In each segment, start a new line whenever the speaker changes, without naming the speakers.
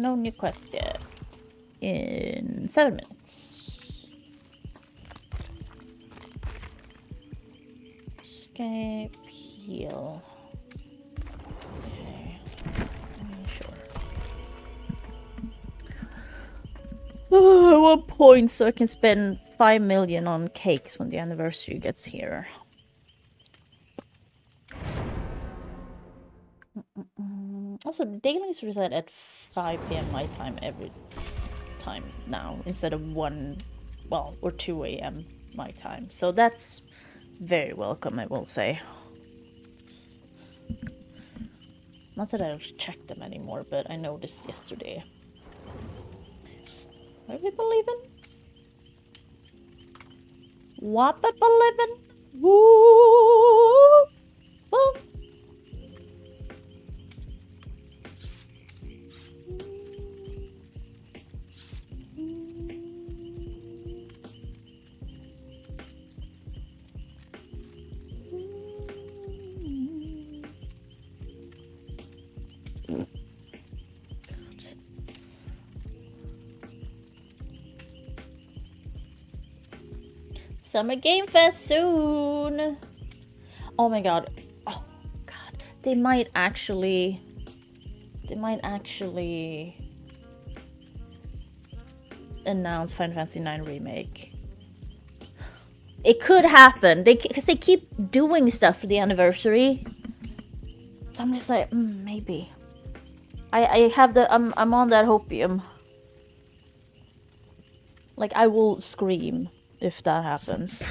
No new quest yet. In 7 minutes. Escape, heal. Okay. Sure. At what point so I can spend 5 million on cakes when the anniversary gets here? Also, the dailies reset at 5 p.m. my time every time now instead of 1, well, or 2 a.m. my time. So that's very welcome, I will say. Not that I've checked them anymore, but I noticed yesterday. What are people leaving? What people leaving? Woo! Woo! Summer Game Fest soon! Oh my god. Oh god. They might actually announce Final Fantasy IX Remake. It could happen. Because they keep doing stuff for the anniversary. So I'm just like, maybe. I have the I'm on that hopium. Like, I will scream if that happens.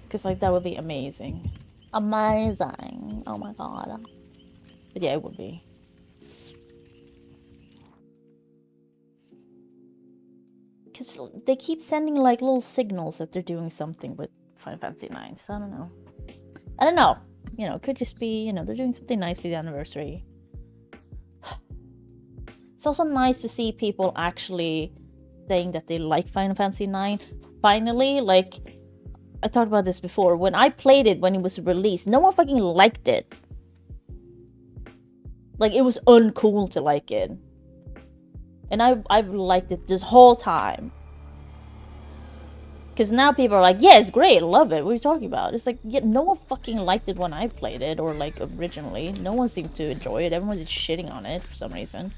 Because, like, that would be amazing. Amazing. Oh my god. But yeah, it would be. Because they keep sending, like, little signals that they're doing something with Final Fantasy IX. So I don't know. I don't know. You know, it could just be, you know, they're doing something nice for the anniversary. It's also nice to see people actually saying that they like Final Fantasy IX. Finally, like, I talked about this before. When I played it when it was released, no one fucking liked it. Like, it was uncool to like it. And I've liked it this whole time. Because now people are like, yeah, it's great, I love it. What are you talking about? It's like, yeah, no one fucking liked it when I played it, or like originally. No one seemed to enjoy it. Everyone's just shitting on it for some reason.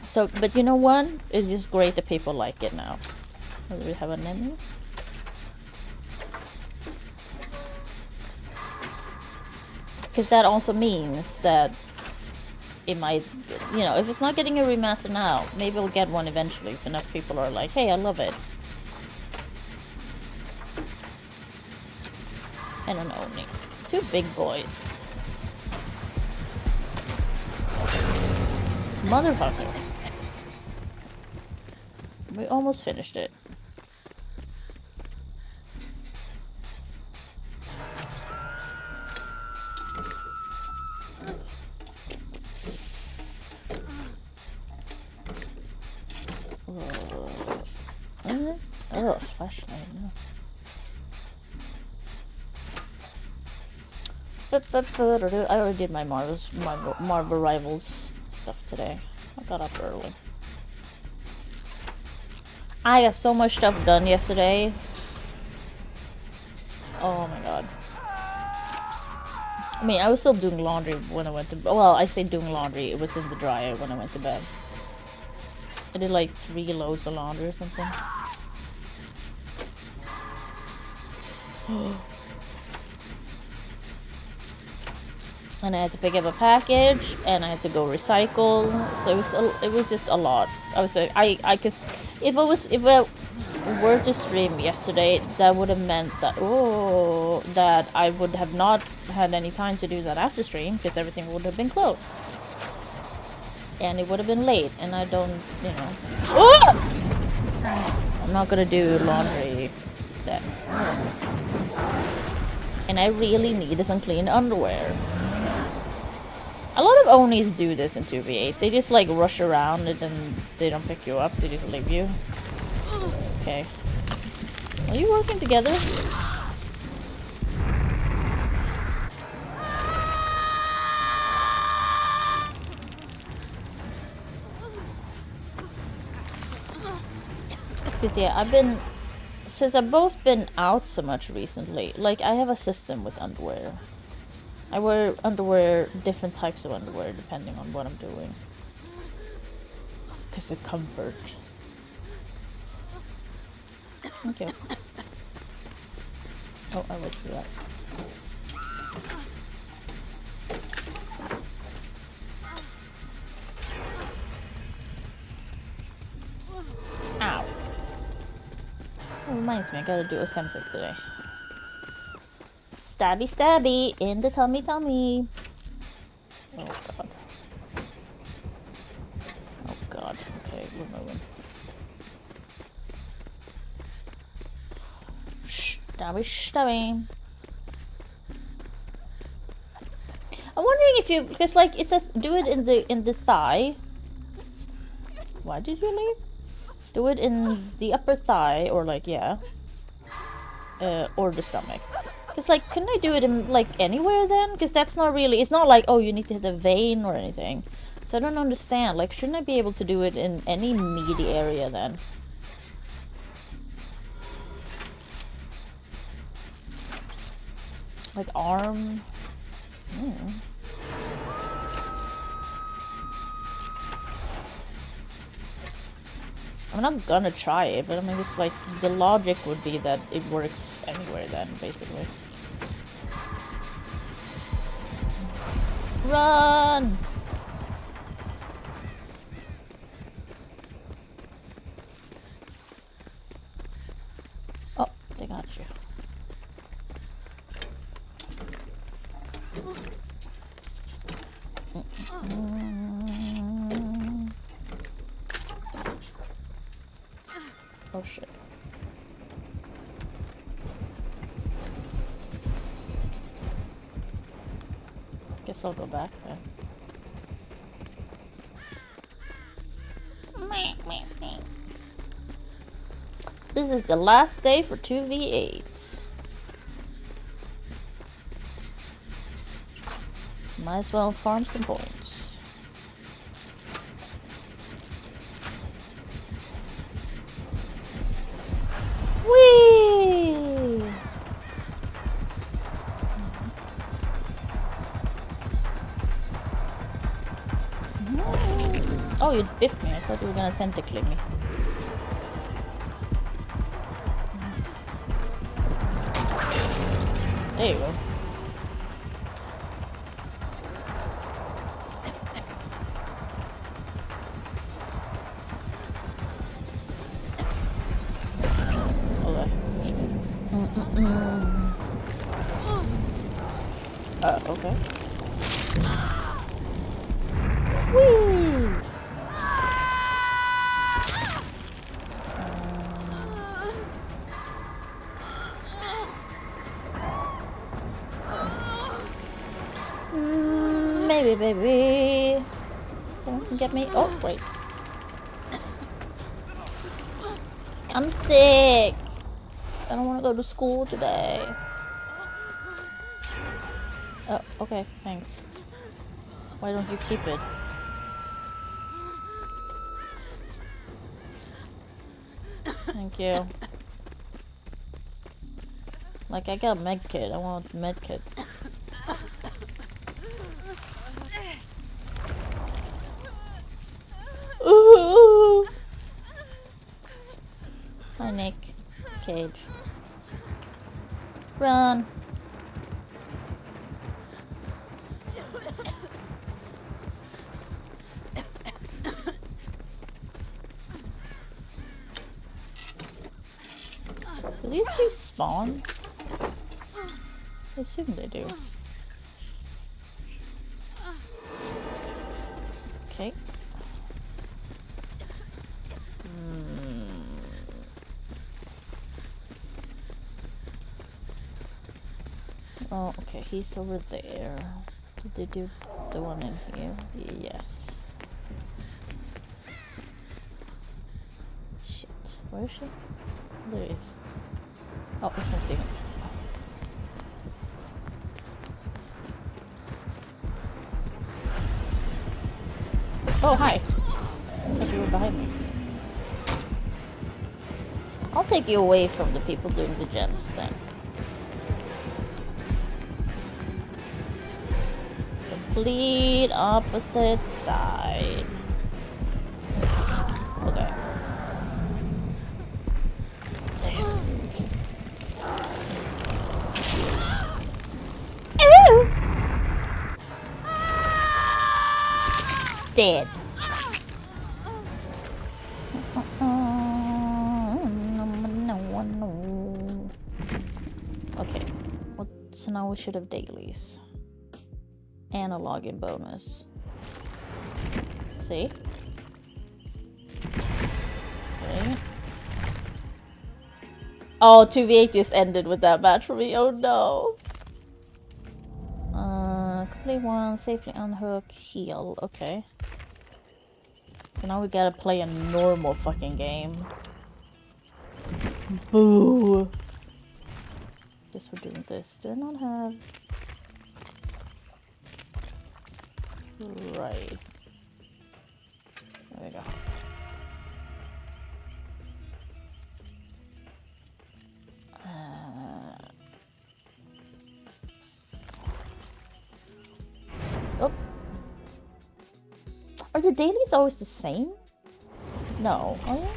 So, but you know what? It's just great that people like it now. Do we have a menu? Because that also means that it might, you know, if it's not getting a remaster now, maybe we'll get one eventually if enough people are like, hey, I love it. I don't know, Nick. 2 big boys. Motherfucker. We almost finished it. I already did my Marvel Rivals stuff today. I got up early. I got so much stuff done yesterday. Oh my god. I mean, I was still doing laundry when I went to bed. Well, I say doing laundry. It was in the dryer when I went to bed. I did like 3 loads of laundry or something. And I had to pick up a package, and I had to go recycle. So it was just a lot. I was like, cause if I were to stream yesterday, that would have meant that that I would have not had any time to do that after stream, because everything would have been closed, and it would have been late, and I don't, you know. I'm not gonna do laundry then. And I really needed some clean underwear. A lot of Onis do this in 2v8. They just like rush around and then they don't pick you up. They just leave you. Okay. Are you working together? Because yeah, since I've both been out so much recently, like I have a system with underwear. I wear underwear, different types of underwear, depending on what I'm doing. Because of comfort. Okay. Oh, I will see that. Ow. That reminds me, I gotta do a Sempic today. Stabby stabby in the tummy tummy. Oh god. Oh god. Okay, we're moving. Stabby stabby. I'm wondering if you, because like it says do it in the thigh. Why did you leave? Do it in the upper thigh, or like yeah. Or the stomach. Because, like, couldn't I do it in, like, anywhere then? Because that's not really... It's not like, oh, you need to hit a vein or anything. So I don't understand. Like, shouldn't I be able to do it in any meaty area then? Like, arm? I'm not gonna try it, but I mean, it's like, the logic would be that it works anywhere then, basically. Run! Oh, they got you. Oh shit. Guess I'll go back then. This is the last day for 2v8. So might as well farm some points. Whee! Oh, you biffed me. I thought you were gonna tentacle me. There you go. Okay. Whee! Maybe, baby. Someone can get me. Oh, wait. I'm sick. I don't want to go to school today. Oh, okay, thanks. Why don't you keep it? Thank you. Like, I got medkit. I want medkit. Ooh. Hi, Nick Cage. Run. Do these respawn? I assume they do. Okay. Oh, okay, he's over there. Did they do the one in here? Yes. Shit. Where is she? There he is. Oh, it's gonna see him. Oh, hi. I thought you were behind me. I'll take you away from the people doing the gens then. Complete opposite side. Okay. Ew! Dead. Okay. Well, so now we should have dailies. And a login bonus. See? Okay. Oh, 2v8 just ended with that match for me. Oh no. Complete one, safely unhook, heal. Okay. So now we gotta play a normal fucking game. Boo. Guess we're doing this. Do I not have... Right. There we go. Oh. Are the dailies always the same? No. Are they?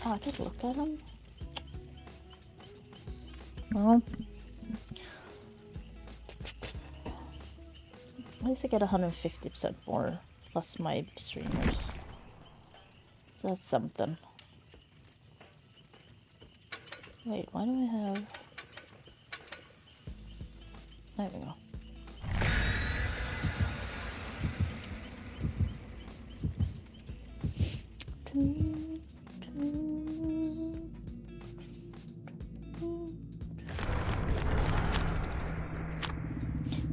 Oh, I could look at them. Well, at least I get 150% more plus my streamers. So that's something. Wait, why do I have... There we go.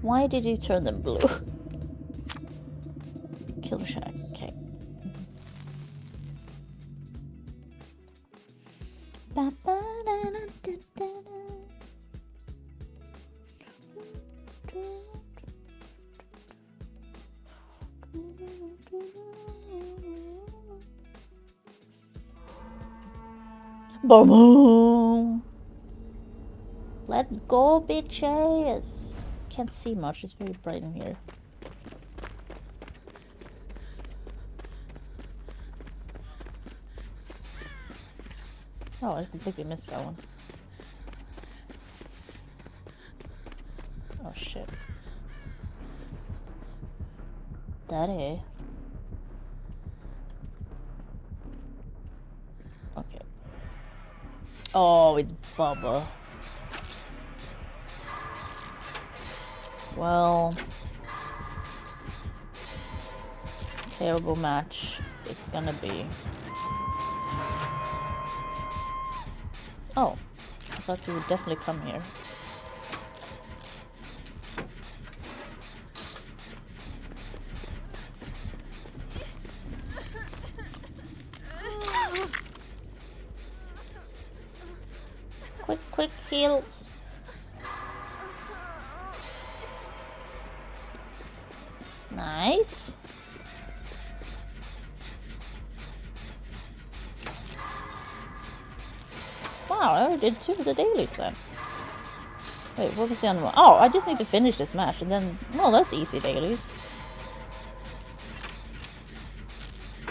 Why did you turn them blue? Killer Shack, okay. Boom! Let's go, bitches! Can't see much, it's very bright in here. Oh, I completely missed that one. Oh shit. Daddy. Okay. Oh, it's Bubba. Well, terrible match it's gonna be. Oh, I thought you would definitely come here. Quick heals. Nice. Wow, I already did 2 of the dailies then. Wait, what was the other one? Oh, I just need to finish this match and then... Well, that's easy dailies.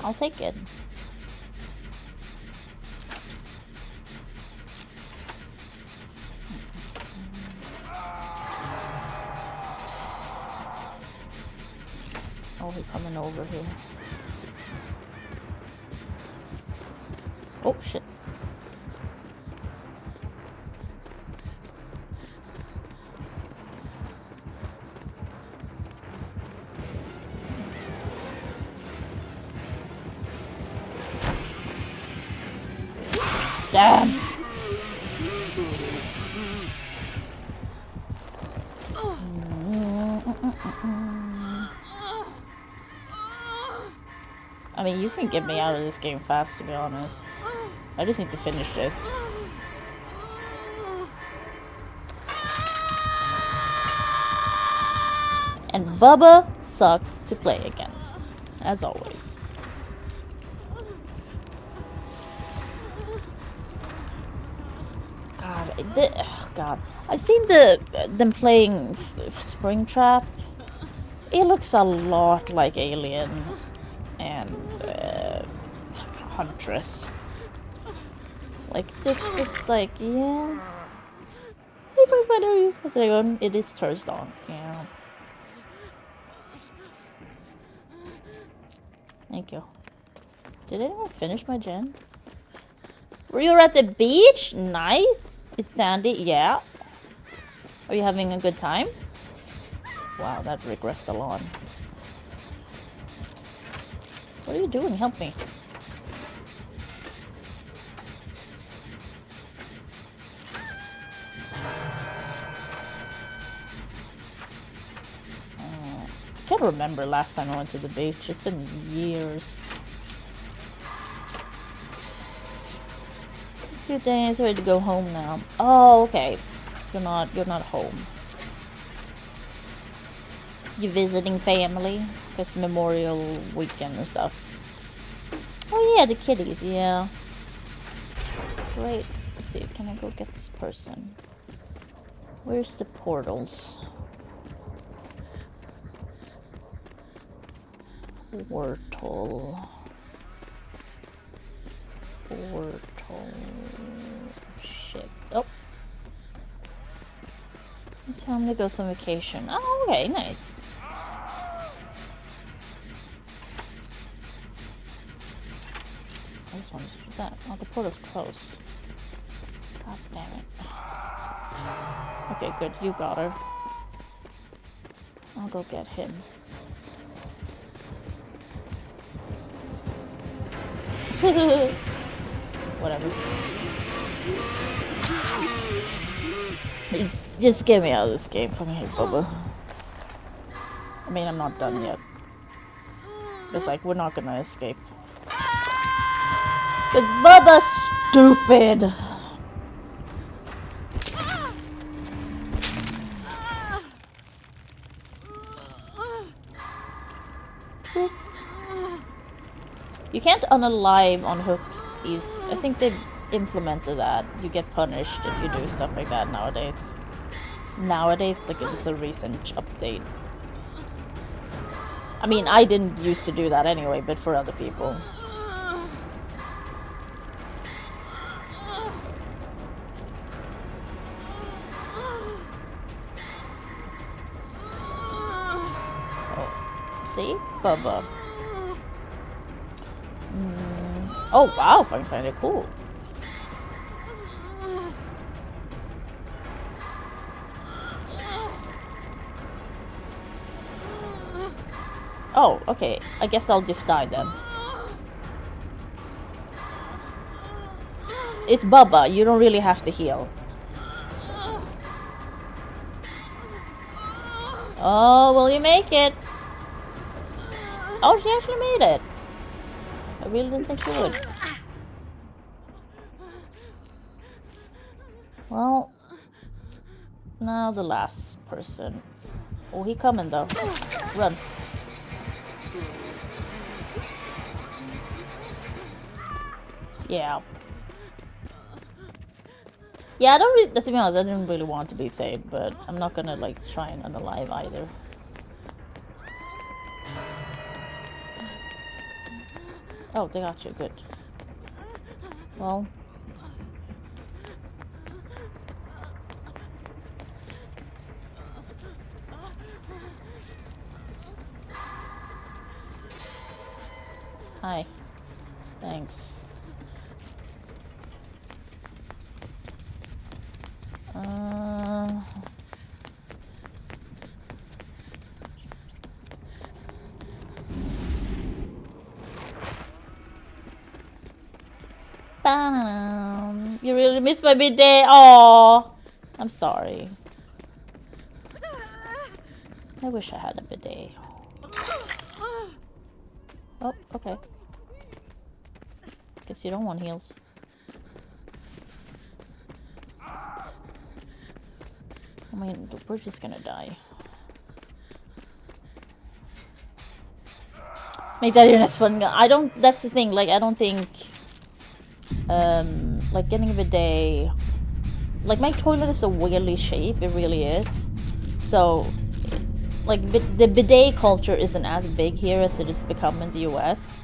I'll take it. Oh, he's coming over here. Oh, shit. Damn! I mean, you can get me out of this game fast, to be honest. I just need to finish this. And Bubba sucks to play against, as always. God, I've seen them playing Springtrap. It looks a lot like Alien and Huntress. Like this is like, yeah. Hey, boys, where are you? How's it going? It is Thursday. Yeah. Thank you. Did anyone finish my gen? Were you at the beach? Nice. It's sandy. Yeah. Are you having a good time? Wow, that regressed a lot. What are you doing? Help me. I can't remember last time I went to the beach. It's been years. A few days, ready to go home now. Oh, okay. You're not home. You visiting family? Because Memorial Weekend and stuff. Oh yeah, the kitties, yeah. Great. Let's see, can I go get this person? Where's the portals? Wordle. Shit. Oh. His family goes on vacation. Oh, okay, nice. I just wanted to do that. Oh, the portal's close. God damn it. Okay, good. You got her. I'll go get him. Whatever. Just get me out of this game. Come here, Bubba. I mean, I'm not done yet. It's like, we're not gonna escape. Because Bubba's stupid! You can't unalive on hook. I think they've implemented that. You get punished if you do stuff like that nowadays. Like it's a recent update. I mean, I didn't used to do that anyway, but for other people. Oh, see? Bubba. Oh wow, I find it cool. Oh, okay. I guess I'll just die then. It's Bubba. You don't really have to heal. Oh, will you make it? Oh, she actually made it. I really didn't think she would. Well, now the last person. Oh, he coming though. Run. Yeah. Yeah, I don't really, to be honest, I didn't really want to be saved, but I'm not gonna like try and unalive either. Oh, they got you, good. Well. Hi. Thanks. You really missed my bidet. Oh, I'm sorry. I wish I had a bidet. Oh, okay. Guess you don't want heals. I mean, we're just gonna die. Make that your next fun. I don't. That's the thing. Like, I don't think. Like getting a bidet. Like, my toilet is a weirdly shaped. It really is. So, like, the bidet culture isn't as big here as it has become in the US.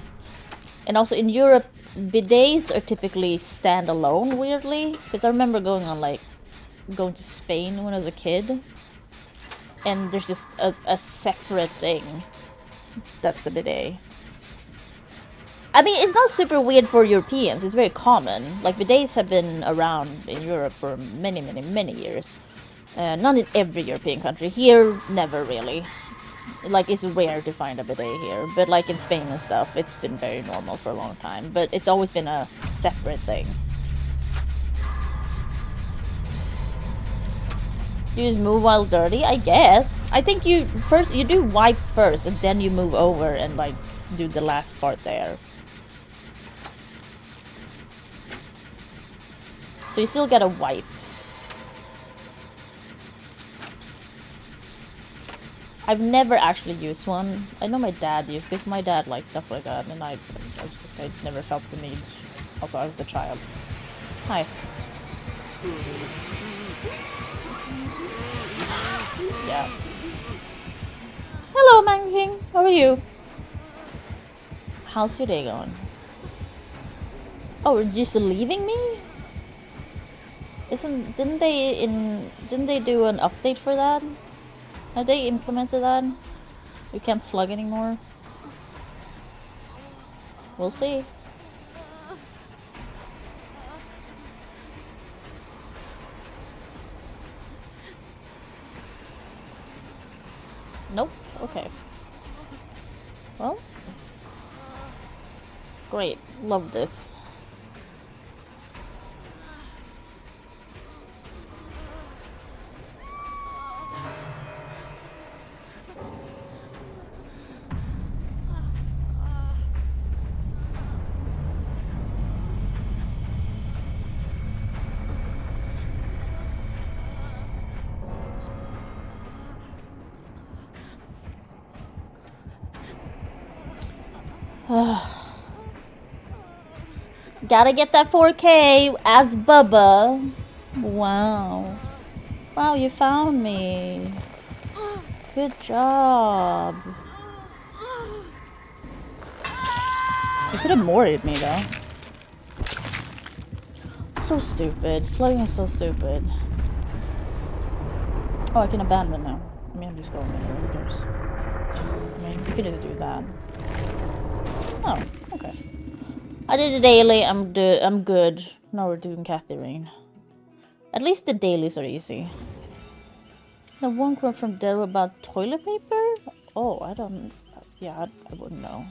And also in Europe, bidets are typically standalone, weirdly. Because I remember going to Spain when I was a kid. And there's just a separate thing that's a bidet. I mean, it's not super weird for Europeans. It's very common. Like, bidets have been around in Europe for many, many, many years. Not in every European country. Here, never really. Like, it's rare to find a bidet here. But, like, in Spain and stuff, it's been very normal for a long time. But it's always been a separate thing. You just move while dirty? I guess. I think you do wipe first, and then you move over and, like, do the last part there. So you still gotta wipe. I've never actually used one. I know my dad used, because my dad likes stuff like that, and I never felt the need. Also, I was a child. Hi. Yeah. Hello, Man King. How are you? How's your day going? Oh, are you still leaving me? Didn't they do an update for that? Have they implemented that? You can't slug anymore? We'll see. Nope. Okay. Well. Great. Love this. Gotta get that 4K as Bubba. Wow. Wow, you found me. Good job. You could have mortared me though. So stupid. Slugging is so stupid. Oh, I can abandon now. I mean, I'm just going in there. Who cares? I mean, you could either do that. Oh, okay. I did the daily. I'm good. Now we're doing Kathy Rain. At least the dailies are easy. The one quote from Dell about toilet paper? Oh, I don't... Yeah, I wouldn't know.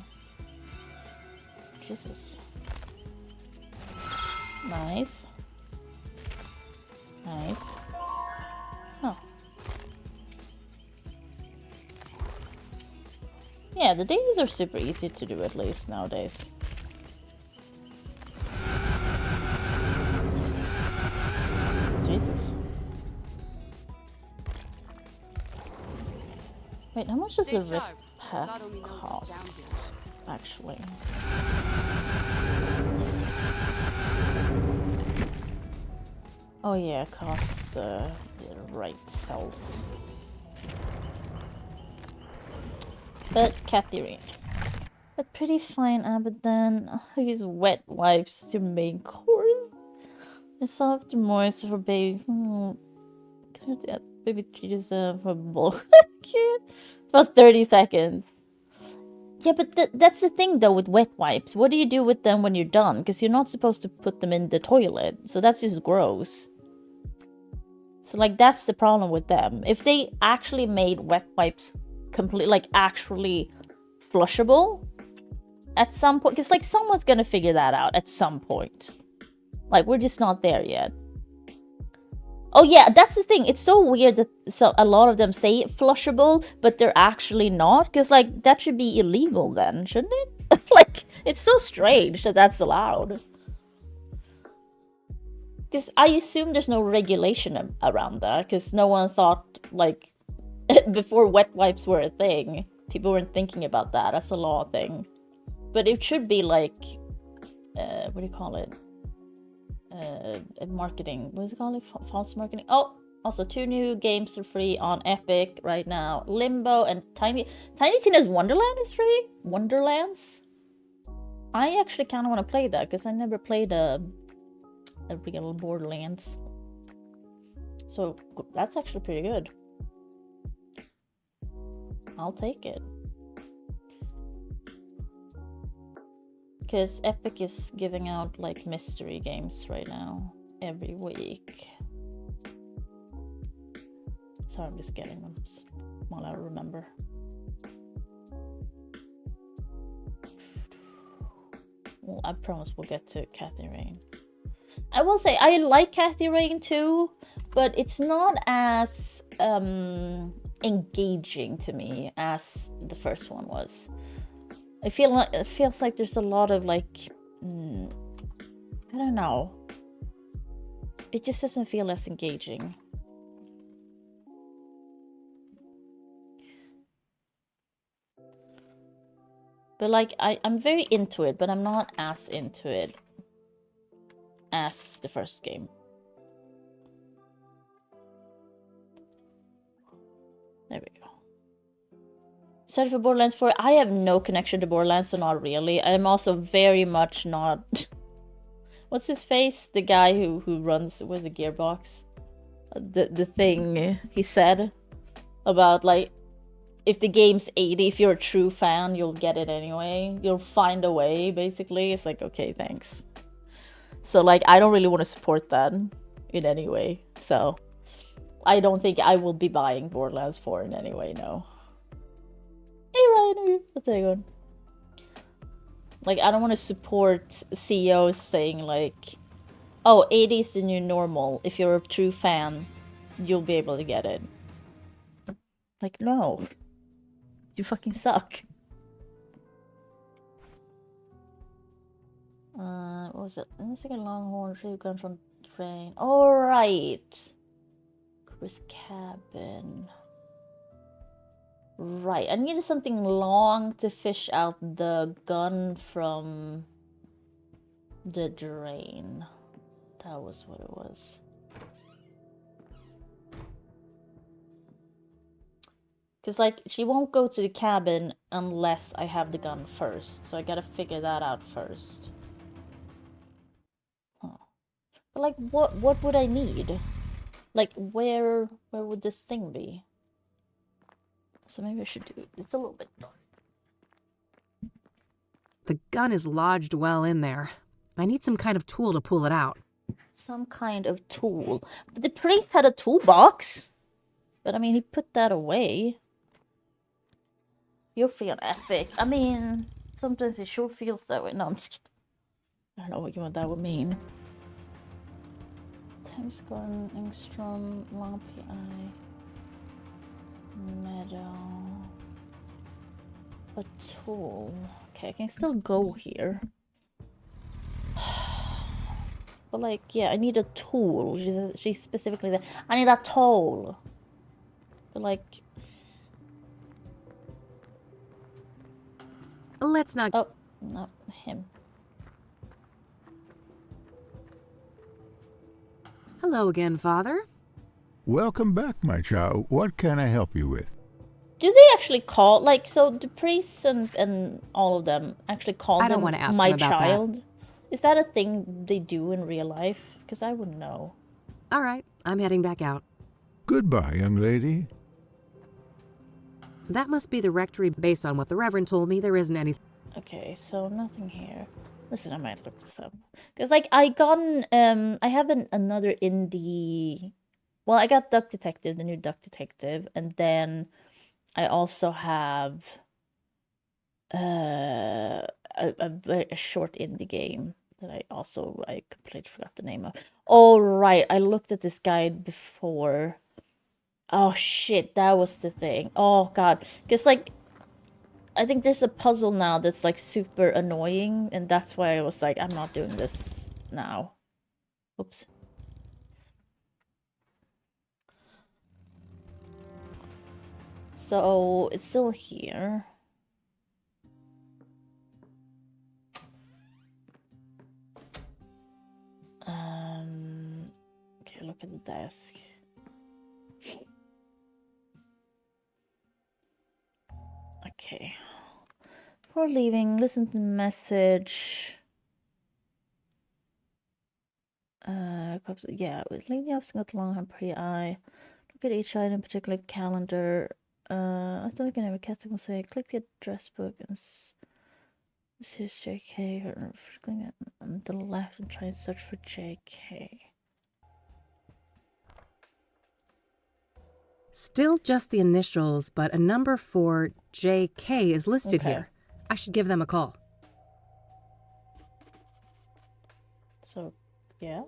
Jesus. Nice. Nice. Oh. Yeah, the dailies are super easy to do, at least nowadays. Jesus. Wait, how much does the Rift Pass cost, actually? Oh yeah, costs the right cells. But Catherine. But pretty fine, but then I use wet wipes to main course. And soft and moist for baby. Baby treats for bulk. It's about 30 seconds. Yeah, but that's the thing though with wet wipes. What do you do with them when you're done? Because you're not supposed to put them in the toilet. So that's just gross. So like that's the problem with them. If they actually made wet wipes complete, like actually flushable at some point, because like someone's gonna figure that out at some point. Like we're just not there yet. Oh yeah, that's the thing. It's so weird that a lot of them say flushable, but they're actually not. Because like that should be illegal then, shouldn't it? Like it's so strange that that's allowed. Because I assume there's no regulation around that. Because no one thought like before wet wipes were a thing, people weren't thinking about that as a law thing. But it should be like, what do you call it? Marketing. What is it called? False marketing. Oh, also 2 new games are free on Epic right now. Limbo and Tiny Tina's Wonderland is free. Wonderlands. I actually kind of want to play that because I never played a real Borderlands. So that's actually pretty good. I'll take it. Because Epic is giving out like mystery games right now every week. So I'm just getting them while I remember. Well, I promise we'll get to Kathy Rain. I will say I like Kathy Rain too, but it's not as engaging to me as the first one was. It feels like there's a lot of like, I don't know. It just doesn't feel as engaging. But like, I'm very into it, but I'm not as into it as the first game. There we go. Excited for Borderlands 4. I have no connection to Borderlands, so not really. I'm also very much not... What's his face? The guy who runs with the Gearbox. The thing he said about like, if the game's 80, if you're a true fan, you'll get it anyway. You'll find a way, basically. It's like, okay, thanks. So like, I don't really want to support that in any way. So I don't think I will be buying Borderlands 4 in any way, no. Hey Ryan, what's that going? Like, I don't want to support CEOs saying like, oh, 80 is the new normal. If you're a true fan, you'll be able to get it. Like, no. You fucking suck. What was it? Let's take a Longhorn tree gun from train. Alright. Chris Cabin. Right, I needed something long to fish out the gun from the drain. That was what it was. Because, like, she won't go to the cabin unless I have the gun first. So I gotta figure that out first. Huh. But, like, what would I need? Like, where would this thing be? So maybe I should do it. It's a little bit dark.
The gun is lodged well in there. I need some kind of tool to pull it out.
Some kind of tool. But the priest had a toolbox. But I mean, he put that away. You're feeling epic. I mean, sometimes it sure feels that way. No, I'm just kidding. I don't know what that would mean. Thames Garden, Engstrom, Long PI. Meadow. A tool. Okay, I can still go here. But like, yeah, I need a tool. She's specifically there. I need a tool. But like...
Let's not...
Oh, not him.
Hello again, Father.
Welcome back, my child. What can I help you with?
Do they actually call, like, so the priests and all of them actually call
I
them
don't want to ask
my
him about
child? Is that a thing they do in real life? Because I wouldn't know.
All right, I'm heading back out.
Goodbye, young lady.
That must be the rectory. Based on what the Reverend told me, there isn't anything.
Okay, so nothing here. Listen, I might look this up. Because, like, I have another indie... Well, I got Duck Detective, the new Duck Detective, and then I also have a short indie game that I completely forgot the name of. Oh, right, I looked at this guide before. Oh, shit, that was the thing. Oh, God. Because, like, I think there's a puzzle now that's, like, super annoying, and that's why I was like, I'm not doing this now. Oops. So, it's still here. Okay, look at the desk. Okay. Before leaving, listen to the message. Yeah, leave the obstacle along her pretty eye. Look at each item, particular calendar. I thought I can have a casting will say, click the address book and this is JK, or clicking it on the left and try and search for JK.
Still just the initials, but a number for JK is listed here. I should give them a call.
So, yeah.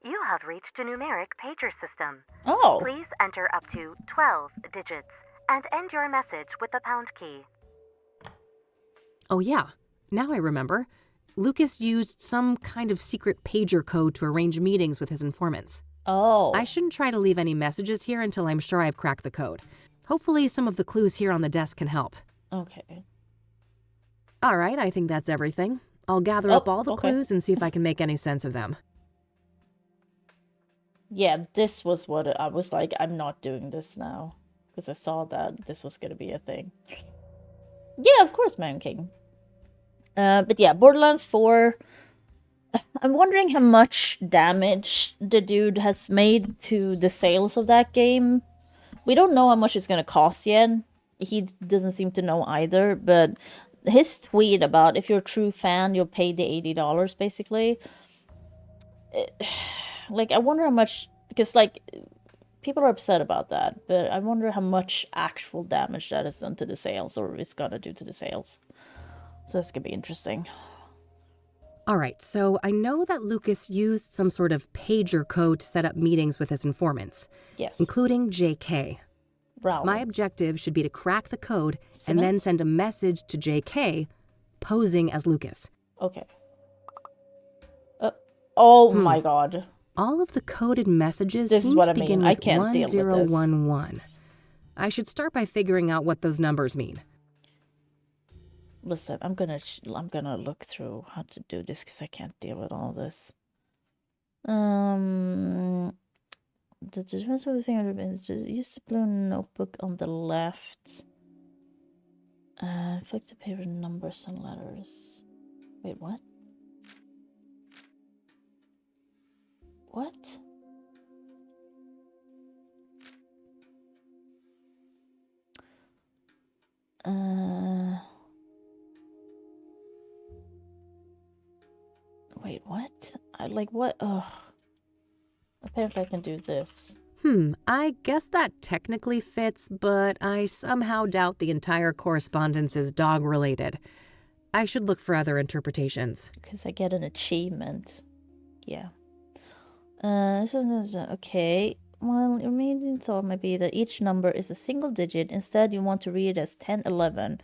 You have reached a numeric pager system.
Oh.
Please enter up to 12 digits and end your message with the pound key.
Oh yeah, now I remember. Lucas used some kind of secret pager code to arrange meetings with his informants.
Oh.
I shouldn't try to leave any messages here until I'm sure I've cracked the code. Hopefully some of the clues here on the desk can help.
Okay.
All right, I think that's everything. I'll gather up all the clues and see if I can make any sense of them.
Yeah, this was what I was like, I'm not doing this now. Because I saw that this was going to be a thing. Yeah, of course, Man King. But yeah, Borderlands 4. I'm wondering how much damage the dude has made to the sales of that game. We don't know how much it's going to cost yet. He doesn't seem to know either, but his tweet about if you're a true fan, you'll pay the $80, basically. Like, I wonder how much, because, like, people are upset about that, but I wonder how much actual damage that has done to the sales, or is gonna do to the sales. So this could be interesting.
All right, so I know that Lucas used some sort of pager code to set up meetings with his informants.
Yes.
Including JK.
Wow.
My objective should be to crack the code and then send a message to JK, posing as Lucas.
Okay. Oh my god.
All of the coded messages
this
seem
is what
to
I mean.
begin
I
with
can't deal with this.
1011. I should start by figuring out what those numbers mean.
Listen, I'm gonna look through how to do this because I can't deal with all this. The difference of the finger is use the blue notebook on the left. Flick the paper numbers and letters. Wait, what? What? Wait, what? What? Ugh. Apparently I can do this.
I guess that technically fits, but I somehow doubt the entire correspondence is dog-related. I should look for other interpretations.
Because I get an achievement. Yeah. Okay. Well, your main thought might be that each number is a single digit. Instead, you want to read it as 1011.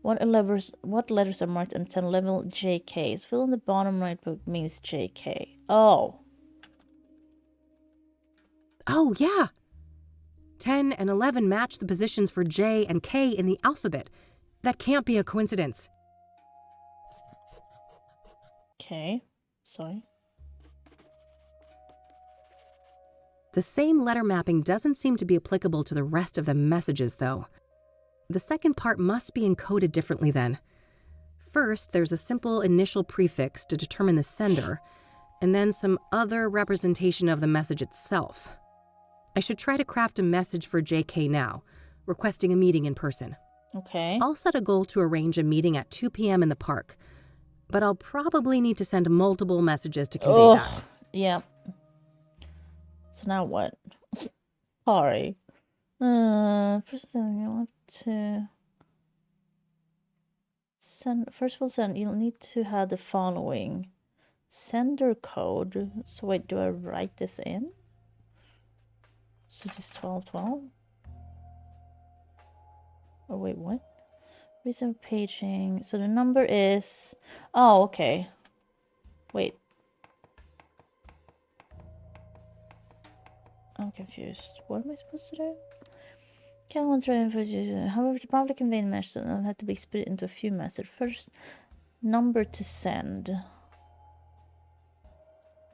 What letters are marked on 1011? JKs. Fill in the bottom right book means JK. Oh.
Oh, yeah. 10 and 11 match the positions for J and K in the alphabet. That can't be a coincidence.
Okay. Sorry.
The same letter mapping doesn't seem to be applicable to the rest of the messages, though. The second part must be encoded differently then. First, there's a simple initial prefix to determine the sender, and then some other representation of the message itself. I should try to craft a message for JK now, requesting a meeting in person.
Okay.
I'll set a goal to arrange a meeting at 2 p.m. in the park, but I'll probably need to send multiple messages to convey that.
Yeah. So now what? Sorry. First thing you want to send. First of all, you'll need to have the following sender code. So wait, do I write this in? So just 1212. Oh wait, what? Reason of paging. So the number is. Oh, okay. Wait. I'm confused. What am I supposed to do? Can one try and user. However, the public conveyed message will have to be split into a few messages. First, number to send.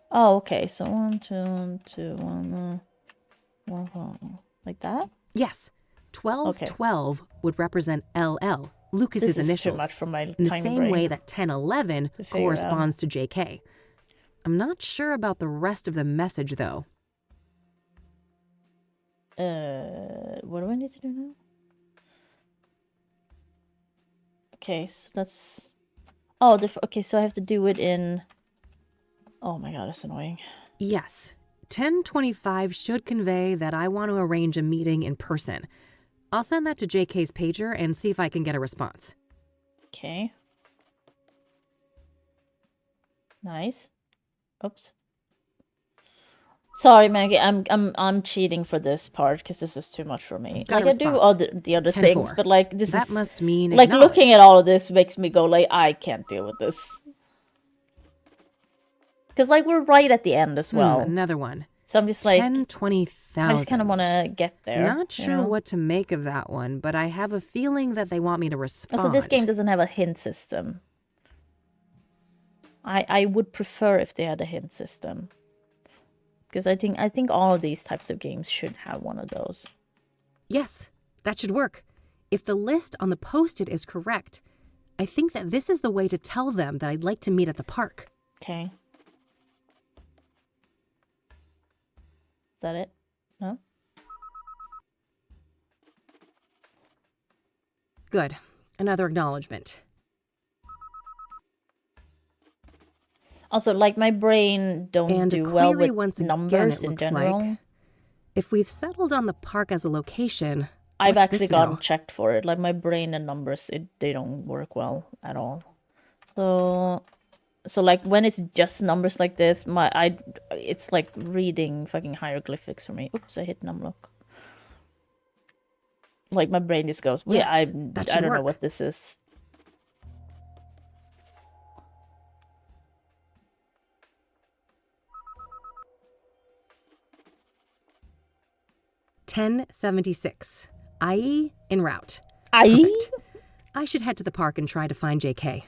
Oh, okay. So 1, 2, 2, 1, 1, like that.
Yes, 1212 would represent LL, Lucas's
This is
initials,
too much for my
in the
tiny
same
brain
way that 1011
to figure
corresponds to JK. I'm not sure about the rest of the message, though.
What do I need to do now? Okay, so that's. Oh, okay. So I have to do it in. Oh my god, that's annoying.
Yes, 1025 should convey that I want to arrange a meeting in person. I'll send that to JK's pager and see if I can get a response.
Okay. Nice. Oops. Sorry, Maggie. I'm cheating for this part because this is too much for me.
Got a
like I do
response.
the other
10-4.
things, but like this
That
is
must mean
like looking at
acknowledged.
all of this makes me go like I can't deal with this. Because like we're right at the end as well.
Another one.
So I'm just like
10-20,000.
I just kind of want to get there.
Not sure what to make of that one, but I have a feeling that they want me to respond.
Also, this game doesn't have a hint system. I would prefer if they had a hint system. Because I think all of these types of games should have one of those.
Yes, that should work. If the list on the post-it is correct, I think that this is the way to tell them that I'd like to meet at the park.
Okay. Is that it? No?
Good. Another acknowledgement.
Also, like my brain don't do well with
once again,
numbers
it
in
looks
general.
like. If we've settled on the park as a location,
I've
what's
actually
this
gotten
now?
checked for it. Like my brain and numbers, they don't work well at all. So like when it's just numbers like this, it's like reading fucking hieroglyphics for me. Oops, I hit numlock. Like my brain just goes,
Yes,
I
that
don't
should
know
work.
what this is.
$10.76. IE en route.
I
Perfect. I should head to the park and try to find JK.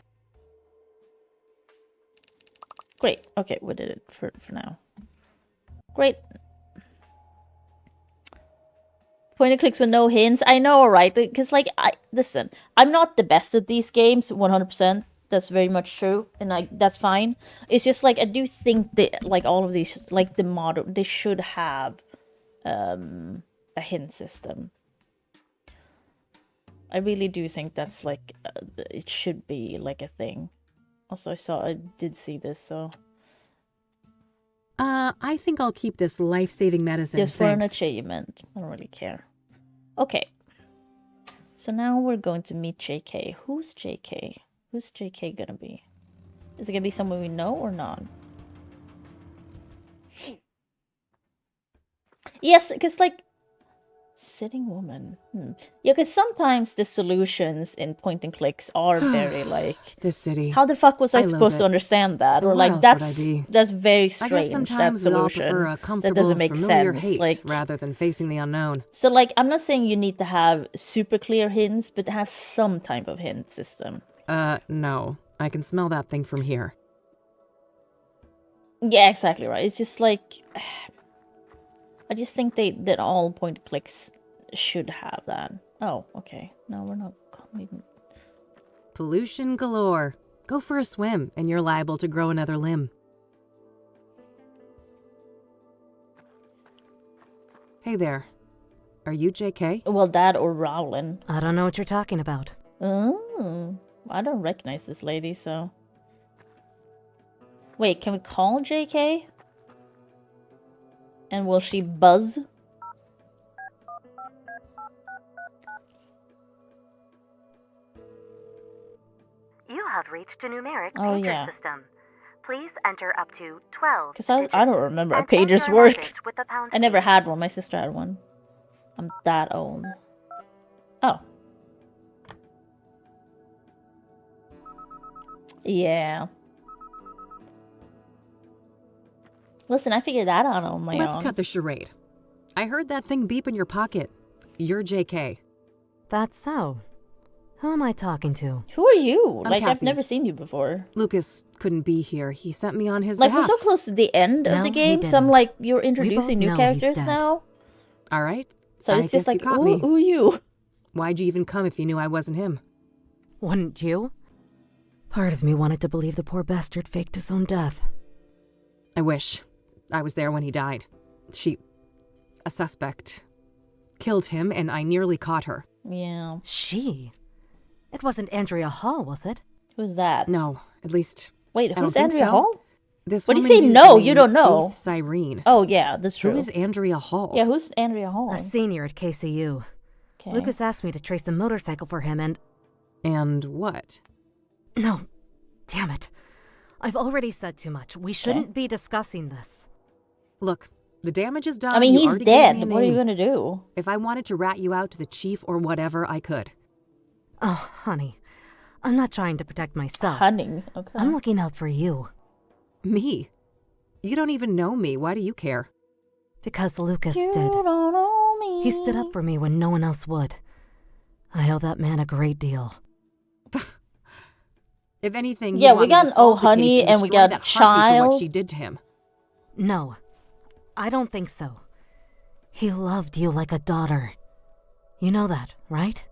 Great. Okay, we did it for now. Great. Point and clicks with no hints. I know, right? Because like listen, I'm not the best at these games, 100%. That's very much true, and that's fine. It's just like I do think that like all of these, like the model, they should have a hint system. I really do think that's like it should be like a thing. Also, I did see this, so
I think I'll keep this life-saving medicine.
just for an
Thanks.
achievement. I don't really care. Okay. So now we're going to meet JK. Who's JK? Who's JK gonna be? Is it gonna be someone we know or not? Yes, because like Sitting woman. Yeah, because sometimes the solutions in point and clicks are very like,
This city.
how the fuck was I
loathe
supposed to
it.
understand that? Or
Where
like
else would I
that's
be?
very
I
strange.
guess sometimes
that
we all
solution
prefer a
that
comfortable,
doesn't make
familiar
sense.
hate
Like
rather than facing the unknown.
so, like I'm not saying you need to have super clear hints, but have some type of hint system.
No. I can smell that thing from here.
Yeah, exactly right. It's just like I just think that all point and clicks should have that. Oh, okay. No, we're not.
Pollution galore. Go for a swim, and you're liable to grow another limb. Hey there. Are you JK?
Well, that or Rowlin.
I don't know what you're talking about.
Oh, I don't recognize this lady, so. Wait, can we call JK? And will she buzz?
You have reached a numeric
Oh,
pager
yeah.
system. Please enter up to 12
Because I don't remember how
and end
pagers
your
work.
message with the pound
I never
key.
had one. My sister had one. I'm that old. Oh. Yeah. Listen, I figured that out on my
Let's
own.
cut the charade. I heard that thing beep in your pocket. You're JK.
That's so. Who am I talking to?
Who are you?
I'm
Like, I've
Kathy.
never seen you before.
Lucas couldn't be here. He sent me on his
Like,
behalf.
we're so close to the end of
No,
the
he
game, so I'm
didn't.
like, you're
both
introducing new
know he's
characters
dead.
now.
All right.
So
I
it's just
guess you
like,
caught me.
who are you?
Why'd you even come if you knew I wasn't him?
Wouldn't you? Part of me wanted to believe the poor bastard faked his own death.
I wish. I was there when he died. A suspect, killed him, and I nearly caught her.
Yeah.
She? It wasn't Andrea Hall, was it?
Who's that?
No, at least
Wait,
I
who's
don't think
Andrea
so.
Hall?
this
What do you
woman
say
used
no?
the
You
name
don't know.
Faith Cyrene.
Oh, yeah, that's true.
Who is Andrea Hall?
Yeah, who's Andrea Hall?
A senior at KCU.
Okay.
Lucas asked me to trace a motorcycle for him and...
And what?
No. Damn it. I've already said too much. We shouldn't be discussing this.
Look, the damage is done.
I mean,
You
he's
already gave
dead.
me a
What are you
name.
gonna do?
If I wanted to rat you out to the chief or whatever, I could.
Oh, honey. I'm not trying to protect myself.
Hunting. Okay.
I'm looking out for you.
Me? You don't even know me. Why do you care?
Because Lucas
You
did.
don't know me.
He stood up for me when no one else would. I owe that man a great deal.
If anything, you
Yeah,
want
we
me
got
to
an
solve
Oh
the case
Honey, and we
destroy
got
that harpy for what
Child.
she did to him.
No, I don't think so. He loved you like a daughter. You know that, right?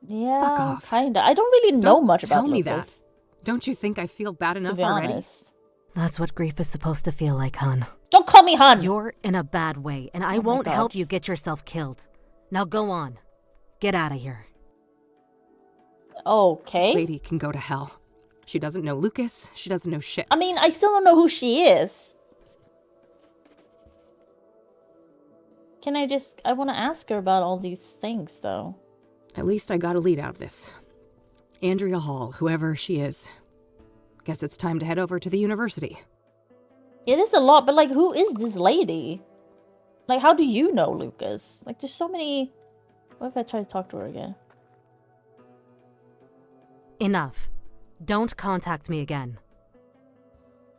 Yeah,
Fuck off.
kinda. I don't really know
Don't
much
tell
about
me
Lucas,
that. Don't you think I feel bad
to
enough
be
already?
honest.
That's what grief is supposed to feel like, hon.
Don't call me hun.
You're in a bad way, and I
Oh my
won't
God.
help you get yourself killed. Now go on. Get out of here.
Okay.
This lady can go to hell. She doesn't know Lucas. She doesn't know shit.
I mean, I still don't know who she is. Can I just... I want to ask her about all these things, though.
At least I got a lead out of this. Andrea Hall, whoever she is. Guess it's time to head over to the university.
It is a lot, but, like, who is this lady? Like, how do you know Lucas? Like, there's so many... What if I try to talk to her again?
Enough. Don't contact me again.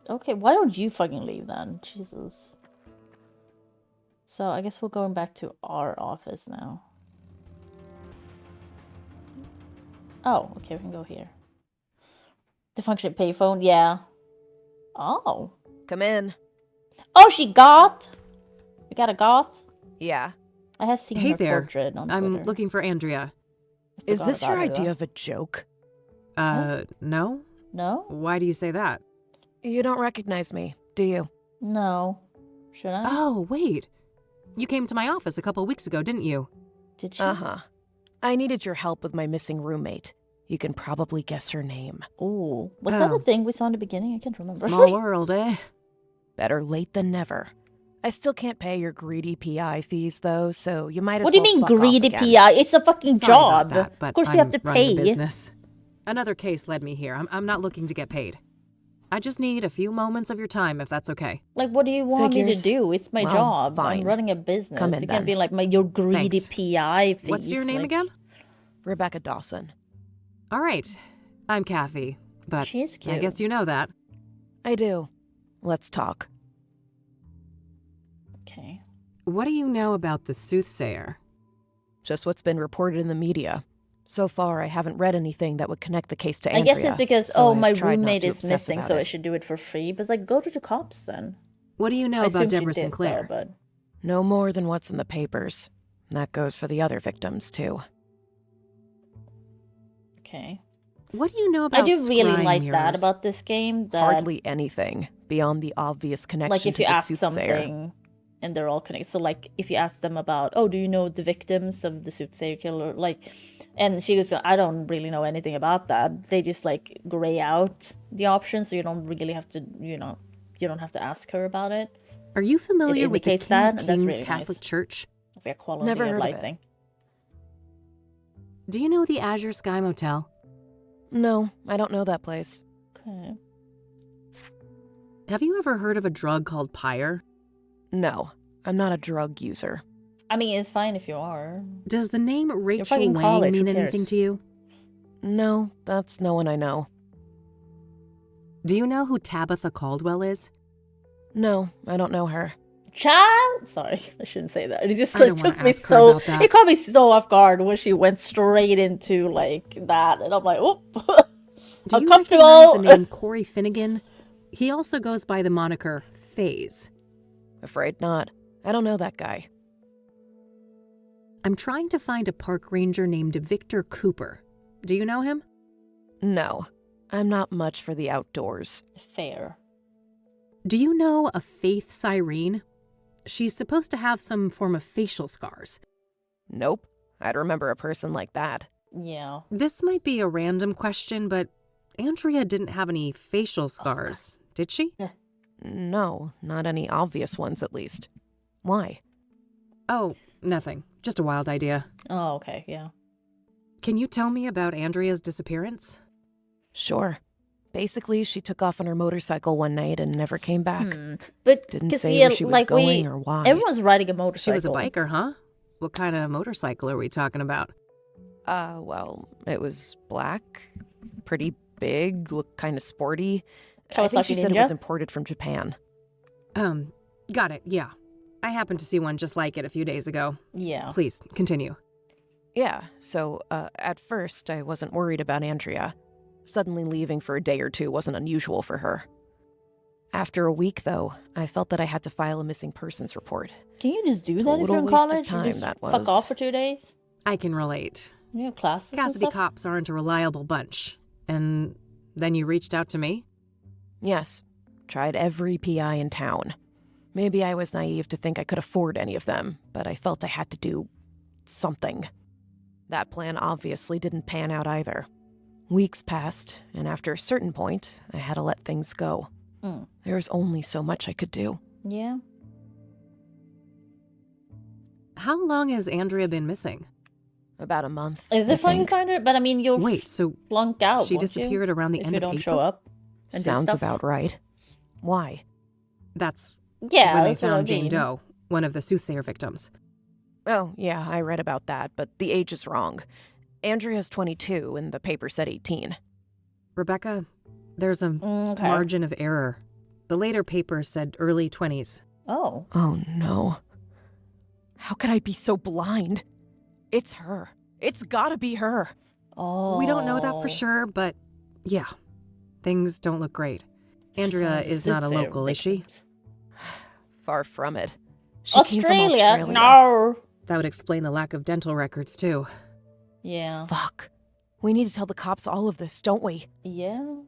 Okay, why don't you fucking leave then? Jesus. So, I guess we're going back to our office now. Oh, okay, we can go here. The function payphone, yeah. Oh.
Come in.
Oh, she goth? We got a goth?
Yeah.
I have seen
Hey
her
there.
portrait on Twitter.
I'm looking for Andrea.
I
Is
forgot
this your
about her,
idea
though.
of a joke?
No?
No?
Why do you say that?
You don't recognize me, do you?
No. Should I?
Oh, wait. You came to my office a couple weeks ago, didn't you?
Did she?
Uh-huh. I needed your help with my missing roommate. You can probably guess her name.
Ooh. Was that
Oh.
the thing we saw in the beginning? I can't remember.
Small world, eh?
Better late than never. I still can't pay your greedy PI fees, though, so you might as
What do you
well
mean
fuck off
greedy
again.
PI? It's a fucking
Sorry about
job.
that, but
Of course you have to
I'm running the
pay.
business. Another case led me here. I'm not looking to get paid. I just need a few moments of your time, if that's okay.
Like, what do you want me
Figures.
to do? It's my
Well,
job.
fine.
I'm running a business.
Come in
You can't
then.
be like, your greedy
Thanks.
PI fees.
What's your name
like,
again?
Rebecca Dawson.
All right. I'm Kathy, but
She is cute.
I guess you know that.
I do. Let's talk.
Okay.
What do you know about the Soothsayer?
Just what's been reported in the media. So far, I haven't read anything that would connect the case to
I
Andrea.
guess it's because,
so I've
my
tried not
roommate
to
is
obsess
missing,
about
so I
it.
should do it for free. But it's like, go to the cops then.
What do you know
I
about
assumed you
Deborah
did,
Sinclair?
though, but
No more than what's in the papers. That goes for the other victims, too.
okay.
What do you know about
I do really
scrying
like that
mirrors?
about this game. That,
Hardly anything beyond the obvious connection
like, if
to
you
the
ask
Soothsayer.
something and they're all connected. So, like, if you ask them about, do you know the victims of the Soothsayer killer? Like, and she goes, I don't really know anything about that. They just, like, gray out the options, so you don't really have to, you don't have to ask her about it.
Are you familiar with the
indicates
King
that,
of
and that's
Kings
really
Catholic
nice.
Church?
It's like a quality
Never
of
heard of
life
it.
thing.
Do you know the Azure Sky Motel?
No, I don't know that place.
Okay.
Have you ever heard of a drug called Pyre?
No, I'm not a drug user.
I mean, it's fine if you are.
Does the name Rachel
fucking
Wang
college,
mean
who
anything
cares?
to you?
No, that's no one I know.
Do you know who Tabitha Caldwell is?
No, I don't know her.
Child, sorry, I shouldn't say that. It just
I don't
like,
wanna
took me
ask her
so.
about that.
It caught me so off guard when she went straight into like that, and I'm like, oh,
Do you
uncomfortable.
recognize the name Corey Finnegan? He also goes by the moniker FaZe.
Afraid not. I don't know that guy.
I'm trying to find a park ranger named Victor Cooper. Do you know him?
No, I'm not much for the outdoors.
Fair.
Do you know a Faith Cyrene? She's supposed to have some form of facial scars.
Nope, I'd remember a person like that.
Yeah.
This might be a random question, but Andrea didn't have any facial scars, did she?
No, not any obvious ones at least. Why?
Oh, nothing. Just a wild idea.
Oh, okay. Yeah.
Can you tell me about Andrea's disappearance?
Sure. Basically, she took off on her motorcycle one night and never came back.
But
Didn't
'cause
say
we
where
had-
she was
like,
going or why.
Everyone's riding a
She
motorcycle.
was a biker, huh? What kind of motorcycle are we talking about?
Well, it was black, pretty big, looked kind of sporty. I think she
Kawasaki
said it
Ninja?
was imported from Japan.
Got it, yeah. I happened to see one just like it a few days ago.
Yeah.
Please, continue.
Yeah, so at first I wasn't worried about Andrea. Suddenly leaving for a day or two wasn't unusual for her. After a week, though, I felt that I had to file a missing persons report.
Can you just do that if
Total
you're in
waste of
college?
time,
you just
that
fuck
was.
off for 2 days?
I can relate.
You have classes and
Cassidy
stuff?
cops aren't a reliable bunch. And then you reached out to me?
Yes, tried every PI in town. Maybe I was naive to think I could afford any of them, but I felt I had to do something. That plan obviously didn't pan out either. Weeks passed, and after a certain point, I had to let things go. There was only so much I could do.
Yeah.
How long has Andrea been missing?
About a month.
Is
I
it fun to
think.
find her? But I mean, you'll
Wait, so
flunk out.
she
won't
disappeared
you?
around the
if
end
you
of
don't
April?
show up. And do
Sounds
stuff?
about right. Why?
That's
Yeah,
when they
that's what I
found Jane
mean.
Doe, one of the Soothsayer victims.
Oh, yeah, I read about that, but the age is wrong. Andrea's 22, and the paper said 18.
Rebecca, there's a
Okay.
margin of error. The later paper said early 20s.
Oh.
Oh, no. How could I be so blind? It's her. It's gotta be her.
Oh.
We don't know that for sure, but yeah, things don't look great. Andrea is not a
Soothsayer
local, is she?
victims.
Far from it. She came from
Australia?
Australia.
No.
That would explain the lack of dental records, too.
Yeah.
Fuck. We need to tell the cops all of this, don't we?
Yeah.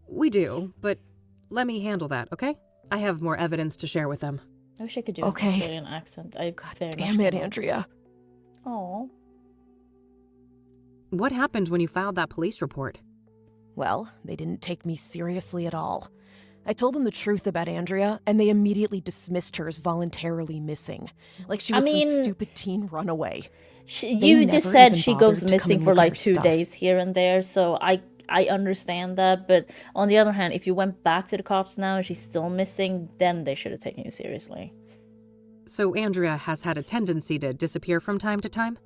We do, but let me handle that, okay? I have more evidence to share with them.
I wish I could do
Okay.
an Australian accent. I
God
very
damn
much
it,
would.
Andrea.
Oh.
What happened when you filed that police report?
Well, they didn't take me seriously at all. I told them the truth about Andrea, and they immediately dismissed her as voluntarily missing. Like she
I
was
mean-
some stupid teen runaway. They
You just
never
said
even
she
bothered
goes
to come
missing
and
for
look at
like
her
2
stuff.
days here and there, so I understand that, but on the other hand, if you went back to the cops now and she's still missing, then they should have taken you seriously.
So Andrea has had a tendency to disappear from time to time?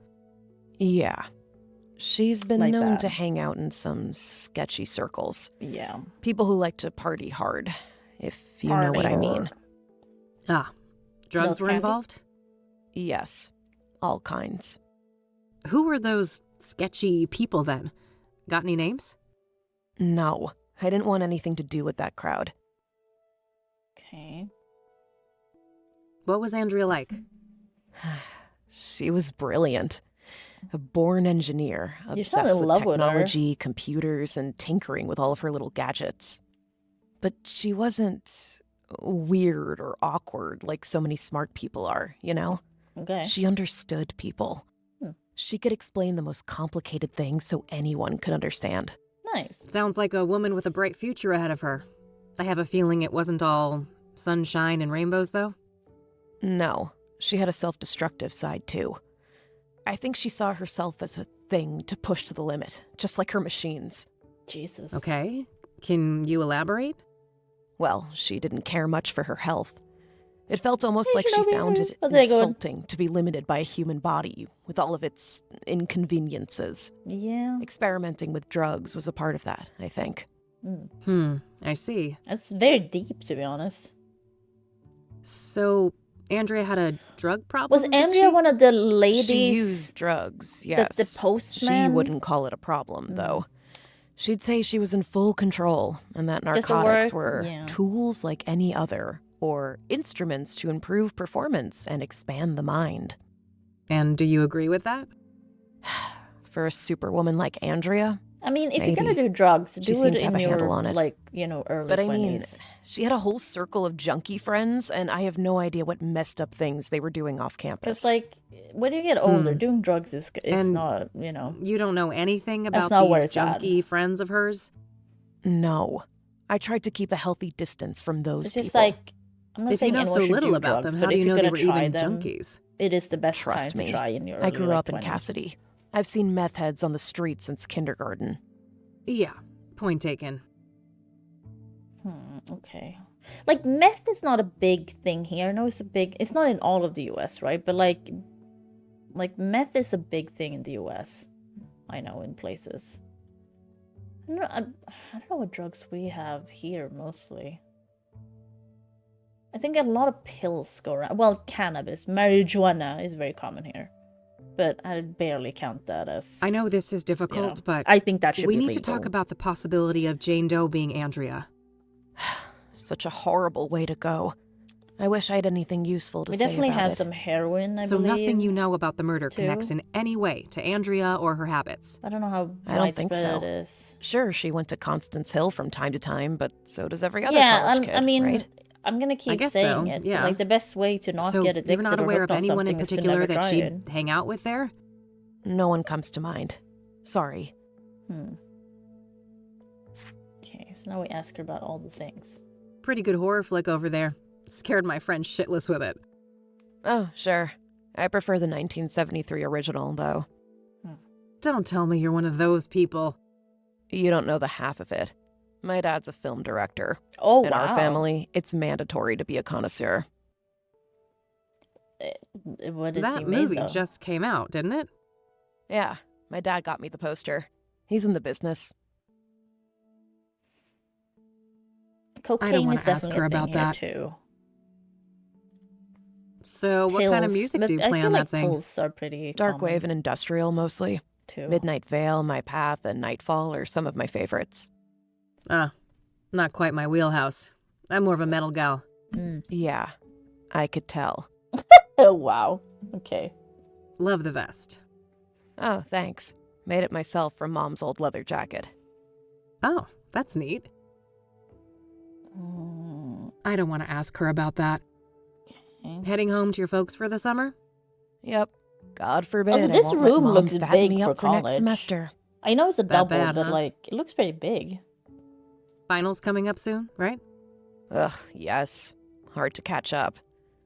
Yeah. She's been
Like
known
that.
to hang out in some sketchy circles.
Yeah.
People who like to party hard, if you know what I mean.
Ah, drugs
Those
were
candy?
involved?
Yes, all kinds.
Who were those sketchy people then? Got any names?
No, I didn't want anything to do with that crowd.
Okay.
What was Andrea like?
She was brilliant. A born engineer,
You sound
obsessed
in
with
love with her.
technology, computers, and tinkering with all of her little gadgets. But she wasn't weird or awkward like so many smart people are, you know?
Okay.
She understood people.
Hmm.
She could explain the most complicated things so anyone could understand.
Nice.
Sounds like a woman with a bright future ahead of her. I have a feeling it wasn't all sunshine and rainbows, though.
No, she had a self-destructive side, too. I think she saw herself as a thing to push to the limit, just like her machines.
Jesus.
Okay. Can you elaborate?
Well, she didn't care much for her health. It felt almost
Hey,
like she
Shinobi,
found it
how's it going?
insulting to be limited by a human body with all of its inconveniences.
Yeah.
Experimenting with drugs was a part of that, I think.
I see.
That's very deep, to be honest.
So, Andrea had a drug problem?
Was
did
Andrea
she?
one of the ladies?
She used drugs, yes.
The postman?
She wouldn't call it a problem, though. She'd say she was in full control and that
Just to
narcotics
work?
were
Yeah.
tools like any other, or instruments to improve performance and expand the mind.
And do you agree with that?
For a superwoman like Andrea?
I mean, if
Maybe.
you're gonna do drugs,
She
do
seemed
it
to have
in
a handle
your,
on it.
like, you know, early
But I
20s.
mean, she had a whole circle of junkie friends, and I have no idea what messed up things they were doing off campus.
Because, like, when you get older, doing drugs is
And
not, you know.
You don't know anything
That's
about
not where
these
it's at.
junky friends of hers?
No. I tried to keep a healthy distance from those
It's
people.
just like, I'm not
If you
saying
know
anyone
so
should
little
do
about
drugs,
them, how
but
do
if
you
you're
know they
gonna
were
try
even
them,
junkies?
it is the best
Trust
time
me,
to try in your
I
early,
grew
like,
up in
20s.
Cassidy. I've seen meth heads on the street since kindergarten.
Yeah, point taken.
Okay. Like, meth is not a big thing here. I know it's not in all of the US, right? But like meth is a big thing in the US. I know, in places. I don't know what drugs we have here mostly. I think a lot of pills go around. Well, cannabis, marijuana is very common here. But I barely count that as...
I know this is difficult,
know,
but
I think that should
we
be
need to talk
legal.
about the possibility of Jane Doe being Andrea.
Such a horrible way to go. I wish I had anything useful to
We
say
definitely
about
have
it.
some heroin, I
So
believe.
nothing you know about the murder
too.
connects in any way to Andrea or her habits.
I don't know how
I don't think
widespread
so.
it is.
Sure, she went to Constance Hill from time to time, but so does every other
Yeah,
college kid,
I mean,
right?
I'm gonna keep
guess
saying
so,
it.
yeah.
Like, the best way to not
So
get addicted
you're not
or
aware
hooked
of
on
anyone in
something is to
particular
never
that
try
she'd
it.
hang out with there?
No one comes to mind. Sorry.
Okay, so now we ask her about all the things.
Pretty good horror flick over there. Scared my friend shitless with it.
Oh, sure. I prefer the 1973 original, though.
Don't tell me you're one of those people.
You don't know the half of it. My dad's a film director.
Oh,
In
wow.
our family, it's mandatory to be a connoisseur.
What is
That
he made,
movie
though?
just came out, didn't it?
Yeah, my dad got me the poster. He's in the business.
Cocaine
wanna
is
ask
definitely
her
a thing
about
here,
that.
too.
So what kind of
Pills,
music
but
do you
I
play
feel
on
like
that thing?
pills are pretty
Dark
common,
wave and industrial, mostly.
too.
Midnight Veil, My Path, and Nightfall are some of my favorites.
Not quite my wheelhouse. I'm more of a metal gal.
Yeah, I could tell.
Oh, wow. Okay.
Love the vest.
Oh, thanks. Made it myself from Mom's old leather jacket.
Oh, that's neat. I don't want to ask her about that.
Okay.
Heading home to your folks for the summer?
Yep. God forbid
Also,
I
this
won't
room
let Mom
looks
fatten
big
me
for
up for next
college.
semester.
I know it's a double,
bad,
but,
huh?
like, it looks pretty big.
Finals coming up soon, right?
Ugh, yes. Hard to catch up.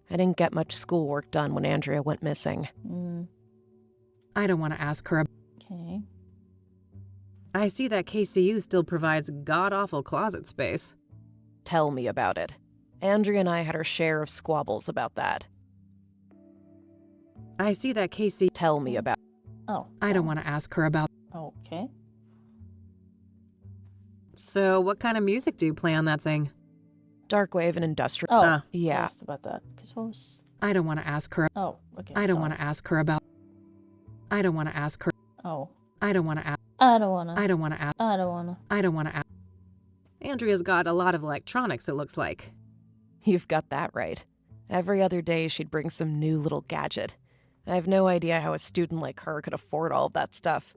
I didn't get much schoolwork done when Andrea went missing.
I don't want to ask her.
Okay.
I see that KCU still provides god-awful closet space.
Tell me about it. Andrea and I had our share of squabbles about that.
I see that KC...
Tell me about...
Oh.
I don't want to ask her about...
Okay.
So, what kind of music do you play on that thing?
Darkwave and industrial...
Oh,
Ah.
I
Yeah.
asked about that. 'Cause what was...
I don't want to ask her...
Oh, okay.
I don't
sorry.
want to ask her about... I don't want to ask her...
Oh.
I don't want to ask...
I don't wanna.
I don't want to ask...
I don't wanna.
I don't want to ask... Andrea's got a lot of electronics, it looks like.
You've got that right. Every other day she'd bring some new little gadget. I have no idea how a student like her could afford all of that stuff.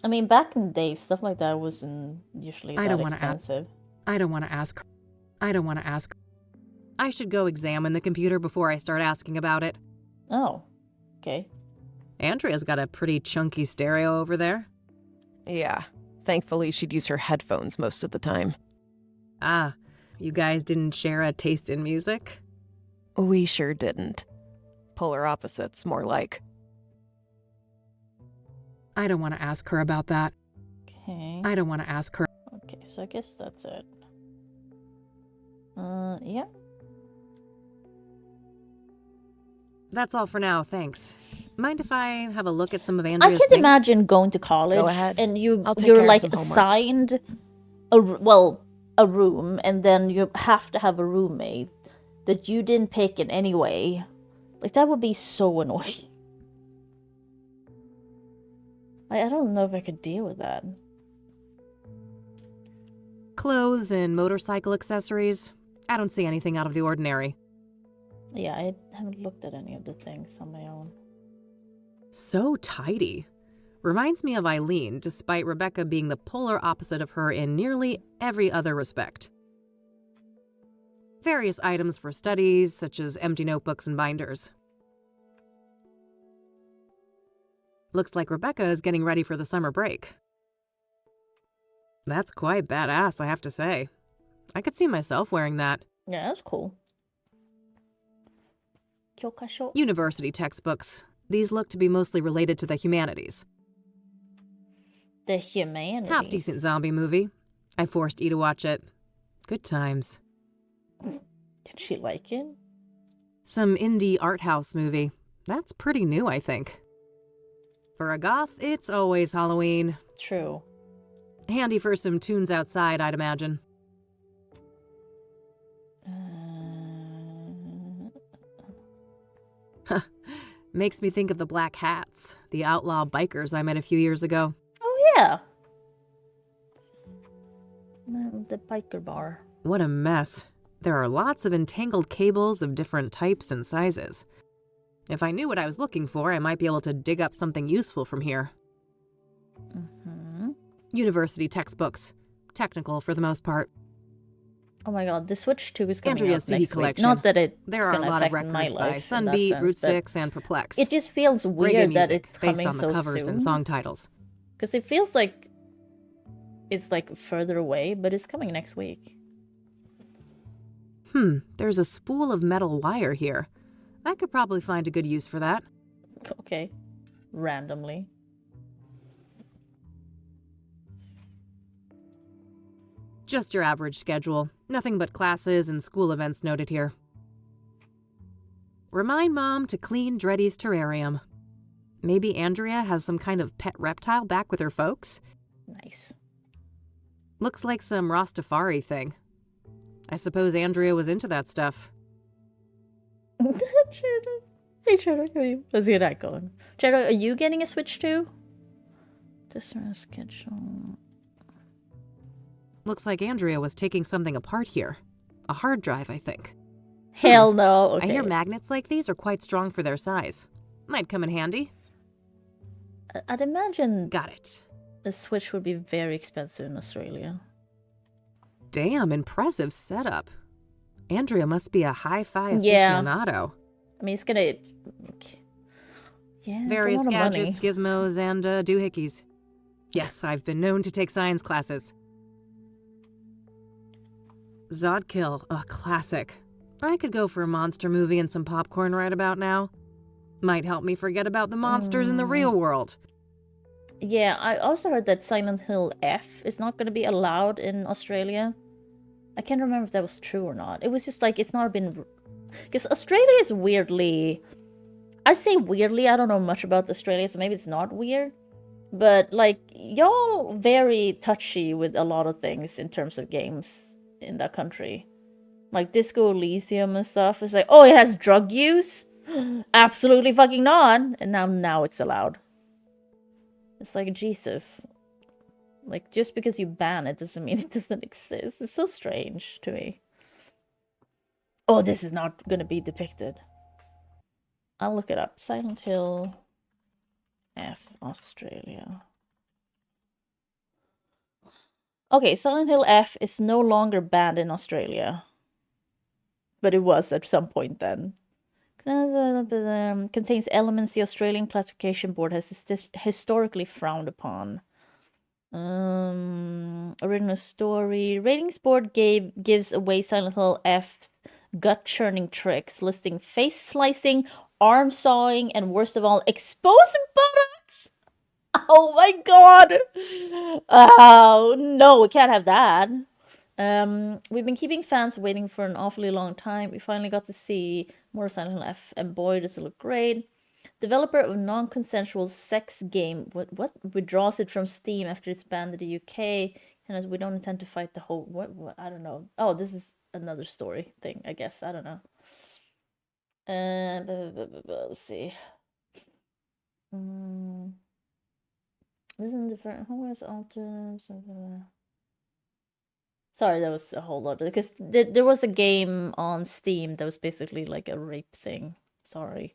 I mean, back in the day, stuff like that wasn't usually
I
that
don't wanna ask-
expensive.
I don't want to ask... I don't want to ask... I should go examine the computer before I start asking about it.
Oh. Okay.
Andrea's got a pretty chunky stereo over there.
Yeah. Thankfully, she'd use her headphones most of the time.
Ah, you guys didn't share a taste in music?
We sure didn't. Polar opposites, more like.
I don't want to ask her about that.
Okay.
I don't want to ask her.
Okay, so I guess that's it. Yeah.
That's all for now, thanks. Mind if I have a look at some of
I
Andrea's
can
things?
imagine going to college
ahead.
and
I'll take
you're
care of
like
some homework.
assigned a room, and then you have to have a roommate that you didn't pick in any way. Like, that would be so annoying. I don't know if I could deal with that.
Clothes and motorcycle accessories. I don't see anything out of the ordinary.
Yeah, I haven't looked at any of the things on my own.
So tidy. Reminds me of Eileen, despite Rebecca being the polar opposite of her in nearly every other respect. Various items for studies, such as empty notebooks and binders. Looks like Rebecca is getting ready for the summer break. That's quite badass, I have to say. I could see myself wearing that.
Yeah, that's cool. Kyokasho.
University textbooks. These look to be mostly related to the humanities.
The humanities.
Half-decent zombie movie. I forced E to watch it. Good times.
Did she like it?
Some indie art house movie. That's pretty new, I think. For a goth, it's always Halloween.
True.
Handy for some tunes outside, I'd imagine. Makes me think of the Black Hats, the outlaw bikers I met a few years ago.
Oh, yeah. The biker bar.
What a mess. There are lots of entangled cables of different types and sizes. If I knew what I was looking for, I might be able to dig up something useful from here.
Mm-hmm.
University textbooks. Technical for the most part.
Oh my god, the Switch 2 is coming
Andrea's
out
CD
next
collection.
week. Not that it's
There are a
gonna
lot of
affect my
records by
life in that
Sunbeat,
sense,
Route
but
6, and Perplex.
it just feels
Reggae
weird that
music
it's
based
coming
on the
so
covers
soon.
and song titles.
Because it feels like it's like further away, but it's coming next week.
There's a spool of metal wire here. I could probably find a good use for that.
Okay. Randomly.
Just your average schedule. Nothing but classes and school events noted here. Remind Mom to clean Dreddy's terrarium. Maybe Andrea has some kind of pet reptile back with her folks?
Nice.
Looks like some Rastafari thing. I suppose Andrea was into that stuff.
Hey, Cheddar, let's get that going. Cheddar, are you getting a Switch too? This schedule.
Looks like Andrea was taking something apart here. A hard drive, I think.
Hell no. Okay.
I hear magnets like these are quite strong for their size. Might come in handy.
I'd imagine
Got it.
a Switch would be very expensive in Australia.
Damn, impressive setup. Andrea must be a hi-fi
Yeah.
aficionado.
I mean, it's gonna. Yeah,
Various
it's a lot of
gadgets,
money.
gizmos, and doohickeys. Yes, I've been known to take science classes. Zodkill, a classic. I could go for a monster movie and some popcorn right about now. Might help me forget about the monsters in the real world.
Yeah, I also heard that Silent Hill F is not going to be allowed in Australia. I can't remember if that was true or not. It was just like, it's not been... Because Australia is weirdly... I say weirdly, I don't know much about Australia, so maybe it's not weird. But, like, y'all very touchy with a lot of things in terms of games in that country. Like, Disco Elysium and stuff. It's like, oh, it has drug use? Absolutely fucking not! And now it's allowed. It's like, Jesus. Like, just because you ban it doesn't mean it doesn't exist. It's so strange to me. Oh, this is not gonna be depicted. I'll look it up. Silent Hill F Australia. Okay, Silent Hill F is no longer banned in Australia. But it was at some point then. Contains elements the Australian Classification Board has historically frowned upon. Original story. Ratings board gives away Silent Hill F's gut-churning tricks, listing face slicing, arm sawing, and worst of all, exposed buttocks. Oh my god! Oh no, we can't have that. We've been keeping fans waiting for an awfully long time. We finally got to see more Silent Hill F, and boy, does it look great. Developer of non-consensual sex game, what withdraws it from Steam after it's banned in the UK, and as we don't intend to fight the whole what I don't know. Oh, this is another story thing, I guess. I don't know. Let's see. This is different. How was alters? Sorry, that was a whole lot because there was a game on Steam that was basically like a rape thing. Sorry.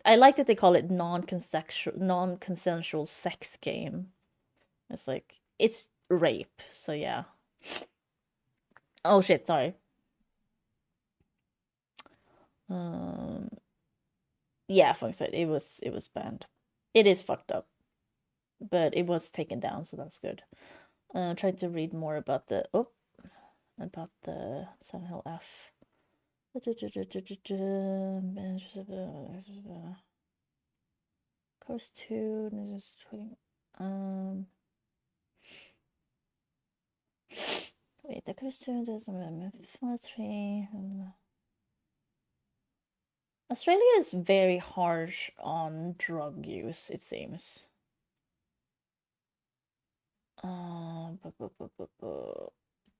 I like that they call it non-consensual sex game. It's like, it's rape, so yeah. Oh shit, sorry. Yeah, fuck's right. It was banned. It is fucked up. But it was taken down, so that's good. Tried to read more about the Silent Hill F. Course 2, wait, the Course 2 doesn't 3. Australia is very harsh on drug use, it seems.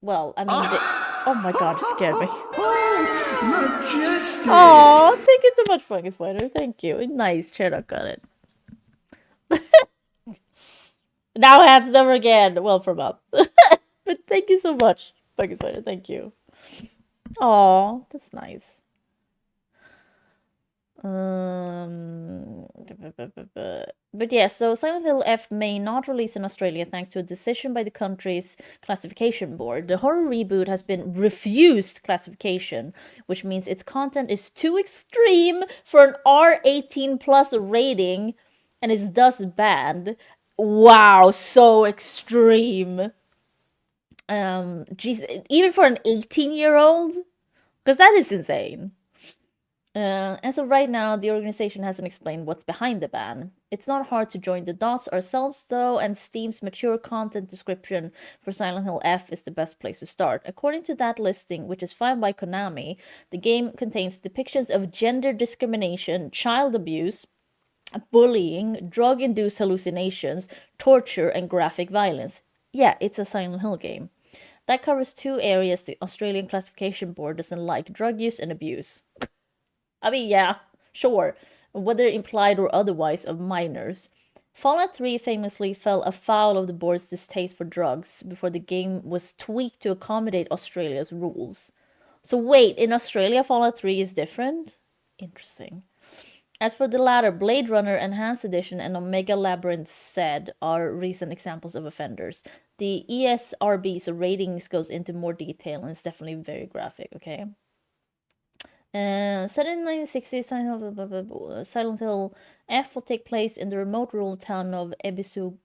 Well, I mean, oh my god, it scared me.
Majestic!
Oh, thank you so much, Fungus Spider. Thank you. Nice, Sherlock got it. Now I have to never again. Well, from up. But thank you so much, Fungus Spider. Thank you. Oh, that's nice. But yeah, so Silent Hill F may not release in Australia thanks to a decision by the country's classification board. The horror reboot has been refused classification, which means its content is too extreme for an R18 plus rating and is thus banned. Wow, so extreme. Geez, even for an 18-year-old? Because that is insane. And so right now, the organization hasn't explained what's behind the ban. It's not hard to join the dots ourselves, though, and Steam's mature content description for Silent Hill F is the best place to start. According to that listing, which is filed by Konami, the game contains depictions of gender discrimination, child abuse, bullying, drug-induced hallucinations, torture, and graphic violence. Yeah, it's a Silent Hill game. That covers two areas the Australian Classification Board doesn't like: drug use and abuse. I mean, yeah, sure, whether implied or otherwise, of minors. Fallout 3 famously fell afoul of the board's distaste for drugs before the game was tweaked to accommodate Australia's rules. So wait, in Australia, Fallout 3 is different? Interesting. As for the latter, Blade Runner Enhanced Edition and Omega Labyrinth said are recent examples of offenders. The ESRB's ratings goes into more detail and it's definitely very graphic, okay? Set in 1960s, Silent Hill F will take place in the remote rural town of Ebisugaoka?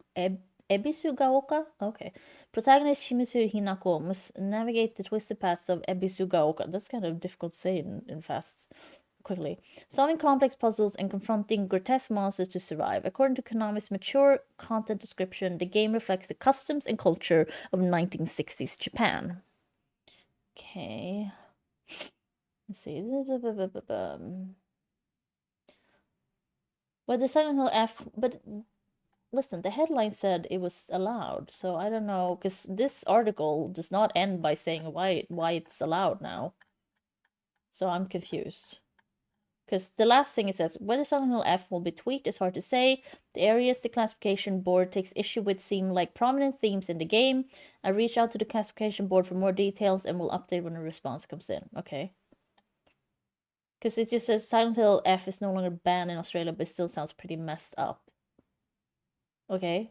Okay. Protagonist Shimizu Hinako must navigate the twisted paths of Ebisugaoka. That's kind of difficult to say in fast. quickly. Solving complex puzzles and confronting grotesque monsters to survive. According to Konami's mature content description, the game reflects the customs and culture of 1960s Japan. Okay. Let's see. Well, the Silent Hill F, but listen, the headline said it was allowed, so I don't know, because this article does not end by saying why it's allowed now. So I'm confused. Because the last thing it says, whether Silent Hill F will be tweaked is hard to say. The areas the classification board takes issue with seem like prominent themes in the game. I reached out to the classification board for more details and will update when a response comes in. Okay. Because it just says Silent Hill F is no longer banned in Australia, but still sounds pretty messed up. Okay.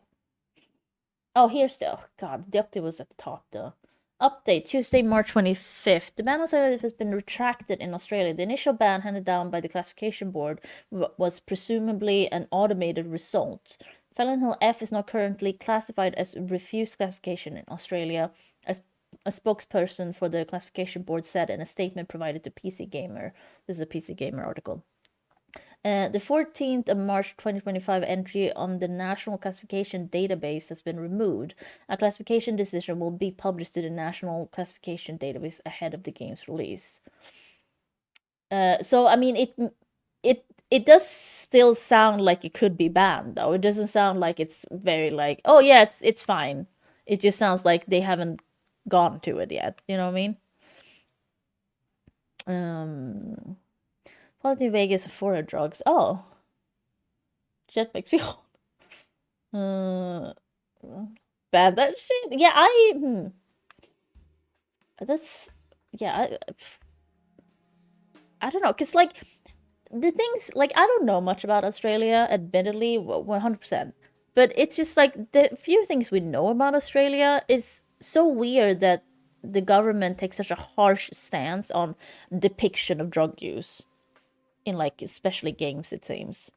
Oh, here's the... Oh, God, the update was at the top, though. Update, Tuesday, March 25th. The ban on Silent Hill has been retracted in Australia. The initial ban handed down by the classification board was presumably an automated result. Silent Hill F is not currently classified as refused classification in Australia, as a spokesperson for the classification board said in a statement provided to PC Gamer. This is a PC Gamer article. The 14th of March 2025 entry on the National Classification Database has been removed. A classification decision will be published to the National Classification Database ahead of the game's release. So I mean, it does still sound like it could be banned, though. It doesn't sound like it's very like, oh yeah, it's fine. It just sounds like they haven't gone to it yet. You know what I mean? Quality Vegas for drugs. Oh. Jet makes me bad that shit. Yeah, that's I don't know, cause like the things, like I don't know much about Australia, admittedly, 100%. But it's just like the few things we know about Australia is so weird that the government takes such a harsh stance on depiction of drug use in like especially games, it seems.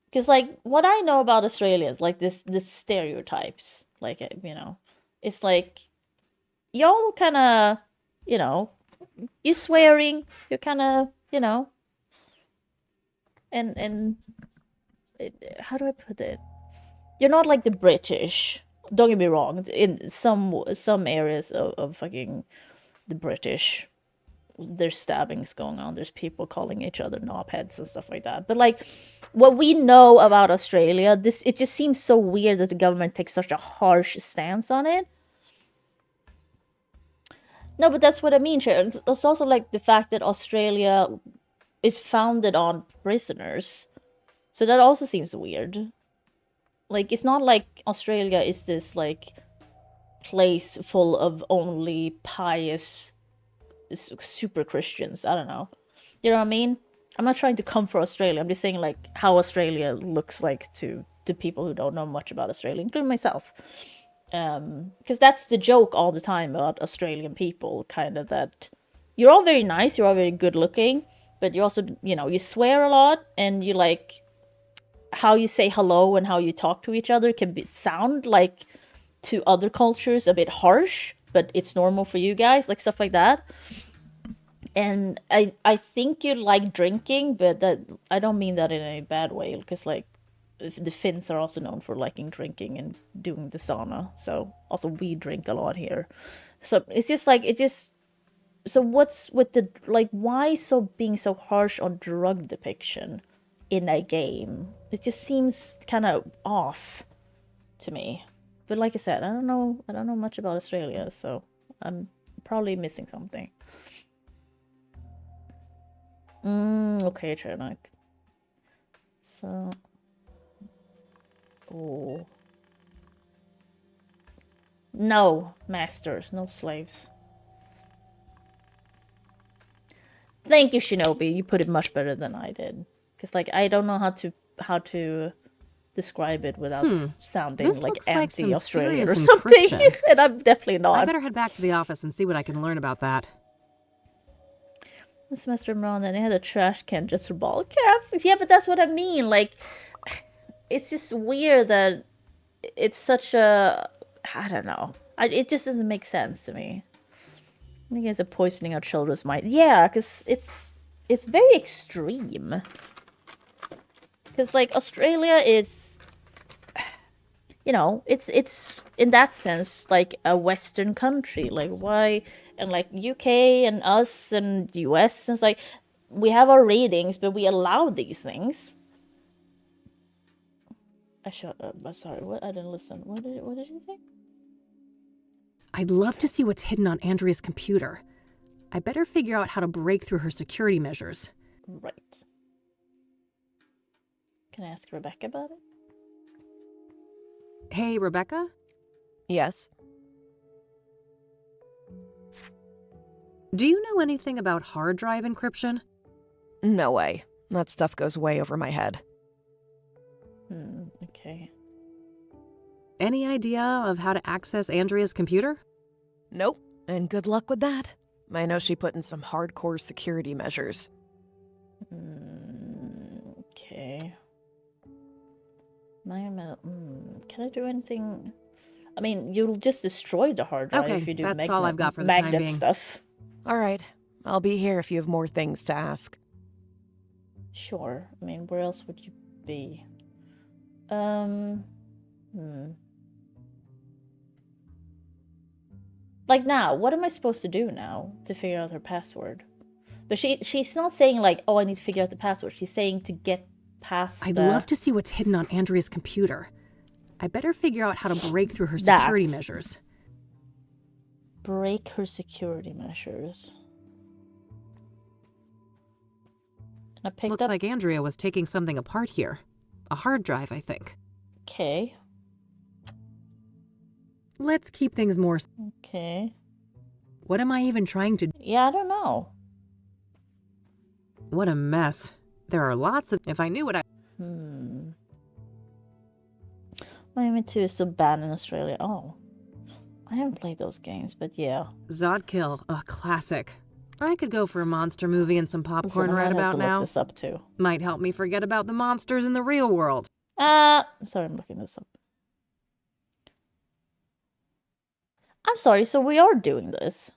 Because like what I know about Australia is like this stereotypes, like you know, it's like y'all kind of, you know, you swearing, you're kind of, you know, and how do I put it? You're not like the British. Don't get me wrong. In some areas of fucking the British, there's stabbings going on. There's people calling each other knobheads and stuff like that. But like, what we know about Australia, it just seems so weird that the government takes such a harsh stance on it. No, but that's what I mean, Sharon. It's also like the fact that Australia is founded on prisoners. So that also seems weird. Like, it's not like Australia is this, like, place full of only pious super Christians. I don't know. You know what I mean? I'm not trying to come for Australia. I'm just saying, like, how Australia looks like to people who don't know much about Australia, including myself. Because that's the joke all the time about Australian people, kind of, that you're all very nice, you're all very good looking, but you also, you know, you swear a lot, and you, like, how you say hello and how you talk to each other can sound like to other cultures a bit harsh, but it's normal for you guys, like stuff like that. And I think you like drinking, but that I don't mean that in a bad way, because like the Finns are also known for liking drinking and doing the sauna. So also we drink a lot here. So it's just like so what's with the, like, why being so harsh on drug depiction in a game? It just seems kind of off to me. But like I said, I don't know much about Australia, so I'm probably missing something. Okay, Chernak. So, oh, no masters, no slaves. Thank you, Shinobi. You put it much better than I did. Because, like, I don't know how to describe it without sounding like anti-Australian or something. And I'm definitely not.
I better head back to the office and see what I can learn about that.
This semester around, and they had a trash can just for ball caps. Yeah, but that's what I mean. Like, it's just weird that it's such a, I don't know. It just doesn't make sense to me. I think it's a poisoning our children's mind. Yeah, because it's it's very extreme. Because, like, Australia is, you know, it's in that sense, like, a Western country. Like, why, and, like, UK and us and US, it's like, we have our ratings, but we allow these things. I shut up. Sorry, what? I didn't listen. What did you think?
I'd love to see what's hidden on Andrea's computer. I better figure out how to break through her security measures.
Right. Can I ask Rebecca about it?
Hey, Rebecca?
Yes?
Do you know anything about hard drive encryption?
No way. That stuff goes way over my head.
Okay.
Any idea of how to access Andrea's computer?
Nope. And good luck with that. I know she put in some hardcore security measures.
Okay. Can I do anything? I mean, you'll just destroy the hard drive
Okay,
if you do
that's all I've got for the time
magnet
being.
stuff.
All right. I'll be here if you have more things to ask.
Sure. I mean, where else would you be? Like now, what am I supposed to do now to figure out her password? But she's not saying like, oh, I need to figure out the password. She's saying to get past
I'd love to see what's hidden on Andrea's computer. I better figure out how to break through her security measures.
Break her security measures. And I picked
Looks like Andrea was taking something apart here. A hard drive, I think.
Okay.
Let's keep things more...
Okay.
What am I even trying to...
Yeah, I don't know.
What a mess. There are lots of... If I knew what I...
Miami 2 is still banned in Australia. Oh. I haven't played those games, but yeah.
Zodkill, a classic. I could go for a monster movie and some popcorn
Listen, I
right
might have
about
to
now.
look this up too.
Might help me forget about the monsters in the real world.
Sorry, I'm looking this up. I'm sorry, so we are doing this.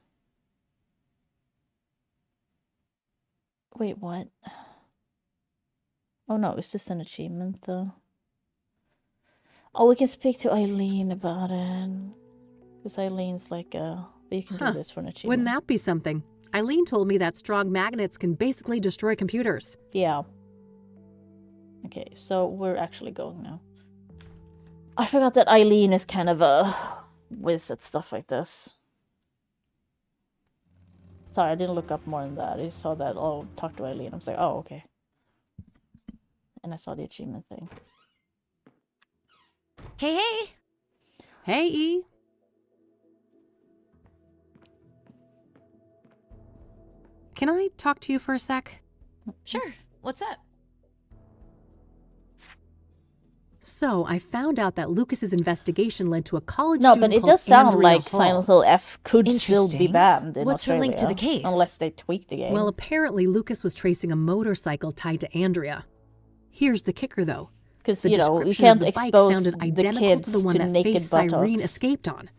Wait, what? Oh no, it's just an achievement though. Oh, we can speak to Eileen about it. Because Eileen's like, but you can do this for an achievement.
Wouldn't that be something? Eileen told me that strong magnets can basically destroy computers.
Yeah. Okay, so we're actually going now. I forgot that Eileen is kind of a whiz at stuff like this. Sorry, I didn't look up more than that. I saw that, oh, talk to Eileen. I was like, oh, okay. And I saw the achievement thing.
Hey, hey!
Hey, E. Can I talk to you for a sec?
Sure. What's up?
So, I found out that Lucas's investigation led to a college
No,
student
but it
called
does sound
Andrea
like
Hall.
Silent Hill F could still be
Interesting.
banned in
What's her
Australia.
link to the case?
Unless they tweak the game.
Well, apparently Lucas was tracing a motorcycle tied to Andrea. Here's the kicker, though.
Because,
The
you know, you
description
can't
of the bike
expose
sounded
the
identical
kids
to the one that
naked
Faith Cyrene
buttocks.
escaped on.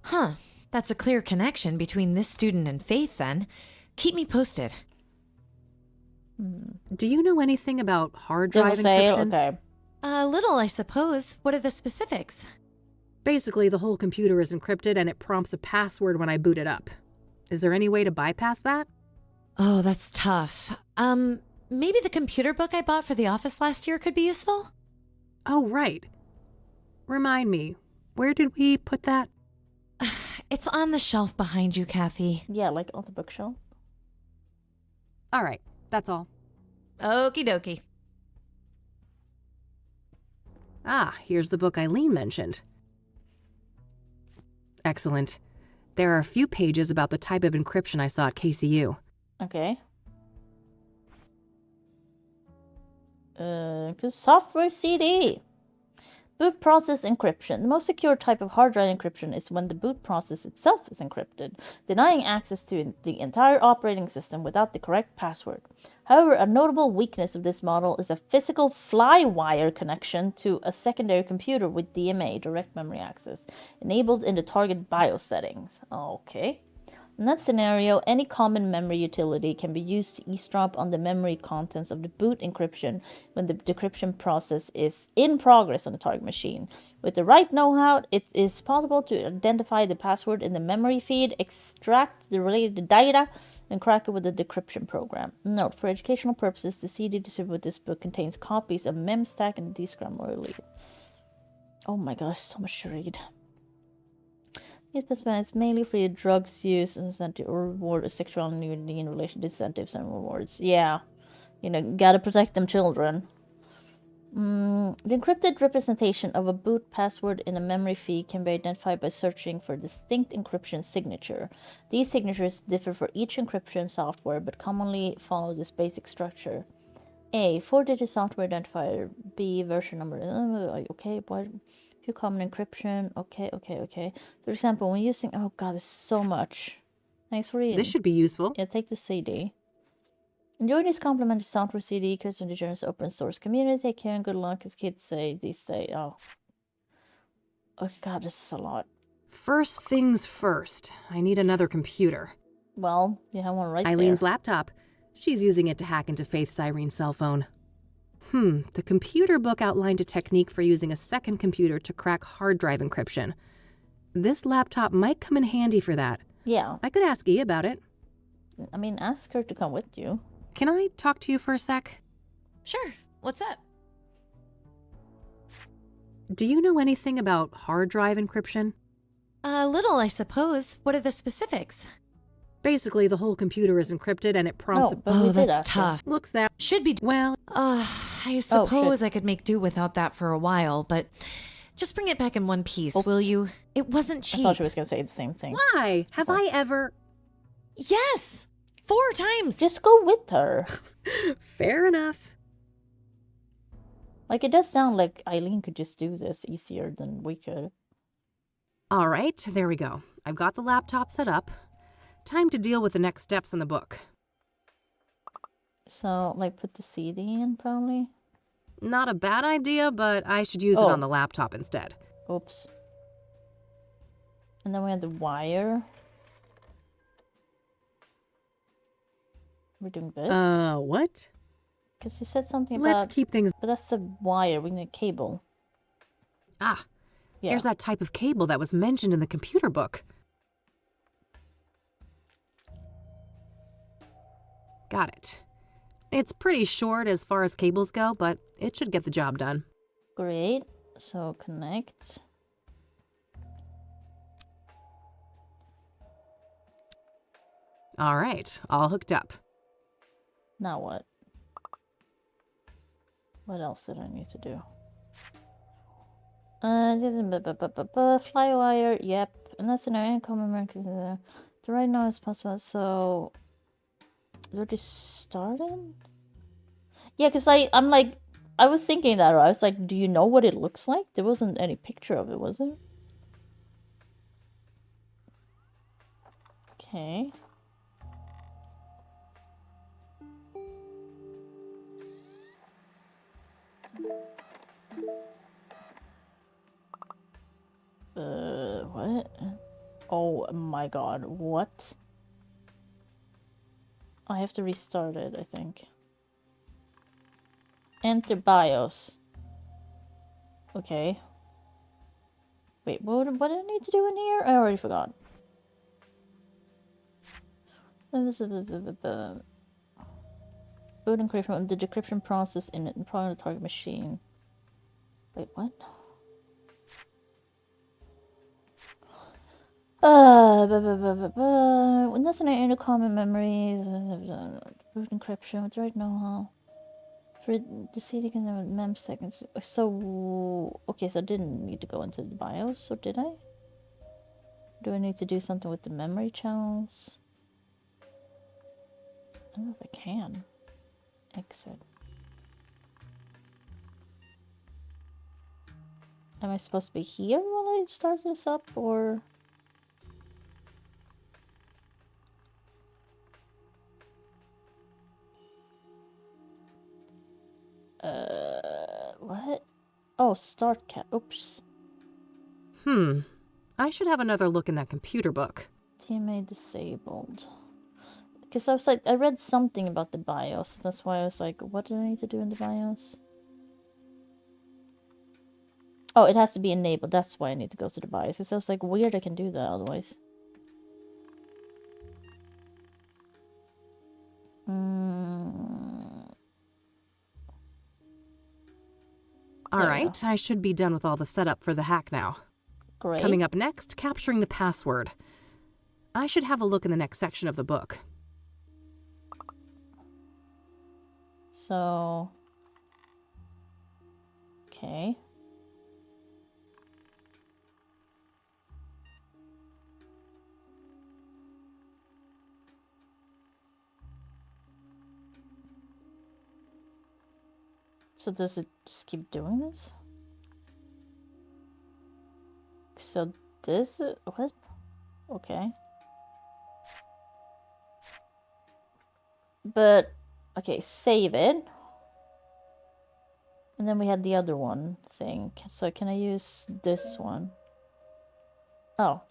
Huh. That's a clear connection between this student and Faith, then. Keep me posted.
Do you know anything about hard
Did we
drive
say,
encryption?
okay.
A little, I suppose. What are the specifics?
Basically, the whole computer is encrypted and it prompts a password when I boot it up. Is there any way to bypass that?
Oh, that's tough. Maybe the computer book I bought for the office last year could be useful?
Oh, right. Remind me, where did we put that?
It's on the shelf behind you, Kathy.
Yeah, like on the bookshelf.
All right, that's all.
Okie dokie.
Ah, here's the book Eileen mentioned. Excellent. There are a few pages about the type of encryption I saw at KCU.
Okay. Software CD. Boot process encryption. The most secure type of hard drive encryption is when the boot process itself is encrypted, denying access to the entire operating system without the correct password. However, a notable weakness of this model is a physical fly-wire connection to a secondary computer with DMA, direct memory access, enabled in the target BIOS settings. Okay. In that scenario, any common memory utility can be used to eavesdrop on the memory contents of the boot encryption when the decryption process is in progress on the target machine. With the right know-how, it is possible to identify the password in the memory feed, extract the related data, and crack it with the decryption program. Note, for educational purposes, the CD distributed with this book contains copies of memstack and dscram early. Oh my gosh, so much to read. It's mainly for your drugs use, incentive, or reward of sexual nudity in relation to incentives and rewards. Yeah, you know, gotta protect them children. The encrypted representation of a boot password in a memory feed can be identified by searching for distinct encryption signature. These signatures differ for each encryption software, but commonly follow this basic structure. A, 4-digit software identifier. B, version number. Okay, what? Few common encryption. Okay. For example, when using... Oh god, there's so much. Thanks for reading.
This should be useful.
Yeah, take the CD. Enjoy this complimentary software CD, custom generous open source community. Take care and good luck, as kids say. These say, oh god, this is a lot.
First things first. I need another computer.
Well, you have one right there.
Eileen's laptop. She's using it to hack into Faith's Irene's cell phone. The computer book outlined a technique for using a second computer to crack hard drive encryption. This laptop might come in handy for that.
Yeah.
I could ask E about it.
I mean, ask her to come with you.
Can I talk to you for a sec?
Sure. What's up?
Do you know anything about hard drive encryption?
A little, I suppose. What are the specifics?
Basically, the whole computer is encrypted and it prompts...
But we did
that's
ask her.
tough.
Looks that...
Should be...
Well...
I suppose I could make do without that for a while, but just bring it back in one piece, will you? It wasn't cheap.
I thought she was going to say the same thing.
Why? Have I ever...
Yes! 4 times!
Just go with her.
Fair enough.
Like, it does sound like Eileen could just do this easier than we could.
All right, there we go. I've got the laptop set up. Time to deal with the next steps in the book.
So, like, put the CD in, probably?
Not a bad idea, but I should use it on the laptop instead.
Oops. And then we have the wire. We're doing this?
What?
Because you said something about...
Let's keep things...
But that's the wire. We need a cable.
Ah,
Yeah.
here's that type of cable that was mentioned in the computer book. Got it. It's pretty short as far as cables go, but it should get the job done.
Great. So, connect.
All right, all hooked up.
Now what? What else did I need to do? Flywire, yep. And that's an income American. The right now is possible, so... Is it already started? Yeah, because I'm like... I was thinking that, I was like, do you know what it looks like? There wasn't any picture of it, was there? Okay. What? Oh my god, what? I have to restart it, I think. Enter BIOS. Okay. Wait, what did I need to do in here? I already forgot. Boot encryption, the decryption process in the target machine. Wait, what? When that's an intercommon memory, boot encryption with right know-how. For the CD can have mem seconds. So, okay, so I didn't need to go into the BIOS, or did I? Do I need to do something with the memory channels? I don't know if I can. Exit. Am I supposed to be here while I start this up, or...? What? Oh, start cat. Oops.
I should have another look in that computer book.
TMA disabled. Because I was like, I read something about the BIOS. That's why I was like, what do I need to do in the BIOS? Oh, it has to be enabled. That's why I need to go to the BIOS. Because I was like, weird, I can do that otherwise.
All right, I should be done with all the setup for the hack now.
Great.
Coming up next, capturing the password. I should have a look in the next section of the book.
So... Okay. So does it just keep doing this? So this is... What? Okay. But... Okay, save it. And then we had the other one thing. So can I use this one? Oh.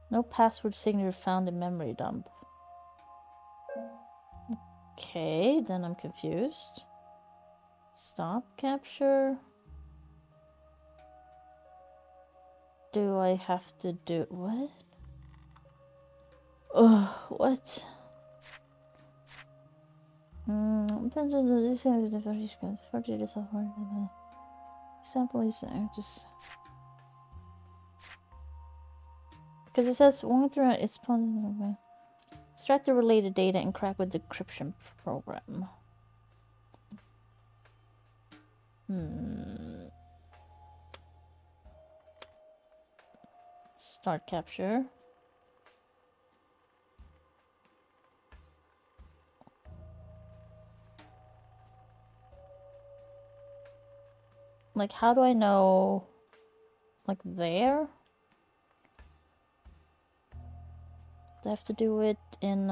No password signature found in memory dump. Okay, then I'm confused. Stop capture. Do I have to do... What? Oh, what? Example is just... Because it says one through is extract the related data and crack with decryption program. Start capture. Like, how do I know? Like, there? Do I have to do it in,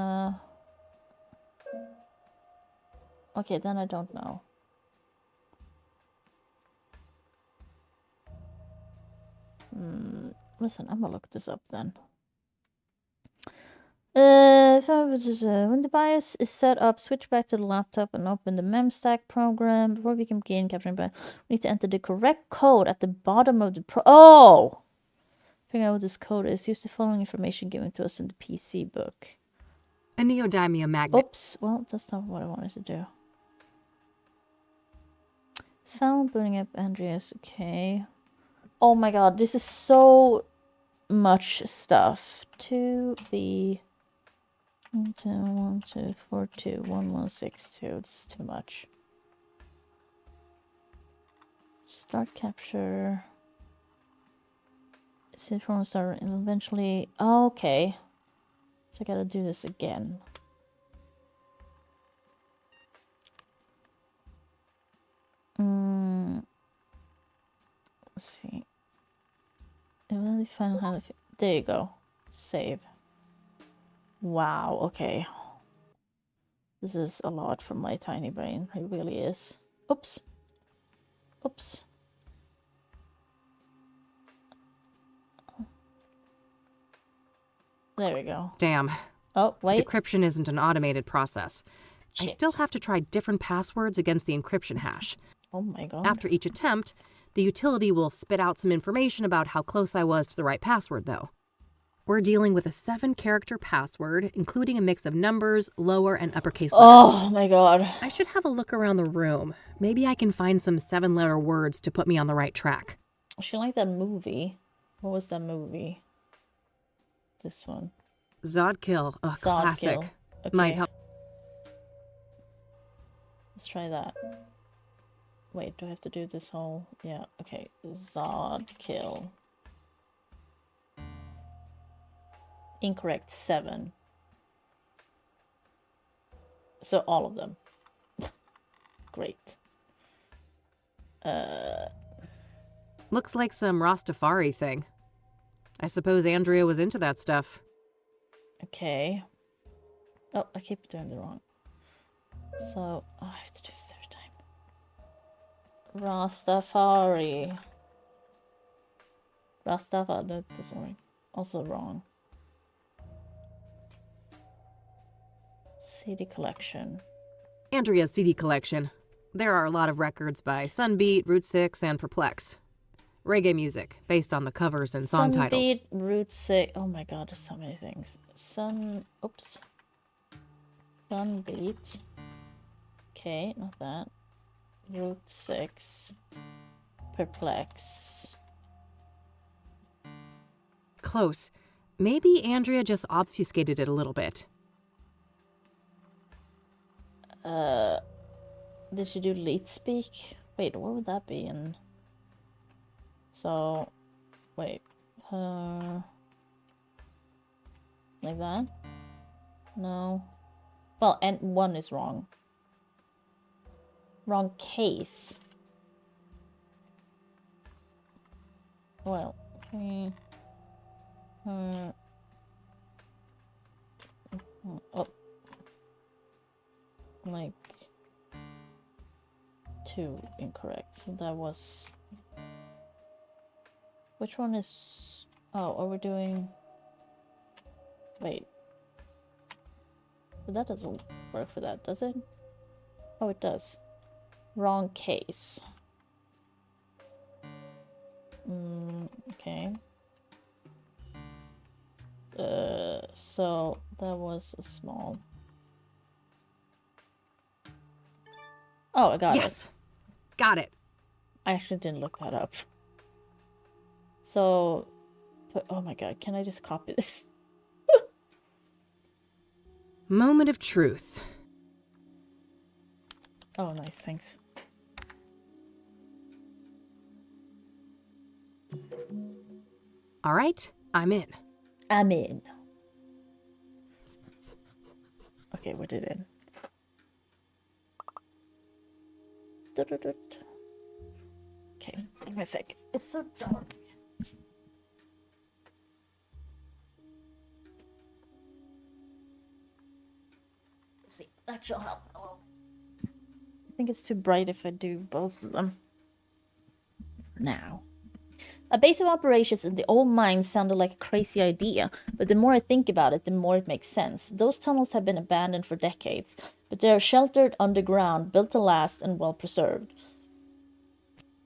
Okay, then I don't know. Listen, I'm gonna look this up then. When the BIOS is set up, switch back to the laptop and open the memstack program. Before we can begin capturing BIOS, we need to enter the correct code at the bottom of the Oh! Figuring out what this code is, use the following information given to us in the PC book.
A neodymium magnet.
Oops, well, that's not what I wanted to do. Found booting up Andreas, okay. Oh my god, this is so much stuff. 2B 12124211162. This is too much. Start capture. Synchron start and eventually. Oh, okay. So I gotta do this again. Let's see. There you go. Save. Wow, okay. This is a lot for my tiny brain. It really is. Oops. Oops. There we go.
Damn.
Oh, wait.
Decryption isn't an automated process.
Shit.
I still have to try different passwords against the encryption hash.
Oh my god.
After each attempt, the utility will spit out some information about how close I was to the right password, though. We're dealing with a 7-character password, including a mix of numbers, lower and uppercase letters.
Oh my god.
I should have a look around the room. Maybe I can find some 7-letter words to put me on the right track.
I should like that movie. What was that movie? This one.
Zodkill, a classic.
Okay.
Might help.
Let's try that. Wait, do I have to do this whole... Yeah, okay. Zodkill. Incorrect, 7. So all of them. Great.
Looks like some Rastafari thing. I suppose Andrea was into that stuff.
Okay. Oh, I keep doing the wrong. So, I have to do this every time. Rastafari. Rastafari, that doesn't work. Also wrong. CD collection.
Andrea's CD collection. There are a lot of records by Sunbeat, Route 6, and Perplex. Reggae music, based on the covers and song titles.
Sunbeat, Route 6. Oh my god, there's so many things. Oops. Sunbeat. Okay, not that. Route 6. Perplex.
Close. Maybe Andrea just obfuscated it a little bit.
Did she do lead speak? Wait, what would that be in? So, wait. Like that? No. Well, and 1 is wrong. Wrong case. Well, oh. Like 2 incorrect. So that was... Which one is... Oh, are we doing... Wait. But that doesn't work for that, does it? Oh, it does. Wrong case. Okay. So that was a small... Oh, I got it.
Yes! Got it.
I actually didn't look that up. So, oh my god, can I just copy this?
Moment of truth.
Oh, nice, thanks.
All right, I'm in.
I'm in. Okay, we did it. Okay, give me a sec. It's so dark. Let's see, that should help. Oh. I think it's too bright if I do both of them. Now. A base of operations in the old mines sounded like a crazy idea, but the more I think about it, the more it makes sense. Those tunnels have been abandoned for decades, but they are sheltered underground, built to last, and well preserved.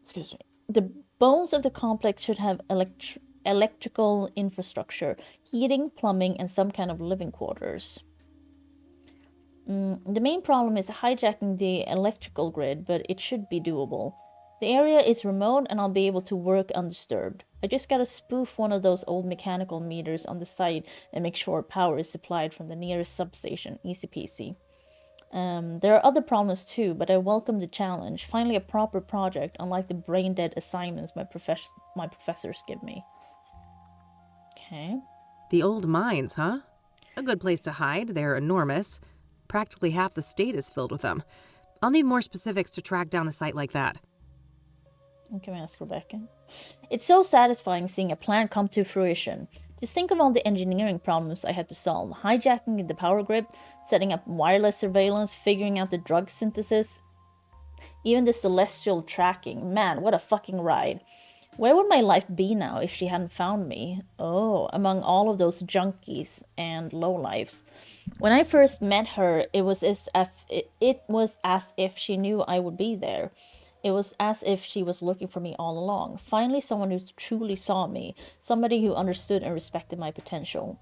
Excuse me. The bones of the complex should have electrical infrastructure, heating, plumbing, and some kind of living quarters. The main problem is hijacking the electrical grid, but it should be doable. The area is remote and I'll be able to work undisturbed. I just gotta spoof one of those old mechanical meters on the site and make sure power is supplied from the nearest substation. Easy peasy. There are other problems too, but I welcome the challenge. Finally a proper project, unlike the brain-dead assignments my professors give me. Okay.
The old mines, huh? A good place to hide. They're enormous. Practically half the state is filled with them. I'll need more specifics to track down a site like that.
Can we ask Rebecca? It's so satisfying seeing a plan come to fruition. Just think of all the engineering problems I had to solve. Hijacking the power grid, setting up wireless surveillance, figuring out the drug synthesis, even the celestial tracking. Man, what a fucking ride. Where would my life be now if she hadn't found me? Oh, among all of those junkies and lowlifes. When I first met her, it was as if she knew I would be there. It was as if she was looking for me all along. Finally, someone who truly saw me. Somebody who understood and respected my potential.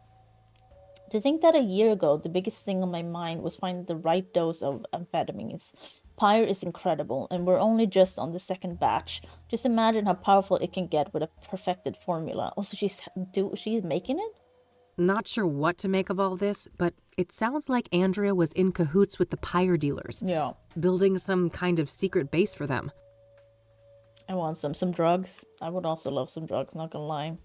To think that a year ago, the biggest thing on my mind was finding the right dose of amphetamines. Pyre is incredible, and we're only just on the second batch. Just imagine how powerful it can get with a perfected formula. Also, she's making it?
Not sure what to make of all this, but it sounds like Andrea was in cahoots with the pyre dealers.
Yeah.
Building some kind of secret base for them.
I want some drugs. I would also love some drugs, not gonna lie.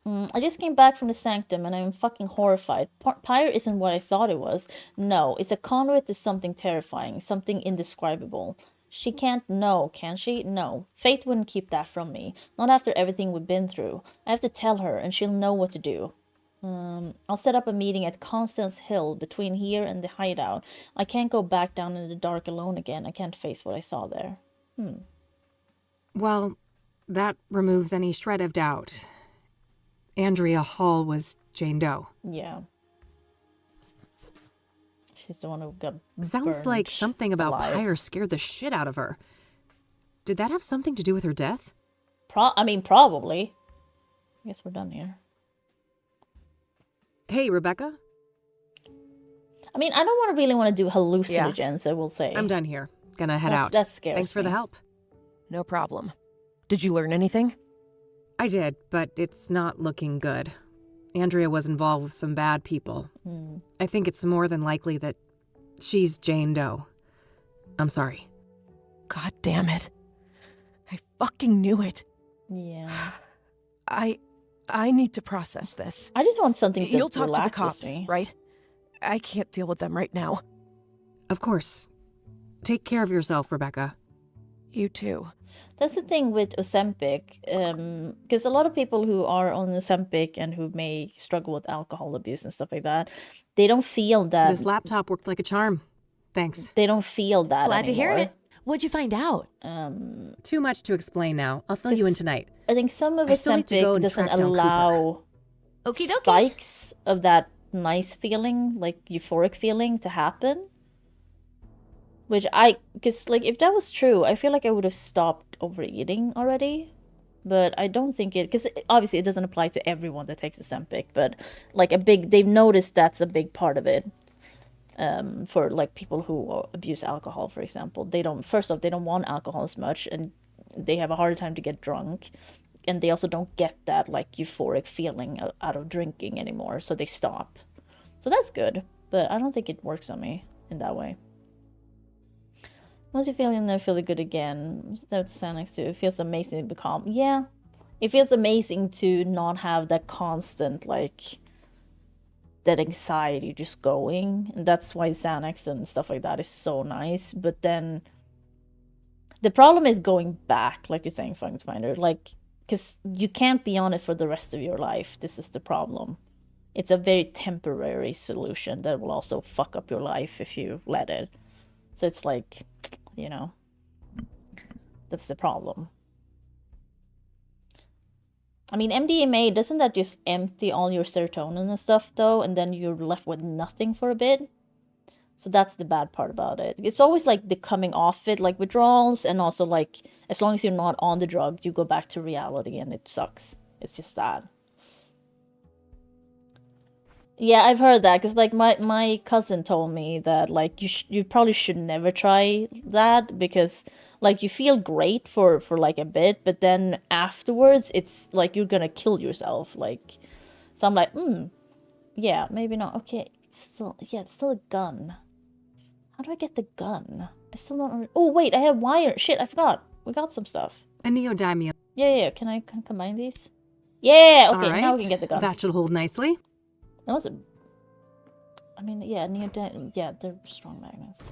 I just came back from the sanctum and I'm fucking horrified. Pyre isn't what I thought it was. No, it's a conduit to something terrifying, something indescribable. She can't know, can she? No. Fate wouldn't keep that from me. Not after everything we've been through. I have to tell her and she'll know what to do. I'll set up a meeting at Constance Hill between here and the hideout. I can't go back down in the dark alone again. I can't face what I saw there.
Well, that removes any shred of doubt. Andrea Hall was Jane Doe.
Yeah. She's the one who got
Sounds like
burned
something about
alive.
Pyre scared the shit out of her. Did that have something to do with her death?
Probably. I guess we're done here.
Hey, Rebecca?
I mean, I don't really want to do hallucinogens, I will say.
I'm done here. Gonna head out.
That scares
Thanks for the
me.
help.
No problem. Did you learn anything?
I did, but it's not looking good. Andrea was involved with some bad people. I think it's more than likely that she's Jane Doe. I'm sorry.
God damn it. I fucking knew it.
Yeah.
I need to process this.
I just want something that
You'll talk to the
relaxes
cops,
me.
right? I can't deal with them right now.
Of course. Take care of yourself, Rebecca.
You too.
That's the thing with Ozempic, because a lot of people who are on Ozempic and who may struggle with alcohol abuse and stuff like that, they don't feel that.
This laptop worked like a charm. Thanks.
They don't feel that
Glad to hear
anymore.
it. What'd you find out?
Too much to explain now. I'll fill you in tonight.
I think some of
I still need to go
Ozempic
and
doesn't
track down
allow
Okie dokie.
spikes of that nice feeling, like euphoric feeling, to happen. Which because like if that was true, I feel like I would have stopped overeating already. But I don't think because obviously it doesn't apply to everyone that takes Ozempic, but like they've noticed that's a big part of it. For like people who abuse alcohol, for example, they don't want alcohol as much, and they have a harder time to get drunk, and they also don't get that like euphoric feeling out of drinking anymore, so they stop. So that's good, but I don't think it works on me in that way. Once you're feeling good again, that's Xanax too. It feels amazing to be calm. Yeah, it feels amazing to not have that constant like that anxiety just going, and that's why Xanax and stuff like that is so nice. But then the problem is going back, like you're saying, Finder, like because you can't be on it for the rest of your life. This is the problem. It's a very temporary solution that will also fuck up your life if you let it. So it's like, that's the problem. I mean, MDMA, doesn't that just empty all your serotonin and stuff, though? And then you're left with nothing for a bit? So that's the bad part about it. It's always like the coming off it, like withdrawals, and also like, as long as you're not on the drug, you go back to reality and it sucks. It's just that. Yeah, I've heard that, because like my cousin told me that like you probably should never try that, because like you feel great for like a bit, but then afterwards it's like you're gonna kill yourself. Like, so I'm like, yeah, maybe not. Okay, it's still a gun. How do I get the gun? I still don't. Oh wait, I have wire. Shit, I forgot. We got some stuff.
A neodymium.
Yeah. Can I combine these? Yeah. Okay,
All right.
now we can get the gun.
That should hold nicely.
That was I mean, yeah, yeah, they're strong magnets.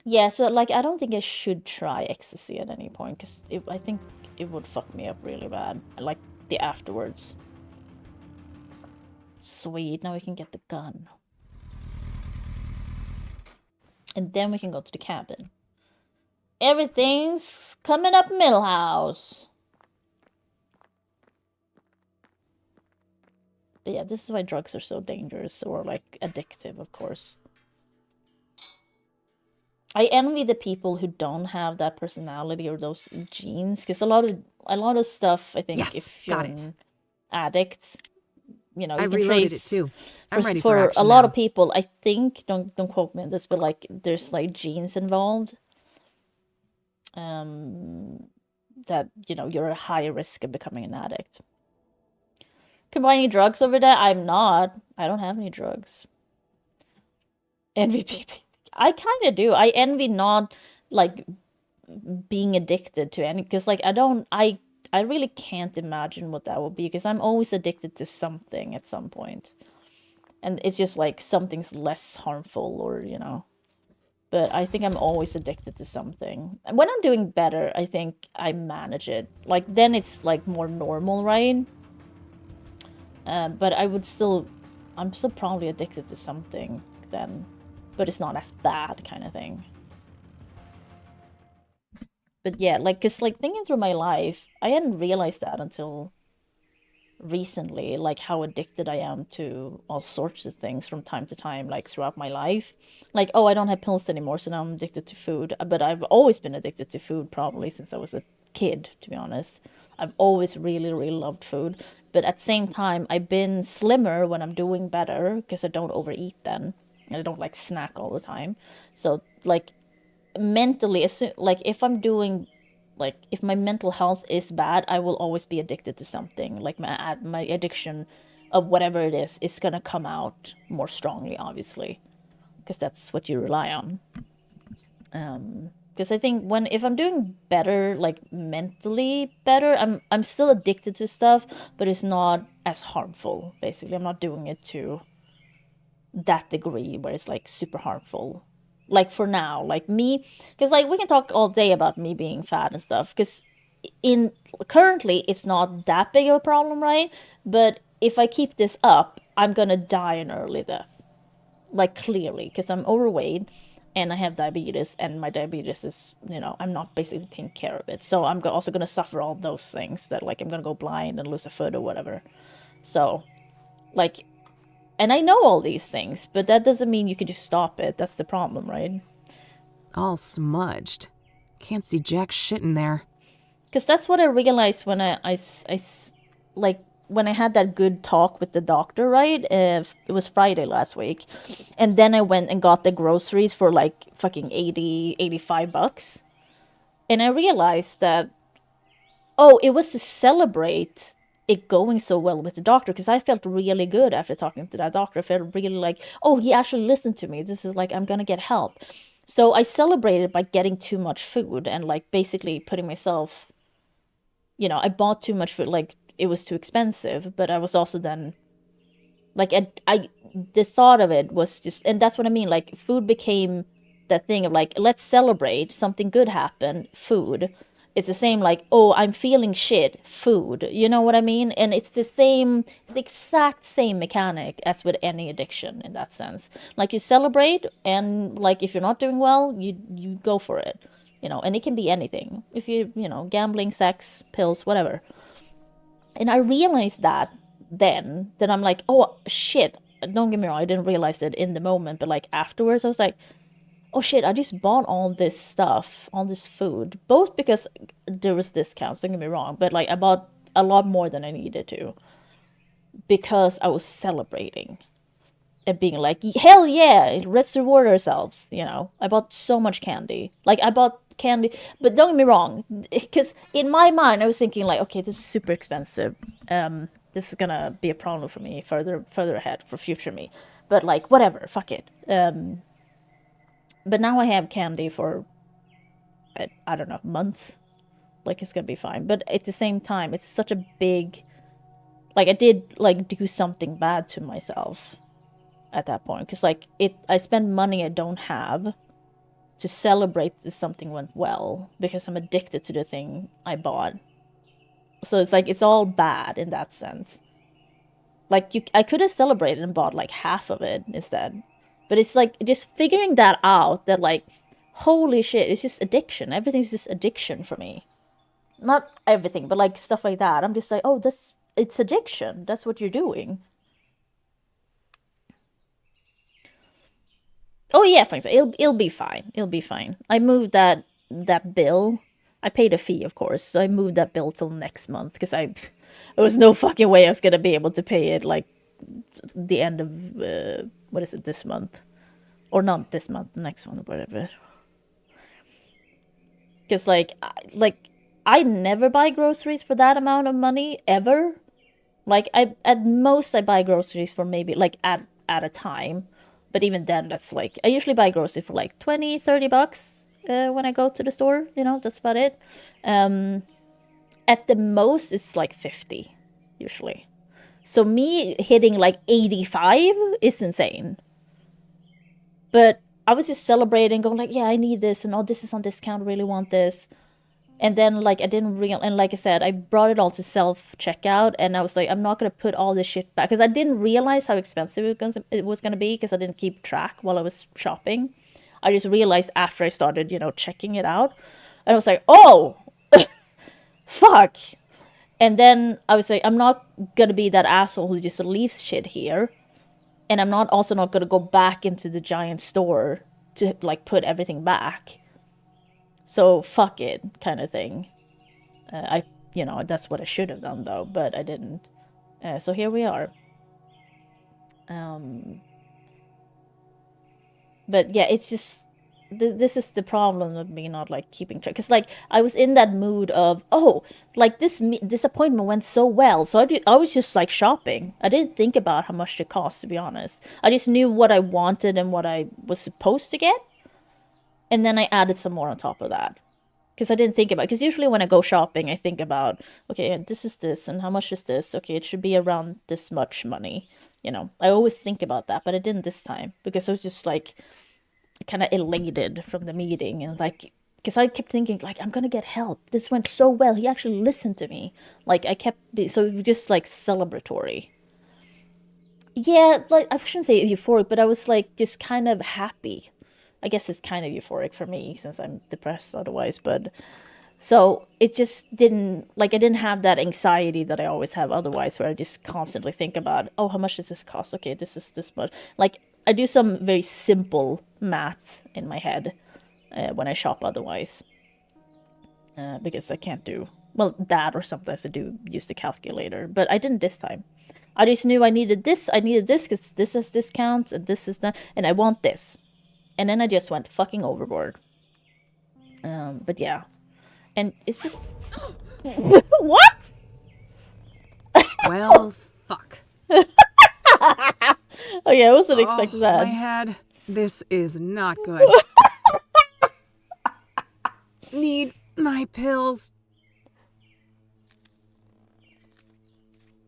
Yeah, so like, I don't think I should try ecstasy at any point, because I think it would fuck me up really bad. Like, the afterwards. Sweet, now we can get the gun. And then we can go to the cabin. Everything's coming up Millhouse. But yeah, this is why drugs are so dangerous, or like addictive, of course. I envy the people who don't have that personality or those genes, because a lot of stuff, I think,
Yes,
if you're
got it.
an addict, you
I
can
reloaded
trace.
it too. I'm ready
For
for action
a lot
now.
of people, I think, don't quote me on this, but like there's like genes involved. That you're a higher risk of becoming an addict. Combining drugs over there? I'm not. I don't have any drugs. Envy people. I kind of do. I envy not like being addicted to any, because like I really can't imagine what that would be, because I'm always addicted to something at some point, and it's just like something's less harmful, or but I think I'm always addicted to something. And when I'm doing better, I think I manage it. Like then it's like more normal, right? But I'm still probably addicted to something then, but it's not as bad kind of thing. But yeah, like, cause like thinking through my life, I hadn't realized that until recently, like how addicted I am to all sorts of things from time to time, like throughout my life. Like, oh, I don't have pills anymore, so now I'm addicted to food. But I've always been addicted to food, probably since I was a kid, to be honest. I've always really, really loved food. But at the same time, I've been slimmer when I'm doing better because I don't overeat then. And I don't like snack all the time. So like mentally, like if I'm doing like if my mental health is bad, I will always be addicted to something. Like my addiction of whatever it is gonna come out more strongly, obviously, because that's what you rely on. Because I think if I'm doing better, like mentally better, I'm still addicted to stuff, but it's not as harmful. Basically, I'm not doing it to that degree where it's like super harmful. Like for now, like me, because like we can talk all day about me being fat and stuff, because in currently it's not that big of a problem, right? But if I keep this up, I'm gonna die an early death, like clearly, because I'm overweight and I have diabetes, and my diabetes is, I'm not basically taking care of it, so I'm also gonna suffer all those things that like I'm gonna go blind and lose a foot or whatever. So like, and I know all these things, but that doesn't mean you can just stop it. That's the problem, right?
All smudged. Can't see jack shit in there.
Because that's what I realized when like when I had that good talk with the doctor, right? It was Friday last week. And then I went and got the groceries for like fucking $85. And I realized that, oh, it was to celebrate it going so well with the doctor, because I felt really good after talking to that doctor. I felt really like, oh, he actually listened to me. This is like, I'm gonna get help. So I celebrated by getting too much food and like basically putting myself, I bought too much food, like it was too expensive, but I was also then like, the thought of it was just, and that's what I mean, like food became that thing of like, let's celebrate something good happened, food. It's the same like, oh, I'm feeling shit, food. You know what I mean? And it's the exact same mechanic as with any addiction in that sense. Like you celebrate, and like if you're not doing well, you go for it. And it can be anything. If gambling, sex, pills, whatever. And I realized that then I'm like, oh shit, don't get me wrong, I didn't realize it in the moment, but like afterwards I was like, oh shit, I just bought all this stuff, all this food, both because there was discounts, don't get me wrong, but like I bought a lot more than I needed to because I was celebrating and being like, hell yeah, let's reward ourselves. I bought so much candy. Like I bought candy, but don't get me wrong, because in my mind I was thinking like, okay, this is super expensive. This is gonna be a problem for me further ahead for future me. But like whatever, fuck it. But now I have candy for, I don't know, months. Like, it's gonna be fine. But at the same time, it's such a big... Like, I did, like, do something bad to myself at that point. Because, like, I spend money I don't have to celebrate that something went well. Because I'm addicted to the thing I bought. So it's like, it's all bad in that sense. Like, I could have celebrated and bought, like, half of it instead. But it's like just figuring that out, that like, holy shit, it's just addiction. Everything's just addiction for me. Not everything, but like stuff like that. I'm just like, oh, it's addiction. That's what you're doing. Oh yeah, thanks. It'll be fine. It'll be fine. I moved that bill. I paid a fee, of course. So I moved that bill till next month because there was no fucking way I was gonna be able to pay it like the end of what is it, this month, or not this month, the next one or whatever. Because like I never buy groceries for that amount of money ever. Like at most I buy groceries for maybe like at a time, but even then that's like, I usually buy groceries for like $20-$30 when I go to the store. That's about it. At the most it's like 50 usually. So me hitting like 85 is insane. But I was just celebrating, going like, yeah, I need this, and oh, this is on discount, I really want this. And then like I didn't and like I said, I brought it all to self-checkout, and I was like, I'm not going to put all this shit back, because I didn't realize how expensive it was going to be, because I didn't keep track while I was shopping. I just realized after I started, checking it out. And I was like, oh, fuck. And then I was like, I'm not gonna be that asshole who just leaves shit here. And I'm also not gonna go back into the giant store to like put everything back. So fuck it, kind of thing. That's what I should have done though, but I didn't. So here we are. But yeah, it's just this is the problem with me not like keeping track, because like I was in that mood of, oh, like this appointment went so well, so I was just like shopping. I didn't think about how much it cost, to be honest. I just knew what I wanted and what I was supposed to get, and then I added some more on top of that, because I didn't think about it. Because usually when I go shopping, I think about, okay, this is this, and how much is this? Okay, it should be around this much money. I always think about that, but I didn't this time, because I was just like kind of elated from the meeting, and like, because I kept thinking like, I'm gonna get help, this went so well, he actually listened to me. Like so it was just like celebratory. Yeah, like I shouldn't say euphoric, but I was like just kind of happy. I guess it's kind of euphoric for me since I'm depressed otherwise, but so it just didn't, like, I didn't have that anxiety that I always have otherwise, where I just constantly think about, oh, how much does this cost? Okay, this is this much. Like, I do some very simple math in my head when I shop otherwise. Because I can't do, well, that, or sometimes I do use the calculator, but I didn't this time. I just knew I needed this because this has discounts, and this is that, and I want this. And then I just went fucking overboard. But yeah. And it's just... What?
Well, fuck.
Okay, I wasn't expecting that.
My head. This is not good. Need my pills.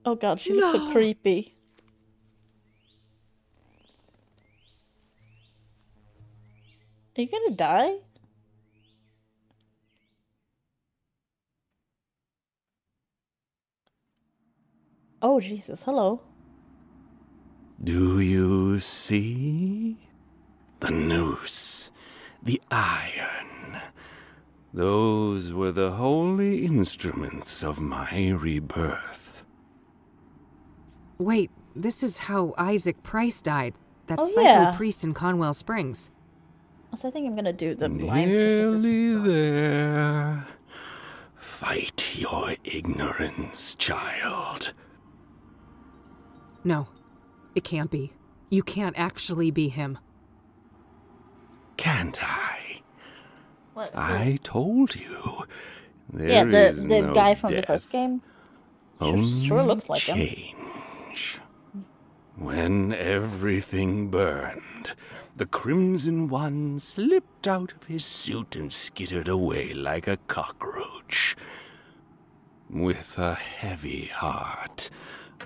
Oh god, she looks so creepy. Are you gonna die? Oh, Jesus, hello.
Do you see? The noose, the iron. Those were the holy instruments of my rebirth.
Wait, this is how Isaac Price died. That
Oh,
psycho
yeah.
priest in Conwell Springs.
Also, I think I'm gonna do the lines because this
Nearly
is...
there. Fight your ignorance, child.
No, it can't be. You can't actually be him.
Can't I?
What?
I told you.
Yeah,
There is
the
no
guy from the
death,
first game.
only
Sure looks like him.
change. When everything burned, the Crimson One slipped out of his suit and skittered away like a cockroach. With a heavy heart,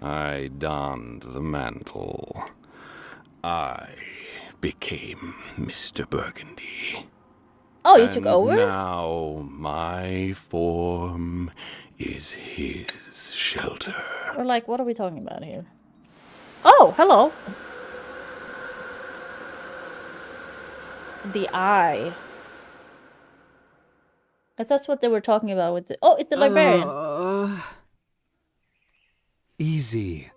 I donned the mantle. I became Mr. Burgundy.
Oh, you took over?
Now my form is his shelter.
Or like, what are we talking about here? Oh, hello. The eye. That's what they were talking about with the... Oh, it's the librarian.
Easy.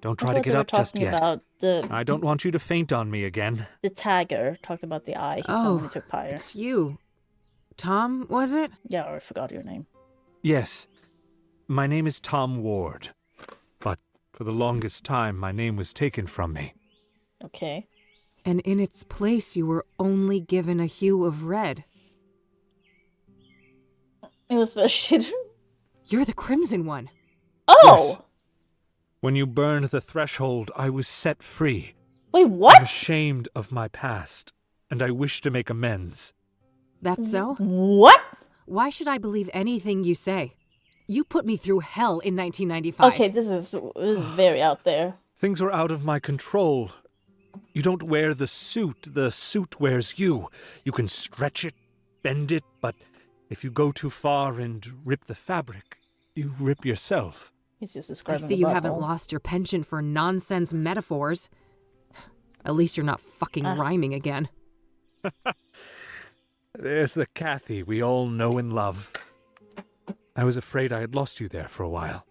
Don't try
That's
to
what
get
they
up
were
just
talking
yet.
about.
I don't want you to faint on me again.
The tagger talked about the eye. He saw when he
Oh,
took Pyre.
it's you. Tom, was it?
Yeah, or I forgot your name.
Yes. My name is Tom Ward. But for the longest time, my name was taken from me.
Okay.
And in its place, you were only given a hue of red.
It was shit.
You're the Crimson One.
Oh!
Yes. When you burned the threshold, I was set free.
Wait,
I'm
what?
ashamed of my past, and I wish to make amends.
That's so?
What?
Why should I believe anything you say? You put me through hell in 1995.
Okay, this is very out there.
Things were out of my control. You don't wear the suit wears you. You can stretch it, bend it, but if you go too far and rip the fabric, you rip yourself.
He's just
I
describing
see
the
you haven't
butthole.
lost your penchant for nonsense metaphors. At least you're not fucking rhyming again.
There's the Kathy we all know and love. I was afraid I had lost you there for a while.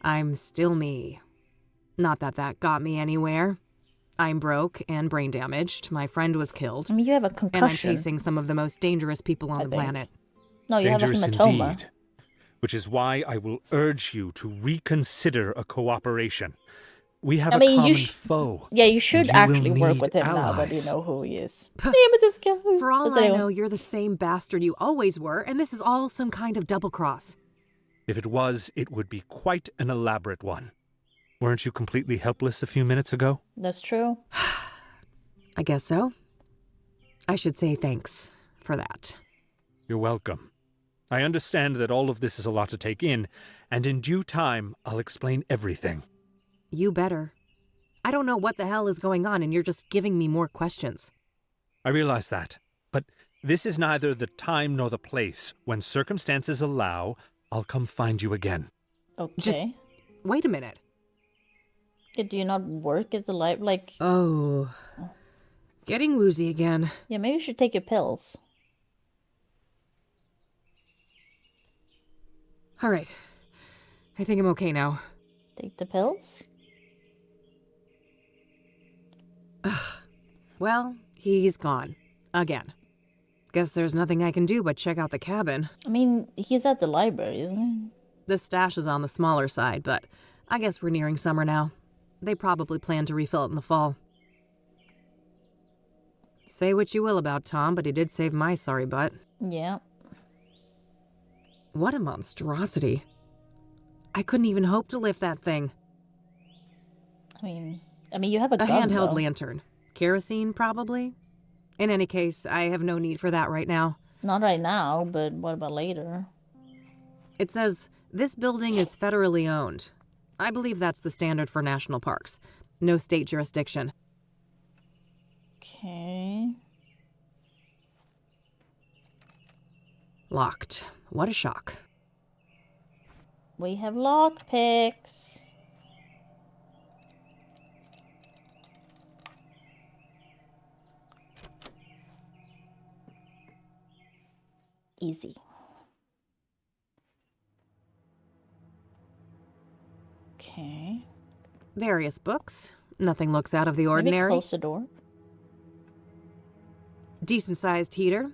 I'm still me. Not that that got me anywhere. I'm broke and brain damaged. My friend was killed.
I mean, you have a concussion.
And I'm chasing some of the most dangerous people on the planet.
No, you
Dangerous
have a hematoma.
indeed. Which is why I will urge you to reconsider a cooperation. We have a common foe.
Yeah, you should actually work with him now that you
allies.
know who he is.
For all I know, you're the same bastard you always were, and this is all some kind of double cross.
If it was, it would be quite an elaborate one. Weren't you completely helpless a few minutes ago?
That's true.
I guess so. I should say thanks for that.
You're welcome. I understand that all of this is a lot to take in, and in due time, I'll explain everything.
You better. I don't know what the hell is going on, and you're just giving me more questions.
I realize that, but this is neither the time nor the place. When circumstances allow, I'll come find you again.
Okay.
Just wait a minute.
Do you not work at the library? Like...
Oh. Getting woozy again.
Yeah, maybe you should take your pills.
All right. I think I'm okay now.
Take the pills?
Well, he's gone. Again. Guess there's nothing I can do but check out the cabin.
I mean, he's at the library, isn't he?
The stash is on the smaller side, but I guess we're nearing summer now. They probably plan to refill it in the fall. Say what you will about Tom, but he did save my sorry butt.
Yeah.
What a monstrosity. I couldn't even hope to lift that thing.
I mean, you have a gun,
handheld
though.
lantern. Kerosene, probably? In any case, I have no need for that right now.
Not right now, but what about later?
It says, this building is federally owned. I believe that's the standard for national parks. No state jurisdiction.
Okay.
Locked. What a shock.
We have lockpicks. Easy. Okay.
Various books. Nothing looks out of the
Maybe
ordinary.
close the door.
Decent-sized heater.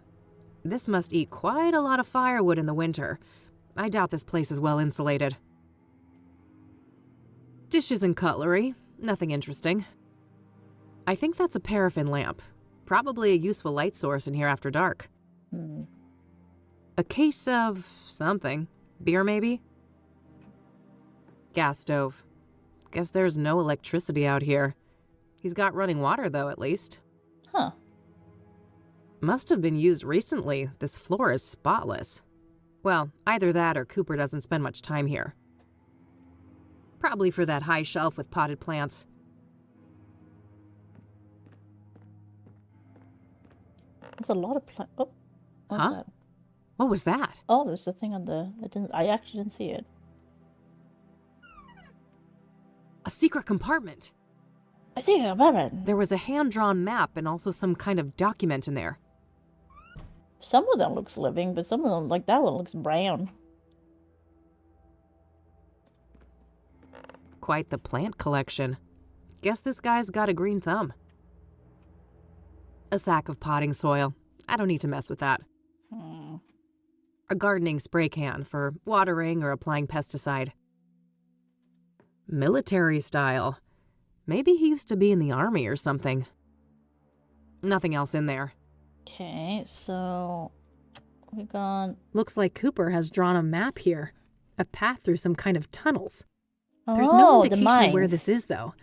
This must eat quite a lot of firewood in the winter. I doubt this place is well insulated. Dishes and cutlery. Nothing interesting. I think that's a paraffin lamp. Probably a useful light source in here after dark. A case of something. Beer, maybe? Gas stove. Guess there's no electricity out here. He's got running water, though, at least.
Huh.
Must have been used recently. This floor is spotless. Well, either that or Cooper doesn't spend much time here. Probably for that high shelf with potted plants.
There's a lot of oh, what's that?
What was that?
Oh, there's a thing on the... I actually didn't see it.
A secret compartment.
A secret compartment?
There was a hand-drawn map and also some kind of document in there.
Some of them looks living, but some of them, like that one, looks brown.
Quite the plant collection. Guess this guy's got a green thumb. A sack of potting soil. I don't need to mess with that. A gardening spray can for watering or applying pesticide. Military style. Maybe he used to be in the army or something. Nothing else in there.
Okay, so we got...
Looks like Cooper has drawn a map here. A path through some kind of tunnels.
Oh,
There's no
the
indication
mines.
of where this is, though.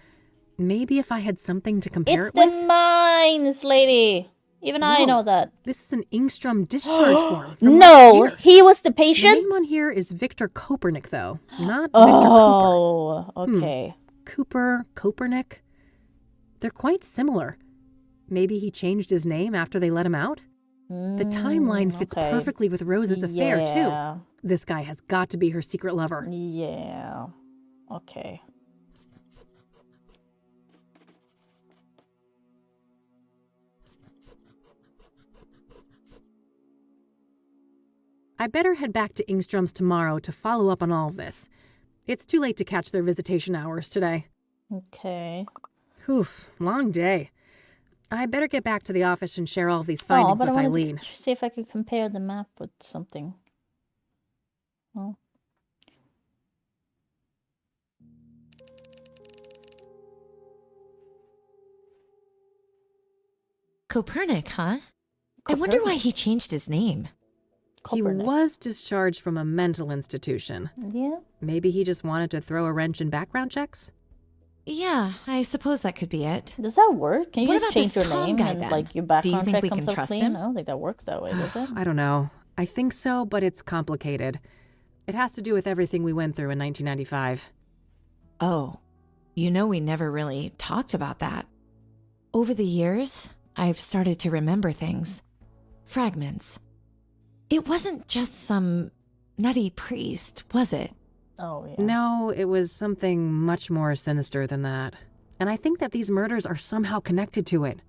Maybe if I had something to compare
It's
it with.
the mines, lady. Even I
Whoa,
know that.
This is an Ingstrom discharge form. From
No,
last year.
he was the
The
patient?
name on here is Victor Kopernik, though, not Victor Cooper.
Oh, okay.
Cooper, Kopernik. They're quite similar. Maybe he changed his name after they let him out? The timeline fits
okay.
perfectly with Rose's affair,
Yeah.
too. This guy has got to be her secret lover.
Yeah. Okay.
I better head back to Ingstrom's tomorrow to follow up on all of this. It's too late to catch their visitation hours today.
Okay.
Oof, long day. I better get back to the office and share all of these findings
but
with
I wanted
Eileen.
to see if I could compare the map with something. Oh.
Copernic, huh? I wonder why he changed his name.
He was discharged from a mental institution.
Yeah.
Maybe he just wanted to throw a wrench in background checks?
Yeah, I suppose that could be it.
Does that work? Can you
What
just
about
change
this
your
Tom
name
guy,
and
then?
like your
Do you
background
think
check
we
comes
can
up
trust
clean?
him?
I don't think that works that way, does it?
I don't know. I think so, but it's complicated. It has to do with everything we went through in 1995.
Oh, you know we never really talked about that. Over the years, I've started to remember things. Fragments. It wasn't just some nutty priest, was it?
Oh, yeah.
No, it was something much more sinister than that. And I think that these murders are somehow connected to it.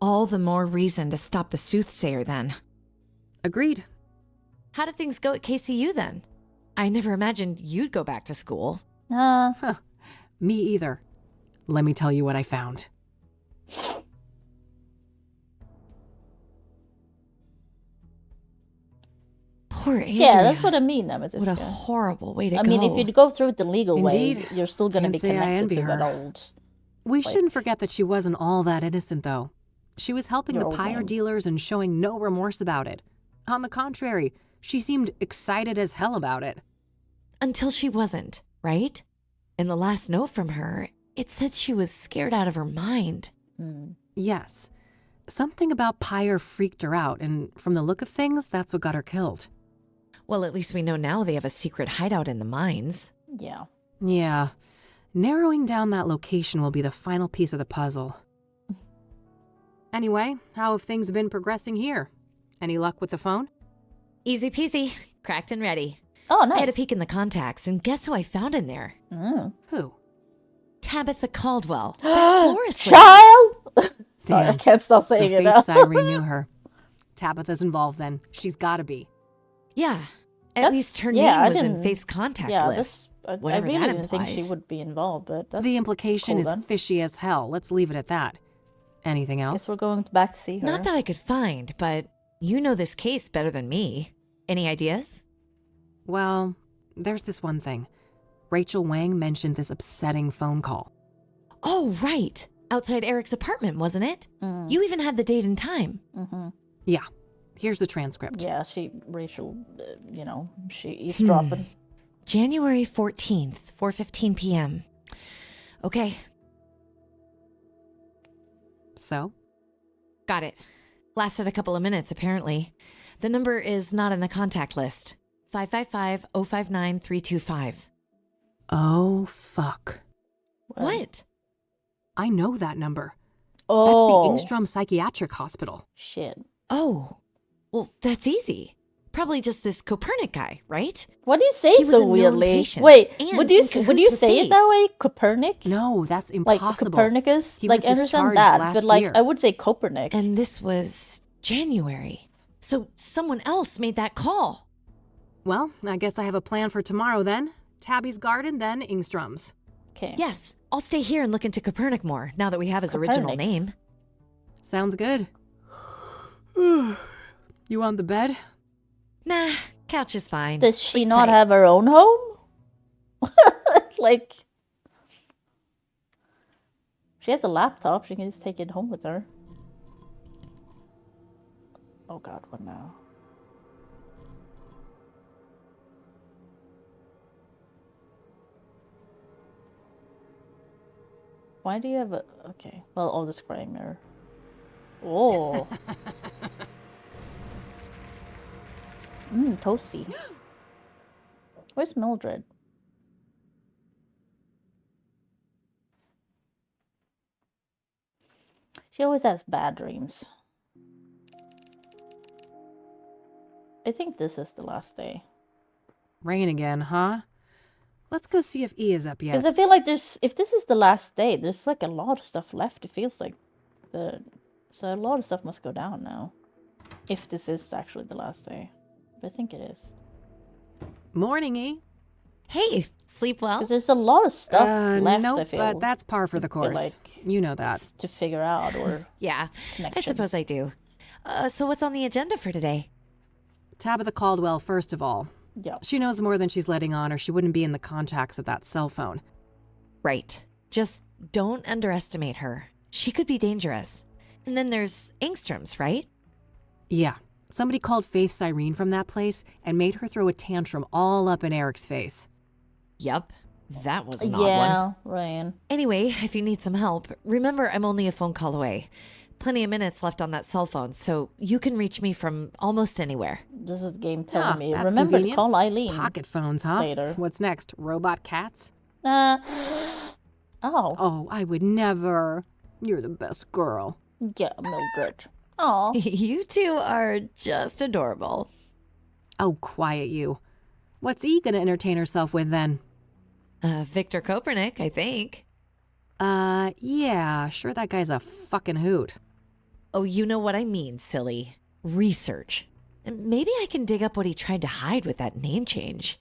All the more reason to stop the Soothsayer then.
Agreed.
How did things go at KCU then? I never imagined you'd go back to school.
Huh. Me either. Let me tell you what I found.
Poor Andrea.
Yeah, that's what I mean, Nemesis.
What a horrible way to go.
I mean, if you go through it the legal
Indeed.
way, you're still going to
Can't
be
say I
connected
envy
to that
her.
old...
We shouldn't forget that she wasn't all that innocent, though. She was helping
Your
the
old
pyre
name.
dealers and showing no remorse about it. On the contrary, she seemed excited as hell about it.
Until she wasn't, right? In the last note from her, it said she was scared out of her mind.
Yes. Something about pyre freaked her out, and from the look of things, that's what got her killed.
Well, at least we know now they have a secret hideout in the mines.
Yeah.
Yeah. Narrowing down that location will be the final piece of the puzzle. Anyway, how have things been progressing here? Any luck with the phone?
Easy peasy. Cracked and ready.
Oh, nice.
I had a peek in the contacts, and guess who I found in there?
Who?
Tabitha Caldwell. That florist lady.
Child! Sorry, I
Damn.
can't stop
So
saying it
Faith
now.
Cyrene knew her. Tabitha's involved then. She's gotta be.
Yeah. At
That's-
least her
yeah,
name
I
was in
didn't-
Faith's contact
Yeah,
list.
I
Whatever
really
that
didn't think she
implies.
would be involved, but that's
The implication
cool
is
then.
fishy as hell. Let's leave it at that. Anything
Guess
else?
we're going back to see her.
Not that I could find, but you know this case better than me. Any ideas?
Well, there's this one thing. Rachel Wang mentioned this upsetting phone call.
Oh, right. Outside Eric's apartment, wasn't it? You even had the date and time.
Yeah. Here's the transcript.
Yeah, Rachel, she eavesdropping.
January 14th, 4:15 p.m. Okay,
So?
got it. Lasted a couple of minutes, apparently. The number is not in the contact list. 555-059-325.
Oh, fuck.
What?
I know that number.
Oh.
That's the Ingstrom Psychiatric Hospital.
Shit.
Oh, well, that's easy. Probably just this Copernic guy, right?
What do you say
He was
so
a known
weirdly?
patient
Wait,
and
would you
in cahoots
say
with
it
Faith.
that way? Copernic?
No, that's
Like
impossible.
Copernicus?
He
Like
was
I understand
discharged
that,
last
but like
year.
I would say Copernic.
And this was January. So someone else made that call.
Well, I guess I have a plan for tomorrow then. Tabby's garden, then Ingstrom's.
Okay.
Yes, I'll stay here and look into Copernic more now that we have his original
Copernic.
name.
Sounds good. You on the bed?
Nah, couch is fine.
Does she
Sleep
not
tight.
have her own home? Like, she has a laptop. She can just take it home with her. Oh God, what now? Why do you have a... Okay, well, I'll describe her. Oh. Toasty. Where's Mildred? She always has bad dreams. I think this is the last day.
Rain again, huh? Let's go see if E is up yet.
Because I feel like if this is the last day, there's like a lot of stuff left. It feels like so a lot of stuff must go down now. If this is actually the last day. I think it is.
Morning, E.
Hey, sleep well?
Because there's a lot of stuff left,
nope,
I feel.
but that's par for the course.
Like,
you know that.
to figure out, or
Yeah, I suppose
connections.
I do. So what's on the agenda for today?
Tabitha Caldwell, first of all.
Yeah.
She knows more than she's letting on, or she wouldn't be in the contacts of that cell phone.
Right. Just don't underestimate her. She could be dangerous. And then there's Engstrom's, right?
Yeah. Somebody called Faith Cyrene from that place and made her throw a tantrum all up in Eric's face.
Yup. That was an odd one.
Yeah, Ryan.
Anyway, if you need some help, remember I'm only a phone call away. Plenty of minutes left on that cell phone, so you can reach me from almost anywhere.
This is the game telling me.
That's
Remember
convenient.
to call Eileen.
Pocket phones, huh?
Later.
What's next? Robot cats?
Oh.
Oh, I would never. You're the best girl.
Yeah, Mildred. Oh.
You two are just adorable.
Oh, quiet you. What's E gonna entertain herself with then?
Victor Kopernik, I think.
Yeah, sure that guy's a fucking hoot.
Oh, you know what I mean, silly. Research. And maybe I can dig up what he tried to hide with that name change.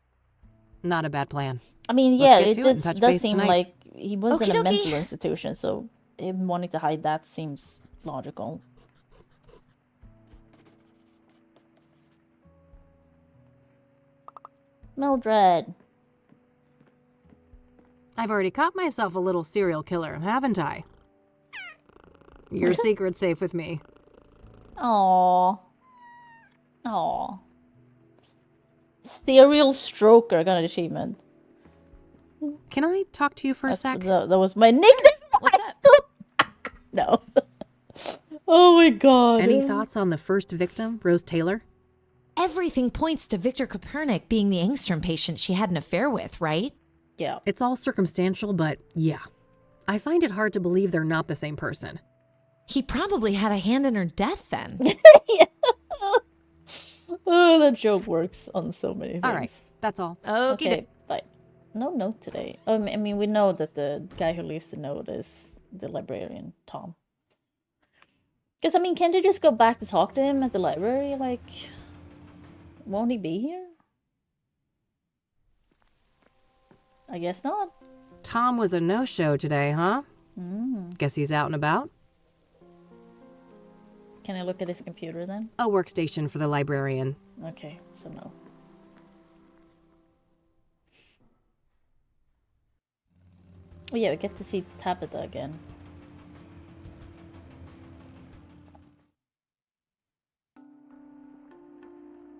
Not a bad plan.
I mean,
Let's
yeah,
get
it
to it and
does,
touch
does
base
seem
tonight.
like he was in a
Okie dokie.
mental institution, so him wanting to hide that seems logical. Mildred.
I've already caught myself a little serial killer, haven't I? Your secret's safe with me.
Aww. Aww. Serial stroker got an achievement.
Can I talk to you for a sec?
That was my nickname.
What's up?
No. Oh my god.
Any thoughts on the first victim, Rose Taylor?
Everything points to Victor Kopernik being the Engstrom patient she had an affair with, right?
Yeah.
It's all circumstantial, but yeah. I find it hard to believe they're not the same person.
He probably had a hand in her death then.
Yeah. Oh, that joke works on so many things.
All right, that's all.
Okay, bye. No note today. I mean, we know that the guy who leaves the note is the librarian, Tom. Because, I mean, can't you just go back to talk to him at the library? Like, won't he be here? I guess not.
Tom was a no-show today, huh?
Mm.
Guess he's out and about.
Can I look at his computer then?
A workstation for the librarian.
Okay, so no. Oh yeah, we get to see Tabitha again.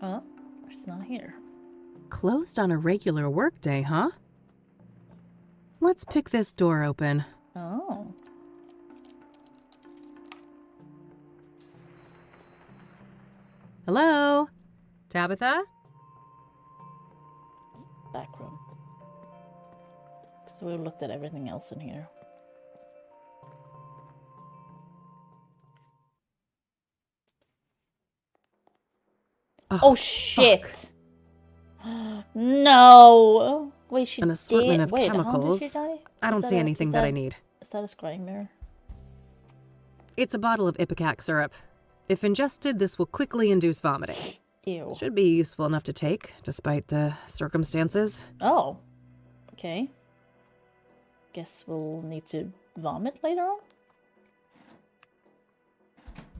Oh, she's not here.
Closed on a regular workday, huh? Let's pick this door open.
Oh.
Hello? Tabitha?
Back room. So we looked at everything else in here. Oh shit! No! Wait, she
An assortment
did.
of
Wait,
chemicals.
How did she die?
I don't see anything that I need.
Is that a scrying mirror?
It's a bottle of ipecac syrup. If ingested, this will quickly induce vomiting.
Ew.
Should be useful enough to take, despite the circumstances.
Oh. Okay. Guess we'll need to vomit later on?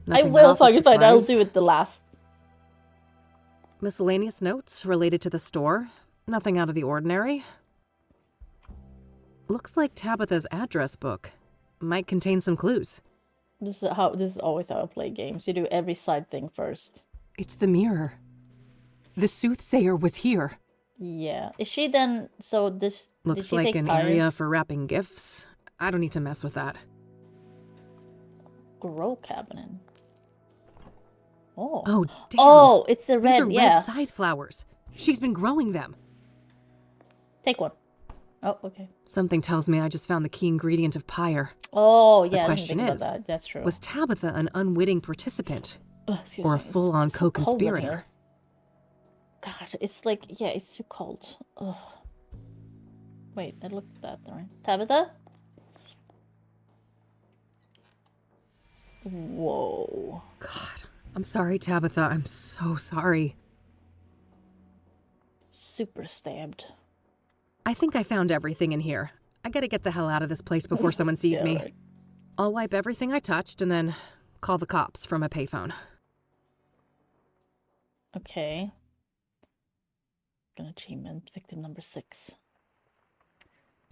Nothing
I will
off a
fucking find. I'll
surprise.
do it the laugh.
Miscellaneous notes related to the store. Nothing out of the ordinary. Looks like Tabitha's address book. Might contain some clues.
This is always how I play games. You do every side thing first.
It's the mirror. The Soothsayer was here.
Yeah. Is she then so this did
Looks
she
like
take
an
Pyre?
area for wrapping gifts. I don't need to mess with that.
Grow cabinet. Oh.
Oh, damn.
Oh, it's the
These
red,
are
yeah.
red scythe flowers. She's been growing them.
Take one. Oh, okay.
Something tells me I just found the key ingredient of pyre.
Oh,
The
yeah, I didn't
question
think
is,
about that. That's true.
was Tabitha an unwitting participant?
Excuse
or a
me, it's
full-on
so cold in
co-conspirator?
here. God, it's like, yeah, it's too cold. Ugh. Wait, I looked at that, right? Tabitha? Whoa.
God, I'm sorry, Tabitha. I'm so sorry.
super stabbed.
I think I found everything in here. I gotta get the hell out of this place before someone sees
Yeah,
me.
right.
I'll wipe everything I touched and then call the cops from a payphone.
Okay. An achievement, victim number 6.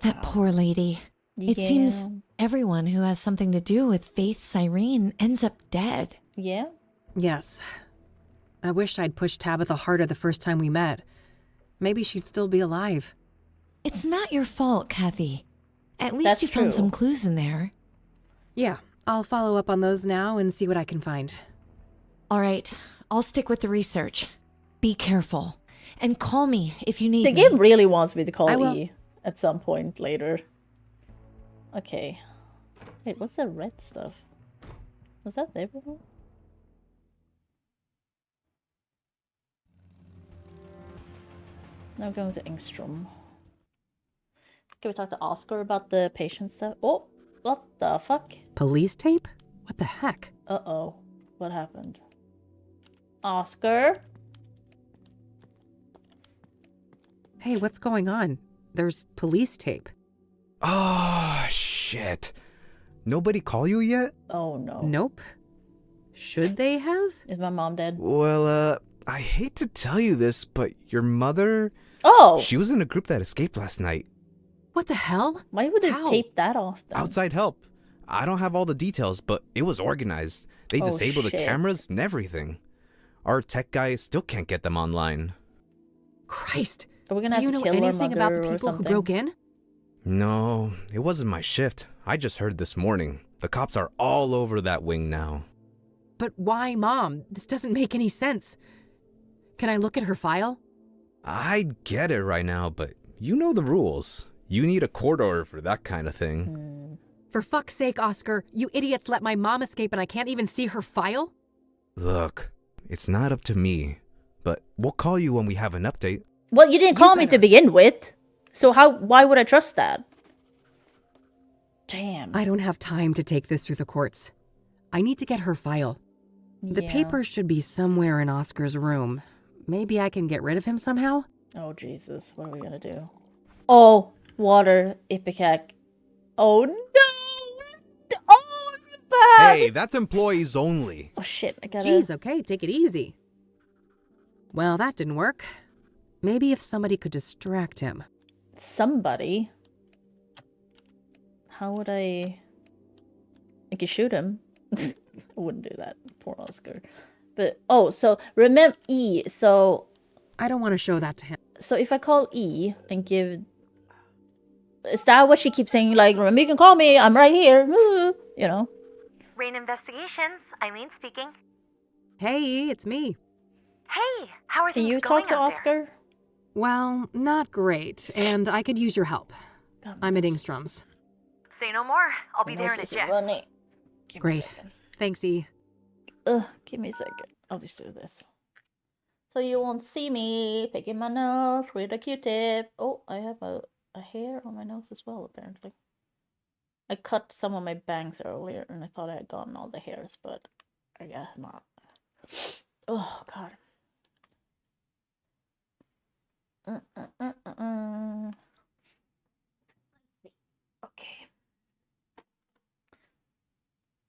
That
Wow.
poor lady. It seems
Yeah.
everyone who has something to do with Faith's Irene ends up dead.
Yeah?
Yes. I wish I'd pushed Tabitha harder the first time we met. Maybe she'd still be alive.
It's not your fault, Kathy. At least
That's
you found
true.
some clues in there.
Yeah, I'll follow up on those now and see what I can find.
All right, I'll stick with the research. Be careful. And call me if you need
The
me.
game really wants me to call
I will.
E at some point later. Okay. Wait, what's that red stuff? Was that there before? Now going to Engstrom. Can we talk to Oscar about the patient stuff? Oh, what the fuck?
Police tape? What the heck?
Uh-oh. What happened? Oscar?
Hey, what's going on? There's police tape.
Oh, shit. Nobody call you yet?
Oh no.
Nope. Should they have?
Is my mom dead?
Well, I hate to tell you this, but your mother...
Oh!
She was in a group that escaped last night.
What the hell?
Why would it
How?
tape that off then?
Outside help. I don't have all the details, but it was organized. They
Oh,
disabled the
shit.
cameras and everything. Our tech guy still can't get them online.
Christ.
Are we gonna
Do
have
you
to
know
kill our
anything about the
mother or
people who
something?
broke in?
No, it wasn't my shift. I just heard this morning. The cops are all over that wing now.
But why, Mom? This doesn't make any sense. Can I look at her file?
I get it right now, but you know the rules. You need a court order for that kind of thing.
For fuck's sake, Oscar, you idiots let my mom escape and I can't even see her file?
Look, it's not up to me, but we'll call you when we have an update.
Well, you didn't call me to
better-
begin with. So why would I trust that? Damn.
I don't have time to take this through the courts. I need to get her file. The
Yeah.
papers should be somewhere in Oscar's room. Maybe I can get rid of him somehow?
Oh, Jesus. What are we gonna do? Oh, water. Ipecac. Oh, no! Oh, it's bad!
Hey, that's employees only.
Oh, shit. I gotta...
Jeez, okay, take it easy. Well, that didn't work. Maybe if somebody could distract him.
Somebody? How would I could shoot him. I wouldn't do that. Poor Oscar. But, oh, so remember E. So
I don't want to show that to him.
So if I call E and give... Is that what she keeps saying? Like, remember, you can call me. I'm right here. You know?
Rain Investigations, Eileen speaking.
Hey, it's me.
Hey, how are
Can
things
you
going
talk to
out there?
Oscar?
Well, not great, and I could use your help. I'm at Ingstrom's.
Say no more. I'll be there in a
Nurse is
jiff.
running. Give me a
Great.
second.
Thanks, E.
Give me a second. I'll just do this. So you won't see me picking my nose with a Q-tip. Oh, I have a hair on my nose as well, apparently. I cut some of my bangs earlier, and I thought I had gotten all the hairs, but I guess not. Oh, God. Okay.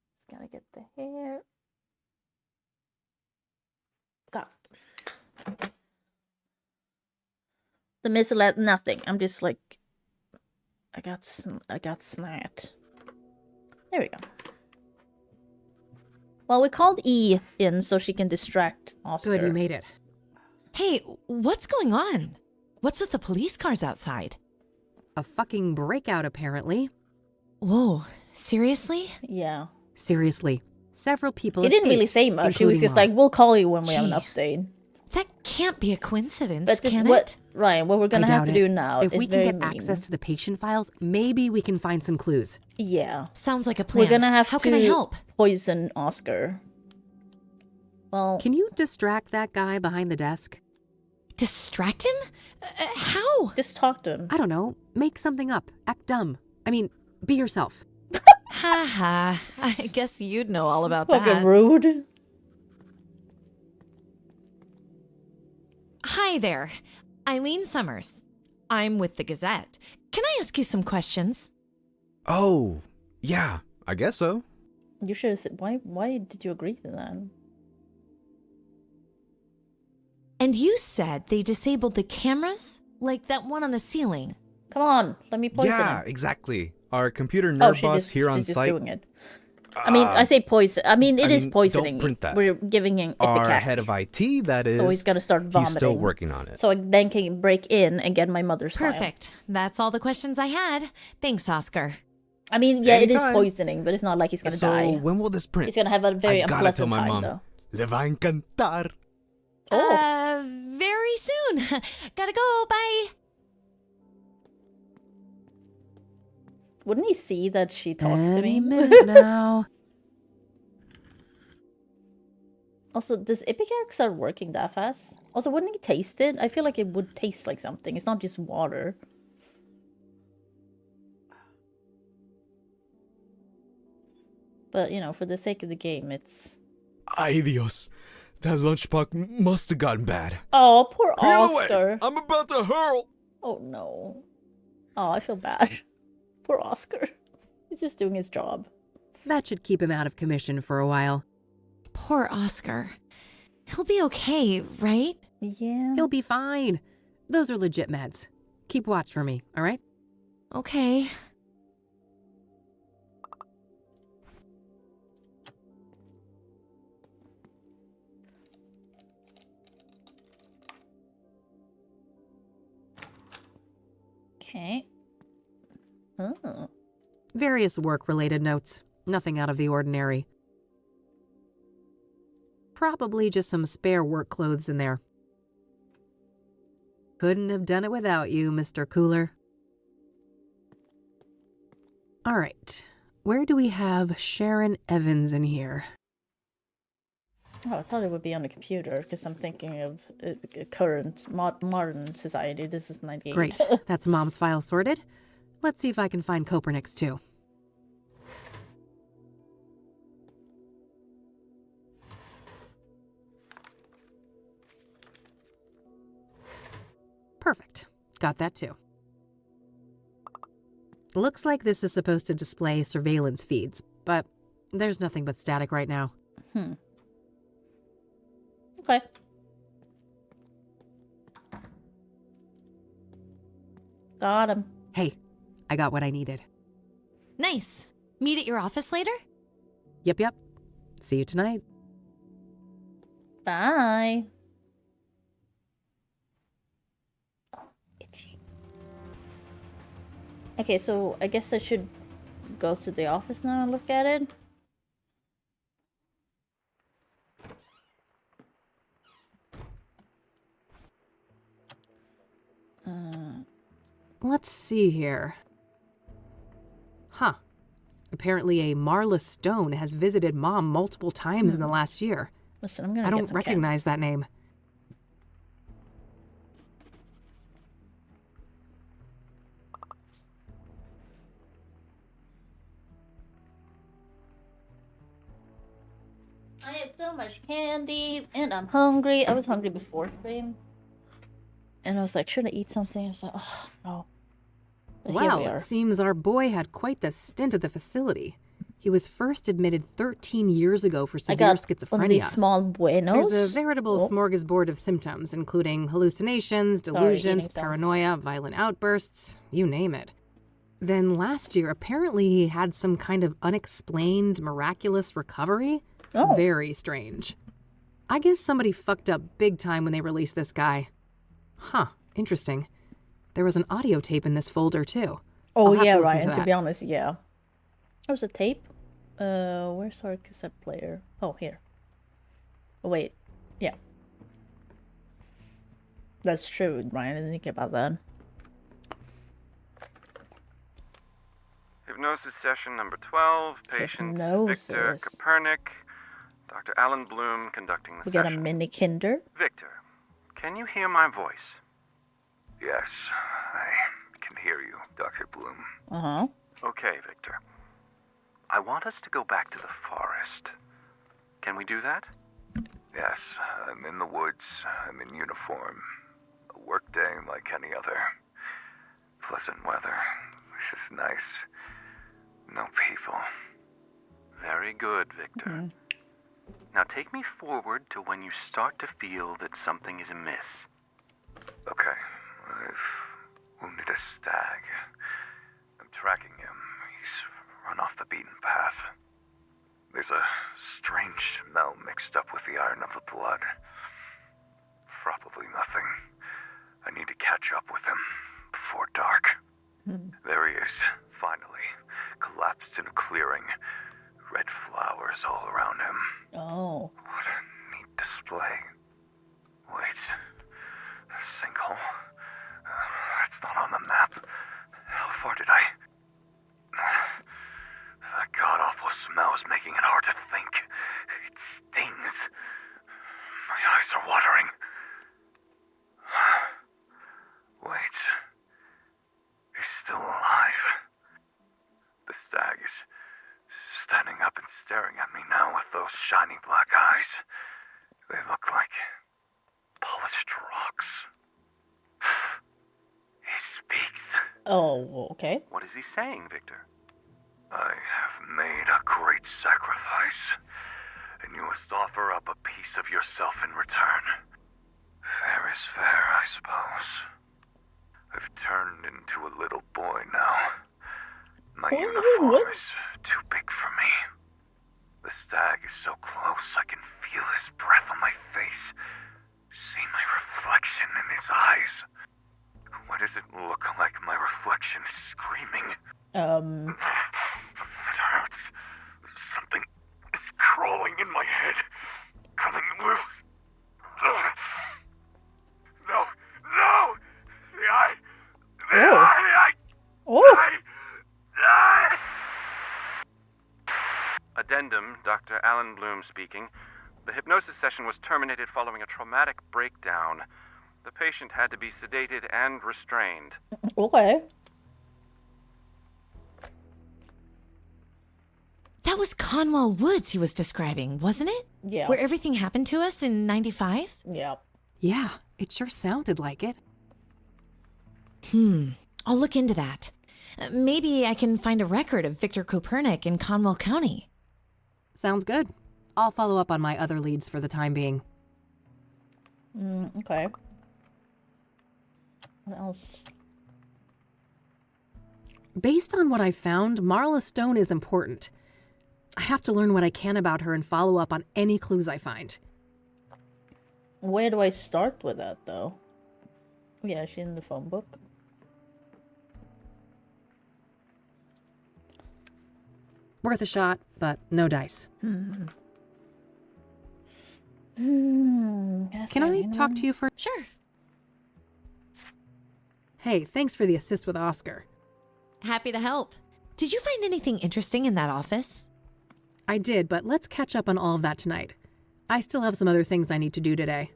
Just gotta get the hair. Got it. The missile, nothing. I'm just like, I got snat. There we go. Well, we called E in so she can distract Oscar.
Good, you made it.
Hey, what's going on? What's with the police cars outside?
A fucking breakout, apparently.
Whoa, seriously?
Yeah.
Seriously. Several people
He didn't really
escaped,
say much. He was
including
just
Mom.
like, we'll call you when we have an
Gee.
update.
That can't be a coincidence,
But
can
what,
it?
Ryan, what we're
I
gonna have
doubt
to
it.
do now
If
is
we can
very
get
mean.
access to the patient files, maybe we can find some clues.
Yeah.
Sounds like a plan.
We're gonna have
How
to
can I help?
poison Oscar. Well,
Can you distract that guy behind the desk?
Distract him? How?
just talk to him.
I don't know. Make something up. Act dumb. I mean, be yourself.
Ha ha. I guess you'd know all about
Fucking
that.
rude.
Hi there. Eileen Summers. I'm with the Gazette. Can I ask you some questions?
Oh, yeah, I guess so.
You should have said, why did you agree to that?
And you said they disabled the cameras? Like that one on the ceiling?
Come on, let me poison
Yeah,
him.
exactly. Our computer
Oh,
nerd boss here on
she's just
site.
doing it. I mean, I say poison. I mean, it is poisoning.
Don't print that.
We're giving him
Our
Ipecac.
head of IT, that is.
So he's gonna start vomiting.
He's still working on it.
So I then can break in and get my mother's file.
Perfect. That's all the questions I had. Thanks, Oscar.
I mean, yeah, it is
Anytime.
poisoning, but it's not like he's gonna die.
So when will this print?
He's gonna have a very
I gotta tell
unpleasant
my
time,
mom.
though.
Le va encantar.
Oh.
Very soon. Gotta go. Bye.
Wouldn't he see that she talks to
Any
me?
minute now.
Also, does Ipecac start working that fast? Also, wouldn't he taste it? I feel like it would taste like something. It's not just water. But, you know, for the sake of the game, it's...
Ay Dios. That lunchbox must have gotten bad.
Oh, poor
Clear the way.
Oscar.
I'm about to hurl.
Oh, no. Oh, I feel bad. Poor Oscar. He's just doing his job.
That should keep him out of commission for a while.
Poor Oscar. He'll be okay, right?
Yeah.
He'll be fine. Those are legit meds. Keep watch for me, all right?
Okay.
Okay. Oh.
Various work-related notes. Nothing out of the ordinary. Probably just some spare work clothes in there. Couldn't have done it without you, Mr. Cooler. All right. Where do we have Sharon Evans in here?
Oh, I thought it would be on the computer because I'm thinking of current modern society. This is 98.
Great. That's Mom's file sorted. Let's see if I can find Copernic's too. Perfect. Got that too. Looks like this is supposed to display surveillance feeds, but there's nothing but static right now.
Okay. Got him.
Hey, I got what I needed.
Nice. Meet at your office later?
Yep. See you tonight.
Bye. Oh, itchy. Okay, so I guess I should go to the office now and look at it.
Let's see here. Huh. Apparently a Marla Stone has visited Mom multiple times in the last year.
Listen, I'm gonna
I
get
don't
some
recognize that name.
I have so much candy, and I'm hungry. I was hungry before stream. And I was like, should I eat something? I was like, oh, no. But here we
Well,
are.
it seems our boy had quite the stint at the facility. He was first admitted 13 years ago for
I
severe
got
schizophrenia.
one of these small buenos.
There's a veritable smorgasbord of symptoms, including hallucinations, delusions,
eating some.
paranoia, violent outbursts, you name it. Then last year, apparently he had some kind of unexplained, miraculous recovery.
Oh.
Very strange. I guess somebody fucked up big time when they released this guy. Huh, interesting. There was an audio tape in this folder, too.
Oh,
I'll have
yeah,
to listen
Ryan,
to
to
that.
be honest, yeah. There was a tape. Where's our cassette player? Oh, here. Oh, wait. Yeah. That's true, Ryan. I didn't think about that.
Hypnosis session number 12. Patient Victor
Hypnosis.
Copernic. Dr. Alan Bloom conducting the
We got a
session.
mini kinder.
Victor, can you hear my voice? Yes, I can hear you, Dr. Bloom.
Uh-huh.
Okay, Victor. I want us to go back to the forest. Can we do that? Yes, I'm in the woods. I'm in uniform. workday like any other. Pleasant weather. This is nice. No people.
Very good, Victor. Now take me forward to when you start to feel that something is amiss.
Okay, I've wounded a stag. I'm tracking him. He's run off the beaten path. There's a strange smell mixed up with the iron of the blood. Probably nothing. I need to catch up with him before dark. There he is, finally, collapsed in a clearing. Red flowers all around him.
Oh.
What a neat display. Wait, a sinkhole? That's not on the map. How far did I... That god-awful smell is making it hard to think. It stings. My eyes are watering. Wait. He's still alive. The stag is standing up and staring at me now with those shiny black eyes. They look like polished rocks. He speaks.
Oh, okay.
What is he saying, Victor?
I have made a great sacrifice, and you must offer up a piece of yourself in return. Fair is fair, I suppose. I've turned into a little boy now. My uniform is too big for me. The stag is so close I can feel his breath on my face, see my reflection in his eyes. Why does it look like my reflection is screaming? It hurts. Something is crawling in my head, coming loose. No, no! The eye! The eye!
Addendum, Dr. Alan Bloom speaking. The hypnosis session was terminated following a traumatic breakdown. The patient had to be sedated and restrained.
Okay.
That was Conwell Woods he was describing, wasn't it?
Yeah.
Where everything happened to us in 95?
Yeah.
Yeah, it sure sounded like it.
I'll look into that. Maybe I can find a record of Victor Kopernik in Conwell County.
Sounds good. I'll follow up on my other leads for the time being.
Okay. What else?
Based on what I found, Marla Stone is important. I have to learn what I can about her and follow up on any clues I find.
Where do I start with that, though? Yeah, she's in the phone book.
Worth a shot, but no dice.
Can
Can I talk to you for...
Sure.
Hey, thanks for the assist with Oscar.
Happy to help. Did you find anything interesting in that office?
I did, but let's catch up on all of that tonight. I still have some other things I need to do today.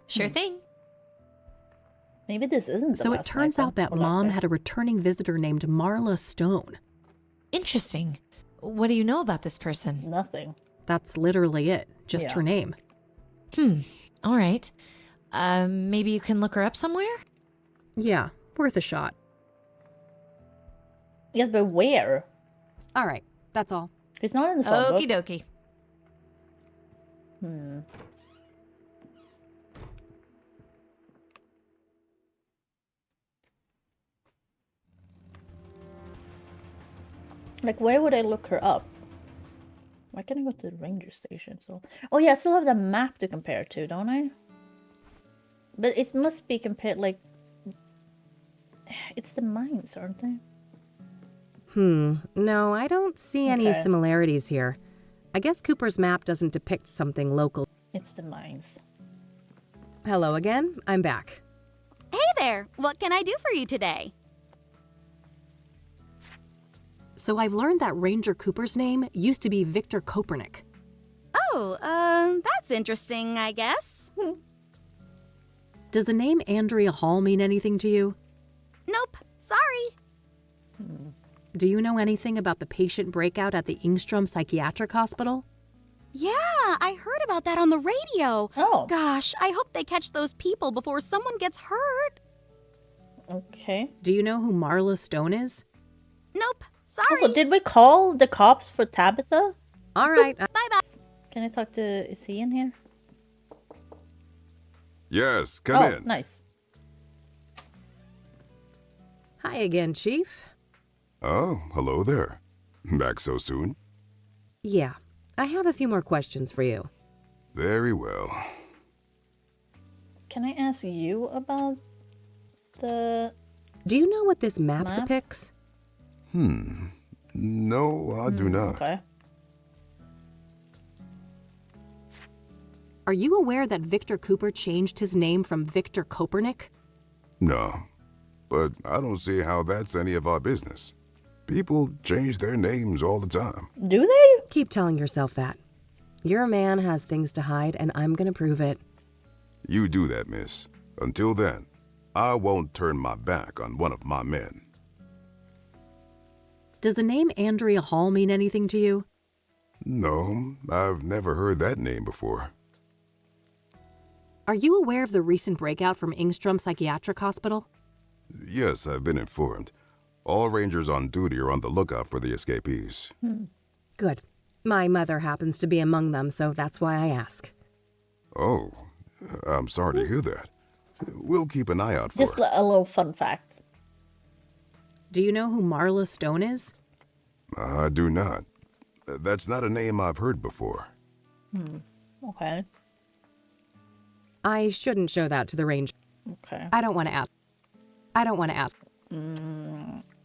Sure thing.
Maybe this isn't the
So it
last
turns
night,
out that
or last
Mom
day.
had a returning visitor named Marla Stone.
Interesting. What do you know about this person?
Nothing.
That's literally it. Just
Yeah.
her name.
All right. Maybe you can look her up somewhere?
Yeah, worth a shot.
Yes, but where?
All right, that's all.
It's not in the phone
Okie
book.
dokie.
Like, where would I look her up? Why can't I go to the ranger station? So, oh yeah, I still have the map to compare to, don't I? But it must be compared, like, it's the mines, aren't they?
No, I don't see any
Okay.
similarities here. I guess Cooper's map doesn't depict something local.
It's the mines.
Hello again, I'm back.
Hey there! What can I do for you today?
So I've learned that Ranger Cooper's name used to be Victor Kopernik.
Oh, that's interesting, I guess.
Does the name Andrea Hall mean anything to you?
Nope, sorry.
Do you know anything about the patient breakout at the Ingstrom Psychiatric Hospital?
Yeah, I heard about that on the radio.
Oh.
Gosh, I hope they catch those people before someone gets hurt.
Okay.
Do you know who Marla Stone is?
Nope, sorry.
Also, did we call the cops for Tabitha?
All right.
Bye-bye.
Can I talk to... Is he in here?
Yes, come in.
Nice.
Hi again, Chief.
Oh, hello there. Back so soon?
Yeah, I have a few more questions for you.
Very well.
Can I ask you about the...
Do you know what this map
Map?
depicts?
No, I do not.
Okay.
Are you aware that Victor Cooper changed his name from Victor Kopernik?
No, but I don't see how that's any of our business. People change their names all the time.
Do they?
Keep telling yourself that. Your man has things to hide, and I'm gonna prove it.
You do that, miss. Until then, I won't turn my back on one of my men.
Does the name Andrea Hall mean anything to you?
No, I've never heard that name before.
Are you aware of the recent breakout from Ingstrom Psychiatric Hospital?
Yes, I've been informed. All rangers on duty are on the lookout for the escapees.
Good. My mother happens to be among them, so that's why I ask.
Oh, I'm sorry to hear that. We'll keep an eye out for
Just
her.
a little fun fact.
Do you know who Marla Stone is?
I do not. That's not a name I've heard before.
Okay.
I shouldn't show that to the ranger.
Okay.
I don't want to ask. I don't want to ask.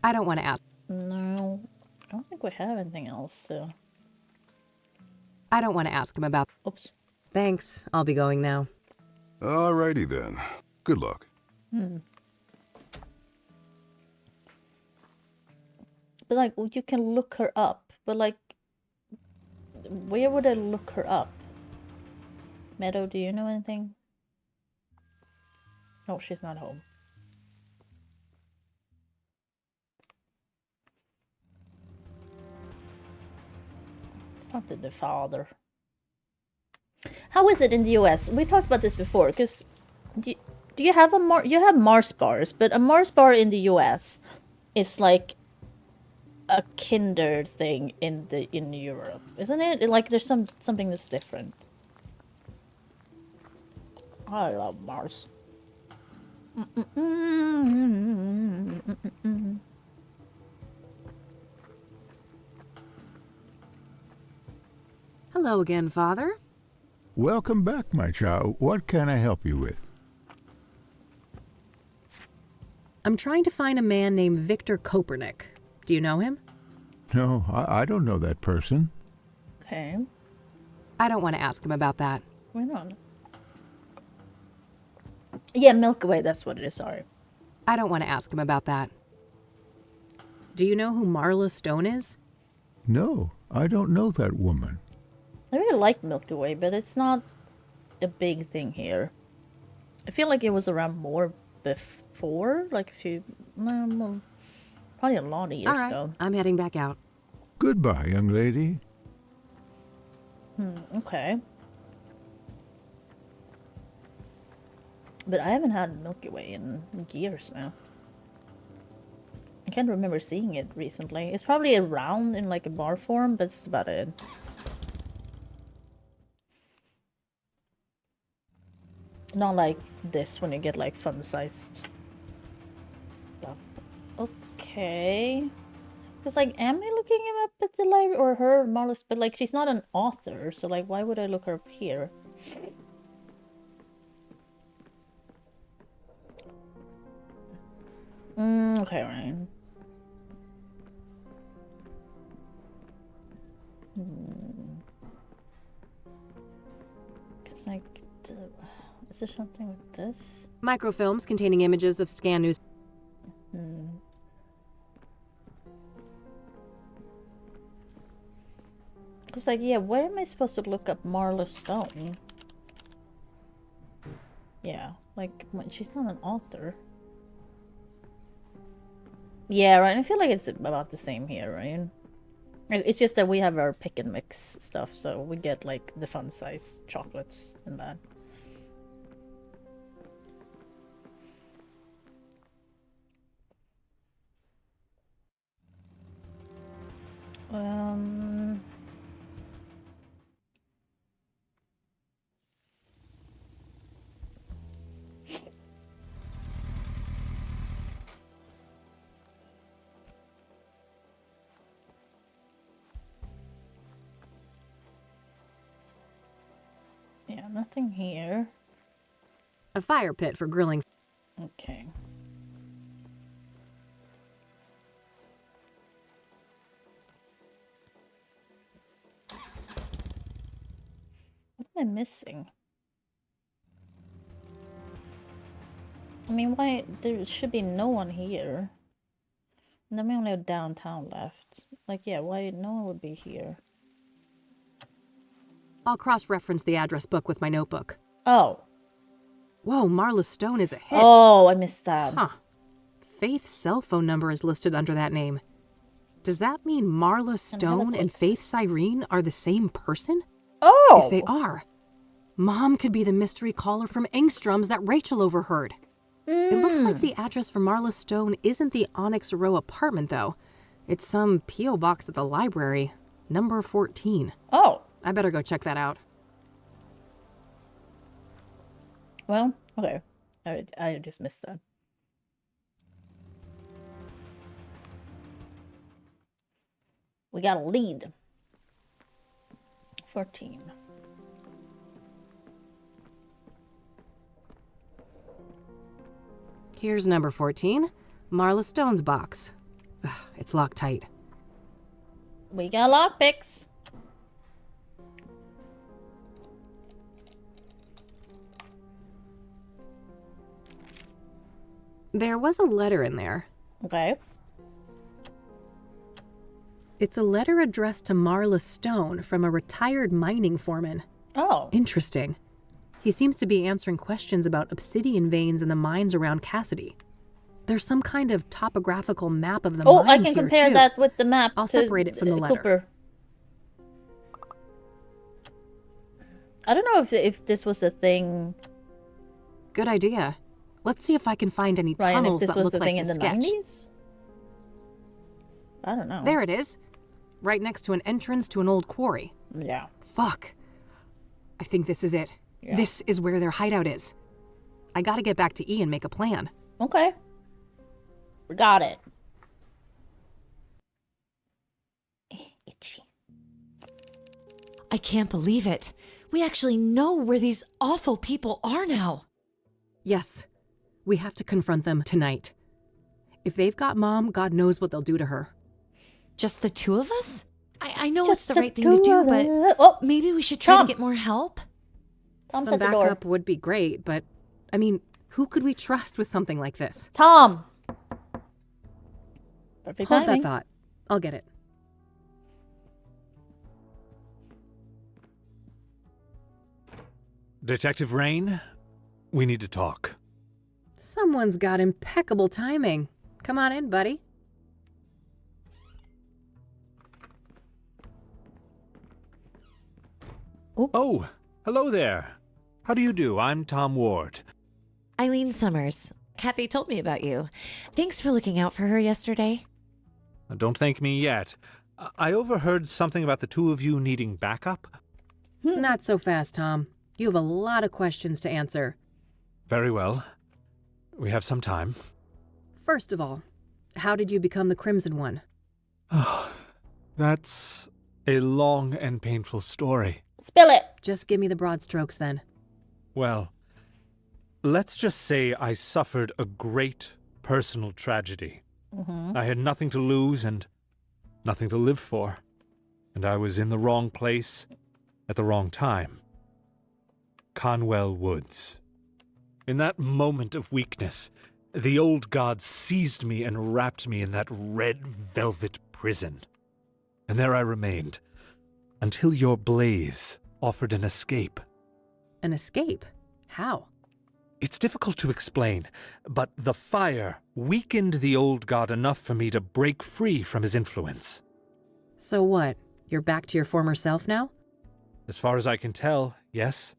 I don't want to ask.
No. I don't think we have anything else, so...
I don't want to ask him about.
Oops.
Thanks. I'll be going now.
Alrighty then. Good luck.
But, like, well, you can look her up. But, like, where would I look her up? Meadow, do you know anything? Oh, she's not home. It's not the father. How is it in the US? We talked about this before, because do you have you have Mars bars, but a Mars bar in the US is like a kinder thing in Europe, isn't it? Like there's something that's different. I love Mars.
Hello again, Father.
Welcome back, my child. What can I help you with?
I'm trying to find a man named Victor Kopernik. Do you know him?
No, I don't know that person.
Okay.
I don't want to ask him about that.
Why not? Yeah, Milky Way, that's what it is, sorry.
I don't want to ask him about that. Do you know who Marla Stone is?
No, I don't know that woman.
I really like Milky Way, but it's not a big thing here. I feel like it was around more before, like a few, well, probably a lot of years
All right,
ago.
I'm heading back out.
Goodbye, young lady.
Okay. But I haven't had Milky Way in years now. I can't remember seeing it recently. It's probably around in like a bar form, but it's about it. Not like this when you get like fun-sized stuff. Okay. Because like, am I looking him up at the library or her, Marlis? But like, she's not an author, so like, why would I look her up here? Okay, Ryan. Because like, is there something with this?
Microfilms containing images of scan news.
Because like, yeah, where am I supposed to look up Marla Stone? Yeah, like, she's not an author. Yeah, right, I feel like it's about the same here, right? It's just that we have our pick and mix stuff, so we get like the fun size chocolates and that. Yeah, nothing here.
A fire pit for grilling.
Okay. What am I missing? I mean, why? There should be no one here. And then we only have downtown left. Like, yeah, why no one would be here?
I'll cross-reference the address book with my notebook.
Oh.
Whoa, Marla Stone is a hit.
Oh, I missed that.
Huh. Faith's cell phone number is listed under that name. Does that mean Marla Stone and Faith Cyrene are the same person?
Oh!
If they are, Mom could be the mystery caller from Engstrom's that Rachel overheard. It looks like the address for Marla Stone isn't the Onyx Row apartment, though. It's some P.O. box at the library, number 14.
Oh.
I better go check that out.
Well, okay. I just missed that. We got a lead. 14.
Here's number 14, Marla Stone's box. Ugh, it's locked tight.
We got lockpicks.
There was a letter in there.
Okay.
It's a letter addressed to Marla Stone from a retired mining foreman.
Oh.
Interesting. He seems to be answering questions about obsidian veins in the mines around Cassidy. There's some kind of topographical map of the mines here,
I can compare that with the map.
I'll separate it from the letter.
Cooper. I don't know if this was a thing.
Good idea. Let's see if I can find any
Ryan,
tunnels
if this
that
was
look
the
like
thing
the
in the
sketch.
90s? I don't know.
There it is. Right next to an entrance to an old quarry.
Yeah.
Fuck. I think this is it.
Yeah.
This is where their hideout is. I gotta get back to E and make a plan.
Okay. We got it. Itchy.
I can't believe it. We actually know where these awful people are now.
Yes. We have to confront them tonight. If they've got Mom, God knows what they'll do to her.
Just the two of us? I know
Just
it's the
the
right thing to
two
do,
of
but
us.
maybe we should try
Tom.
to get more help.
Tom's
Some
at the door.
backup would be great, but I mean, who could we trust with something like this?
Tom. Perfect
Hold
timing.
that thought. I'll get it.
Detective Rain, we need to talk.
Someone's got impeccable timing. Come on in, buddy.
Oh, hello there. How do you do? I'm Tom Ward.
Eileen Summers. Kathy told me about you. Thanks for looking out for her yesterday.
Don't thank me yet. I overheard something about the two of you needing backup.
Not so fast, Tom. You have a lot of questions to answer.
Very well. We have some time.
First of all, how did you become the Crimson One?
Oh, that's a long and painful story.
Spill it.
Just give me the broad strokes then.
Well, let's just say I suffered a great personal tragedy. I had nothing to lose and nothing to live for. And I was in the wrong place at the wrong time. Conwell Woods. In that moment of weakness, the old god seized me and wrapped me in that red velvet prison. And there I remained, until your blaze offered an escape.
An escape? How?
It's difficult to explain, but the fire weakened the old god enough for me to break free from his influence.
So what? You're back to your former self now?
As far as I can tell, yes.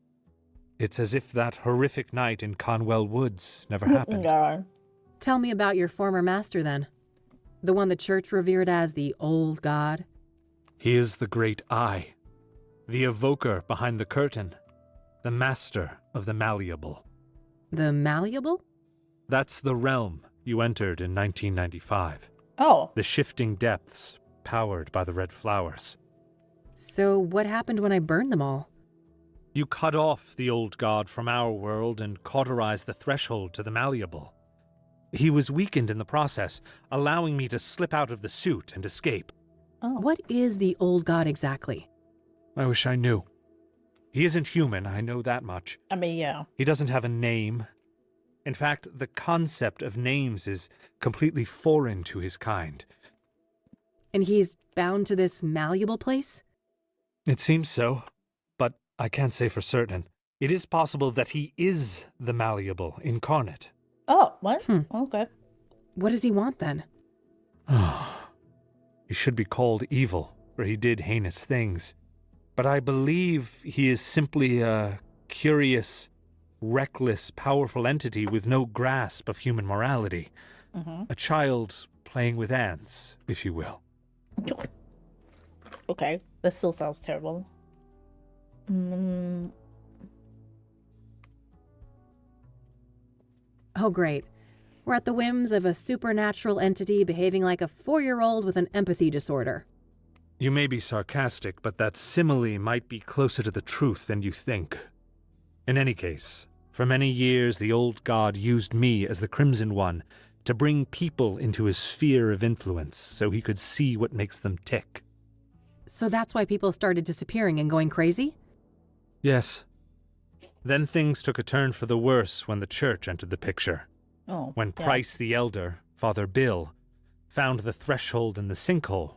It's as if that horrific night in Conwell Woods never happened.
God.
Tell me about your former master then. The one the church revered as the old god.
He is the great I, the evoker behind the curtain, the master of the malleable.
The malleable?
That's the realm you entered in 1995.
Oh.
The shifting depths, powered by the red flowers.
So what happened when I burned them all?
You cut off the old god from our world and cauterized the threshold to the malleable. He was weakened in the process, allowing me to slip out of the suit and escape.
Oh.
What is the old god exactly?
I wish I knew. He isn't human, I know that much.
I mean, yeah.
He doesn't have a name. In fact, the concept of names is completely foreign to his kind.
And he's bound to this malleable place?
It seems so, but I can't say for certain. It is possible that he is the malleable incarnate.
Oh, what? Okay.
What does he want then?
He should be called evil, for he did heinous things. But I believe he is simply a curious, reckless, powerful entity with no grasp of human morality. A child playing with ants, if you will.
Okay, that still sounds terrible.
Oh, great. We're at the whims of a supernatural entity behaving like a 4-year-old with an empathy disorder.
You may be sarcastic, but that simile might be closer to the truth than you think. In any case, for many years the old god used me as the Crimson One to bring people into his sphere of influence so he could see what makes them tick.
So that's why people started disappearing and going crazy?
Yes. Then things took a turn for the worse when the church entered the picture.
Oh,
When
yeah.
Price the Elder, Father Bill, found the threshold in the sinkhole,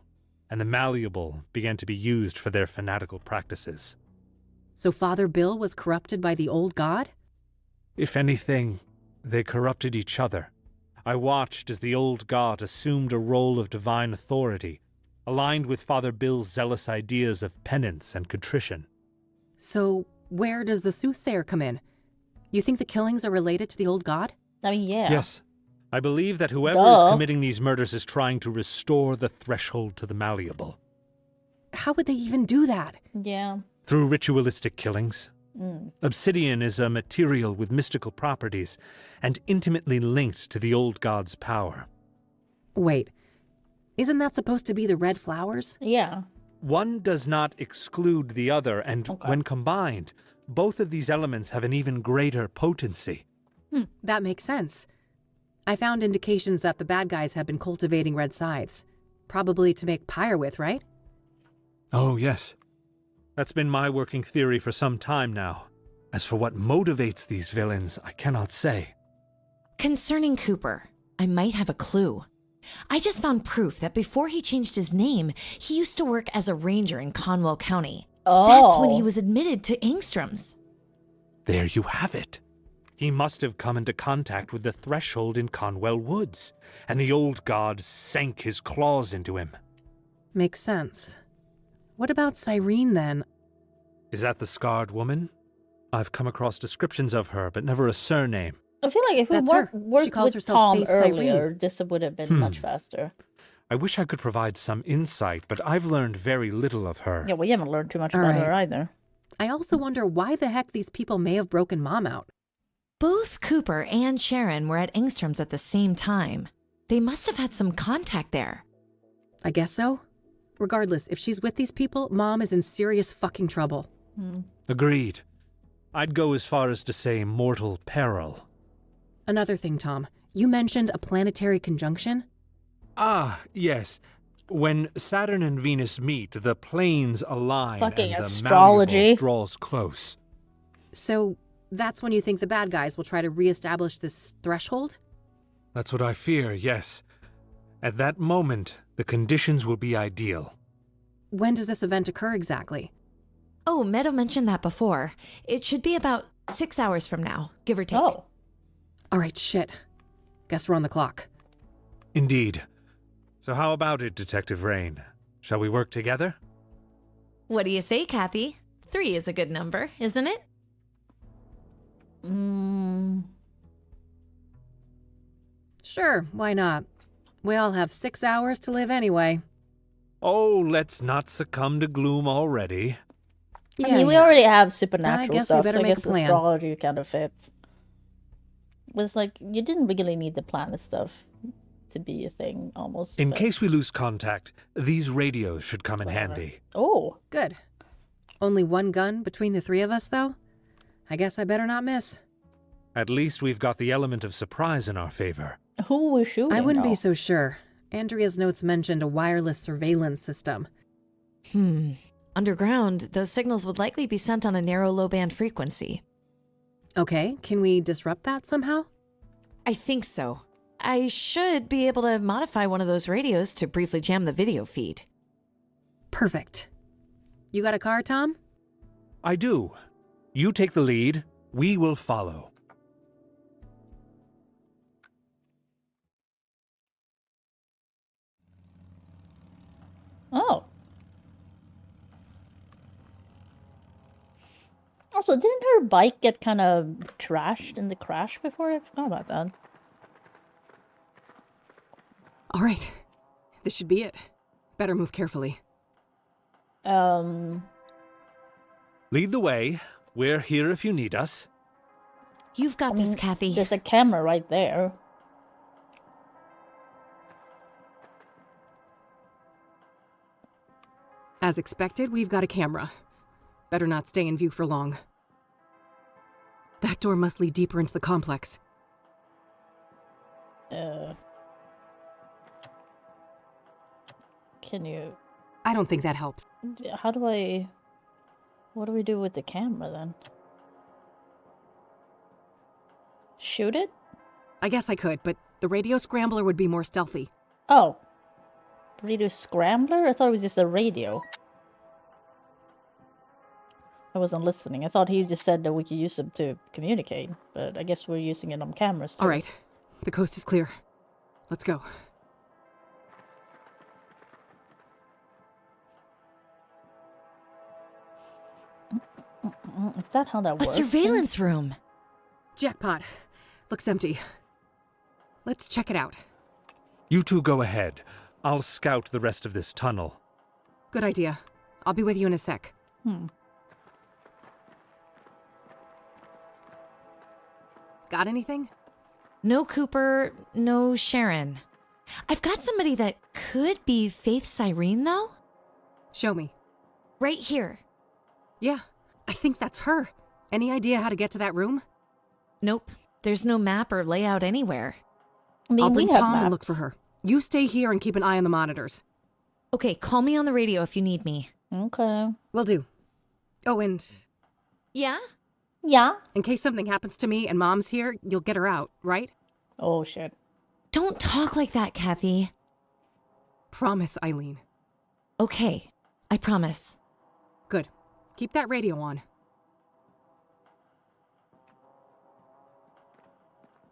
and the malleable began to be used for their fanatical practices.
So Father Bill was corrupted by the old god?
If anything, they corrupted each other. I watched as the old god assumed a role of divine authority, aligned with Father Bill's zealous ideas of penance and contrition.
So where does the Soothsayer come in? You think the killings are related to the old god?
I mean, yeah.
Yes. I believe that whoever is
Duh.
committing these murders is trying to restore the threshold to the malleable.
How would they even do that?
Yeah.
Through ritualistic killings. Obsidian is a material with mystical properties and intimately linked to the old god's power.
Wait, isn't that supposed to be the red flowers?
Yeah.
One does not exclude the other, and
Okay.
when combined, both of these elements have an even greater potency.
That makes sense. I found indications that the bad guys have been cultivating red scythes. Probably to make pyre with, right?
Oh, yes. That's been my working theory for some time now. As for what motivates these villains, I cannot say.
Concerning Cooper, I might have a clue. I just found proof that before he changed his name, he used to work as a ranger in Conwell County. That's when he was admitted to Engstrom's.
There you have it. He must have come into contact with the threshold in Conwell Woods, and the old god sank his claws into him.
Makes sense. What about Cyrene then?
Is that the scarred woman? I've come across descriptions of her, but never a surname.
I feel like if we
That's her.
worked
She calls
with
herself
Tom
Faith
earlier,
Cyrene.
this would have been much faster.
I wish I could provide some insight, but I've learned very little of her.
Yeah, we haven't learned too much
All
about
right.
her either.
I also wonder why the heck these people may have broken Mom out.
Both Cooper and Sharon were at Engstrom's at the same time. They must have had some contact there.
I guess so. Regardless, if she's with these people, Mom is in serious fucking trouble.
Agreed. I'd go as far as to say mortal peril.
Another thing, Tom. You mentioned a planetary conjunction?
Ah, yes. When Saturn and Venus meet, the planes align
Fucking
and the
astrology.
malleable draws close.
So that's when you think the bad guys will try to reestablish this threshold?
That's what I fear, yes. At that moment, the conditions will be ideal.
When does this event occur exactly?
Oh, Meadow mentioned that before. It should be about 6 hours from now, give or take.
Oh.
All right, shit. Guess we're on the clock.
Indeed. So how about it, Detective Rain? Shall we work together?
What do you say, Kathy? 3 is a good number, isn't it?
Sure, why not? We all have 6 hours to live anyway.
Oh, let's not succumb to gloom already.
I mean, we already have supernatural
I guess
stuff,
we better
so I
make
guess
a plan.
astrology kind of fits. But it's like, you didn't really need the planet stuff to be a thing, almost.
In
but-
case we lose contact, these radios should come in handy.
Oh.
Good. Only one gun between the 3 of us, though? I guess I better not miss.
At least we've got the element of surprise in our favor.
Who was shooting?
I wouldn't
though?
be so sure. Andrea's notes mentioned a wireless surveillance system.
Underground, those signals would likely be sent on a narrow low-band frequency.
Okay, can we disrupt that somehow?
I think so. I should be able to modify one of those radios to briefly jam the video feed.
Perfect. You got a car, Tom?
I do. You take the lead. We will follow.
Oh. Also, didn't her bike get kind of trashed in the crash before? I forgot about that.
All right. This should be it. Better move carefully.
Lead the way. We're here if you need us.
You've got this, Kathy.
There's a camera right there.
As expected, we've got a camera. Better not stay in view for long. That door must lead deeper into the complex.
Can you...
I don't think that helps.
How do I... What do we do with the camera, then? Shoot it?
I guess I could, but the radio scrambler would be more stealthy.
Oh. Radio scrambler? I thought it was just a radio. I wasn't listening. I thought he just said that we could use them to communicate, but I guess we're using it on cameras too.
All right. The coast is clear. Let's go.
Is that how that
A
works?
surveillance room.
Jackpot. Looks empty. Let's check it out.
You two go ahead. I'll scout the rest of this tunnel.
Good idea. I'll be with you in a sec. Got anything?
No Cooper, no Sharon. I've got somebody that could be Faith Cyrene, though.
Show me.
Right here.
Yeah, I think that's her. Any idea how to get to that room?
Nope. There's no map or layout anywhere.
I mean,
I'll bring
we have
Tom and look
maps.
for her. You stay here and keep an eye on the monitors.
Okay, call me on the radio if you need me.
Okay.
Will do. Oh, and
Yeah?
Yeah?
in case something happens to me and Mom's here, you'll get her out, right?
Oh, shit.
Don't talk like that, Kathy.
Promise, Eileen.
Okay, I promise.
Good. Keep that radio on.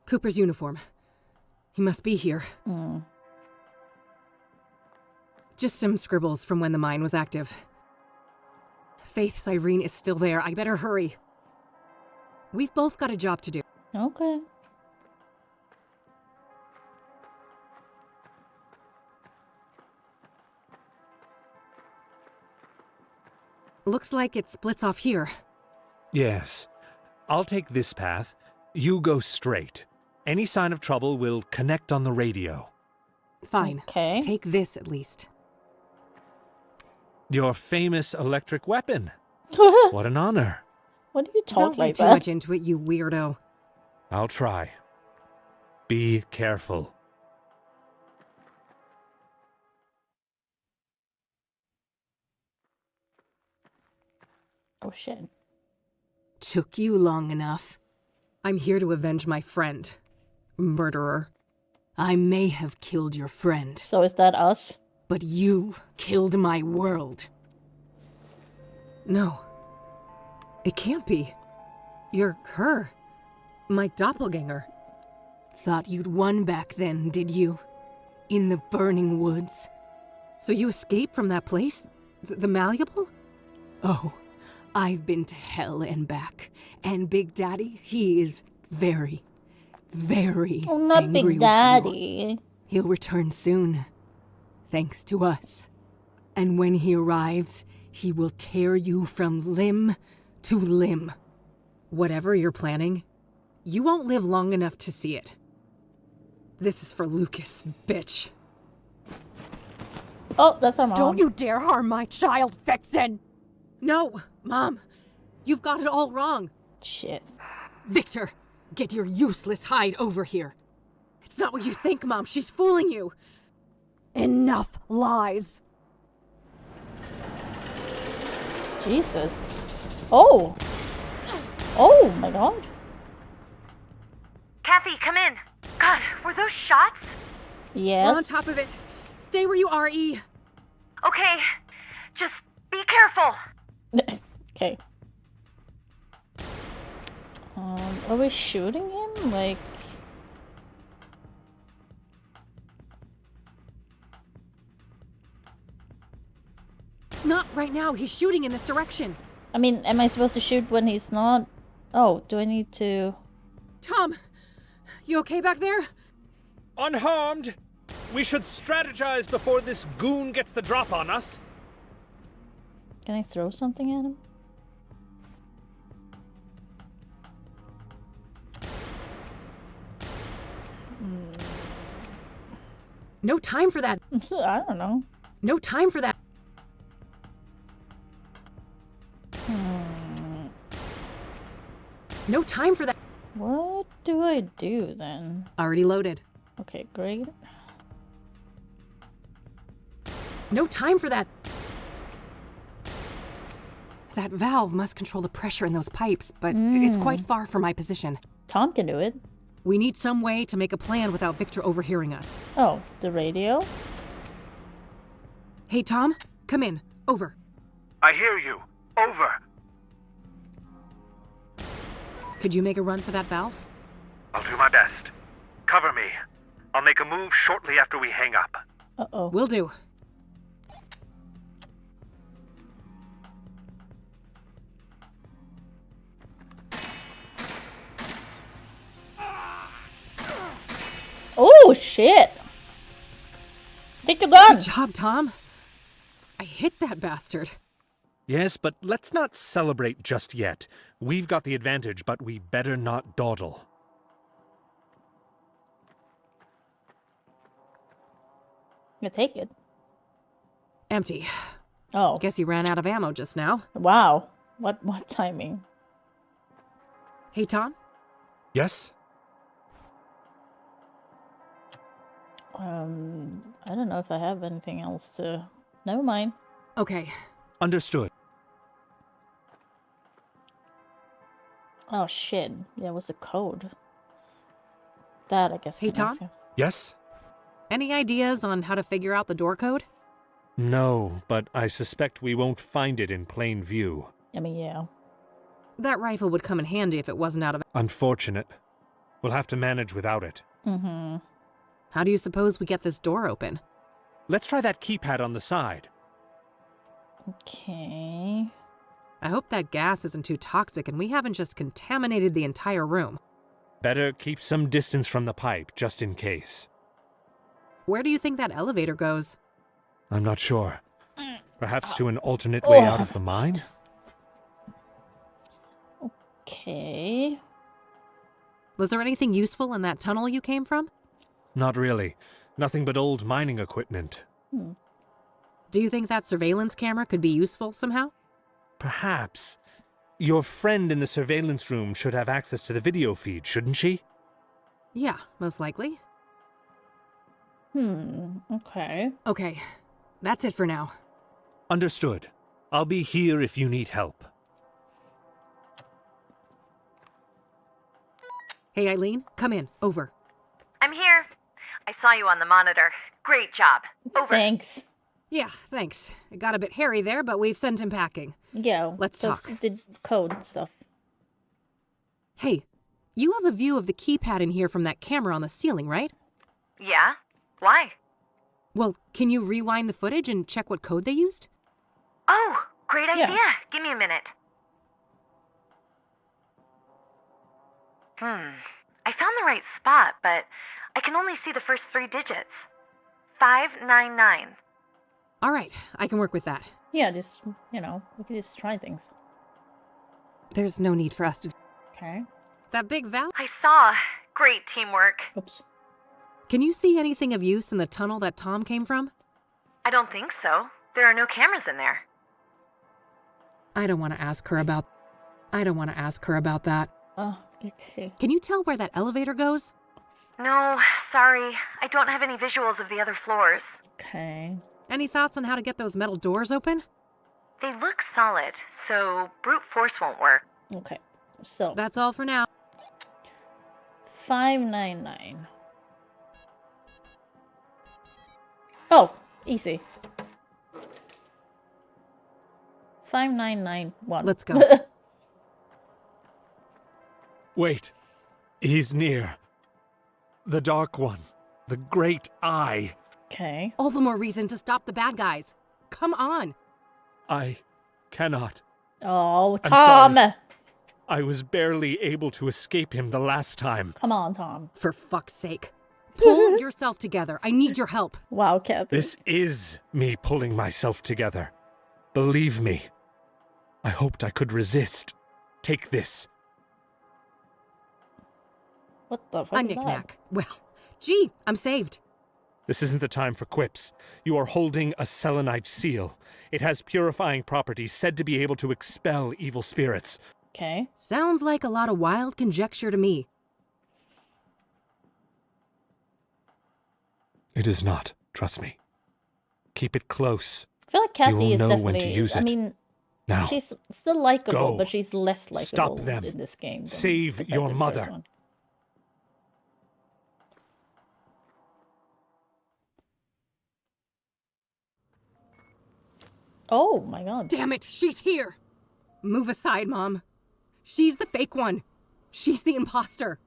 Cooper's uniform. He must be here. Just some scribbles from when the mine was active. Faith Cyrene is still there. I better hurry. We've both got a job to do.
Okay.
Looks like it splits off here.
Yes. I'll take this path. You go straight. Any sign of trouble will connect on the radio.
Fine.
Okay.
Take this at least.
Your famous electric weapon. What an honor.
What do you talk
Don't
like
read too
that?
much into it, you weirdo.
I'll try. Be careful.
Oh, shit.
Took you long enough. I'm here to avenge my friend. Murderer. I may have killed your friend,
So is that us?
but you killed my world. No. It can't be. You're her. My doppelganger. Thought you'd won back then, did you? In the burning woods. So you escaped from that place? The Malleable? Oh, I've been to hell and back. And Big Daddy, he is very, very
Oh, not
angry
Big
with
Daddy.
you. He'll return soon, thanks to us. And when he arrives, he will tear you from limb to limb. Whatever you're planning, you won't live long enough to see it. This is for Lucas, bitch.
Oh, that's our mom.
Don't you dare harm my child, Vixen!
No, Mom. You've got it all wrong.
Shit.
Victor, get your useless hide over here. It's not what you think, Mom. She's fooling you.
Enough lies.
Jesus. Oh. Oh my god.
Kathy, come in. God, were those shots?
Yes.
We're on top of it. Stay where you are, E.
Okay, just be careful.
Okay. Are we shooting him? Like...
Not right now. He's shooting in this direction.
I mean, am I supposed to shoot when he's not? Oh, do I need to...
Tom, you okay back there?
Unharmed! We should strategize before this goon gets the drop on us.
Can I throw something at him?
No time for that.
I don't know.
No time for that. No time for that.
What do I do then?
Already loaded.
Okay, great.
No time for that. That valve must control the pressure in those pipes, but it's quite far from my position.
Tom can do it.
We need some way to make a plan without Victor overhearing us.
Oh, the radio?
Hey, Tom, come in. Over.
I hear you. Over.
Could you make a run for that valve?
I'll do my best. Cover me. I'll make a move shortly after we hang up.
Uh-oh.
Will do.
Oh, shit! Take the gun!
Good job, Tom. I hit that bastard.
Yes, but let's not celebrate just yet. We've got the advantage, but we better not dawdle.
You take it.
Empty.
Oh.
Guess he ran out of ammo just now.
Wow. What timing?
Hey, Tom?
Yes?
I don't know if I have anything else to... Never mind.
Okay.
Understood.
Oh, shit. Yeah, what's the code? That, I guess.
Hey, Tom?
Yes?
Any ideas on how to figure out the door code?
No, but I suspect we won't find it in plain view.
I mean, yeah.
That rifle would come in handy if it wasn't out of...
Unfortunate. We'll have to manage without it.
Mm-hmm.
How do you suppose we get this door open?
Let's try that keypad on the side.
Okay.
I hope that gas isn't too toxic and we haven't just contaminated the entire room.
Better keep some distance from the pipe, just in case.
Where do you think that elevator goes?
I'm not sure. Perhaps to an alternate way out of the mine?
Okay.
Was there anything useful in that tunnel you came from?
Not really. Nothing but old mining equipment.
Do you think that surveillance camera could be useful somehow?
Perhaps. Your friend in the surveillance room should have access to the video feed, shouldn't she?
Yeah, most likely.
Okay.
Okay, that's it for now.
Understood. I'll be here if you need help.
Hey, Eileen, come in. Over.
I'm here. I saw you on the monitor. Great job. Over.
Thanks.
Yeah, thanks. It got a bit hairy there, but we've sent him packing.
Yeah.
Let's talk.
The code stuff.
Hey, you have a view of the keypad in here from that camera on the ceiling, right?
Yeah? Why?
Well, can you rewind the footage and check what code they used?
Oh, great
Yeah.
idea. Give me a minute. I found the right spot, but I can only see the first 3 digits. 599.
All right, I can work with that.
Yeah, just, we can just try things.
There's no need for us to...
Okay.
That big valve?
I saw. Great teamwork.
Oops.
Can you see anything of use in the tunnel that Tom came from?
I don't think so. There are no cameras in there.
I don't want to ask her about that.
Oh, okay.
Can you tell where that elevator goes?
No, sorry. I don't have any visuals of the other floors.
Okay.
Any thoughts on how to get those metal doors open?
They look solid, so brute force won't work.
Okay. So,
That's all for now.
599. Oh, easy. 5991.
Let's go.
Wait. He's near. The Dark One. The Great Eye.
Okay.
All the more reason to stop the bad guys. Come on.
I cannot.
Oh,
I'm
Tom!
sorry. I was barely able to escape him the last time.
Come on, Tom.
For fuck's sake. Pull yourself together. I need your help.
Wow, Captain.
This is me pulling myself together. Believe me. I hoped I could resist. Take this.
What the fuck
A
is that?
knick-knack. Well, gee, I'm saved.
This isn't the time for quips. You are holding a selenite seal. It has purifying properties said to be able to expel evil spirits.
Okay.
Sounds like a lot of wild conjecture to me.
It is not, trust me. Keep it close.
I feel like
You
Kathy
will
is
know
definitely...
when to use
I
it.
mean,
Now,
she's still likable,
go.
but she's less likable
Stop them.
in this game.
Save
compared
your
to the
mother.
first one. Oh my god.
Damn it, she's here. Move aside, Mom. She's the fake one. She's the imposter.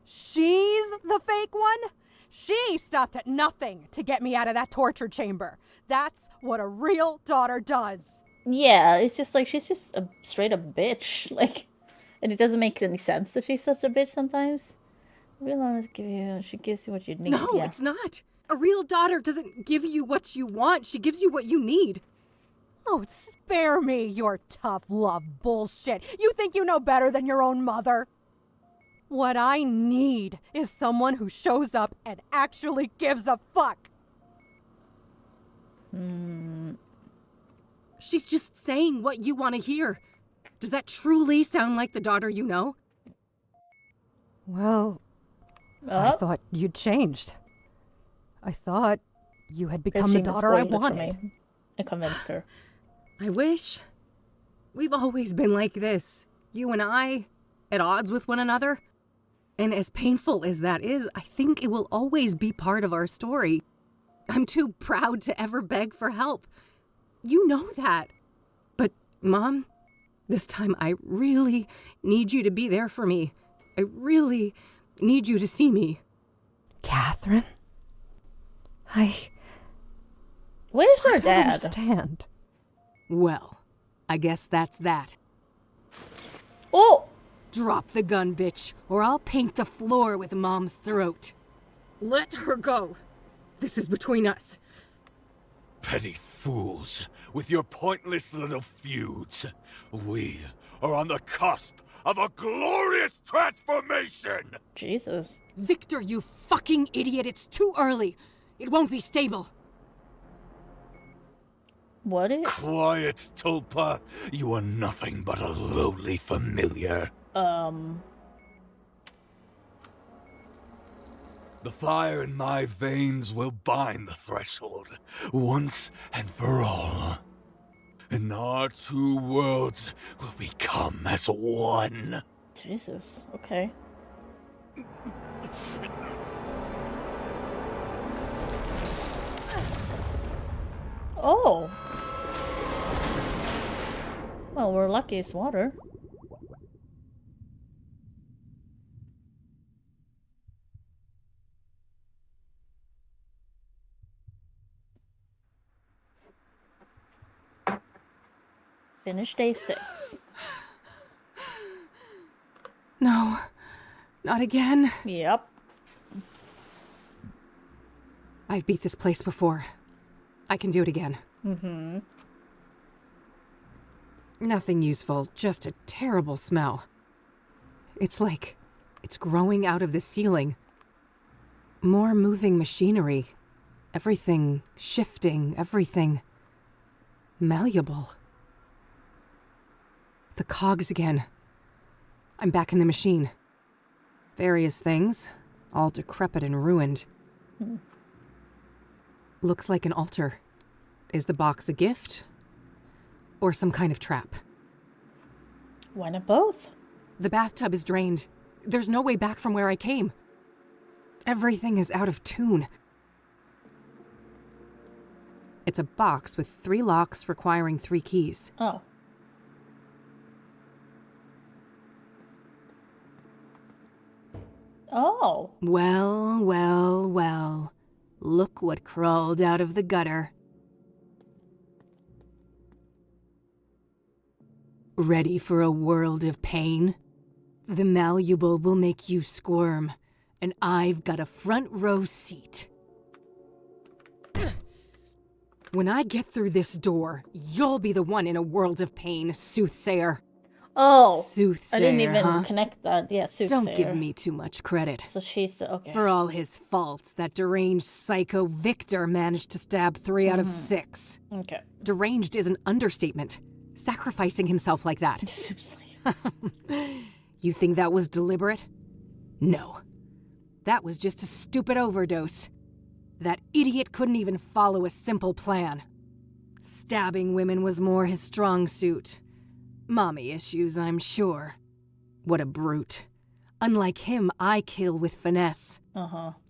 She's the fake one? She stopped at nothing to get me out of that torture chamber. That's what a real daughter does.
Yeah, it's just like she's just a straight up bitch. Like, and it doesn't make any sense that she's such a bitch sometimes. Real honest give you, she gives you what you need.
No,
yeah.
it's not. A real daughter doesn't give you what you want. She gives you what you need.
Oh, spare me your tough love bullshit. You think you know better than your own mother? What I need is someone who shows up and actually gives a fuck.
She's just saying what you want to hear. Does that truly sound like the daughter you know?
Well, I thought you'd changed. I thought you had become the daughter I wanted.
I convinced her.
I wish. We've always been like this. You and I, at odds with one another. And as painful as that is, I think it will always be part of our story. I'm too proud to ever beg for help. You know that. But, Mom, this time I really need you to be there for me. I really need you to see me.
Catherine?
Where's her
I don't
dad?
understand.
Well, I guess that's that.
Oh!
Drop the gun, bitch, or I'll paint the floor with Mom's throat. Let her go. This is between us.
Petty fools, with your pointless little feuds. We are on the cusp of a glorious transformation!
Jesus.
Victor, you fucking idiot, it's too early. It won't be stable.
What is...
Quiet, Tulpa. You are nothing but a lowly familiar. The fire in my veins will bind the threshold, once and for all. And our two worlds will become as one.
Jesus, okay. Oh! Well, we're lucky it's water. Finish day 6.
No, not again.
Yep.
I've beat this place before. I can do it again.
Mm-hmm.
Nothing useful, just a terrible smell. It's like it's growing out of the ceiling. More moving machinery. Everything shifting, everything malleable. The cogs again. I'm back in the machine. Various things, all decrepit and ruined. Looks like an altar. Is the box a gift? Or some kind of trap?
Why not both?
The bathtub is drained. There's no way back from where I came. Everything is out of tune. It's a box with 3 locks requiring 3 keys.
Oh. Oh.
Well, well, well. Look what crawled out of the gutter. Ready for a world of pain? The malleable will make you squirm, and I've got a front row seat. When I get through this door, you'll be the one in a world of pain, Soothsayer.
Oh.
Soothsayer,
I didn't even
huh?
connect that. Yeah, Soothsayer.
Don't give me too much credit.
So she's okay.
For all his faults, that deranged psycho Victor managed to stab 3 out of 6.
Okay.
Deranged is an understatement. Sacrificing himself like that. You think that was deliberate? No. That was just a stupid overdose. That idiot couldn't even follow a simple plan. Stabbing women was more his strong suit. Mommy issues, I'm sure. What a brute. Unlike him, I kill with finesse.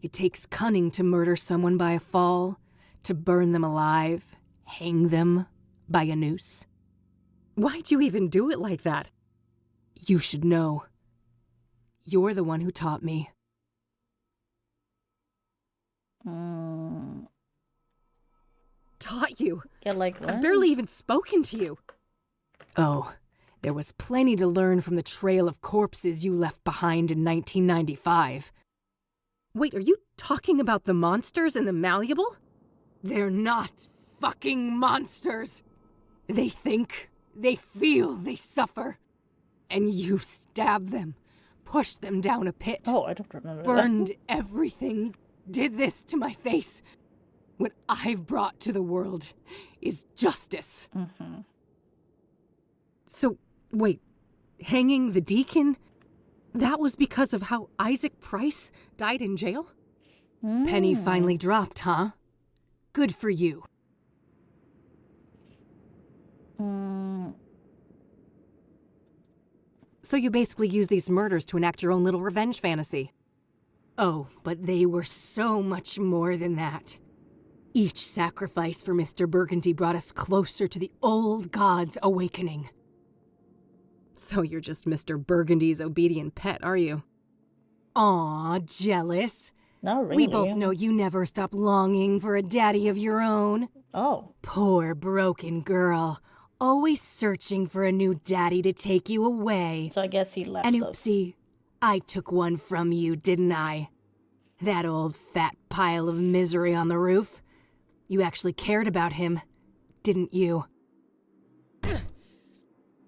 It takes cunning to murder someone by a fall, to burn them alive, hang them by a noose. Why'd you even do it like that? You should know. You're the one who taught me. Taught you?
Yeah, like what?
I've barely even spoken to you. Oh, there was plenty to learn from the trail of corpses you left behind in 1995. Wait, are you talking about the monsters and the malleable? They're not fucking monsters. They think, they feel, they suffer. And you stab them, push them down a pit.
Oh, I don't remember
Burned everything, did this to my face. What I've brought to the world is justice. So, wait, hanging the deacon? That was because of how Isaac Price died in jail? Penny finally dropped, huh? Good for you. So you basically use these murders to enact your own little revenge fantasy. Oh, but they were so much more than that. Each sacrifice for Mr. Burgundy brought us closer to the old gods awakening. So you're just Mr. Burgundy's obedient pet, are you? Aw, jealous.
Not really.
We both know you never stop longing for a daddy of your own.
Oh.
Poor broken girl. Always searching for a new daddy to take you away.
So I guess he left
And
us.
oopsie, I took one from you, didn't I? That old fat pile of misery on the roof. You actually cared about him, didn't you?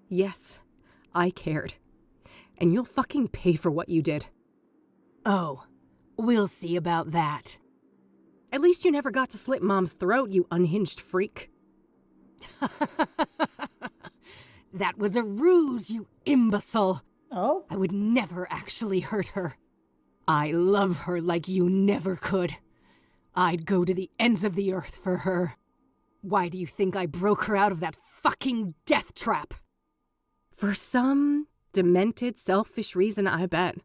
Yes, I cared. And you'll fucking pay for what you did. Oh, we'll see about that. At least you never got to slit Mom's throat, you unhinged freak. That was a ruse, you imbecile.
Oh?
I would never actually hurt her. I love her like you never could. I'd go to the ends of the earth for her. Why do you think I broke her out of that fucking death trap? For some demented, selfish reason, I bet.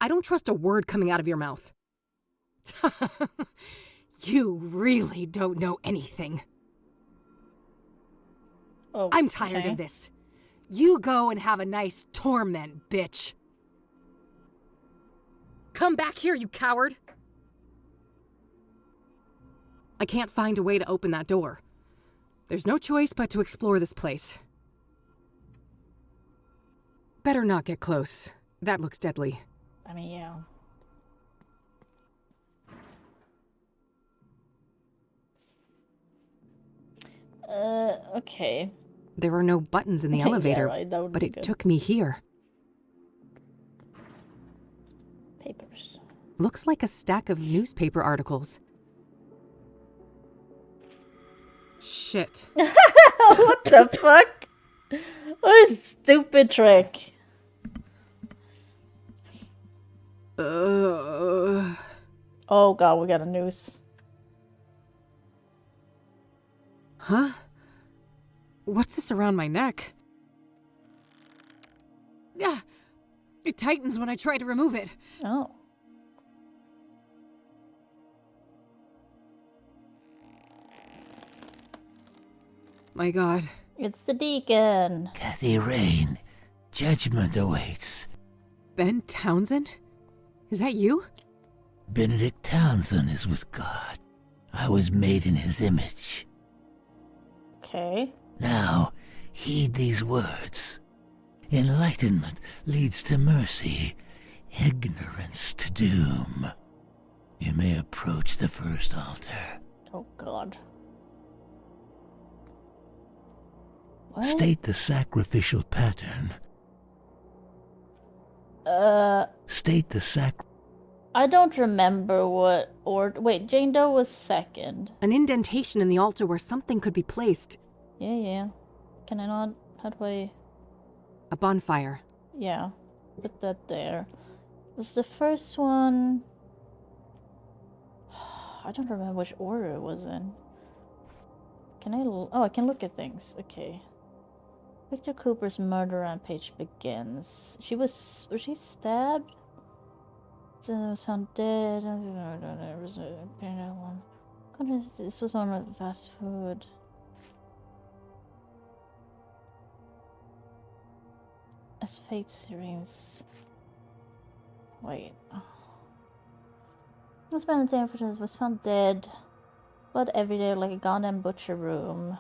I don't trust a word coming out of your mouth. You really don't know anything.
Oh,
I'm tired of this. You go and have a nice torment, bitch. Come back here, you coward. I can't find a way to open that door. There's no choice but to explore this place. Better not get close. That looks deadly.
I mean, yeah. Okay.
There are no buttons in the
Yeah,
elevator,
right, that would
but
be
it
good.
took me here.
Papers.
Looks like a stack of newspaper articles. Shit.
What the fuck? What a stupid trick. Oh god, we got a noose.
Huh? What's this around my neck? Yeah, it tightens when I try to remove it.
Oh.
My god.
It's the deacon.
Kathy Rain, judgment awaits.
Ben Townsend? Is that you?
Benedict Townsend is with God. I was made in his image.
Okay.
Now, heed these words. Enlightenment leads to mercy, ignorance to doom. You may approach the first altar.
Oh god. What?
State the sacrificial pattern. State the
I don't remember what wait, Jane Doe was second.
An indentation in the altar where something could be placed.
Yeah. Can I not? How do I?
A bonfire.
Yeah. Put that there. Was the first one? I don't remember which order it was in. Can I? Oh, I can look at things. Okay. Victor Cooper's murder rampage begins. Was she stabbed? So was found dead. This was on a fast food. As fate serene. Wait. This man was found dead. Blood every day like a goddamn butcher room.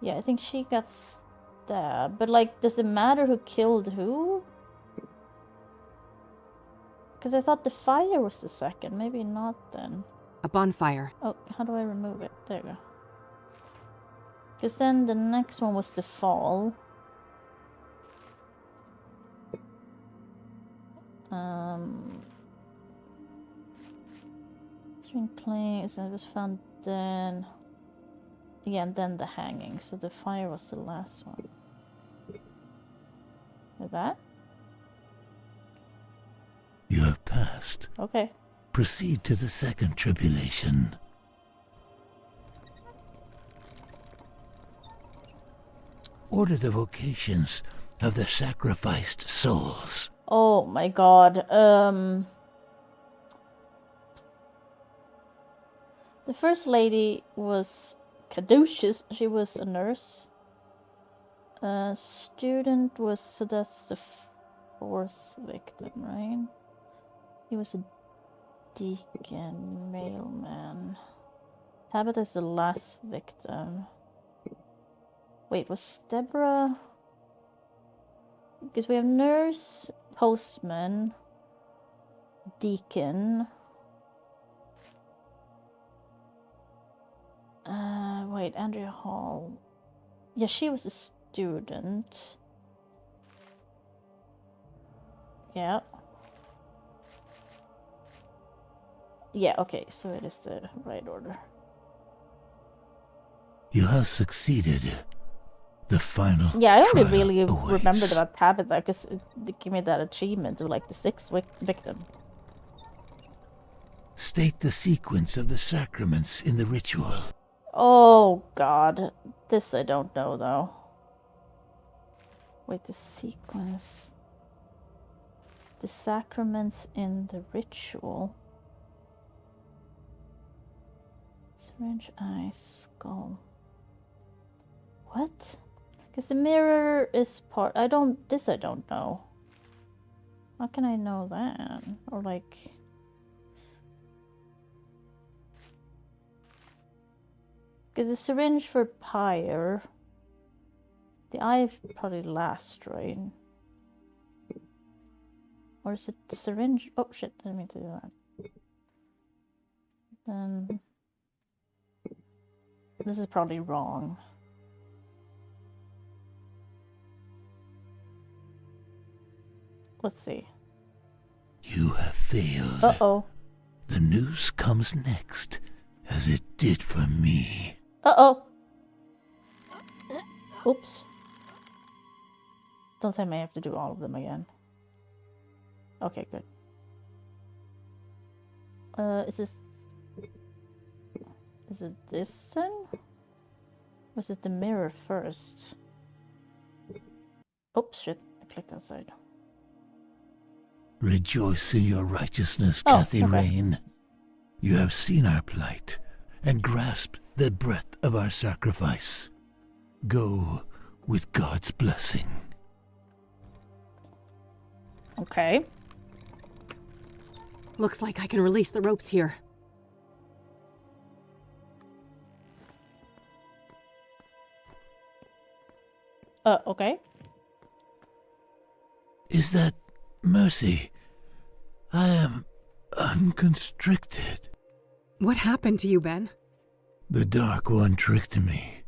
Yeah, I think she got stabbed. But, like, does it matter who killed who? Because I thought the fire was the second. Maybe not then.
A bonfire.
Oh, how do I remove it? There you go. Because then the next one was the fall. String claim, so it was found then. Yeah, and then the hanging. So the fire was the last one. With that?
You have passed.
Okay.
Proceed to the second tribulation. Order the vocations of the sacrificed souls.
Oh my god. The first lady was caduceus. She was a nurse. Student was, so that's the fourth victim, right? He was a deacon, mailman. Tabitha is the last victim. Wait, was Deborah? Because we have nurse, postman, deacon. Wait, Andrea Hall. Yeah, she was a student. Yeah. Yeah, okay, so it is the right order.
You have succeeded. The final.
Yeah, I only
trial
really
awaits.
remembered about Tabitha because it gave me that achievement of like the sixth victim.
State the sequence of the sacraments in the ritual.
Oh god, this I don't know though. Wait, the sequence. The sacraments in the ritual. Syringe, eye, skull. What? Because the mirror is part. I don't know. How can I know that? Or like. Because the syringe for pyre. The eye probably last, right? Or is it syringe? Oh shit, I didn't mean to do that. Then this is probably wrong. Let's see.
You have failed.
Uh-oh.
The noose comes next, as it did for me.
Uh-oh. Oops. Don't say I may have to do all of them again. Okay, good. Is it this then? Or is it the mirror first? Oops, shit. I clicked outside.
Rejoice in your righteousness,
Oh,
Kathy
okay.
Rain. You have seen our plight and grasped the breadth of our sacrifice. Go with God's blessing.
Okay.
Looks like I can release the ropes here.
Okay.
Is that mercy? I am unconstricted.
What happened to you, Ben?
The Dark One tricked me.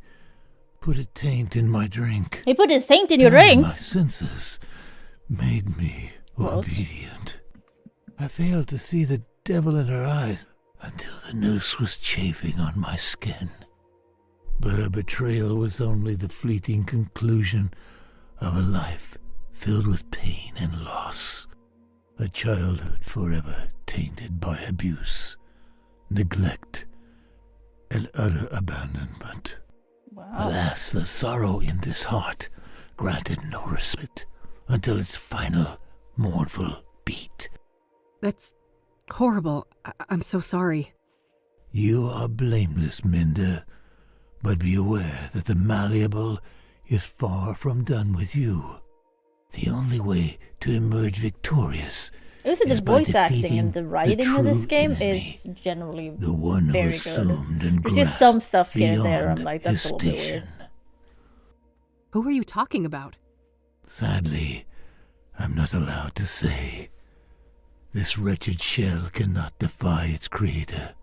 Put a taint in my drink.
He put his taint in your
Dulled
drink?
My senses. Made me obedient. I failed to see the devil in her eyes until the noose was chafing on my skin. But her betrayal was only the fleeting conclusion of a life filled with pain and loss. A childhood forever tainted by abuse, neglect, and utter abandonment.
Wow.
Alas, the sorrow in this heart granted no respite until its final mournful beat.
That's horrible. I'm so sorry.
You are blameless, Minda, but be aware that the malleable is far from done with you. The only way to emerge victorious
I say the
is by
voice acting
defeating
and the writing of this
true
game
enemy,
is generally
the one who
very good.
assumed and
There's just some
grasped
stuff here and there
beyond
I'm like,
his
that's a little bit
station.
weird.
Who are you talking about?
Sadly, I'm not allowed to say. This wretched shell cannot defy its creator,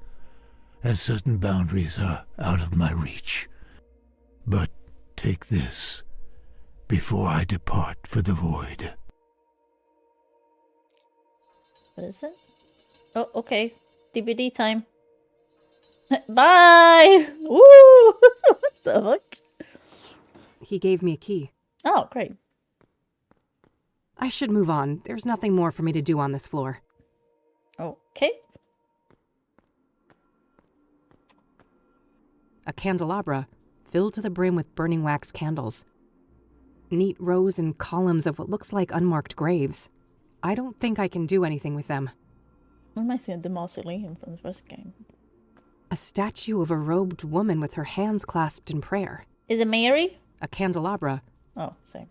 as certain boundaries are out of my reach. But take this before I depart for the void.
What is it? Oh, okay. DbD time. Bye! Woo! What the fuck?
He gave me a key.
Oh, great.
I should move on. There's nothing more for me to do on this floor.
Okay.
A candelabra filled to the brim with burning wax candles. Neat rows and columns of what looks like unmarked graves. I don't think I can do anything with them.
Reminds me of the mausoleum from the first game.
A statue of a robed woman with her hands clasped in prayer.
Is it Mary?
A candelabra.
Oh, same.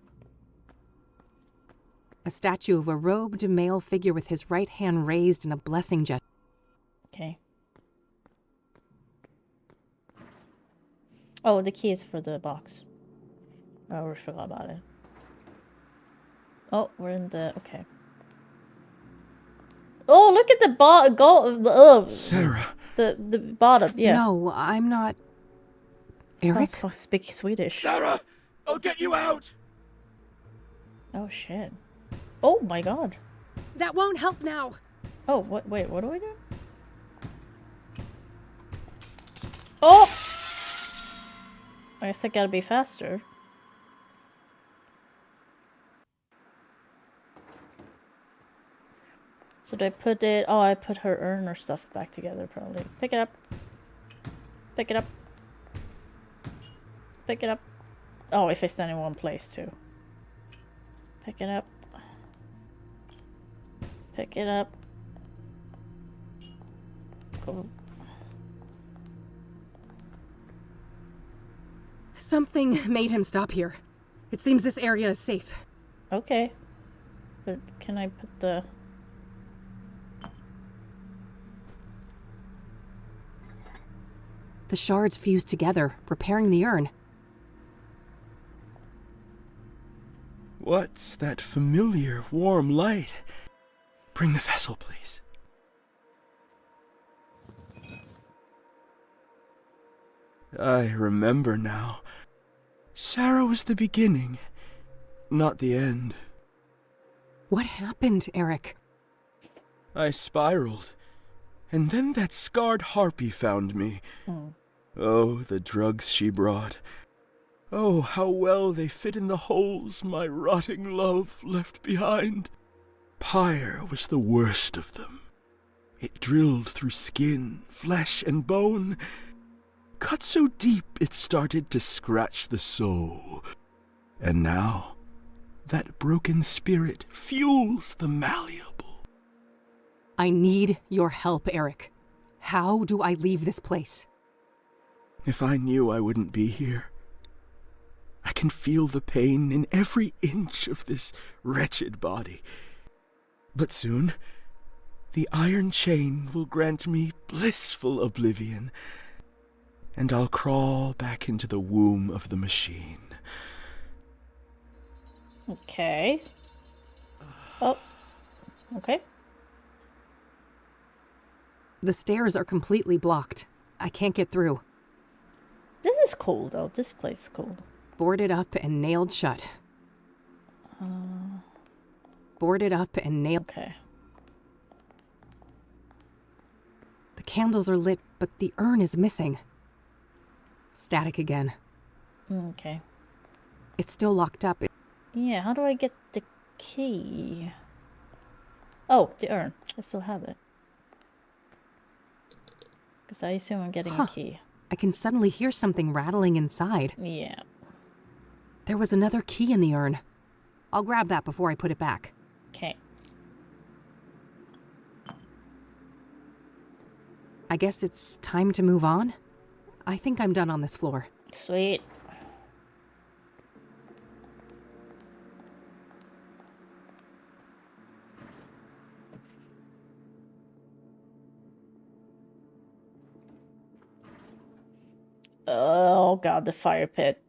A statue of a robed male figure with his right hand raised in a blessing gesture.
Okay. Oh, the key is for the box. Oh, we forgot about it. Oh, we're in the... Okay. Oh, look at the
Sarah.
The bottom, yeah.
No, I'm not... Eric?
I speak Swedish.
Sarah! I'll get you out!
Oh, shit. Oh, my God.
That won't help now.
Oh, wait, what do I do? Oh! I guess I gotta be faster. So did I put it... Oh, I put her urn or stuff back together, probably. Pick it up. Pick it up. Pick it up. Oh, if I stand in one place, too. Pick it up. Pick it up. Go.
Something made him stop here. It seems this area is safe.
Okay. But can I put the...
The shards fused together, repairing the urn.
What's that familiar, warm light? Bring the vessel, please. I remember now. Sarah was the beginning, not the end.
What happened, Eric?
I spiraled, and then that scarred harpy found me. Oh, the drugs she brought. Oh, how well they fit in the holes my rotting love left behind. Pyre was the worst of them. It drilled through skin, flesh, and bone, cut so deep it started to scratch the soul. And now, that broken spirit fuels the malleable.
I need your help, Eric. How do I leave this place?
If I knew I wouldn't be here. I can feel the pain in every inch of this wretched body. But soon, the iron chain will grant me blissful oblivion, and I'll crawl back into the womb of the machine.
Okay. Oh. Okay.
The stairs are completely blocked. I can't get through.
This is cool, though. This place is cool.
Boarded up and nailed shut. Boarded up and nailed...
Okay.
The candles are lit, but the urn is missing. Static again.
Okay.
It's still locked up.
Yeah, how do I get the key? Oh, the urn. I still have it. Because I assume I'm getting a key.
I can suddenly hear something rattling inside.
Yeah.
There was another key in the urn. I'll grab that before I put it back.
Okay.
I guess it's time to move on. I think I'm done on this floor.
Sweet. Oh god, the fire pit.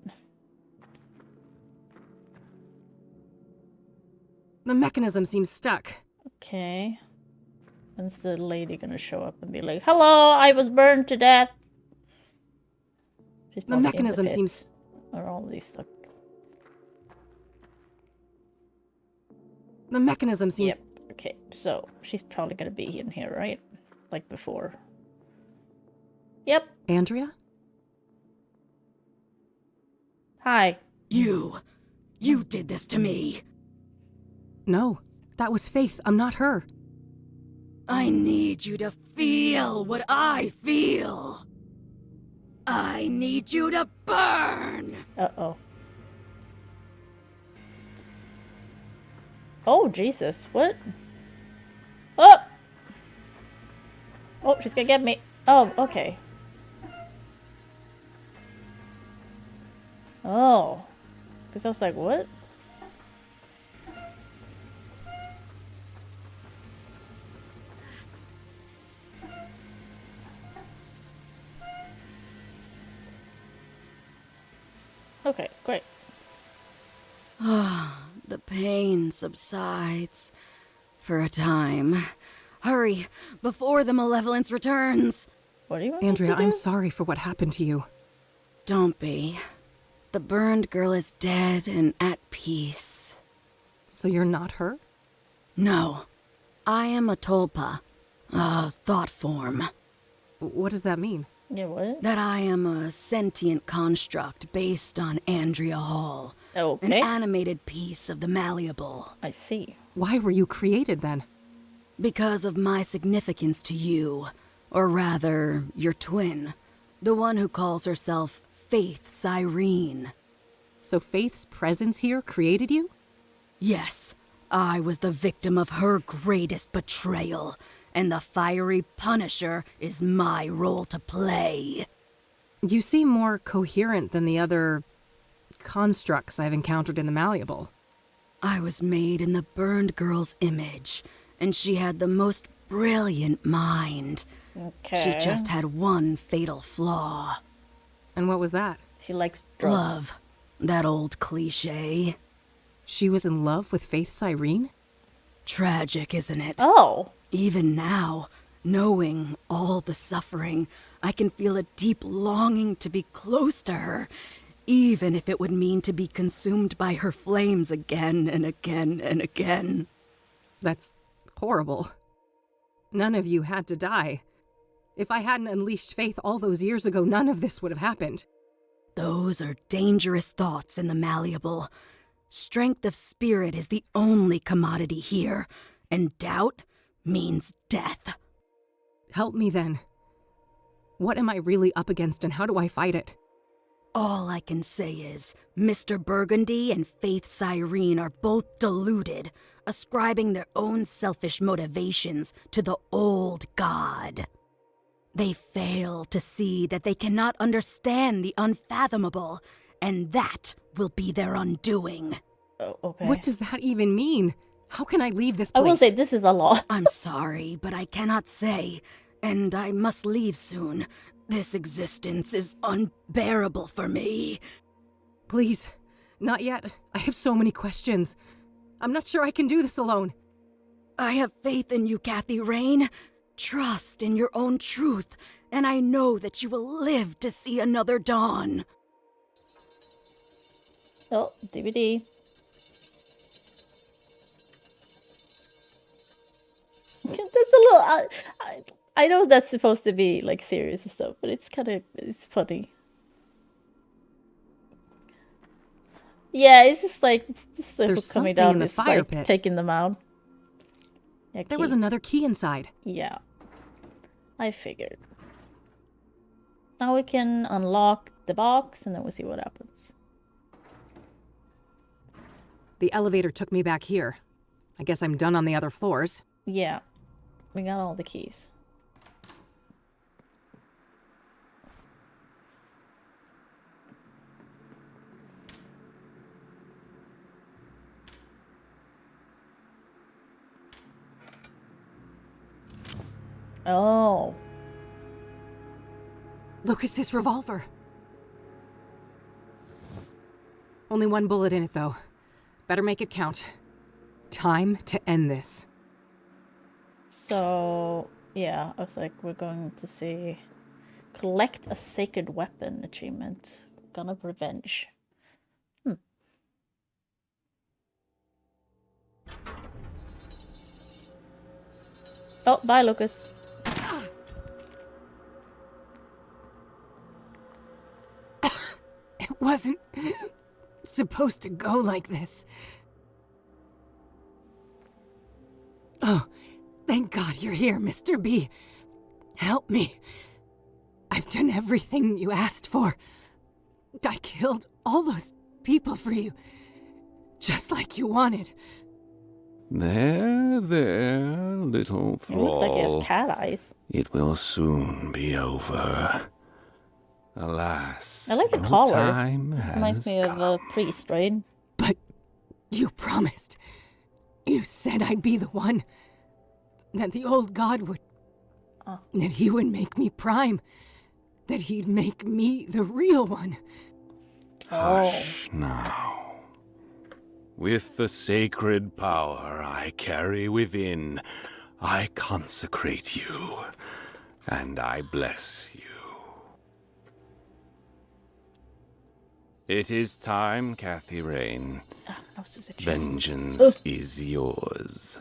The mechanism seems stuck.
Okay. When's the lady gonna show up and be like, "Hello, I was burned to death"? She's
The mechanism seems...
Are all these stuck?
The mechanism seems...
Yep. Okay, so she's probably gonna be in here, right? Like before. Yep.
Andrea?
Hi.
You did this to me.
No, that was Faith. I'm not her.
I need you to feel what I feel. I need you to burn.
Uh-oh. Oh, Jesus. What? Oh! Oh, she's gonna get me. Oh, okay. Oh. Because I was like, what? Okay, great.
The pain subsides. For a time. Hurry, before the malevolence returns.
What do you want
Andrea, I'm sorry for what happened to you.
Don't be. The burned girl is dead and at peace.
So you're not her?
No. I am a tulpa. A thought form.
What does that mean?
Yeah, what?
That I am a sentient construct based on Andrea Hall.
Okay.
An animated piece of the malleable.
I see.
Why were you created then?
Because of my significance to you. Or rather, your twin. The one who calls herself Faith Cyrene.
So Faith's presence here created you?
Yes. I was the victim of her greatest betrayal. And the fiery Punisher is my role to play.
You seem more coherent than the other constructs I've encountered in the malleable.
I was made in the burned girl's image, and she had the most brilliant mind.
Okay.
She just had one fatal flaw.
And what was that?
She likes drugs.
Love. That old cliche.
She was in love with Faith Cyrene?
Tragic, isn't it?
Oh.
Even now, knowing all the suffering, I can feel a deep longing to be close to her, even if it would mean to be consumed by her flames again and again and again.
That's horrible. None of you had to die. If I hadn't unleashed Faith all those years ago, none of this would have happened.
Those are dangerous thoughts in the malleable. Strength of spirit is the only commodity here, and doubt means death.
Help me then. What am I really up against and how do I fight it?
All I can say is, Mr. Burgundy and Faith Cyrene are both deluded, ascribing their own selfish motivations to the old god. They fail to see that they cannot understand the unfathomable, and that will be their undoing.
Oh, okay.
What does that even mean? How can I leave this place?
I will say this is a lot.
I'm sorry, but I cannot say, and I must leave soon. This existence is unbearable for me.
Please, not yet. I have so many questions. I'm not sure I can do this alone.
I have faith in you, Kathy Rain. Trust in your own truth, and I know that you will live to see another dawn.
Oh, DbD. That's a little... I know that's supposed to be, like, serious and stuff, but it's funny. Yeah, it's just like,
There's
coming
something
down
in the
this,
fire
like,
pit.
taking them out. Yeah,
There was another key inside.
Yeah. I figured. Now we can unlock the box, and then we'll see what happens.
The elevator took me back here. I guess I'm done on the other floors.
Yeah. We got all the keys. Oh.
Lucas's revolver. Only one bullet in it, though. Better make it count. Time to end this.
So, yeah, I was like, we're going to see... Collect a sacred weapon achievement. Gun of Revenge. Oh, bye, Lucas.
It wasn't supposed to go like this. Oh, thank God you're here, Mr. B. Help me. I've done everything you asked for. I killed all those people for you, just like you wanted.
There, little
It
thrall.
looks like he has cat eyes.
It will soon be over. Alas,
I like the
no
collar.
time
Reminds
has
me of a priest, right?
But you promised. You said I'd be the one. That the old god would... That he would make me prime. That he'd make me the real one.
Hush now. With the sacred power I carry within, I consecrate you, and I bless you. It is time, Kathy Rain. Vengeance is yours.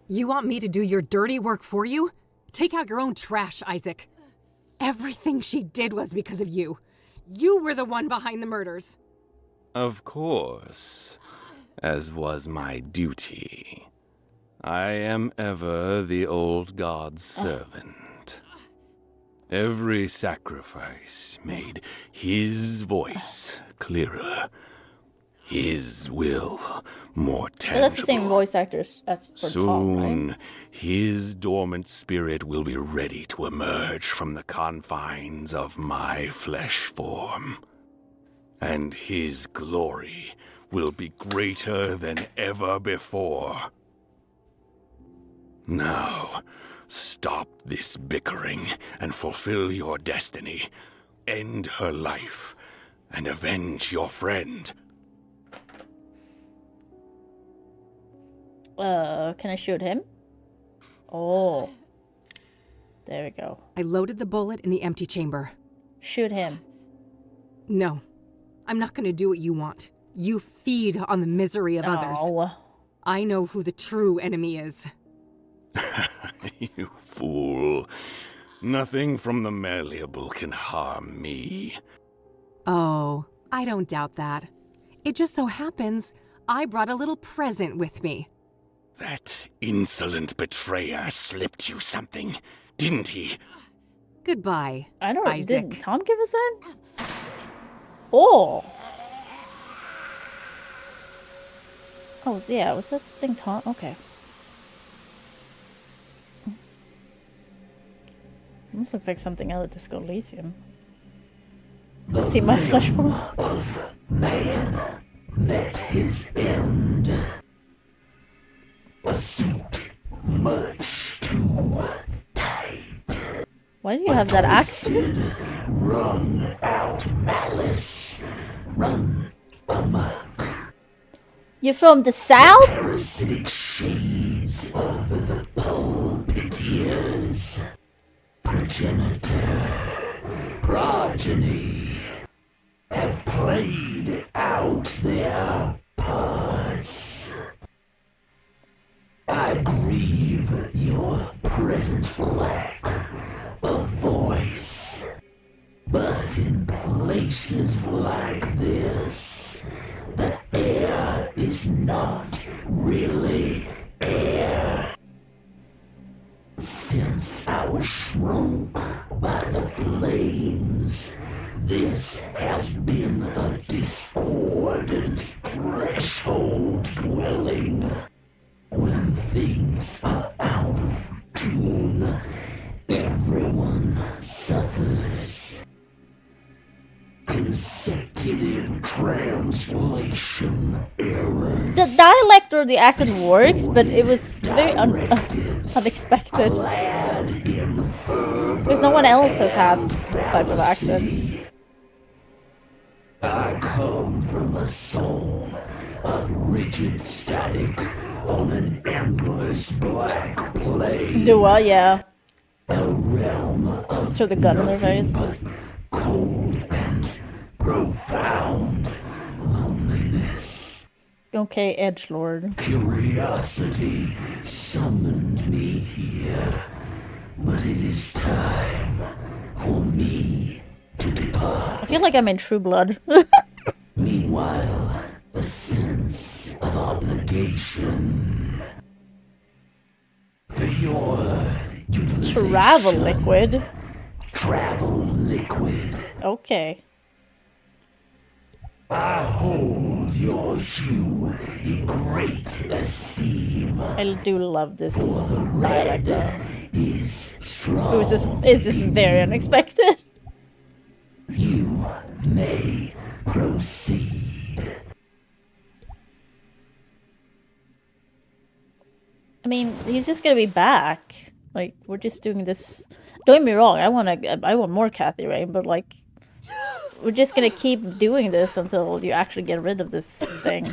You want me to do your dirty work for you? Take out your own trash, Isaac. Everything she did was because of you. You were the one behind the murders.
Of course, as was my duty. I am ever the old god's servant. Every sacrifice made his voice clearer, his will more tangible.
That's the same voice actors as for Tom,
Soon,
right?
his dormant spirit will be ready to emerge from the confines of my flesh form. And his glory will be greater than ever before. Now, stop this bickering and fulfill your destiny. End her life and avenge your friend.
Can I shoot him? Oh. There we go.
I loaded the bullet in the empty chamber.
Shoot him.
No. I'm not gonna do what you want. You feed on the misery of others. I know who the true enemy is.
You fool. Nothing from the malleable can harm me.
Oh, I don't doubt that. It just so happens I brought a little present with me.
That insolent betrayer slipped you something, didn't he?
Goodbye,
I don't.
Isaac.
Did Tom give us that? Oh. Oh yeah, was that the thing Tom? Okay. Almost looks like something out of Disco Elysium. See my flesh form?
Of man met his end. A suit much too tight.
Why do you have that accent?
Wrung out malice. Run amok.
You're from the South?
Parasitic shades over the pulpiteers. Progenitor, progeny, have played out their parts. I grieve your present lack of voice. But in places like this, the air is not really air. Since I was shrunk by the flames, this has been a discordant threshold dwelling. When things are out of tune, everyone suffers. Consecutive translation errors.
The dialect or the accent works, but it was very unexpected. Because no one else has had this type of accent.
I come from a soul of rigid static on an endless black plane.
Do well, yeah.
A realm of
Let's throw the gun in their face.
Cold and profound loneliness.
Okay, edgelord.
Curiosity summoned me here, but it is time for me to depart.
I feel like I'm in True Blood.
Meanwhile, a sense of obligation for your utilization.
Travel liquid.
Travel liquid.
Okay.
I hold your hue in great esteem.
I do love this
Red
dialect.
is strong.
It's just very unexpected.
You may proceed.
I mean, he's just gonna be back. Like, we're just doing this. Don't get me wrong. I want more Kathy Rain, but like, we're just gonna keep doing this until you actually get rid of this thing.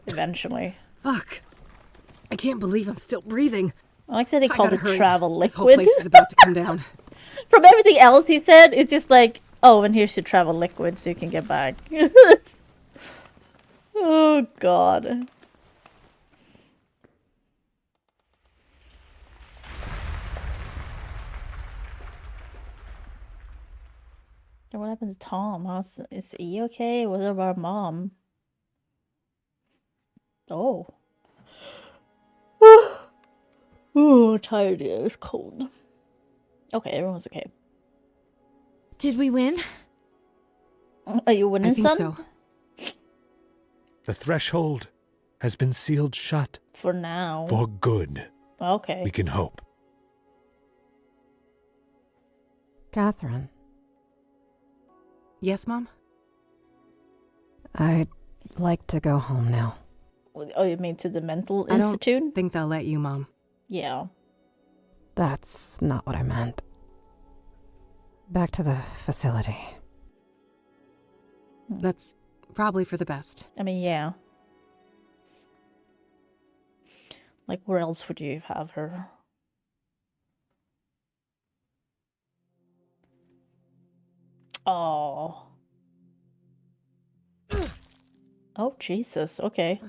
Eventually.
Fuck. I can't believe I'm still breathing.
I like that he called it travel
This whole
liquid.
place is about to come down.
From everything else he said, it's just like, oh, and here's your travel liquid so you can get back. Oh, God. And what happened to Tom? Is he okay? What about Mom? Oh. Oh, tired. Yeah, it's cold. Okay, everyone's okay.
Did we win?
Are you winning,
I think
son?
so.
The threshold has been sealed shut.
For now.
For good.
Okay.
We can hope.
Catherine.
Yes, Mom?
I'd like to go home now.
Oh, you mean to the mental
I
institute?
don't think they'll let you, Mom.
Yeah.
That's not what I meant. Back to the facility.
That's probably for the best.
I mean, yeah. Like, where else would you have her? Oh. Oh, Jesus. Okay.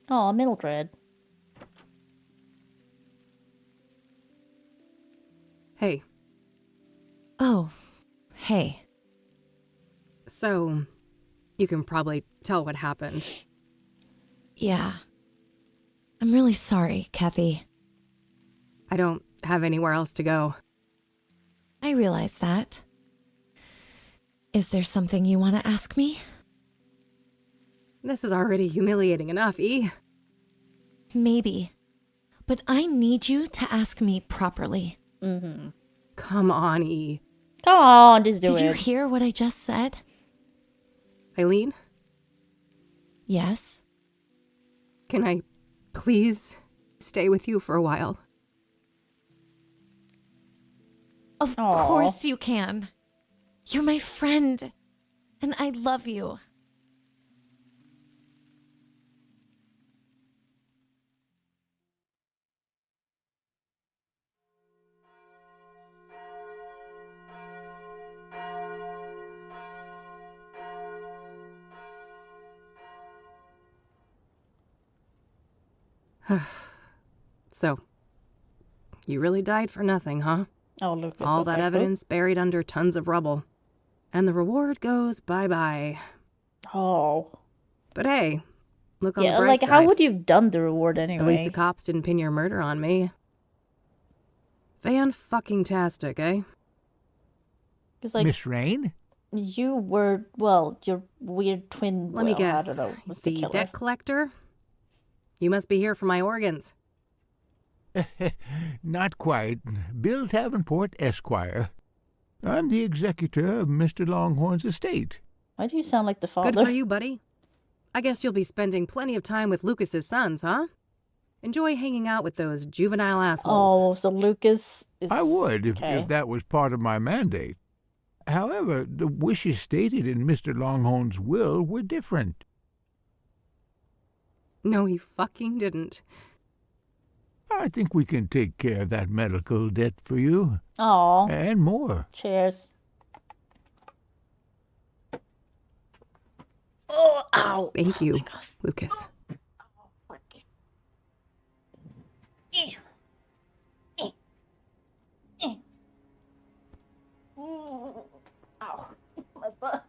Oh, Mildred.
Hey.
Oh, hey.
So, you can probably tell what happened.
Yeah. I'm really sorry, Kathy.
I don't have anywhere else to go.
I realize that. Is there something you want to ask me?
This is already humiliating enough, E.
Maybe. But I need you to ask me properly.
Mm-hmm.
Come on, E.
Come on, just do it.
Did you hear what I just said?
Eileen?
Yes?
Can I please stay with you for a while?
Of course you can. You're my friend. And I love you.
So, you really died for nothing, huh?
Oh, Lucas.
All that evidence buried under tons of rubble. And the reward goes bye-bye.
Oh.
But hey, look on the bright
like,
side.
how would you have done the reward anyway?
At least the cops didn't pin your murder on me. Fan-fucking-tastic, eh?
Because, like,
Miss Rain?
You were, well, your weird twin.
Let me guess.
I don't know. Was
the
killer.
debt collector? You must be here for my organs.
Not quite. Bill Davenport, Esquire. I'm the executor of Mr. Longhorn's estate.
Why do you sound like the father?
Good for you, buddy. I guess you'll be spending plenty of time with Lucas's sons, huh? Enjoy hanging out with those juvenile assholes.
Oh, so Lucas is...
I would,
okay.
if that was part of my mandate. However, the wishes stated in Mr. Longhorn's will were different.
No, he fucking didn't.
I think we can take care of that medical debt for you.
Aw.
And more.
Cheers. Oh, ow.
Thank you, Lucas.
Ow. My butt.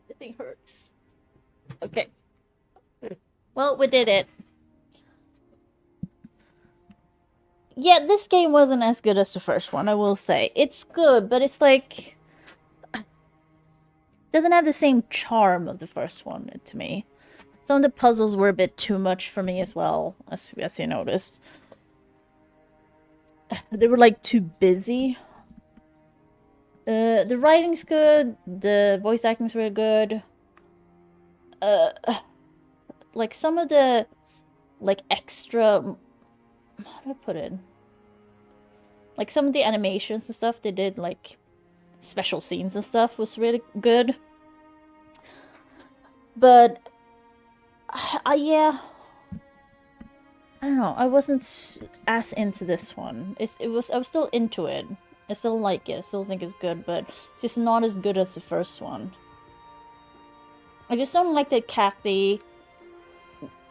Everything hurts. Okay. Well, we did it. Yeah, this game wasn't as good as the first one, I will say. It's good, but it's like... doesn't have the same charm of the first one to me. Some of the puzzles were a bit too much for me as well, as you noticed. They were like too busy. The writing's good, the voice acting's really good. Like some of the like extra, how do I put it? Like some of the animations and stuff they did, like special scenes and stuff, was really good. But yeah, I don't know. I wasn't as into this one. I was still into it. I still like it. I still think it's good, but it's just not as good as the first one. I just don't like that Kathy,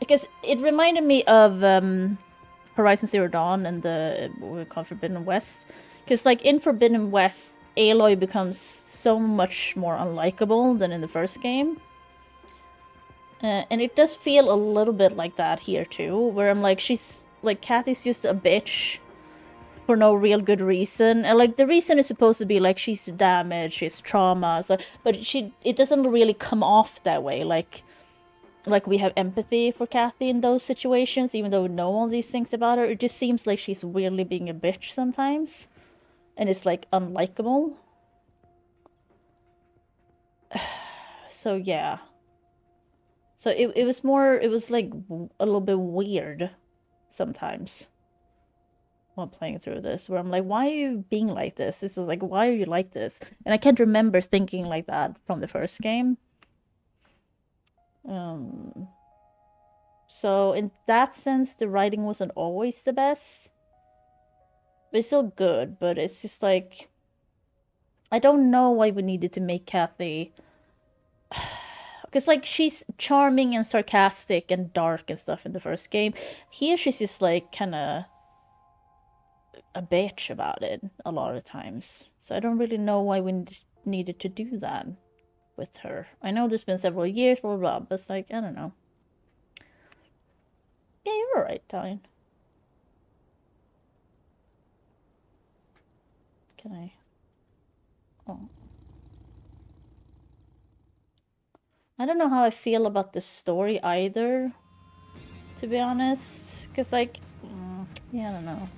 because it reminded me of Horizon Zero Dawn and the what we call Forbidden West. Because like in Forbidden West, Aloy becomes so much more unlikable than in the first game. And it does feel a little bit like that here too, where I'm like, she's like, Kathy's just a bitch for no real good reason. And like the reason is supposed to be like she's damaged, she's trauma, so, but it doesn't really come off that way. Like we have empathy for Kathy in those situations, even though we know all these things about her. It just seems like she's weirdly being a bitch sometimes, and it's like unlikable. So yeah. So it was like a little bit weird sometimes. while playing through this, where I'm like, why are you being like this? This is like, why are you like this? And I can't remember thinking like that from the first game. So in that sense, the writing wasn't always the best. But it's still good, but it's just like, I don't know why we needed to make Kathy... Because, like, she's charming and sarcastic and dark and stuff in the first game. Here, she's just, like, kind of a bitch about it a lot of times. So I don't really know why we needed to do that with her. I know there's been several years, blah, blah, blah, but it's like, I don't know. Yeah, you're alright, Italian. Can I... Oh. I don't know how I feel about the story either, to be honest. Because, like, yeah, I don't know.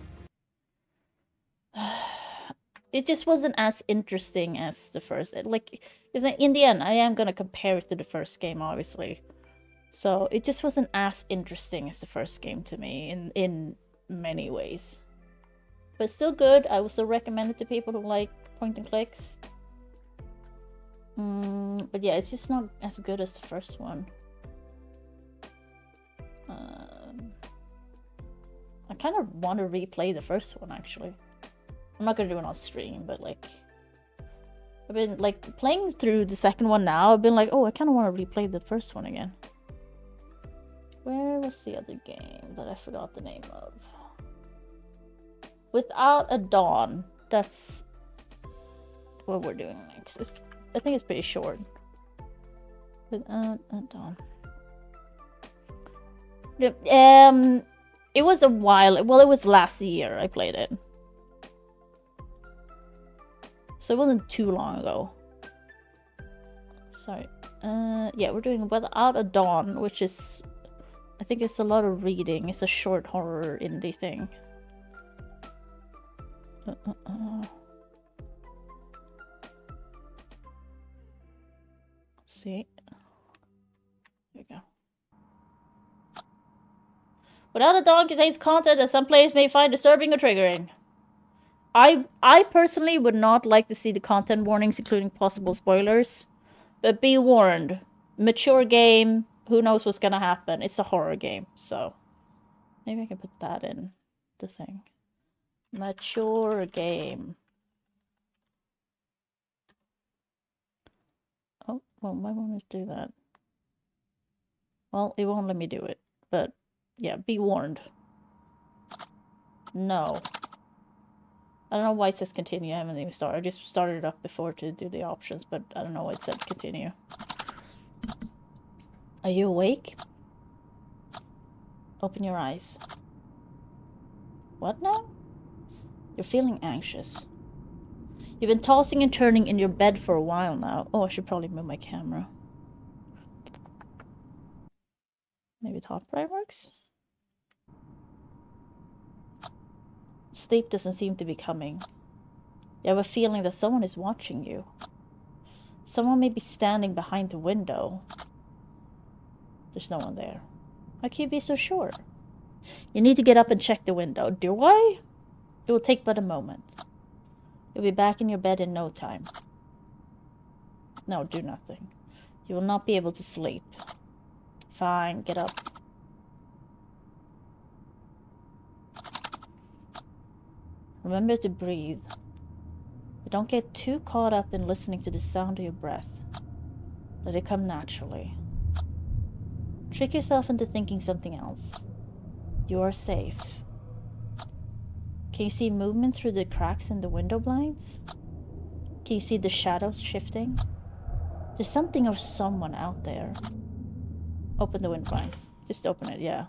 It just wasn't as interesting as the first. Like, in the end, I am going to compare it to the first game, obviously. So, it just wasn't as interesting as the first game to me in many ways. But still good. I would still recommend it to people who like point and clicks. But yeah, it's just not as good as the first one. I kind of want to replay the first one, actually. I'm not gonna do it on stream, but like, I've been like playing through the second one now. I've been like, oh, I kind of want to replay the first one again. Where was the other game that I forgot the name of? Without a Dawn. That's what we're doing next. I think it's pretty short. Without a Dawn. It was a while. Well, it was last year I played it. So it wasn't too long ago. Sorry. Yeah, we're doing Without a Dawn, which is... I think it's a lot of reading. It's a short horror indie thing. See? There we go. Without a Dawn contains content that some players may find disturbing or triggering. I personally would not like to see the content warnings, including possible spoilers. But be warned. Mature game. Who knows what's gonna happen? It's a horror game, so... Maybe I can put that in the thing. Mature game. Oh, well, why won't it do that? Well, it won't let me do it. But, yeah, be warned. No. I don't know why it says continue. I haven't even started. I just started it up before to do the options, but I don't know why it said continue. Are you awake? Open your eyes. What now? You're feeling anxious. You've been tossing and turning in your bed for a while now. Oh, I should probably move my camera. Maybe top right works? Sleep doesn't seem to be coming. You have a feeling that someone is watching you. Someone may be standing behind the window. There's no one there. How can you be so sure? You need to get up and check the window. Do I? It will take but a moment. You'll be back in your bed in no time. No, do nothing. You will not be able to sleep. Fine, get up. Remember to breathe. But don't get too caught up in listening to the sound of your breath. Let it come naturally. Trick yourself into thinking something else. You are safe. Can you see movement through the cracks in the window blinds? Can you see the shadows shifting? There's something or someone out there. Open the window blinds. Just open it, yeah.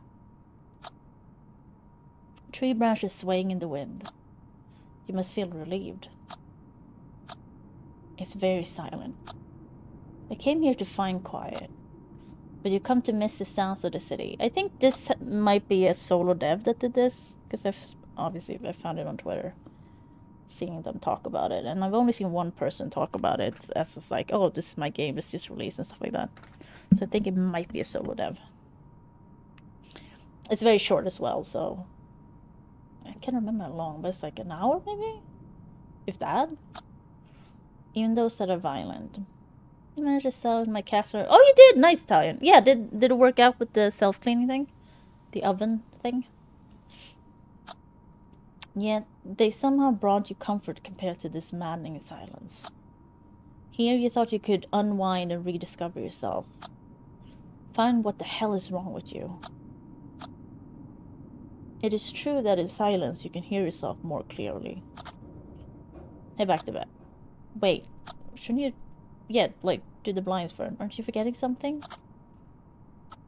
Tree branches swaying in the wind. You must feel relieved. It's very silent. I came here to find quiet. But you come to miss the sounds of the city. I think this might be a solo dev that did this. Because I found it on Twitter. Seeing them talk about it. And I've only seen one person talk about it. As just like, oh, this is my game. It's just released and stuff like that. So I think it might be a solo dev. It's very short as well, so... I can't remember how long, but it's like an hour maybe? If that? Even those that are violent. I managed to sell my casserole. Oh, you did! Nice, Talion. Yeah, did it work out with the self-cleaning thing? The oven thing? Yet, they somehow brought you comfort compared to this maddening silence. Here you thought you could unwind and rediscover yourself. Find what the hell is wrong with you. It is true that in silence you can hear yourself more clearly. Head back to bed. Wait, shouldn't you... Yeah, like, do the blinds first. Aren't you forgetting something?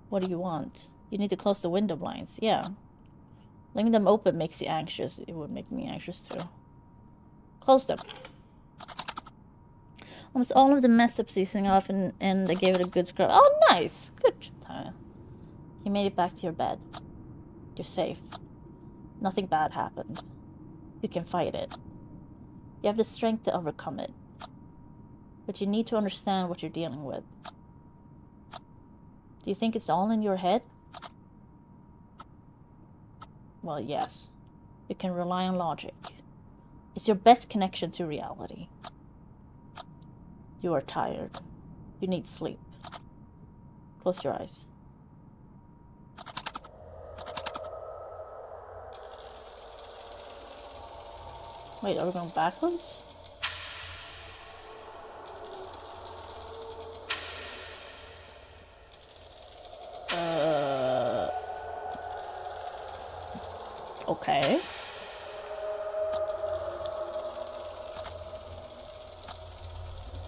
What do you want? You need to close the window blinds. Yeah. Leaving them open makes you anxious. It would make me anxious too. Close them. Almost all of the mess up seasoning off and I gave it a good scrub. Oh, nice! Good. You made it back to your bed. You're safe. Nothing bad happened. You can fight it. You have the strength to overcome it. But you need to understand what you're dealing with. Do you think it's all in your head? Well, yes. You can rely on logic. It's your best connection to reality. You are tired. You need sleep. Close your eyes. Wait, are we going backwards? Okay.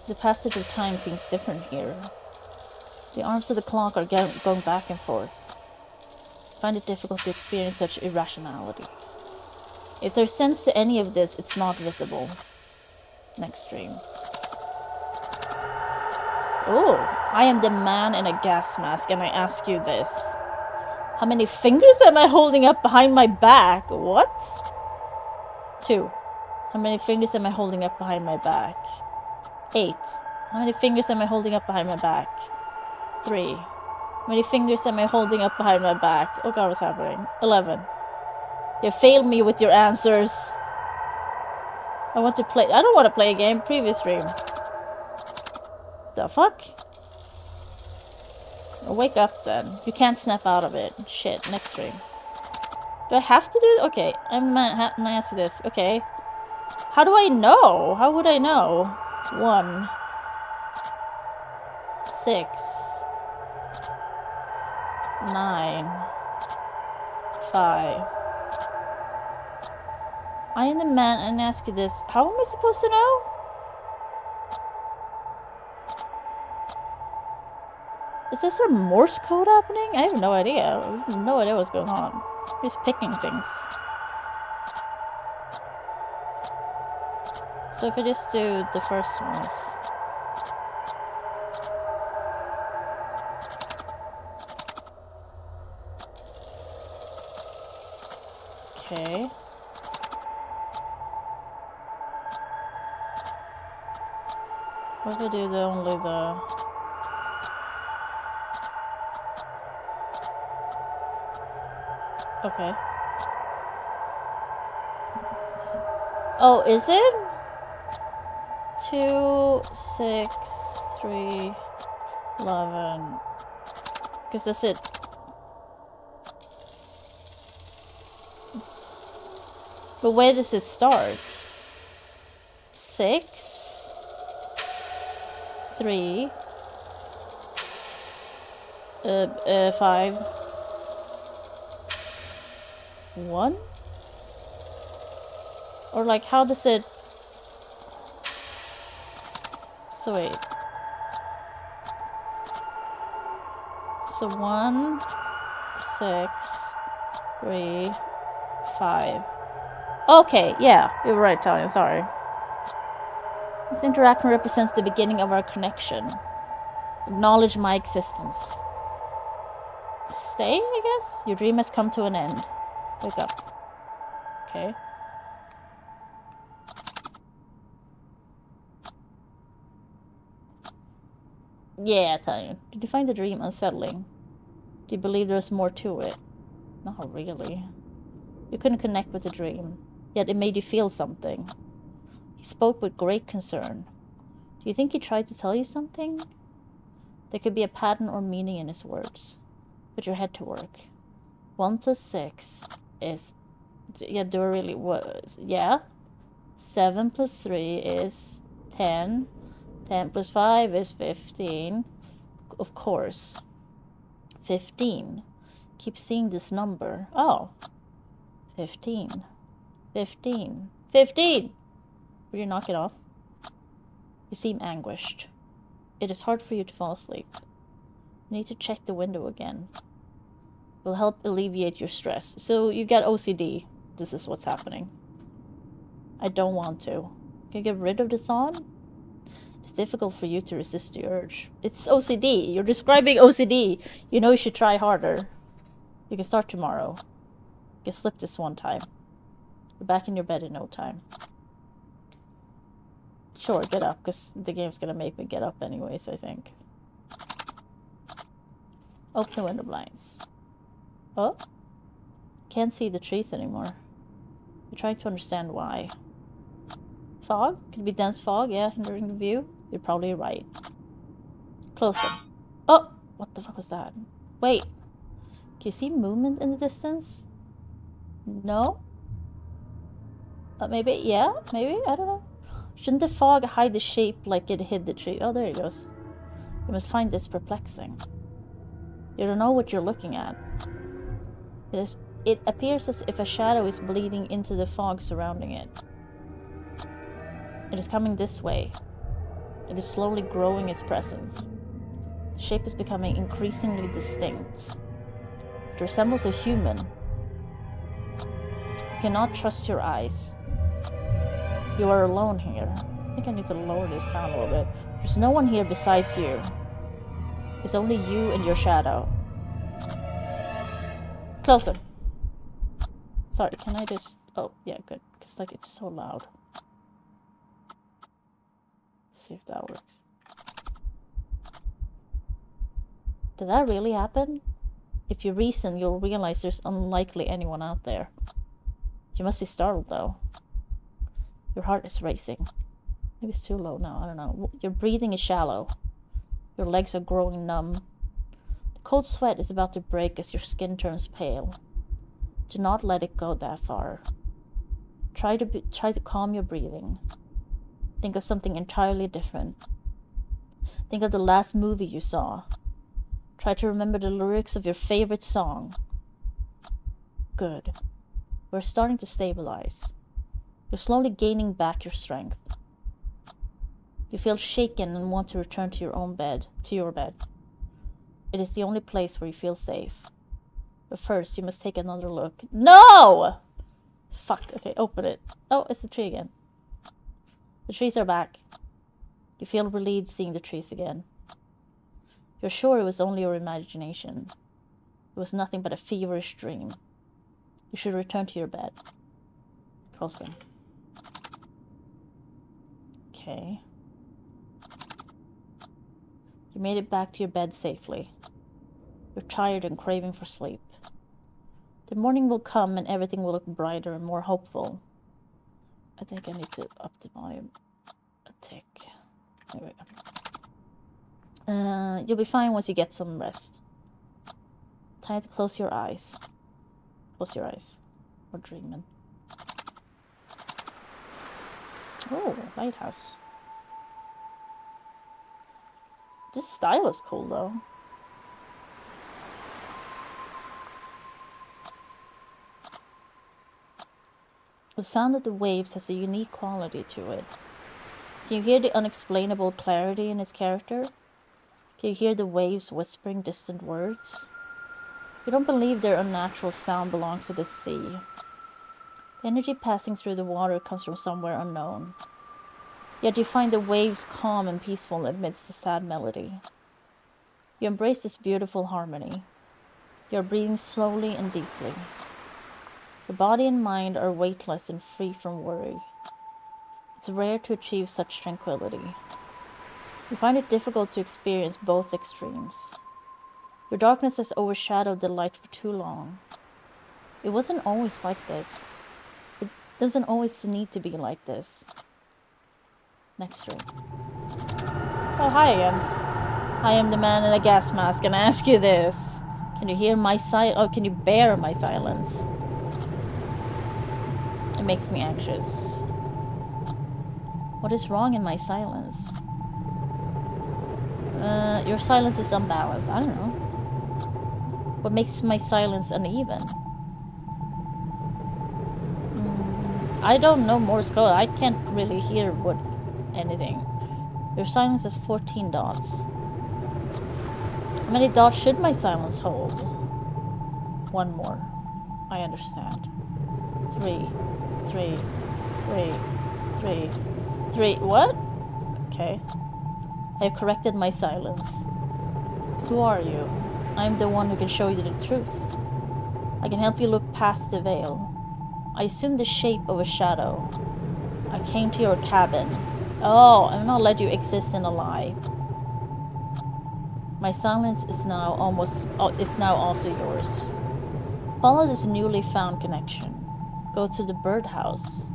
The passage of time seems different here. The arms of the clock are going back and forth. I find it difficult to experience such irrationality. If there's sense to any of this, it's not visible. Next stream. Oh, I am the man in a gas mask, and I ask you this. How many fingers am I holding up behind my back? What? 2. How many fingers am I holding up behind my back? 8. How many fingers am I holding up behind my back? 3. How many fingers am I holding up behind my back? Oh god, what's happening? 11. You failed me with your answers. I don't want to play a game. Previous stream. The fuck? Oh, wake up then. You can't snap out of it. Shit, next stream. Do I have to do it? Okay, I'm gonna ask you this. Okay. How do I know? How would I know? 1. 6. 9. 5. I am the man and ask you this. How am I supposed to know? Is there some Morse code happening? I have no idea. I have no idea what's going on. I'm just picking things. So if I just do the first ones. Okay. What if I do only the... Okay. Oh, is it? 2, 6, 3, 11. Because that's it. But where does it start? 6, 3, 5, 1? Or like, how does it... So wait. So 1, 6, 3, 5. Okay, yeah, you're right, Talia, sorry. This interaction represents the beginning of our connection. Acknowledge my existence. Stay, I guess? Your dream has come to an end. Wake up. Okay. Yeah, Talia. Did you find the dream unsettling? Do you believe there's more to it? Not really. You couldn't connect with the dream, yet it made you feel something. He spoke with great concern. Do you think he tried to tell you something? There could be a pattern or meaning in his words. Put your head to work. 1 + 6 is... Yeah, do I really... What? Yeah? 7 + 3 is 10. 10 + 5 is 15. Of course. 15. Keep seeing this number. Oh. 15. 15. 15! Will you knock it off? You seem anguished. It is hard for you to fall asleep. You need to check the window again. It will help alleviate your stress. So you got OCD. This is what's happening. I don't want to. Can you get rid of the thought? It's difficult for you to resist the urge. It's OCD. You're describing OCD. You know you should try harder. You can start tomorrow. You can slip this one time. You're back in your bed in no time. Sure, get up, because the game's gonna make me get up anyways, I think. Open the window blinds. Oh? Can't see the trees anymore. You're trying to understand why. Fog? Could it be dense fog? Yeah, hindering the view? You're probably right. Close them. Oh! What the fuck was that? Wait. Can you see movement in the distance? No? Maybe? Yeah? Maybe? I don't know. Shouldn't the fog hide the shape like it hid the tree? Oh, there it goes. You must find this perplexing. You don't know what you're looking at. It appears as if a shadow is bleeding into the fog surrounding it. It is coming this way. It is slowly growing its presence. The shape is becoming increasingly distinct. It resembles a human. You cannot trust your eyes. You are alone here. I think I need to lower this sound a little bit. There's no one here besides you. It's only you and your shadow. Close it. Sorry, can I just... Oh, yeah, good. Because, like, it's so loud. Let's see if that works. Did that really happen? If you reason, you'll realize there's unlikely anyone out there. You must be startled, though. Your heart is racing. Maybe it's too low now, I don't know. Your breathing is shallow. Your legs are growing numb. The cold sweat is about to break as your skin turns pale. Do not let it go that far. Try to calm your breathing. Think of something entirely different. Think of the last movie you saw. Try to remember the lyrics of your favorite song. Good. We're starting to stabilize. You're slowly gaining back your strength. You feel shaken and want to return to your bed. It is the only place where you feel safe. But first, you must take another look. No! Fuck, okay, open it. Oh, it's the tree again. The trees are back. You feel relieved seeing the trees again. You're sure it was only your imagination. It was nothing but a feverish dream. You should return to your bed. Close them. Okay. You made it back to your bed safely. You're tired and craving for sleep. The morning will come and everything will look brighter and more hopeful. I think I need to up the volume a tick. There we go. You'll be fine once you get some rest. Time to close your eyes. Close your eyes. We're dreaming. Oh, lighthouse. This style is cool though. The sound of the waves has a unique quality to it. Can you hear the unexplainable clarity in its character? Can you hear the waves whispering distant words? You don't believe their unnatural sound belongs to the sea. The energy passing through the water comes from somewhere unknown. Yet you find the waves calm and peaceful amidst the sad melody. You embrace this beautiful harmony. You are breathing slowly and deeply. Your body and mind are weightless and free from worry. It's rare to achieve such tranquility. You find it difficult to experience both extremes. Your darkness has overshadowed the light for too long. It wasn't always like this. It doesn't always need to be like this. Next room. Oh, hi again. I am the man in a gas mask, and I ask you this. Can you hear my can you bear my silence? It makes me anxious. What is wrong in my silence? Your silence is unbalanced. I don't know. What makes my silence uneven? I don't know Morse code. I can't really hear anything. Your silence is 14 dots. How many dots should my silence hold? One more. I understand. 3, 3, 3, 3, 3. What? Okay. I have corrected my silence. Who are you? I am the one who can show you the truth. I can help you look past the veil. I assume the shape of a shadow. I came to your cabin. Oh, I will not let you exist in a lie. My silence is now also yours. Follow this newly found connection. Go to the birdhouse.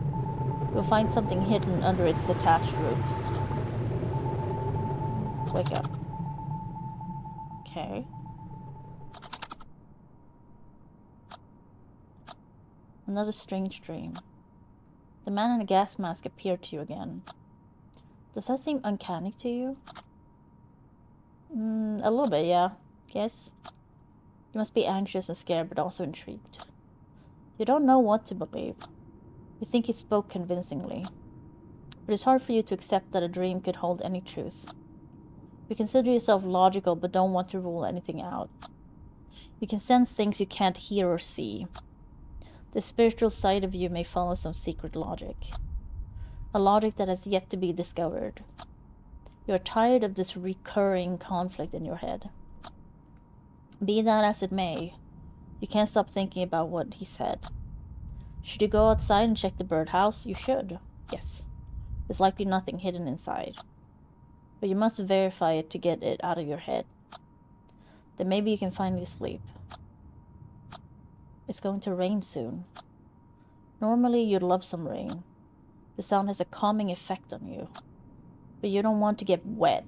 You'll find something hidden under its detached roof. Wake up. Okay. Another strange dream. The man in the gas mask appeared to you again. Does that seem uncanny to you? A little bit, yeah. Yes. You must be anxious and scared, but also intrigued. You don't know what to believe. You think he spoke convincingly. But it's hard for you to accept that a dream could hold any truth. You consider yourself logical, but don't want to rule anything out. You can sense things you can't hear or see. The spiritual side of you may follow some secret logic. A logic that has yet to be discovered. You're tired of this recurring conflict in your head. Be that as it may, you can't stop thinking about what he said. Should you go outside and check the birdhouse? You should. Yes. There's likely nothing hidden inside. But you must verify it to get it out of your head. Then maybe you can finally sleep. It's going to rain soon. Normally you'd love some rain. The sound has a calming effect on you. But you don't want to get wet.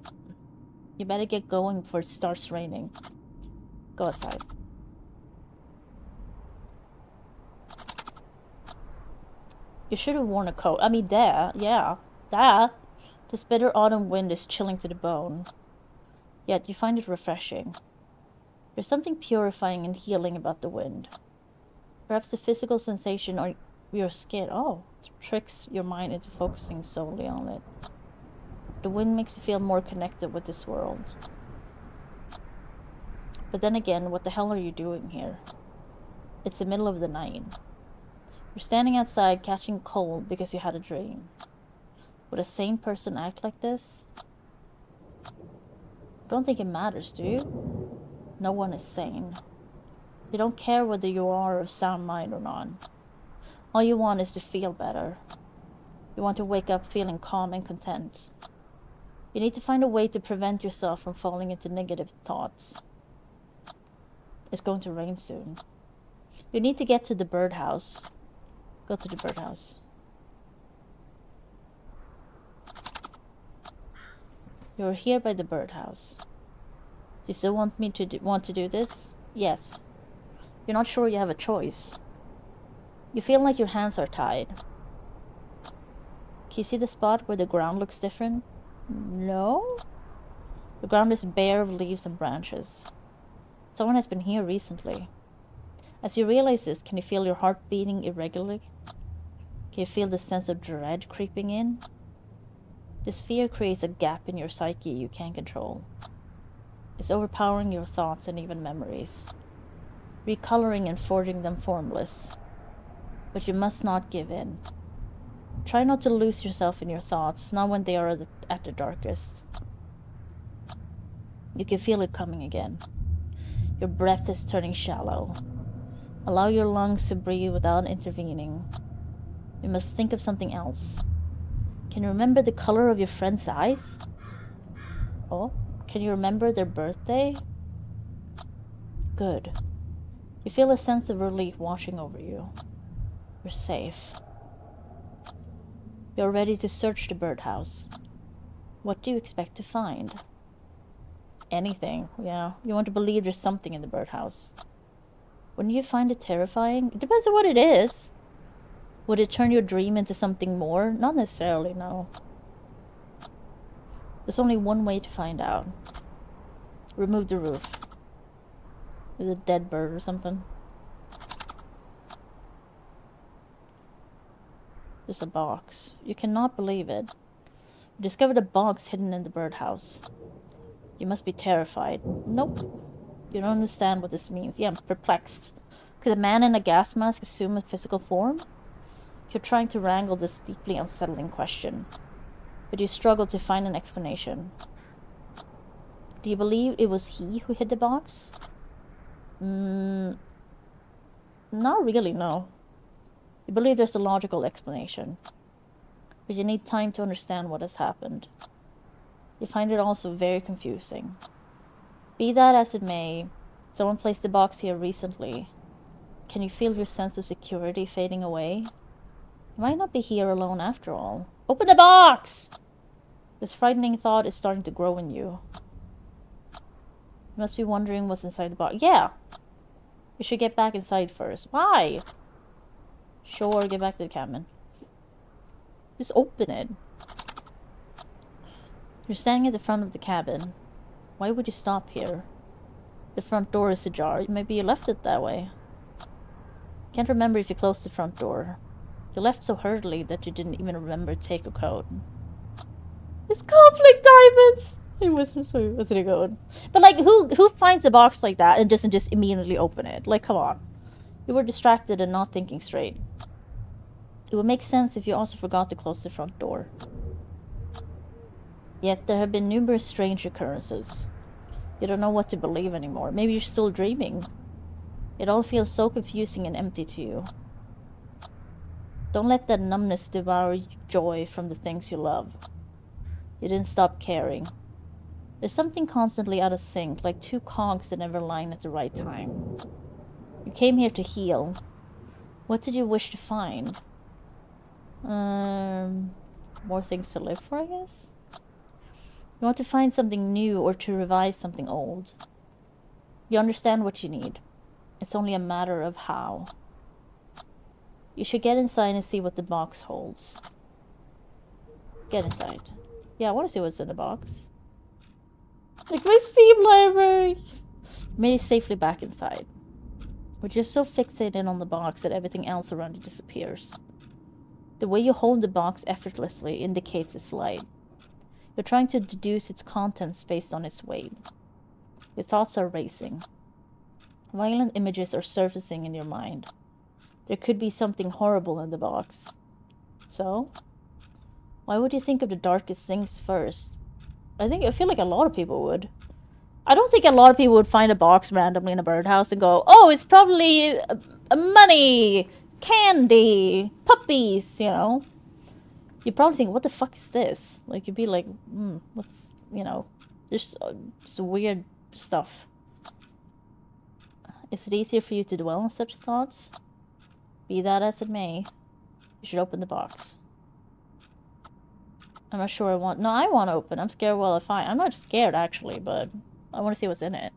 You better get going before it starts raining. Go outside. You should have worn a coat. I mean, yeah. This bitter autumn wind is chilling to the bone. Yet you find it refreshing. There's something purifying and healing about the wind. Perhaps the physical sensation on your skin, tricks your mind into focusing solely on it. The wind makes you feel more connected with this world. But then again, what the hell are you doing here? It's the middle of the night. You're standing outside catching cold because you had a dream. Would a sane person act like this? I don't think it matters, do you? No one is sane. You don't care whether you are of sound mind or not. All you want is to feel better. You want to wake up feeling calm and content. You need to find a way to prevent yourself from falling into negative thoughts. It's going to rain soon. You need to get to the birdhouse. Go to the birdhouse. You're here by the birdhouse. Do you still want me to do this? Yes. You're not sure you have a choice. You feel like your hands are tied. Can you see the spot where the ground looks different? No? The ground is bare of leaves and branches. Someone has been here recently. As you realize this, can you feel your heart beating irregularly? Can you feel the sense of dread creeping in? This fear creates a gap in your psyche you can't control. It's overpowering your thoughts and even memories, recoloring and forging them formless. But you must not give in. Try not to lose yourself in your thoughts, not when they are at the darkest. You can feel it coming again. Your breath is turning shallow. Allow your lungs to breathe without intervening. You must think of something else. Can you remember the color of your friend's eyes? Oh, can you remember their birthday? Good. You feel a sense of relief washing over you. You're safe. You're ready to search the birdhouse. What do you expect to find? Anything, yeah. You want to believe there's something in the birdhouse. Wouldn't you find it terrifying? It depends on what it is. Would it turn your dream into something more? Not necessarily, no. There's only one way to find out. Remove the roof. With a dead bird or something. There's a box. You cannot believe it. You discovered a box hidden in the birdhouse. You must be terrified. Nope. You don't understand what this means. Yeah, I'm perplexed. Could a man in a gas mask assume a physical form? You're trying to wrangle this deeply unsettling question, but you struggle to find an explanation. Do you believe it was he who hid the box? Not really, no. You believe there's a logical explanation, but you need time to understand what has happened. You find it also very confusing. Be that as it may, someone placed the box here recently. Can you feel your sense of security fading away? You might not be here alone after all. Open the box! This frightening thought is starting to grow in you. You must be wondering what's inside the box. Yeah! You should get back inside first. Why? Sure, get back to the cabin. Just open it. You're standing at the front of the cabin. Why would you stop here? The front door is ajar. Maybe you left it that way. Can't remember if you closed the front door. You left so hurriedly that you didn't even remember to take a coat. It's conflict diamonds! It wasn't a good. But like, who finds a box like that and doesn't just immediately open it? Like, come on. You were distracted and not thinking straight. It would make sense if you also forgot to close the front door. Yet there have been numerous strange occurrences. You don't know what to believe anymore. Maybe you're still dreaming. It all feels so confusing and empty to you. Don't let that numbness devour joy from the things you love. You didn't stop caring. There's something constantly out of sync, like two cogs that never line at the right time. You came here to heal. What did you wish to find? More things to live for, I guess? You want to find something new or to revive something old. You understand what you need. It's only a matter of how. You should get inside and see what the box holds. Get inside. Yeah, I want to see what's in the box. Like my Steam library! Made it safely back inside. But you're so fixated on the box that everything else around you disappears. The way you hold the box effortlessly indicates its light. You're trying to deduce its contents based on its weight. Your thoughts are racing. Violent images are surfacing in your mind. There could be something horrible in the box. So, why would you think of the darkest things first? I feel like a lot of people would. I don't think a lot of people would find a box randomly in a birdhouse and go, oh, it's probably money, candy, puppies, you know. You'd probably think, what the fuck is this? Like, you'd be like, what's, you know, there's some weird stuff. Is it easier for you to dwell on such thoughts? Be that as it may, you should open the box. I'm not sure I want to open. I'm scared I'm not scared actually, but I want to see what's in it.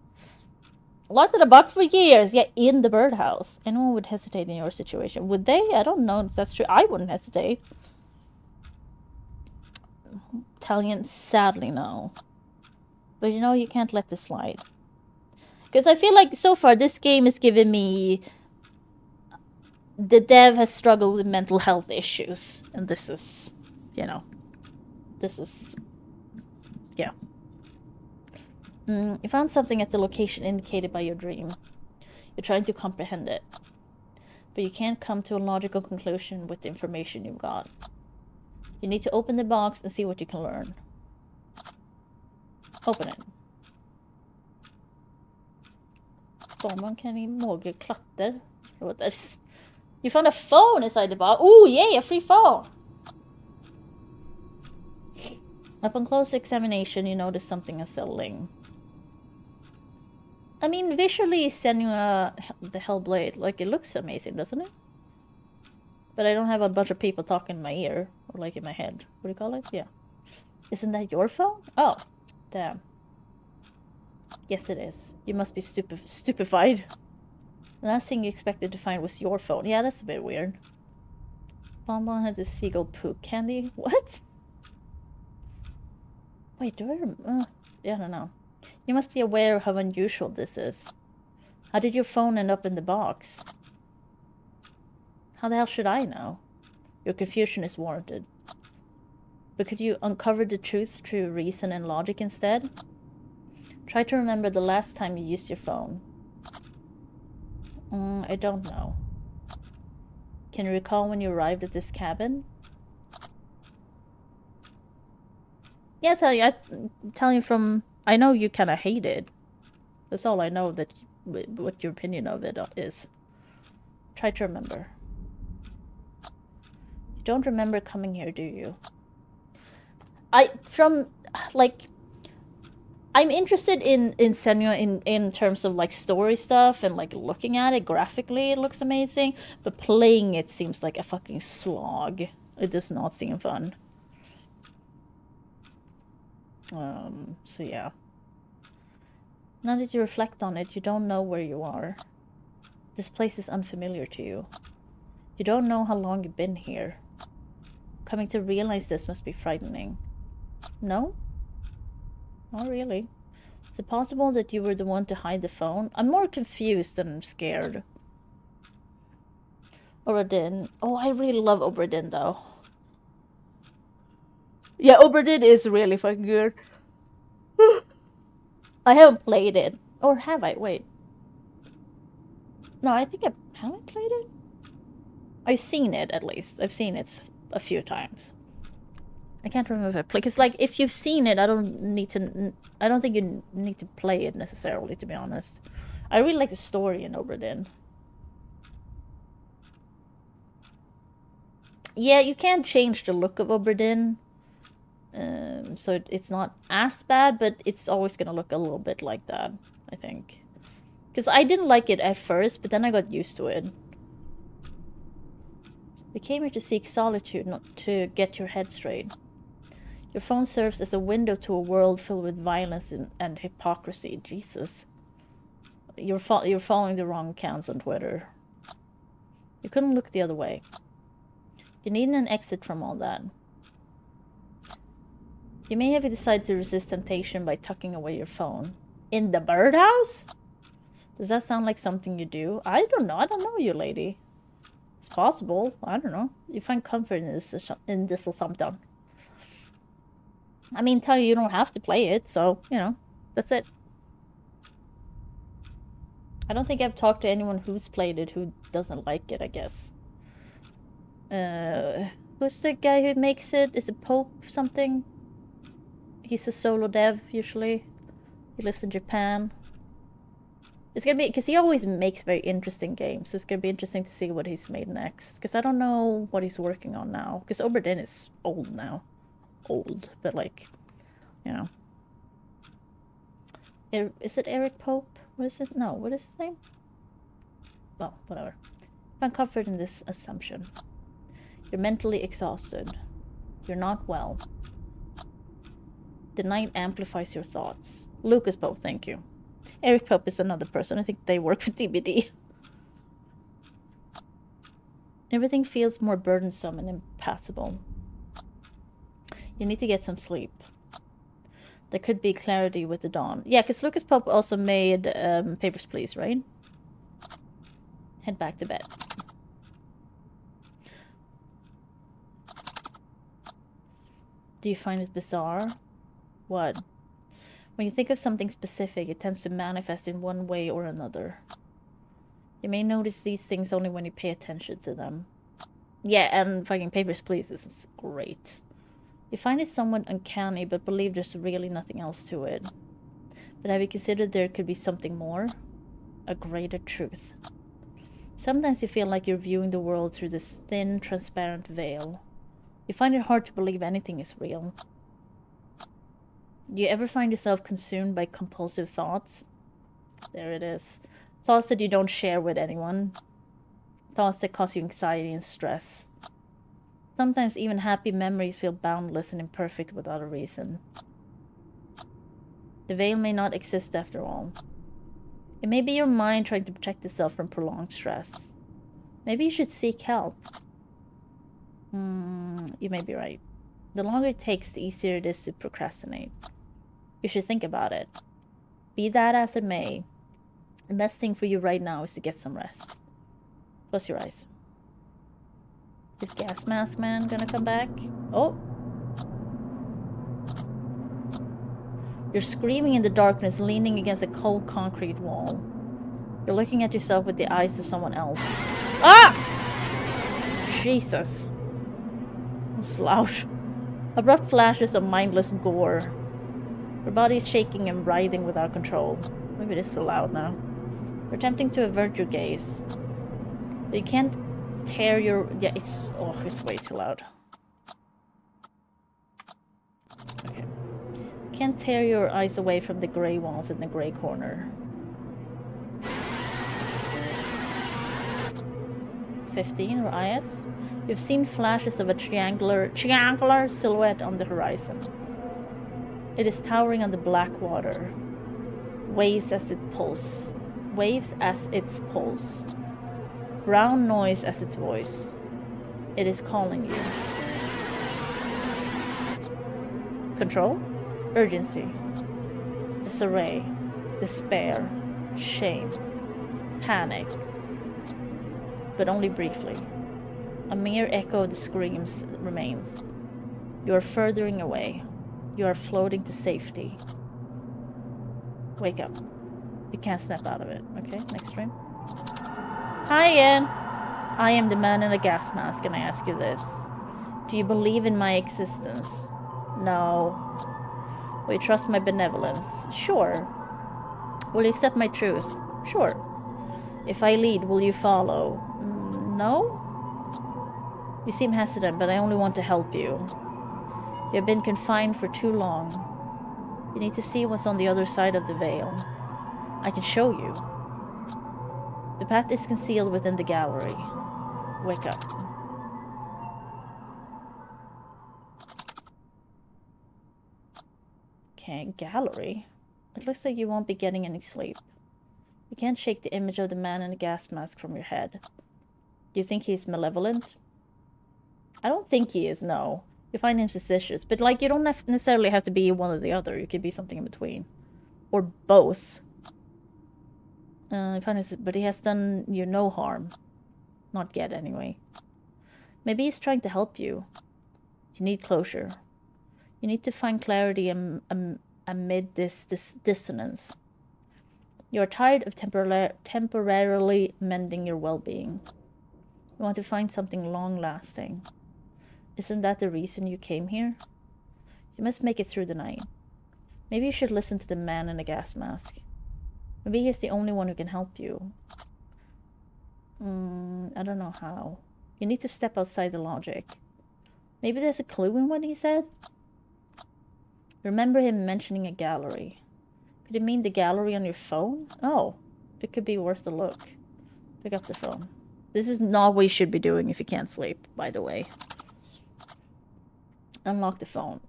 Locked in a box for years, yet in the birdhouse. Anyone would hesitate in your situation. Would they? I don't know if that's true. I wouldn't hesitate. Italian, sadly no. But you know, you can't let this slide. Because I feel like so far this game has given me... The dev has struggled with mental health issues. And this is, you know... This is... Yeah. You found something at the location indicated by your dream. You're trying to comprehend it. But you can't come to a logical conclusion with the information you've got. You need to open the box and see what you can learn. Open it. Man kan i klatter. You found a phone inside the box. Ooh, yay, a free phone! Upon closer examination, you notice something unsettling. I mean, visually, Senua, the Hellblade, like, it looks amazing, doesn't it? But I don't have a bunch of people talking in my ear, or like in my head. What do you call it? Yeah. Isn't that your phone? Oh, damn. Yes, it is. You must be stupefied. The last thing you expected to find was your phone. Yeah, that's a bit weird. Bonbon had the seagull poop candy. What? Wait, do I remember? Yeah, I don't know. You must be aware of how unusual this is. How did your phone end up in the box? How the hell should I know? Your confusion is warranted. But could you uncover the truth through reason and logic instead? Try to remember the last time you used your phone. I don't know. Can you recall when you arrived at this cabin? Yeah, I tell you from... I know you kind of hate it. That's all I know that what your opinion of it is. Try to remember. You don't remember coming here, do you? I'm interested in Senua in terms of like story stuff and like looking at it graphically, it looks amazing. But playing it seems like a fucking slog. It does not seem fun. So yeah. Now that you reflect on it, you don't know where you are. This place is unfamiliar to you. You don't know how long you've been here. Coming to realize this must be frightening. No? Not really. Is it possible that you were the one to hide the phone? I'm more confused than scared. Oberdin. Oh, I really love Oberdin though. Yeah, Oberdin is really fucking good. I haven't played it. Or have I? Wait. No, I think I haven't played it. I've seen it at least. I've seen it a few times. I can't remember if I played. Because, like, if you've seen it, I don't think you need to play it necessarily, to be honest. I really like the story in Oberdin. Yeah, you can't change the look of Oberdin. So it's not as bad, but it's always gonna look a little bit like that, I think. Because I didn't like it at first, but then I got used to it. You came here to seek solitude, not to get your head straight. Your phone serves as a window to a world filled with violence and hypocrisy. Jesus. You're following the wrong accounts on Twitter. You couldn't look the other way. You need an exit from all that. You may have decided to resist temptation by tucking away your phone. In the birdhouse? Does that sound like something you do? I don't know. I don't know you, lady. It's possible. I don't know. You find comfort in this or something. I mean, tell you don't have to play it, so, you know, that's it. I don't think I've talked to anyone who's played it who doesn't like it, I guess. Who's the guy who makes it? Is it Pope something? He's a solo dev, usually. He lives in Japan. It's gonna be, because he always makes very interesting games, so it's gonna be interesting to see what he's made next. Because I don't know what he's working on now. Because Oberdin is old now. Old, but like, you know. Is it Eric Pope? What is it? No, what is his name? Well, whatever. Find comfort in this assumption. You're mentally exhausted. You're not well. The night amplifies your thoughts. Lucas Pope, thank you. Eric Pope is another person. I think they work with DbD. Everything feels more burdensome and impassable. You need to get some sleep. There could be clarity with the dawn. Yeah, because Lucas Pope also made Papers, Please, right? Head back to bed. Do you find it bizarre? What? When you think of something specific, it tends to manifest in one way or another. You may notice these things only when you pay attention to them. Yeah, and fucking Papers, Please, this is great. You find it somewhat uncanny, but believe there's really nothing else to it. But have you considered there could be something more? A greater truth. Sometimes you feel like you're viewing the world through this thin, transparent veil. You find it hard to believe anything is real. Do you ever find yourself consumed by compulsive thoughts? There it is. Thoughts that you don't share with anyone. Thoughts that cause you anxiety and stress. Sometimes even happy memories feel boundless and imperfect without a reason. The veil may not exist after all. It may be your mind trying to protect itself from prolonged stress. Maybe you should seek help. You may be right. The longer it takes, the easier it is to procrastinate. You should think about it. Be that as it may, the best thing for you right now is to get some rest. Close your eyes. Is Gas Mask Man gonna come back? Oh! You're screaming in the darkness, leaning against a cold concrete wall. You're looking at yourself with the eyes of someone else. Ah! Jesus. That's loud. Abrupt flashes of mindless gore. Your body is shaking and writhing without control. Maybe it is so loud now. You're attempting to avert your gaze. But you can't tear your... Yeah, it's... Oh, it's way too loud. Okay. You can't tear your eyes away from the grey walls in the grey corner. 15 or IS? You've seen flashes of a triangular silhouette on the horizon. It is towering on the black water. Waves as it pulls. Waves as its pulse. Brown noise as its voice. It is calling you. Control? Urgency. Disarray. Despair. Shame. Panic. But only briefly. A mere echo of the screams remains. You are furthering away. You are floating to safety. Wake up. You can't snap out of it. Okay, next frame. Hi, Ian. I am the man in a gas mask, and I ask you this. Do you believe in my existence? No. Will you trust my benevolence? Sure. Will you accept my truth? Sure. If I lead, will you follow? No? You seem hesitant, but I only want to help you. You have been confined for too long. You need to see what's on the other side of the veil. I can show you. The path is concealed within the gallery. Wake up. Okay, gallery? It looks like you won't be getting any sleep. You can't shake the image of the man in the gas mask from your head. Do you think he's malevolent? I don't think he is, no. You find him suspicious, but like you don't necessarily have to be one or the other. You could be something in between. Or both. But he has done you no harm. Not yet, anyway. Maybe he's trying to help you. You need closure. You need to find clarity amid this dissonance. You are tired of temporarily mending your well-being. You want to find something long-lasting. Isn't that the reason you came here? You must make it through the night. Maybe you should listen to the man in the gas mask. Maybe he's the only one who can help you. I don't know how. You need to step outside the logic. Maybe there's a clue in what he said? Remember him mentioning a gallery. Could it mean the gallery on your phone? Oh, it could be worth a look. Pick up the phone. This is not what you should be doing if you can't sleep, by the way. Unlock the phone.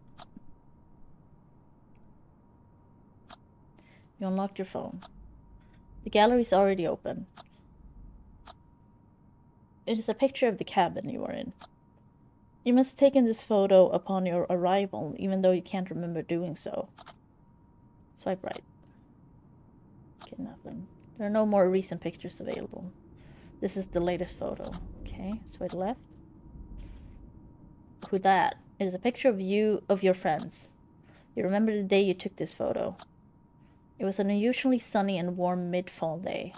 You unlocked your phone. The gallery's already open. It is a picture of the cabin you are in. You must have taken this photo upon your arrival, even though you can't remember doing so. Swipe right. Kidnap them. There are no more recent pictures available. This is the latest photo. Okay, swipe left. Who that? It is a picture of you, of your friends. You remember the day you took this photo. It was an unusually sunny and warm mid-fall day.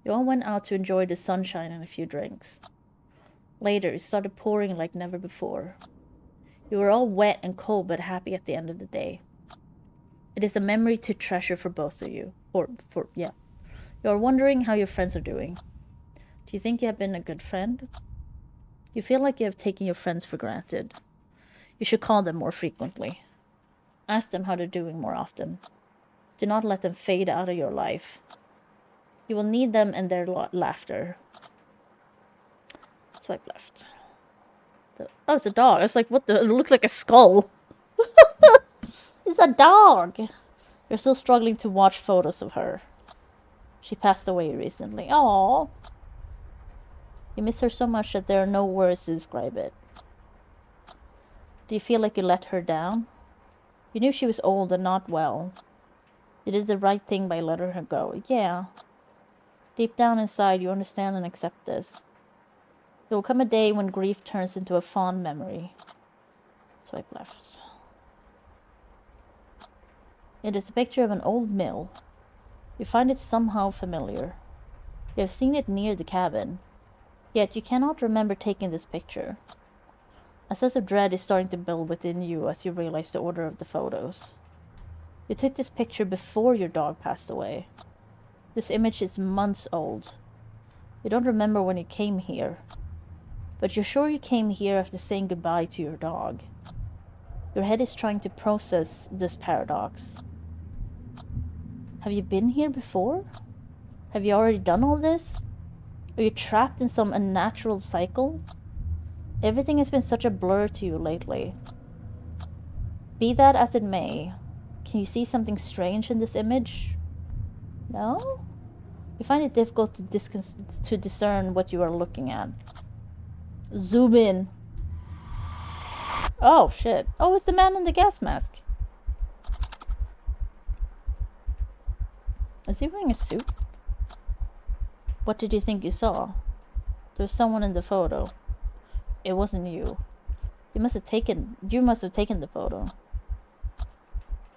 You all went out to enjoy the sunshine and a few drinks. Later, it started pouring like never before. You were all wet and cold but happy at the end of the day. It is a memory to treasure for both of you. You are wondering how your friends are doing. Do you think you have been a good friend? You feel like you have taken your friends for granted. You should call them more frequently. Ask them how they're doing more often. Do not let them fade out of your life. You will need them and their laughter. Swipe left. Oh, it's a dog. I was like, what the? It looks like a skull. It's a dog. You're still struggling to watch photos of her. She passed away recently. Aww. You miss her so much that there are no words to describe it. Do you feel like you let her down? You knew she was old and not well. You did the right thing by letting her go. Yeah. Deep down inside, you understand and accept this. There will come a day when grief turns into a fond memory. Swipe left. It is a picture of an old mill. You find it somehow familiar. You have seen it near the cabin. Yet you cannot remember taking this picture. A sense of dread is starting to build within you as you realize the order of the photos. You took this picture before your dog passed away. This image is months old. You don't remember when you came here. But you're sure you came here after saying goodbye to your dog. Your head is trying to process this paradox. Have you been here before? Have you already done all this? Are you trapped in some unnatural cycle? Everything has been such a blur to you lately. Be that as it may, can you see something strange in this image? No? You find it difficult to discern what you are looking at. Zoom in. Oh, shit. Oh, it's the man in the gas mask. Is he wearing a suit? What did you think you saw? There was someone in the photo. It wasn't you. You must have taken the photo.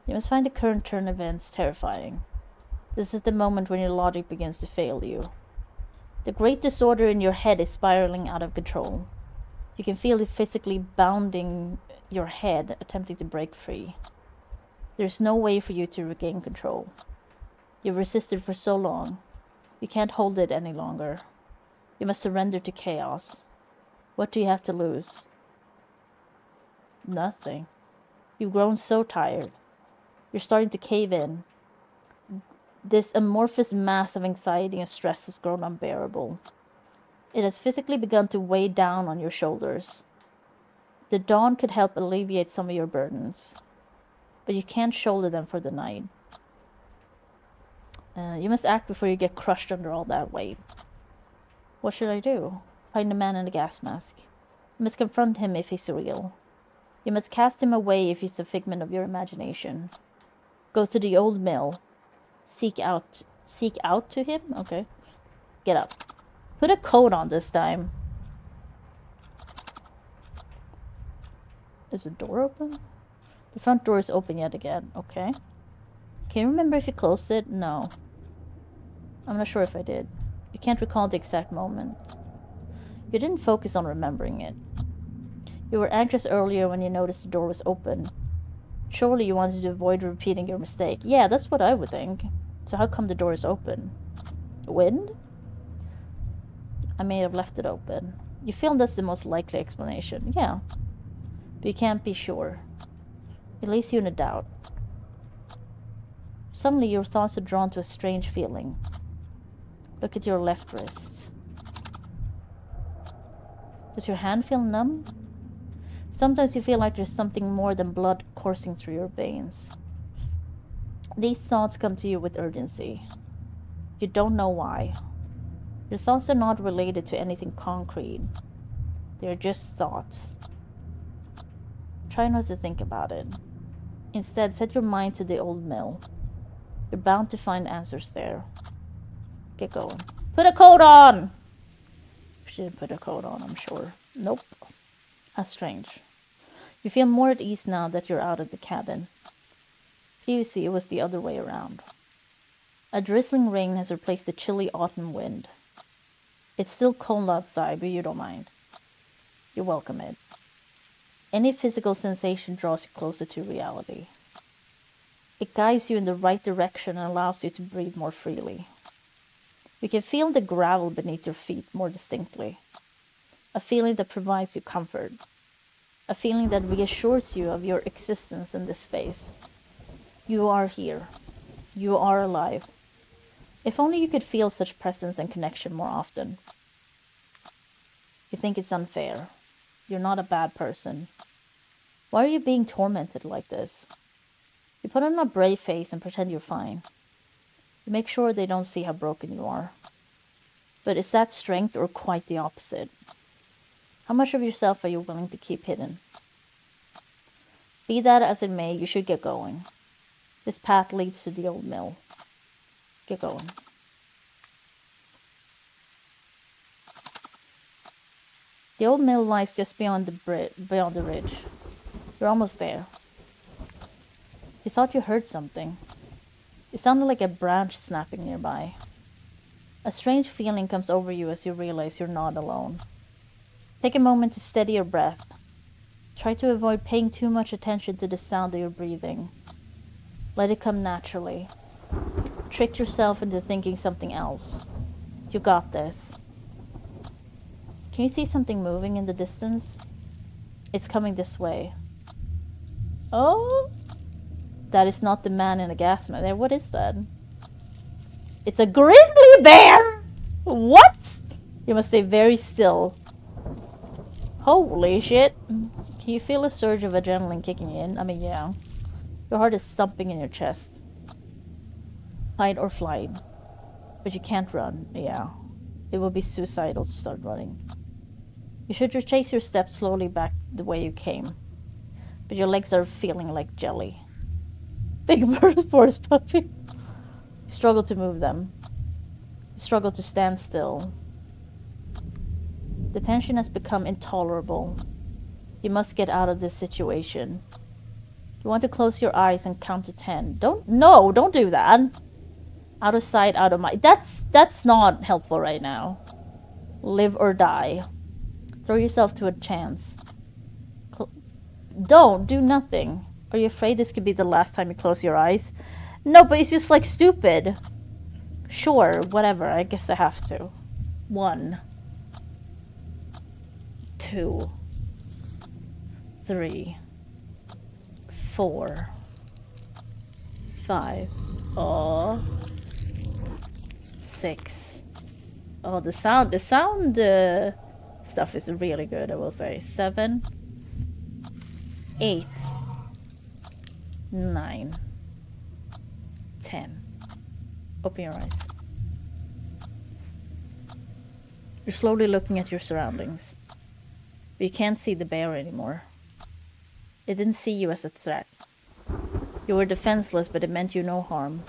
You must find the current turn of events terrifying. This is the moment when your logic begins to fail you. The great disorder in your head is spiraling out of control. You can feel it physically bounding your head, attempting to break free. There's no way for you to regain control. You've resisted for so long. You can't hold it any longer. You must surrender to chaos. What do you have to lose? Nothing. You've grown so tired. You're starting to cave in. This amorphous mass of anxiety and stress has grown unbearable. It has physically begun to weigh down on your shoulders. The dawn could help alleviate some of your burdens, but you can't shoulder them for the night. You must act before you get crushed under all that weight. What should I do? Find the man in the gas mask. You must confront him if he's real. You must cast him away if he's a figment of your imagination. Go to the old mill. Seek out to him? Okay. Get up. Put a coat on this time. Is the door open? The front door is open yet again. Okay. Can you remember if you closed it? No. I'm not sure if I did. You can't recall the exact moment. You didn't focus on remembering it. You were anxious earlier when you noticed the door was open. Surely you wanted to avoid repeating your mistake. Yeah, that's what I would think. So how come the door is open? Wind? I may have left it open. You feel that's the most likely explanation. Yeah. But you can't be sure. It leaves you in a doubt. Suddenly your thoughts are drawn to a strange feeling. Look at your left wrist. Does your hand feel numb? Sometimes you feel like there's something more than blood coursing through your veins. These thoughts come to you with urgency. You don't know why. Your thoughts are not related to anything concrete. They're just thoughts. Try not to think about it. Instead, set your mind to the old mill. You're bound to find answers there. Get going. Put a coat on! She didn't put a coat on, I'm sure. Nope. How strange. You feel more at ease now that you're out of the cabin. Previously, it was the other way around. A drizzling rain has replaced the chilly autumn wind. It's still cold outside, but you don't mind. You welcome it. Any physical sensation draws you closer to reality. It guides you in the right direction and allows you to breathe more freely. You can feel the gravel beneath your feet more distinctly. A feeling that provides you comfort. A feeling that reassures you of your existence in this space. You are here. You are alive. If only you could feel such presence and connection more often. You think it's unfair. You're not a bad person. Why are you being tormented like this? You put on a brave face and pretend you're fine. You make sure they don't see how broken you are. But is that strength or quite the opposite? How much of yourself are you willing to keep hidden? Be that as it may, you should get going. This path leads to the old mill. Get going. The old mill lies just beyond the ridge. You're almost there. You thought you heard something. It sounded like a branch snapping nearby. A strange feeling comes over you as you realize you're not alone. Take a moment to steady your breath. Try to avoid paying too much attention to the sound of your breathing. Let it come naturally. Trick yourself into thinking something else. You got this. Can you see something moving in the distance? It's coming this way. Oh! That is not the man in the gas mask. What is that? It's a grizzly bear! What? You must stay very still. Holy shit. Can you feel a surge of adrenaline kicking in? I mean, yeah. Your heart is thumping in your chest. Fight or flight. But you can't run. Yeah. It would be suicidal to start running. You should retrace your steps slowly back the way you came. But your legs are feeling like jelly. Big bird force puppy. You struggle to move them. You struggle to stand still. The tension has become intolerable. You must get out of this situation. You want to close your eyes and count to 10. Don't do that. Out of sight, out of mind. That's not helpful right now. Live or die. Throw yourself to a chance. Don't do nothing. Are you afraid this could be the last time you close your eyes? No, but it's just like stupid. Sure, whatever. I guess I have to. 1, 2, 3, 4, 5. Oh. 6. Oh, the sound stuff is really good, I will say. 7, 8, 9, 10. Open your eyes. You're slowly looking at your surroundings. But you can't see the bear anymore. It didn't see you as a threat. You were defenseless, but it meant you no harm.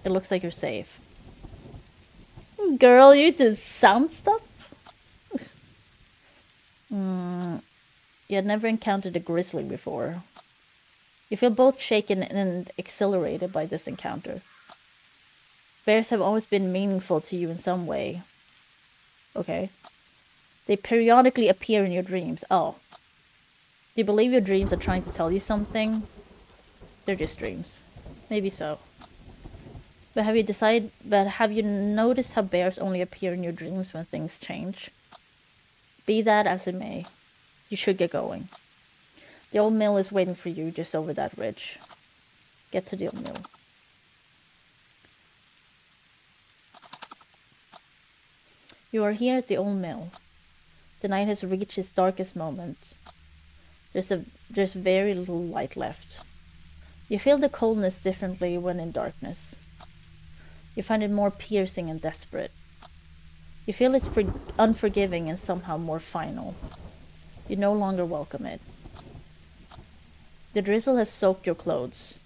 It looks like you're safe. Girl, you do sound stuff? You had never encountered a grizzly before. You feel both shaken and exhilarated by this encounter. Bears have always been meaningful to you in some way. Okay. They periodically appear in your dreams. Oh. Do you believe your dreams are trying to tell you something? They're just dreams. Maybe so. But have you noticed how bears only appear in your dreams when things change? Be that as it may, you should get going. The old mill is waiting for you just over that ridge. Get to the old mill. You are here at the old mill. The night has reached its darkest moment. There's very little light left. You feel the coldness differently when in darkness. You find it more piercing and desperate. You feel it's unforgiving and somehow more final. You no longer welcome it. The drizzle has soaked your clothes.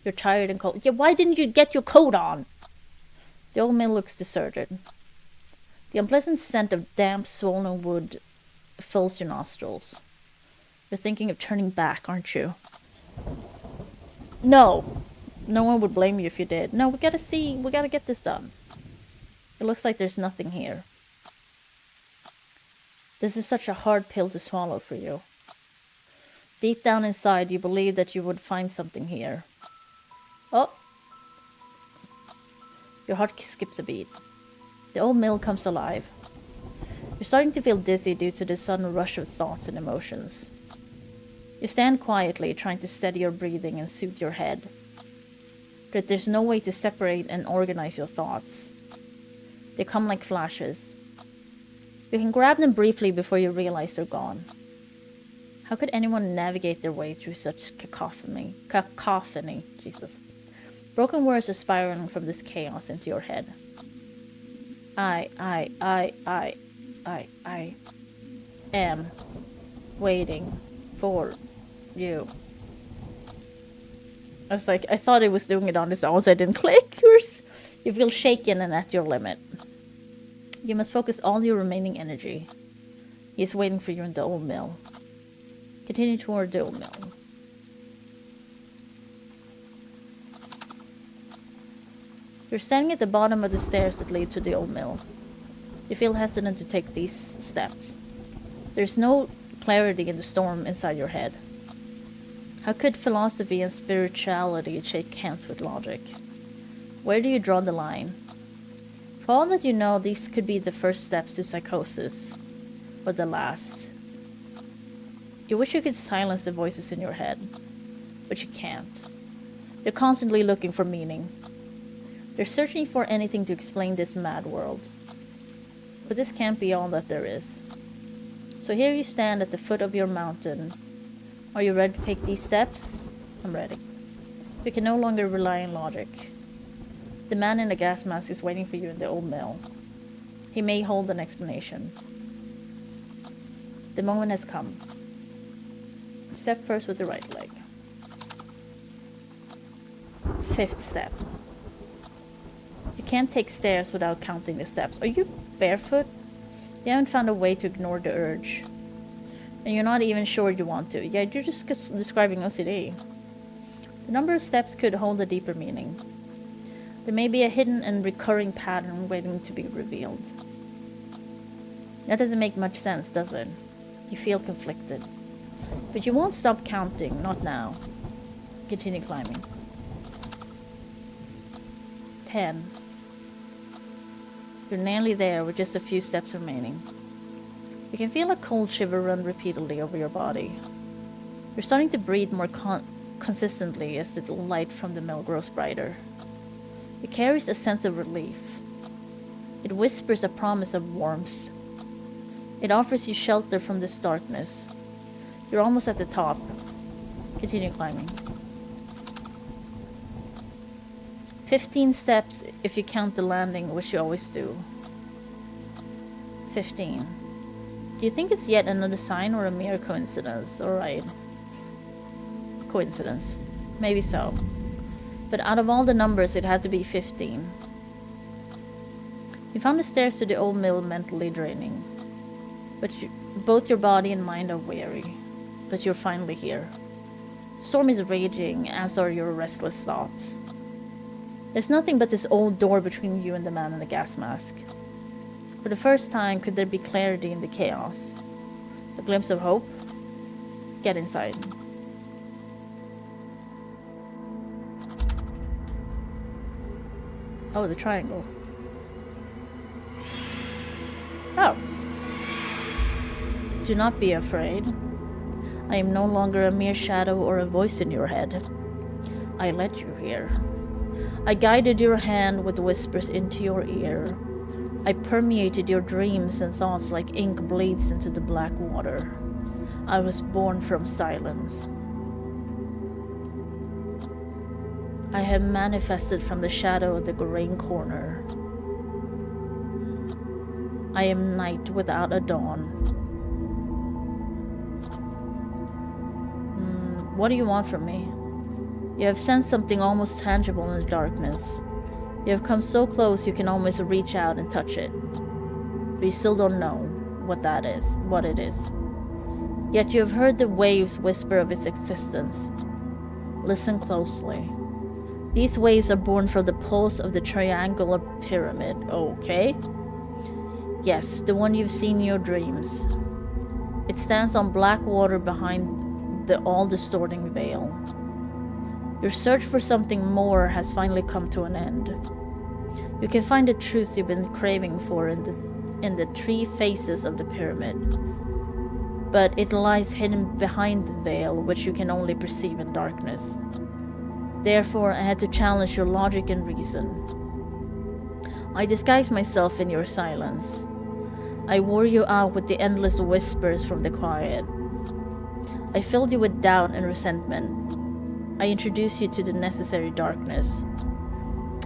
You're tired and cold. Yeah, why didn't you get your coat on? The old mill looks deserted. The unpleasant scent of damp, swollen wood fills your nostrils. You're thinking of turning back, aren't you? No. No one would blame you if you did. No, we gotta get this done. It looks like there's nothing here. This is such a hard pill to swallow for you. Deep down inside, you believe that you would find something here. Oh! Your heart skips a beat. The old mill comes alive. You're starting to feel dizzy due to the sudden rush of thoughts and emotions. You stand quietly, trying to steady your breathing and soothe your head. but there's no way to separate and organize your thoughts. They come like flashes. You can grab them briefly before you realize they're gone. How could anyone navigate their way through such cacophony? Jesus. Broken words are spiraling from this chaos into your head. I am waiting for you. I was like, I thought it was doing it on its own, so I didn't click. You feel shaken and at your limit. You must focus all your remaining energy. He is waiting for you in the old mill. Continue toward the old mill. You're standing at the bottom of the stairs that lead to the old mill. You feel hesitant to take these steps. There's no clarity in the storm inside your head. How could philosophy and spirituality shake hands with logic? Where do you draw the line? For all that you know, these could be the first steps to psychosis, or the last. You wish you could silence the voices in your head, but you can't. They're constantly looking for meaning. They're searching for anything to explain this mad world. But this can't be all that there is. So here you stand at the foot of your mountain. Are you ready to take these steps? I'm ready. You can no longer rely on logic. The man in the gas mask is waiting for you in the old mill. He may hold an explanation. The moment has come. Step first with the right leg. 5th step. You can't take stairs without counting the steps. Are you barefoot? You haven't found a way to ignore the urge. And you're not even sure you want to. Yeah, you're just describing OCD. The number of steps could hold a deeper meaning. There may be a hidden and recurring pattern waiting to be revealed. That doesn't make much sense, does it? You feel conflicted. But you won't stop counting, not now. Continue climbing. 10. You're nearly there with just a few steps remaining. You can feel a cold shiver run repeatedly over your body. You're starting to breathe more consistently as the light from the mill grows brighter. It carries a sense of relief. It whispers a promise of warmth. It offers you shelter from this darkness. You're almost at the top. Continue climbing. 15 steps if you count the landing, which you always do. 15. Do you think it's yet another sign or a mere coincidence? Alright. Coincidence. Maybe so. But out of all the numbers, it had to be 15. You found the stairs to the old mill mentally draining. But both your body and mind are weary. But you're finally here. The storm is raging, as are your restless thoughts. There's nothing but this old door between you and the man in the gas mask. For the first time, could there be clarity in the chaos? A glimpse of hope? Get inside. Oh, the triangle. Oh. Do not be afraid. I am no longer a mere shadow or a voice in your head. I led you here. I guided your hand with whispers into your ear. I permeated your dreams and thoughts like ink bleeds into the black water. I was born from silence. I have manifested from the shadow of the grain corner. I am night without a dawn. What do you want from me? You have sensed something almost tangible in the darkness. You have come so close you can almost reach out and touch it. But you still don't know what it is. Yet you have heard the waves whisper of its existence. Listen closely. These waves are born from the pulse of the triangular pyramid, okay? Yes, the one you've seen in your dreams. It stands on black water behind the all-distorting veil. Your search for something more has finally come to an end. You can find the truth you've been craving for in the three faces of the pyramid. But it lies hidden behind the veil, which you can only perceive in darkness. Therefore, I had to challenge your logic and reason. I disguised myself in your silence. I wore you out with the endless whispers from the quiet. I filled you with doubt and resentment. I introduced you to the necessary darkness.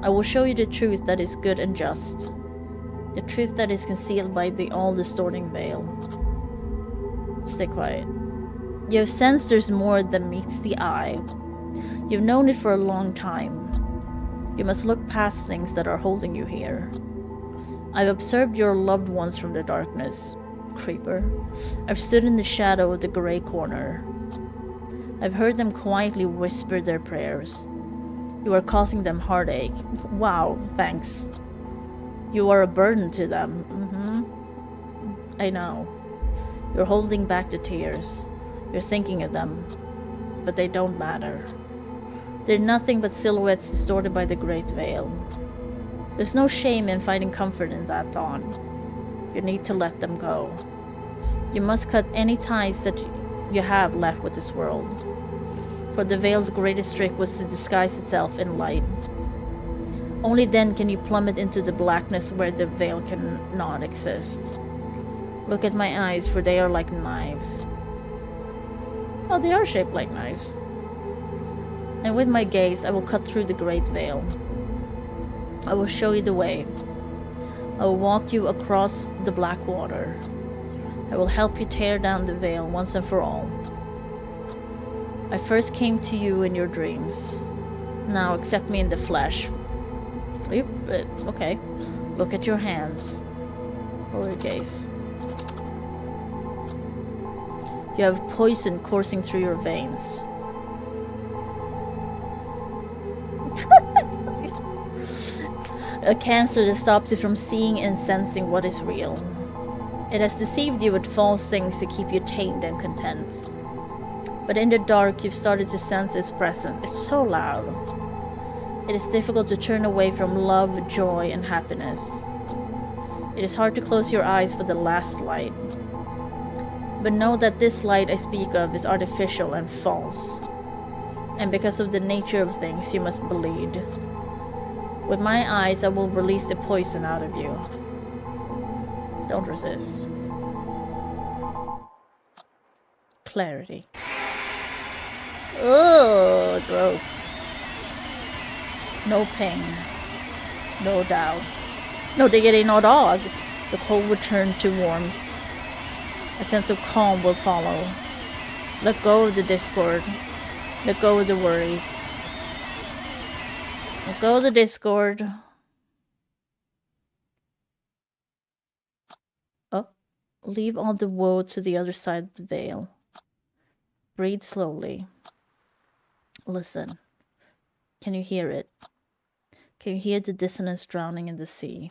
I will show you the truth that is good and just, the truth that is concealed by the all-distorting veil. Stay quiet. You have sensed there's more than meets the eye. You've known it for a long time. You must look past things that are holding you here. I've observed your loved ones from the darkness, creeper. I've stood in the shadow of the gray corner. I've heard them quietly whisper their prayers. You are causing them heartache. Wow, thanks. You are a burden to them. I know. You're holding back the tears. You're thinking of them. But they don't matter. They're nothing but silhouettes distorted by the great veil. There's no shame in finding comfort in that thought. You need to let them go. You must cut any ties that you have left with this world. For the veil's greatest trick was to disguise itself in light. Only then can you plummet into the blackness where the veil cannot exist. Look at my eyes, for they are like knives. Oh, they are shaped like knives. And with my gaze, I will cut through the great veil. I will show you the way. I will walk you across the black water. I will help you tear down the veil once and for all. I first came to you in your dreams. Now accept me in the flesh. Okay. Look at your hands. Lower your gaze. You have poison coursing through your veins. A cancer that stops you from seeing and sensing what is real. It has deceived you with false things to keep you tamed and content. But in the dark, you've started to sense its presence. It's so loud. It is difficult to turn away from love, joy, and happiness. It is hard to close your eyes for the last light. But know that this light I speak of is artificial and false. And because of the nature of things, you must bleed. With my eyes, I will release the poison out of you. Don't resist. Clarity. Oh, gross. No pain. No doubt. No diggity, no dog. The cold will turn to warmth. A sense of calm will follow. Let go of the discord. Let go of the worries. Let go of the discord. Oh, leave all the woe to the other side of the veil. Breathe slowly. Listen. Can you hear it? Can you hear the dissonance drowning in the sea?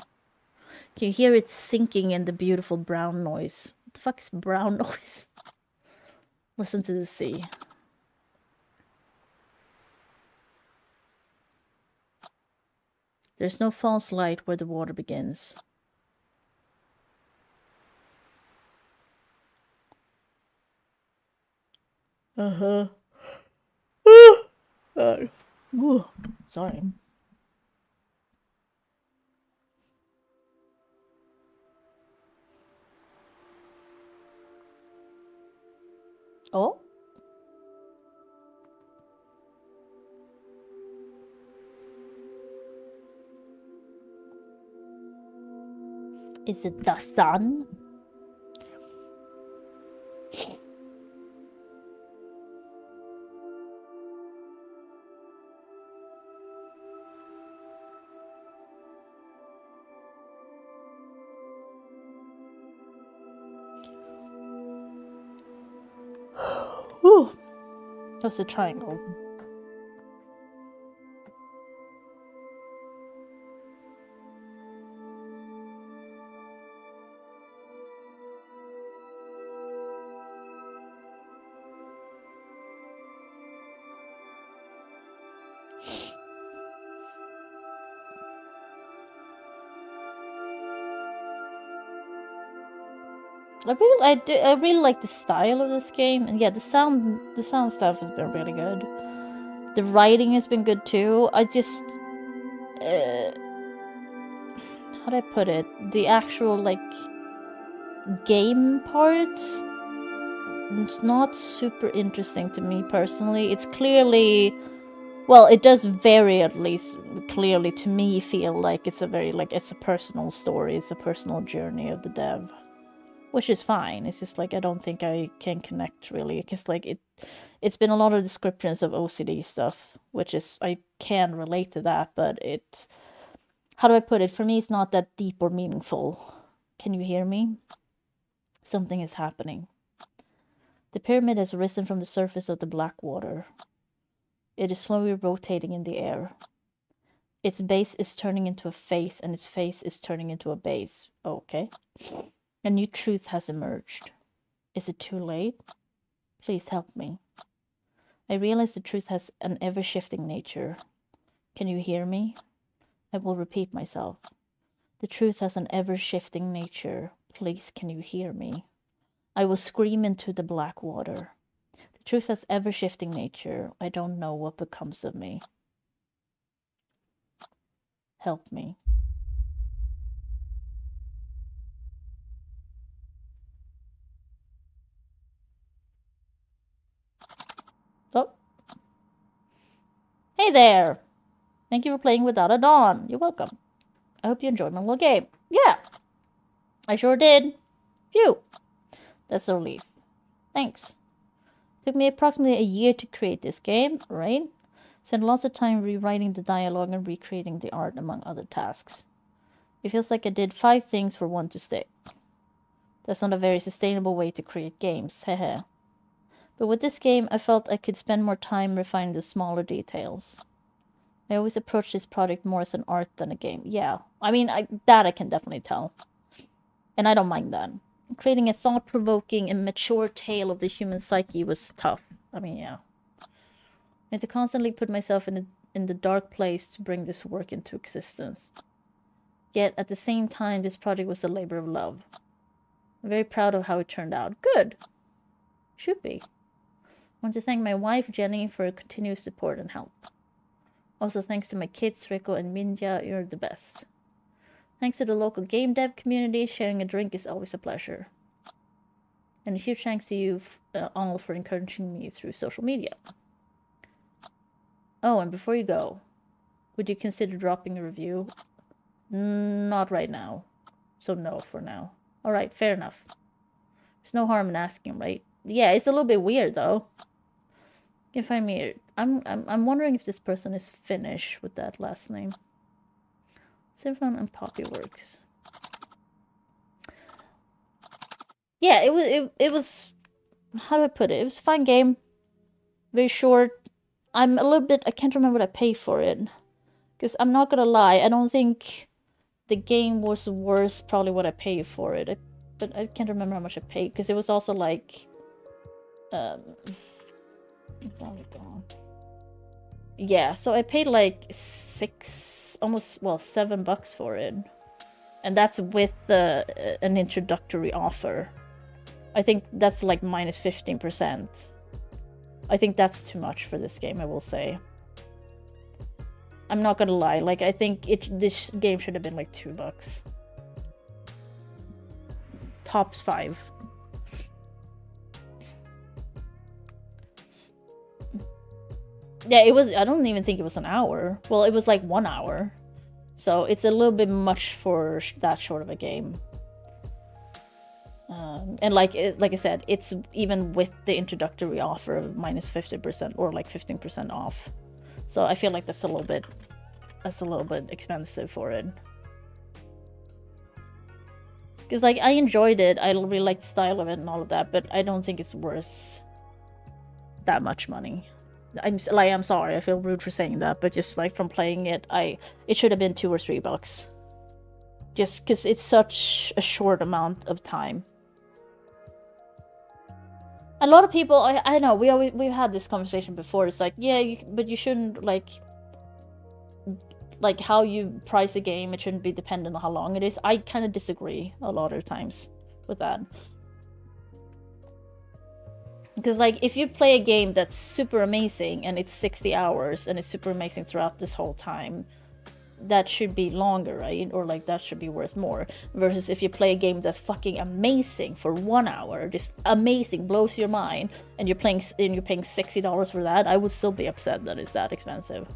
Can you hear it sinking in the beautiful brown noise? What the fuck is brown noise? Listen to the sea. There's no false light where the water begins. Uh-huh. Ooh, sorry. Oh? Is it the sun? Ooh, that's a triangle. I really like the style of this game, and yeah, the sound stuff has been really good. The writing has been good too. I just... how do I put it? The actual, like, game parts... It's not super interesting to me personally. It's clearly... Well, it does very, at least, clearly to me feel like it's a very, like, it's a personal story. It's a personal journey of the dev. Which is fine. It's just, like, I don't think I can connect, really. Because, like, it's been a lot of descriptions of OCD stuff. Which is, I can relate to that, but it... How do I put it? For me, it's not that deep or meaningful. Can you hear me? Something is happening. The pyramid has risen from the surface of the black water. It is slowly rotating in the air. Its base is turning into a face, and its face is turning into a base. Okay. A new truth has emerged. Is it too late? Please help me. I realize the truth has an ever-shifting nature. Can you hear me? I will repeat myself. The truth has an ever-shifting nature. Please, can you hear me? I will scream into the black water. The truth has ever-shifting nature. I don't know what becomes of me. Help me. Oh. Hey there! Thank you for playing Without a Dawn. You're welcome. I hope you enjoyed my little game. Yeah! I sure did. Phew! That's a relief. Thanks. Took me approximately a year to create this game, right? Spent lots of time rewriting the dialogue and recreating the art, among other tasks. It feels like I did 5 things for one to stick. That's not a very sustainable way to create games, hehe. But with this game, I felt I could spend more time refining the smaller details. I always approach this project more as an art than a game. Yeah, I mean, that I can definitely tell. And I don't mind that. Creating a thought-provoking and mature tale of the human psyche was tough. I mean, yeah. I had to constantly put myself in the dark place to bring this work into existence. Yet, at the same time, this project was a labor of love. I'm very proud of how it turned out. Good. Should be. I want to thank my wife, Jenny, for her continuous support and help. Also, thanks to my kids, Rico and Minja, you're the best. Thanks to the local game dev community, sharing a drink is always a pleasure. And a huge thanks to you all for encouraging me through social media. Oh, and before you go, would you consider dropping a review? Not right now. So no for now. Alright, fair enough. There's no harm in asking, right? Yeah, it's a little bit weird though. You can find me. I'm wondering if this person is Finnish with that last name. Symphon and Poppy Works. Yeah, it was how do I put it? It was a fun game. Very short. I'm a little bit I can't remember what I paid for it. Because I'm not gonna lie, I don't think the game was worth probably what I paid for it. But I can't remember how much I paid because it was also like yeah, so I paid like $7 for it. And that's with an introductory offer. I think that's like minus 15%. I think that's too much for this game, I will say. I'm not gonna lie, like I think this game should have been like $2. Tops 5. Yeah, it was, I don't even think it was an hour. Well, it was like 1 hour. So it's a little bit much for that short of a game. And like I said, it's even with the introductory offer of minus 50% or like 15% off. So I feel like that's a little bit expensive for it. Because like I enjoyed it, I really liked the style of it and all of that, but I don't think it's worth that much money. I'm sorry, I feel rude for saying that, but just like from playing it, it should have been $2 or $3. Just because it's such a short amount of time. A lot of people, I know, we've had this conversation before. It's like, yeah, but you shouldn't like how you price a game. It shouldn't be dependent on how long it is. I kind of disagree a lot of times with that. Because like if you play a game that's super amazing and it's 60 hours and it's super amazing throughout this whole time, that should be longer, right? Or like that should be worth more. Versus if you play a game that's fucking amazing for 1 hour, just amazing, blows your mind, and you're paying $60 for that, I would still be upset that it's that expensive.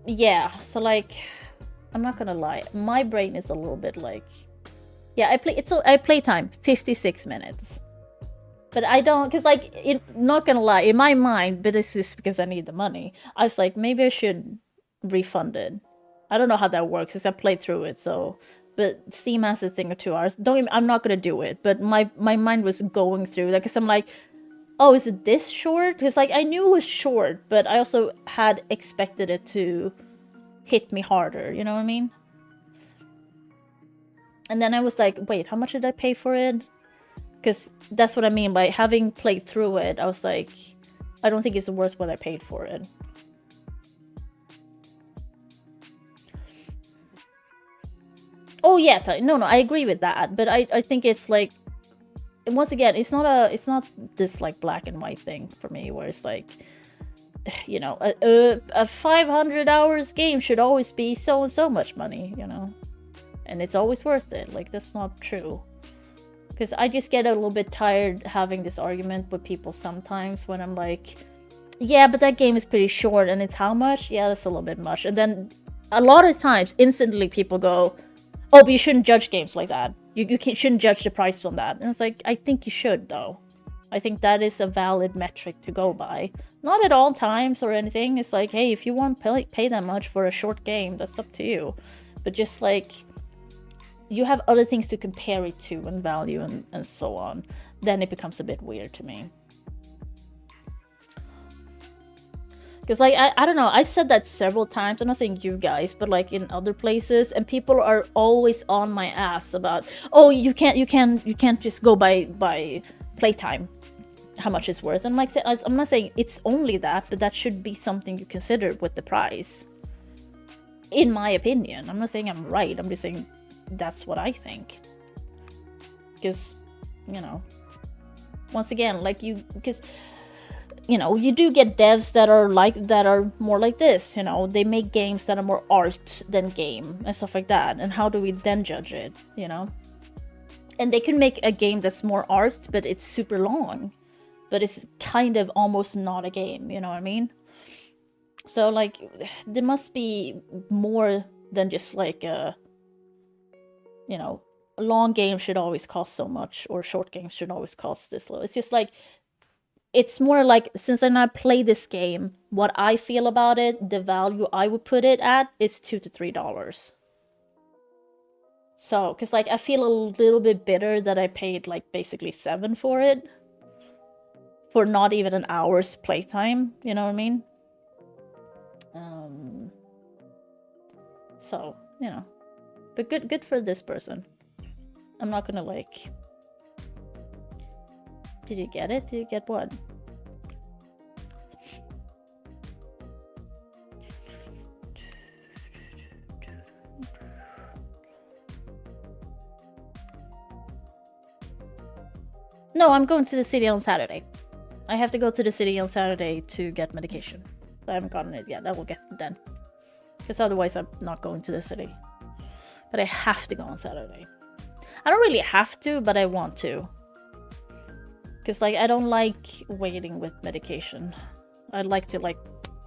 Yeah, so like, I'm not gonna lie, my brain is a little bit like, yeah, I play time 56 minutes. But I don't, because like, not gonna lie, in my mind, but it's just because I need the money, I was like, maybe I should refund it. I don't know how that works, because I played through it, so, but Steam has a thing of 2 hours. I'm not gonna do it, but my mind was going through that, because I'm like, oh, is it this short? Because like, I knew it was short, but I also had expected it to hit me harder, you know what I mean? And then I was like, wait, how much did I pay for it? Because that's what I mean by having played through it. I was like, I don't think it's worth what I paid for it. Oh yeah, no, I agree with that. But I think it's like, once again, it's not this like black and white thing for me where it's like, you know, a 500 hours game should always be so and so much money, you know, and it's always worth it. Like, that's not true. Because I just get a little bit tired having this argument with people sometimes when I'm like, yeah, but that game is pretty short and it's how much? Yeah, that's a little bit much. And then a lot of times, instantly people go, oh, but you shouldn't judge games like that. You shouldn't judge the price from that. And it's like, I think you should, though. I think that is a valid metric to go by. Not at all times or anything. It's like, hey, if you want to pay that much for a short game, that's up to you. But just like, you have other things to compare it to and value and so on, then it becomes a bit weird to me. Because like, I don't know, I said that several times. I'm not saying you guys, but like in other places, and people are always on my ass about, oh, you can't just go by playtime, how much it's worth. And like, I'm not saying it's only that, but that should be something you consider with the price. In my opinion, I'm not saying I'm right. I'm just saying that's what I think. Because, you know, once again, like because you know, you do get devs that are more like this, you know, they make games that are more art than game and stuff like that. And how do we then judge it, you know? And they can make a game that's more art, but it's super long, but it's kind of almost not a game, you know what I mean? So like, there must be more than just like you know, a long game should always cost so much, or short games should always cost this low. It's just like, it's more like, since I not play this game, what I feel about it, the value I would put it at is $2 to $3. So, because like, I feel a little bit bitter that I paid like basically $7 for it, for not even an hour's playtime, you know what I mean? So, you know, but good for this person. I'm not gonna like... Did you get it? Did you get what? No, I'm going to the city on Saturday. I have to go to the city on Saturday to get medication. I haven't gotten it yet. I will get it then. Because otherwise I'm not going to the city. But I have to go on Saturday. I don't really have to, but I want to. Because like, I don't like waiting with medication. I'd like to like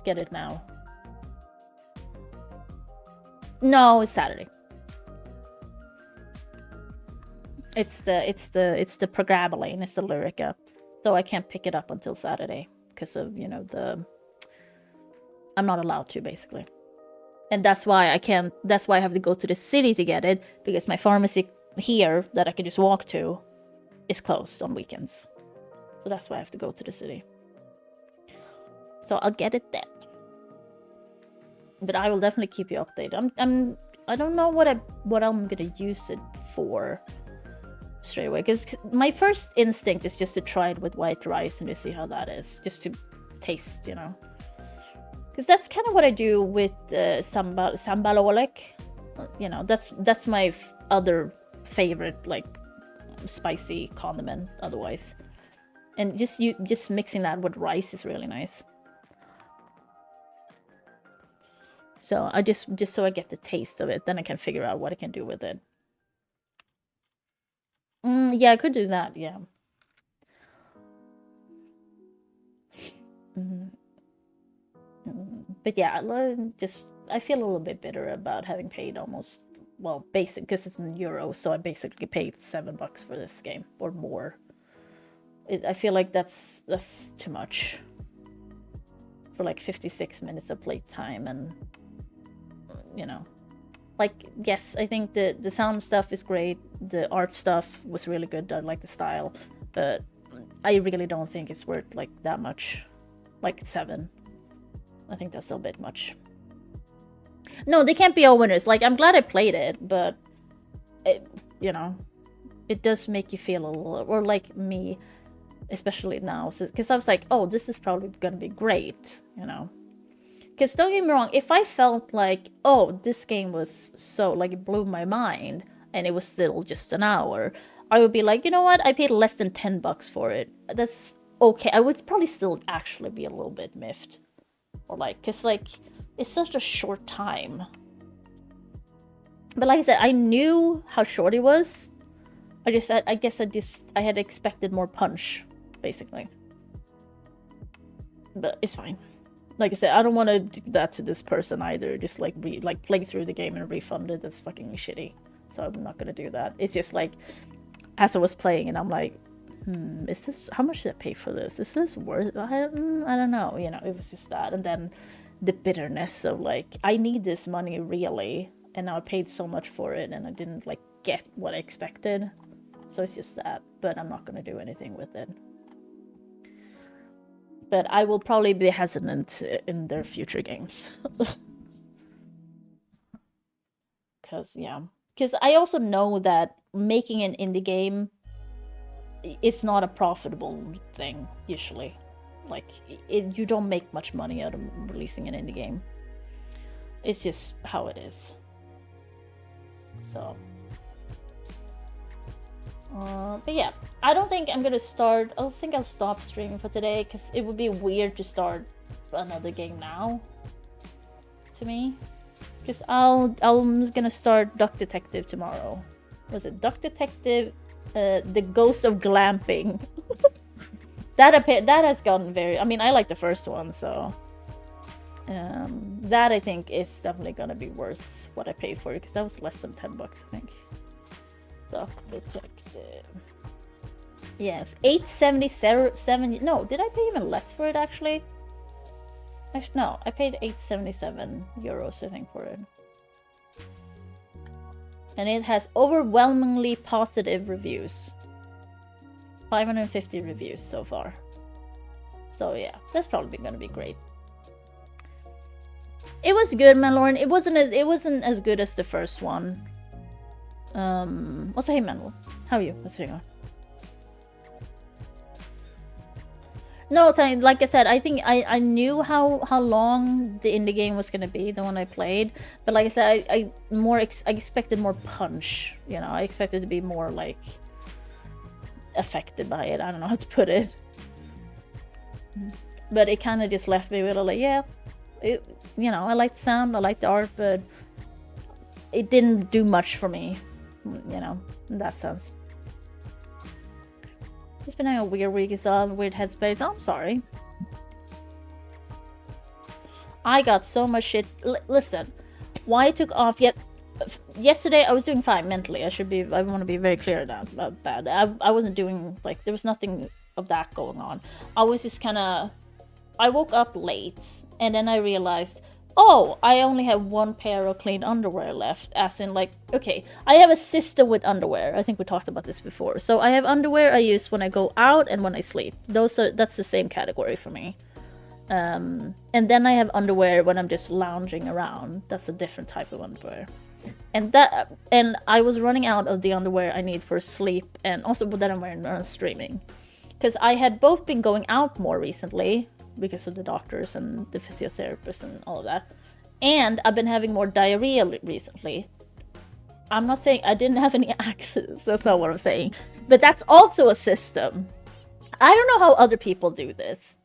get it now. No, it's Saturday. It's the Prograbulane, it's the Lyrica. So I can't pick it up until Saturday because of, you know, I'm not allowed to, basically. And that's why I have to go to the city to get it, because my pharmacy here that I can just walk to is closed on weekends. So that's why I have to go to the city. So I'll get it then. But I will definitely keep you updated. I don't know what I'm gonna use it for straight away, because my first instinct is just to try it with white rice and to see how that is, just to taste, you know. Because that's kind of what I do with sambalolek. You know, that's my other favorite like spicy condiment otherwise. And just mixing that with rice is really nice. So I just so I get the taste of it, then I can figure out what I can do with it. Yeah, I could do that, yeah. But yeah, I feel a little bit bitter about having paid almost, well, basic, because it's in euros, so I basically paid $7 for this game, or more. I feel like that's too much for like 56 minutes of playtime, and you know, like, yes, I think the sound stuff is great, the art stuff was really good, I like the style, but I really don't think it's worth like that much, like 7. I think that's a bit much. No, they can't be all winners. Like, I'm glad I played it, but you know, it does make you feel a little, or like me, especially now, because I was like, oh, this is probably gonna be great, you know. Because don't get me wrong, if I felt like, oh, this game was so, like, it blew my mind, and it was still just an hour, I would be like, you know what, I paid less than $10 for it. That's okay. I would probably still actually be a little bit miffed. Or like, because like, it's such a short time. But like I said, I knew how short it was. I guess I had expected more punch, basically. But it's fine. Like I said, I don't want to do that to this person either. Just like play through the game and refund it. That's fucking shitty. So I'm not gonna do that. It's just like, as I was playing, and I'm like, is this, how much did I pay for this? Is this worth? I don't know. You know, it was just that, and then the bitterness of like, I need this money really, and now I paid so much for it, and I didn't like get what I expected. So it's just that. But I'm not gonna do anything with it. But I will probably be hesitant in their future games. Because I also know that making an indie game, it's not a profitable thing usually. Like, you don't make much money out of releasing an indie game. It's just how it is. So but yeah, I don't think I'm gonna start. I think I'll stop streaming for today, because it would be weird to start another game now, to me. Because I'm gonna start Duck Detective tomorrow. Was it Duck Detective? The Ghost of Glamping. that has gotten very. I mean, I like the first one, so that I think is definitely gonna be worth what I paid for it, because that was less than $10, I think. Duck Detective. Yeah, it was $8.77. No, did I pay even less for it actually? No, I paid €8.77, I think, for it. And it has overwhelmingly positive reviews. 550 reviews so far. So yeah, that's probably gonna be great. It was good, man, Lauren. It wasn't as good as the first one. Also, hey, Manuel, how are you? What's going on? No, like I said, I think I knew how long the indie game was gonna be, the one I played. But like I said, I expected more punch. You know, I expected to be more like affected by it. I don't know how to put it. But it kind of just left me with like, yeah, you know, I like the sound, I like the art, but it didn't do much for me. You know, in that sense. It's been a weird week. It's a weird headspace. I'm sorry. I got so much shit. Listen, why I took off yesterday, I was doing fine mentally. I want to be very clear about that. I wasn't doing, like, there was nothing of that going on. I was just kind of, I woke up late, and then I realized, oh, I only have one pair of clean underwear left. As in, like, okay, I have a sister with underwear. I think we talked about this before. So I have underwear I use when I go out and when I sleep. That's the same category for me. And then I have underwear when I'm just lounging around. That's a different type of underwear. And I was running out of the underwear I need for sleep, and also that I'm wearing on streaming. Because I had both been going out more recently, because of the doctors and the physiotherapist and all of that. And I've been having more diarrhea recently. I'm not saying I didn't have any access. That's not what I'm saying. But that's also a system. I don't know how other people do this.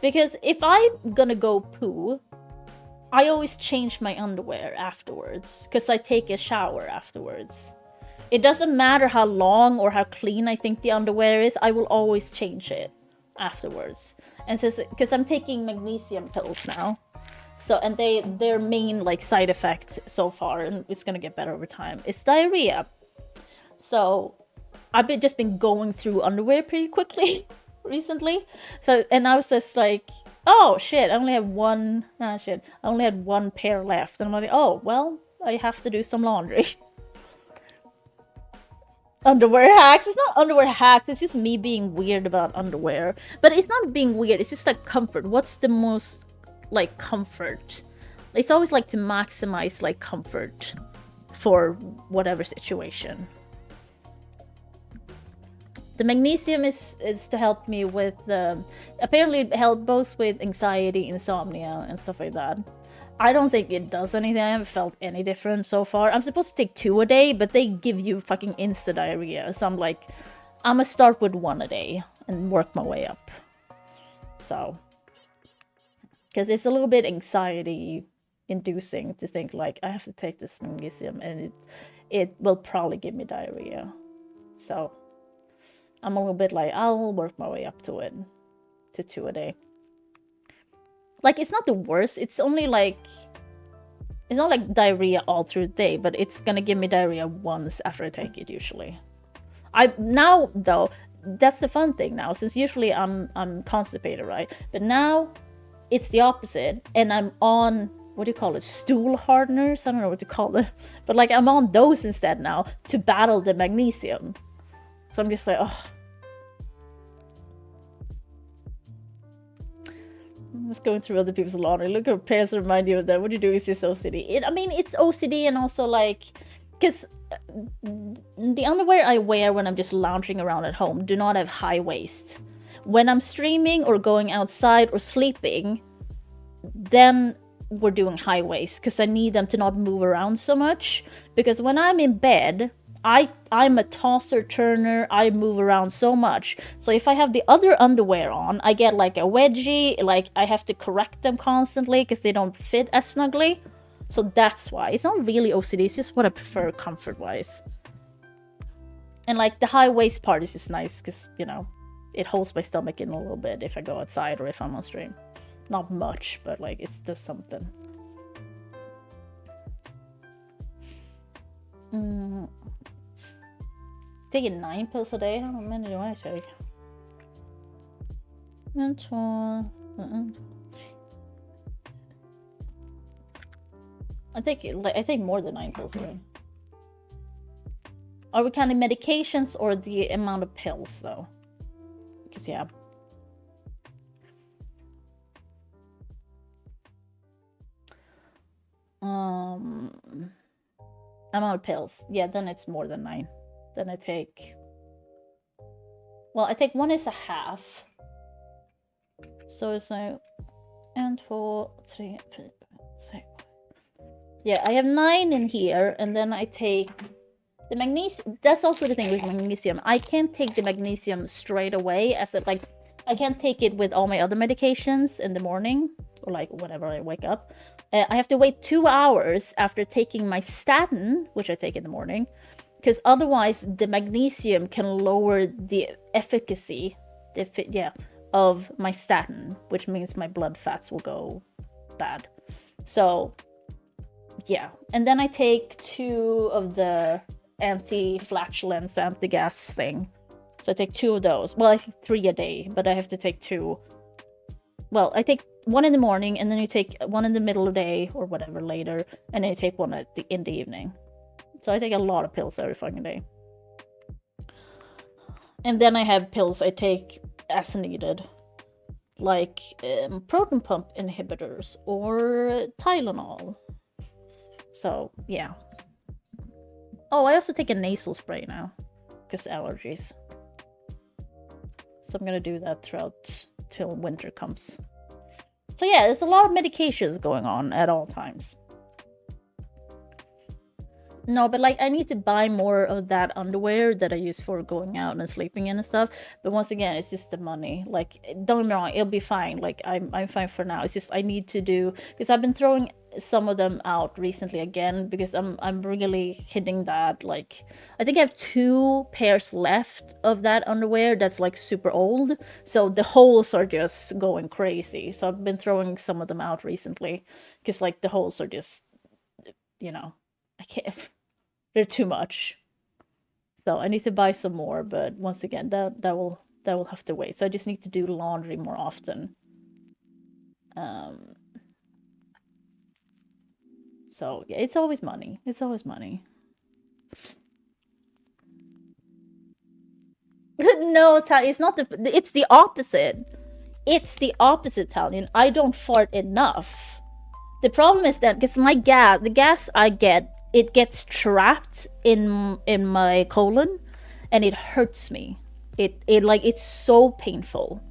Because if I'm gonna go poo, I always change my underwear afterwards. Because I take a shower afterwards. It doesn't matter how long or how clean I think the underwear is, I will always change it afterwards. And since because I'm taking magnesium pills now. So, and their main like side effect so far, and it's gonna get better over time, it's diarrhea. So I've just been going through underwear pretty quickly recently. So, and I was just like, oh shit, I only have one. I only had one pair left, and I'm like, oh well, I have to do some laundry. Underwear hacks. It's not underwear hacks. It's just me being weird about underwear. But it's not being weird. It's just like comfort. What's the most like comfort? It's always like to maximize like comfort for whatever situation. The magnesium is to help me with apparently it helps both with anxiety, insomnia, and stuff like that. I don't think it does anything. I haven't felt any different so far. I'm supposed to take 2 a day, but they give you fucking insta diarrhea. So I'm like, I'm gonna start with 1 a day and work my way up. So, because it's a little bit anxiety inducing to think like I have to take this magnesium and it will probably give me diarrhea. So I'm a little bit like, I'll work my way up to it, to 2 a day. Like, it's not the worst. It's only like, it's not like diarrhea all through the day, but it's gonna give me diarrhea once after I take it usually. Now though, that's the fun thing now, since usually I'm constipated, right? But now it's the opposite, and I'm on, what do you call it, stool hardeners? I don't know what to call it, but like I'm on those instead now to battle the magnesium. So I'm just like, oh. I'm just going through other people's laundry. Look at pairs to remind you of that. What you do is just OCD. I mean, it's OCD and also like, because the underwear I wear when I'm just lounging around at home do not have high waist. When I'm streaming or going outside or sleeping, then we're doing high waist because I need them to not move around so much. Because when I'm in bed, I'm a tosser turner. I move around so much. So if I have the other underwear on, I get like a wedgie. Like I have to correct them constantly because they don't fit as snugly. So that's why. It's not really OCD. It's just what I prefer comfort-wise. And like the high waist part is just nice because, you know, it holds my stomach in a little bit if I go outside or if I'm on stream. Not much, but like it's just something. Taking 9 pills a day? How many do I take? I take more than 9 pills a day. Are we counting medications or the amount of pills though? Because yeah. Amount of pills. Yeah, then it's more than 9. Then I take... Well, I take 1 is a half. So it's like... And 4, 3, 6. Yeah, I have 9 in here, and then I take... The magnesium... That's also the thing with magnesium. I can't take the magnesium straight away, as it like... I can't take it with all my other medications in the morning, or like whenever I wake up. I have to wait 2 hours after taking my statin, which I take in the morning, because otherwise the magnesium can lower the efficacy, of my statin, which means my blood fats will go bad. So, yeah. And then I take 2 of the anti-flatulence, anti-gas thing. So I take 2 of those. Well, I take 3 a day, but I have to take 2. Well, I take 1 in the morning, and then you take 1 in the middle of the day, or whatever, later, and then you take 1 in the evening. So I take a lot of pills every fucking day. And then I have pills I take as needed. Like proton pump inhibitors, or Tylenol. So, yeah. Oh, I also take a nasal spray now. Because allergies. So I'm gonna do that throughout till winter comes. So yeah, there's a lot of medications going on at all times. No, but like I need to buy more of that underwear that I use for going out and sleeping in and stuff. But once again, it's just the money. Like, don't get me wrong, it'll be fine. Like I'm fine for now. It's just I need to do, because I've been throwing some of them out recently again because I'm really hitting that. Like I think I have 2 pairs left of that underwear that's like super old. So the holes are just going crazy. So I've been throwing some of them out recently because like the holes are just, you know, I can't. They're too much. So I need to buy some more, but once again, that will have to wait. So I just need to do laundry more often. So yeah, it's always money. It's always money. No, it's not it's the opposite. It's the opposite, Italian. I don't fart enough. The problem is that because the gas I get, it gets trapped in my colon, and it hurts me. It like it's so painful,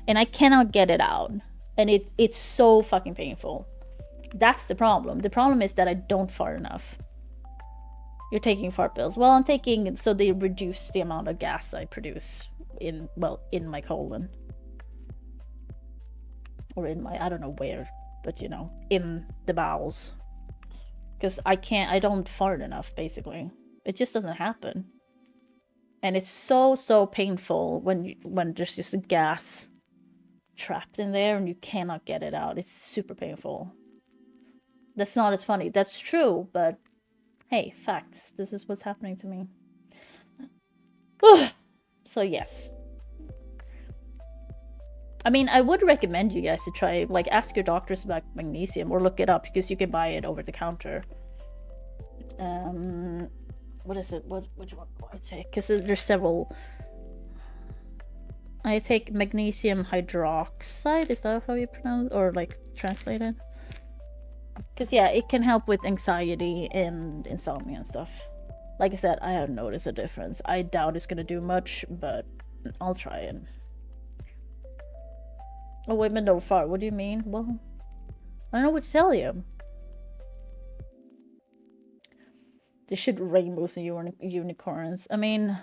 and I cannot get it out, and it's so fucking painful. That's the problem. The problem is that I don't fart enough. You're taking fart pills. Well, I'm taking, so they reduce the amount of gas I produce in my colon, or in my, I don't know where, but you know, in the bowels. Because I don't fart enough, basically. It just doesn't happen. And it's so painful when there's just a gas trapped in there and you cannot get it out. It's super painful. That's not as funny. That's true, but hey, facts. This is what's happening to me. So yes. I mean, I would recommend you guys to try, like, ask your doctors about magnesium or look it up because you can buy it over the counter. What is it? Which one do I take? Because there's several. I take magnesium hydroxide. Is that how you pronounce it? Or like translate it? Because yeah, it can help with anxiety and insomnia and stuff. Like I said, I haven't noticed a difference. I doubt it's gonna do much, but I'll try it. Oh, wait, but no fart. What do you mean? Well, I don't know what to tell you. They should rainbows and unicorns. I mean,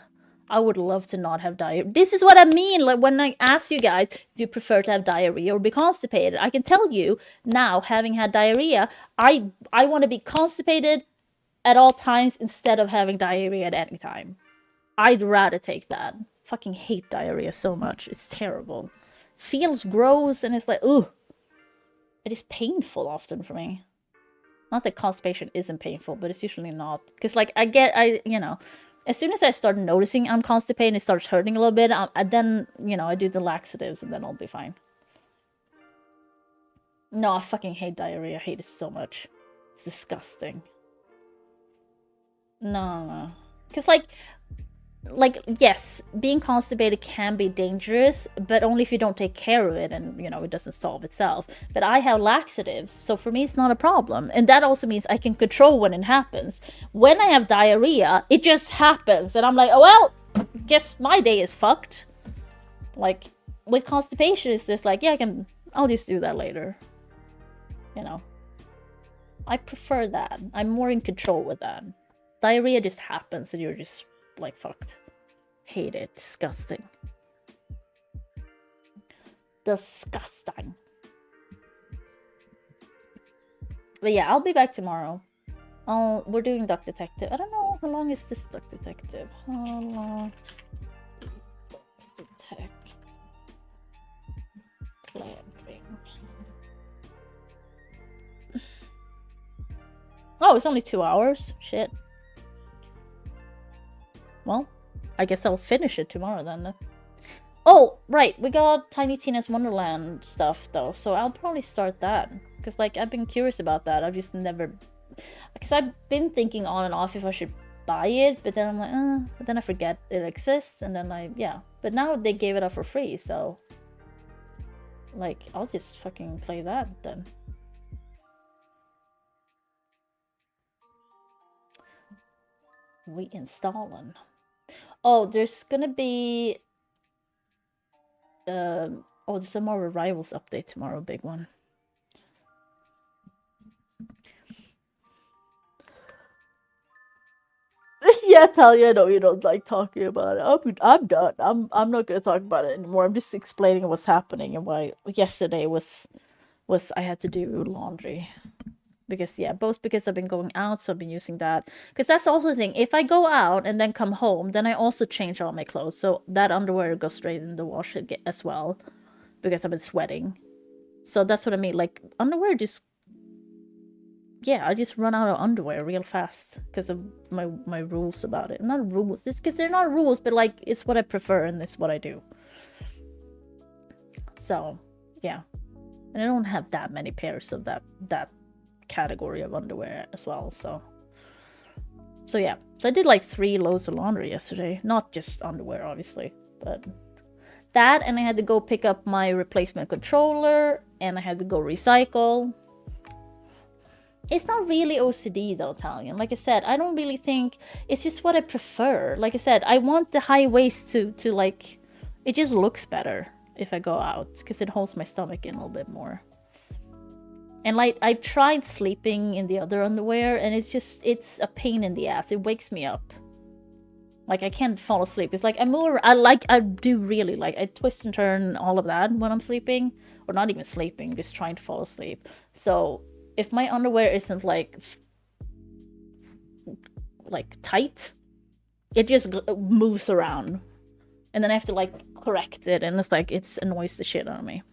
I would love to not have diarrhea. This is what I mean. Like when I ask you guys if you prefer to have diarrhea or be constipated, I can tell you now, having had diarrhea, I want to be constipated at all times instead of having diarrhea at any time. I'd rather take that. Fucking hate diarrhea so much. It's terrible. Feels gross and it's like, ugh. It is painful often for me. Not that constipation isn't painful, but it's usually not. Because like you know, as soon as I start noticing I'm constipated, it starts hurting a little bit. Then, you know, I do the laxatives and then I'll be fine. No, I fucking hate diarrhea. I hate it so much. It's disgusting. No. Because like, yes, being constipated can be dangerous, but only if you don't take care of it and, you know, it doesn't solve itself. But I have laxatives, so for me it's not a problem. And that also means I can control when it happens. When I have diarrhea, it just happens. And I'm like, oh, well, guess my day is fucked. Like, with constipation, it's just like, yeah, I'll just do that later. You know. I prefer that. I'm more in control with that. Diarrhea just happens and you're just like fucked. Hate it. Disgusting. Disgusting. But yeah, I'll be back tomorrow. We're doing Duck Detective. I don't know how long is this Duck Detective. How long? Detective. Oh, it's only 2 hours. Shit. Well, I guess I'll finish it tomorrow then. Oh, right. We got Tiny Tina's Wonderland stuff, though. So I'll probably start that. Because, like, I've been curious about that. I've just never... Because I've been thinking on and off if I should buy it. But then I'm like, But then I forget it exists. And then yeah. But now they gave it up for free, so... Like, I'll just fucking play that then. Reinstalling. Oh, there's gonna be there's a more Rivals update tomorrow, big one. Yeah, Talia, I know you don't like talking about it. I'm done. I'm not gonna talk about it anymore. I'm just explaining what's happening and why yesterday was I had to do laundry. Because both because I've been going out, so I've been using that. Because that's also the thing. If I go out and then come home, then I also change all my clothes. So that underwear goes straight in the wash as well. Because I've been sweating. So that's what I mean. Like underwear just I just run out of underwear real fast because of my rules about it. Not rules. It's because they're not rules, but like it's what I prefer and it's what I do. So yeah. And I don't have that many pairs of that category of underwear as well, so yeah. So I did like 3 loads of laundry yesterday. Not just underwear, obviously, but that, and I had to go pick up my replacement controller, and I had to go recycle. It's not really OCD though, Italian. Like I said, I don't really think it's just what I prefer. Like I said, I want the high waist to like, it just looks better if I go out because it holds my stomach in a little bit more. And like I've tried sleeping in the other underwear and it's a pain in the ass. It wakes me up. Like I can't fall asleep. It's like I do really like, I twist and turn all of that when I'm sleeping, or not even sleeping, just trying to fall asleep. So if my underwear isn't like tight, it just moves around. And then I have to like correct it, and it's like it annoys the shit out of me.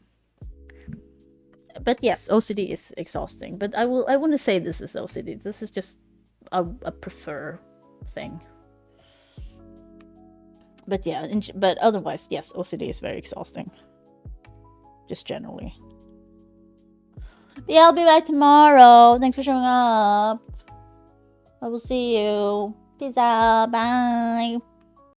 But yes, OCD is exhausting. But I wouldn't say this is OCD. This is just a prefer thing. But yeah, but otherwise, yes, OCD is very exhausting. Just generally. Yeah, I'll be back tomorrow. Thanks for showing up. I will see you. Peace out. Bye.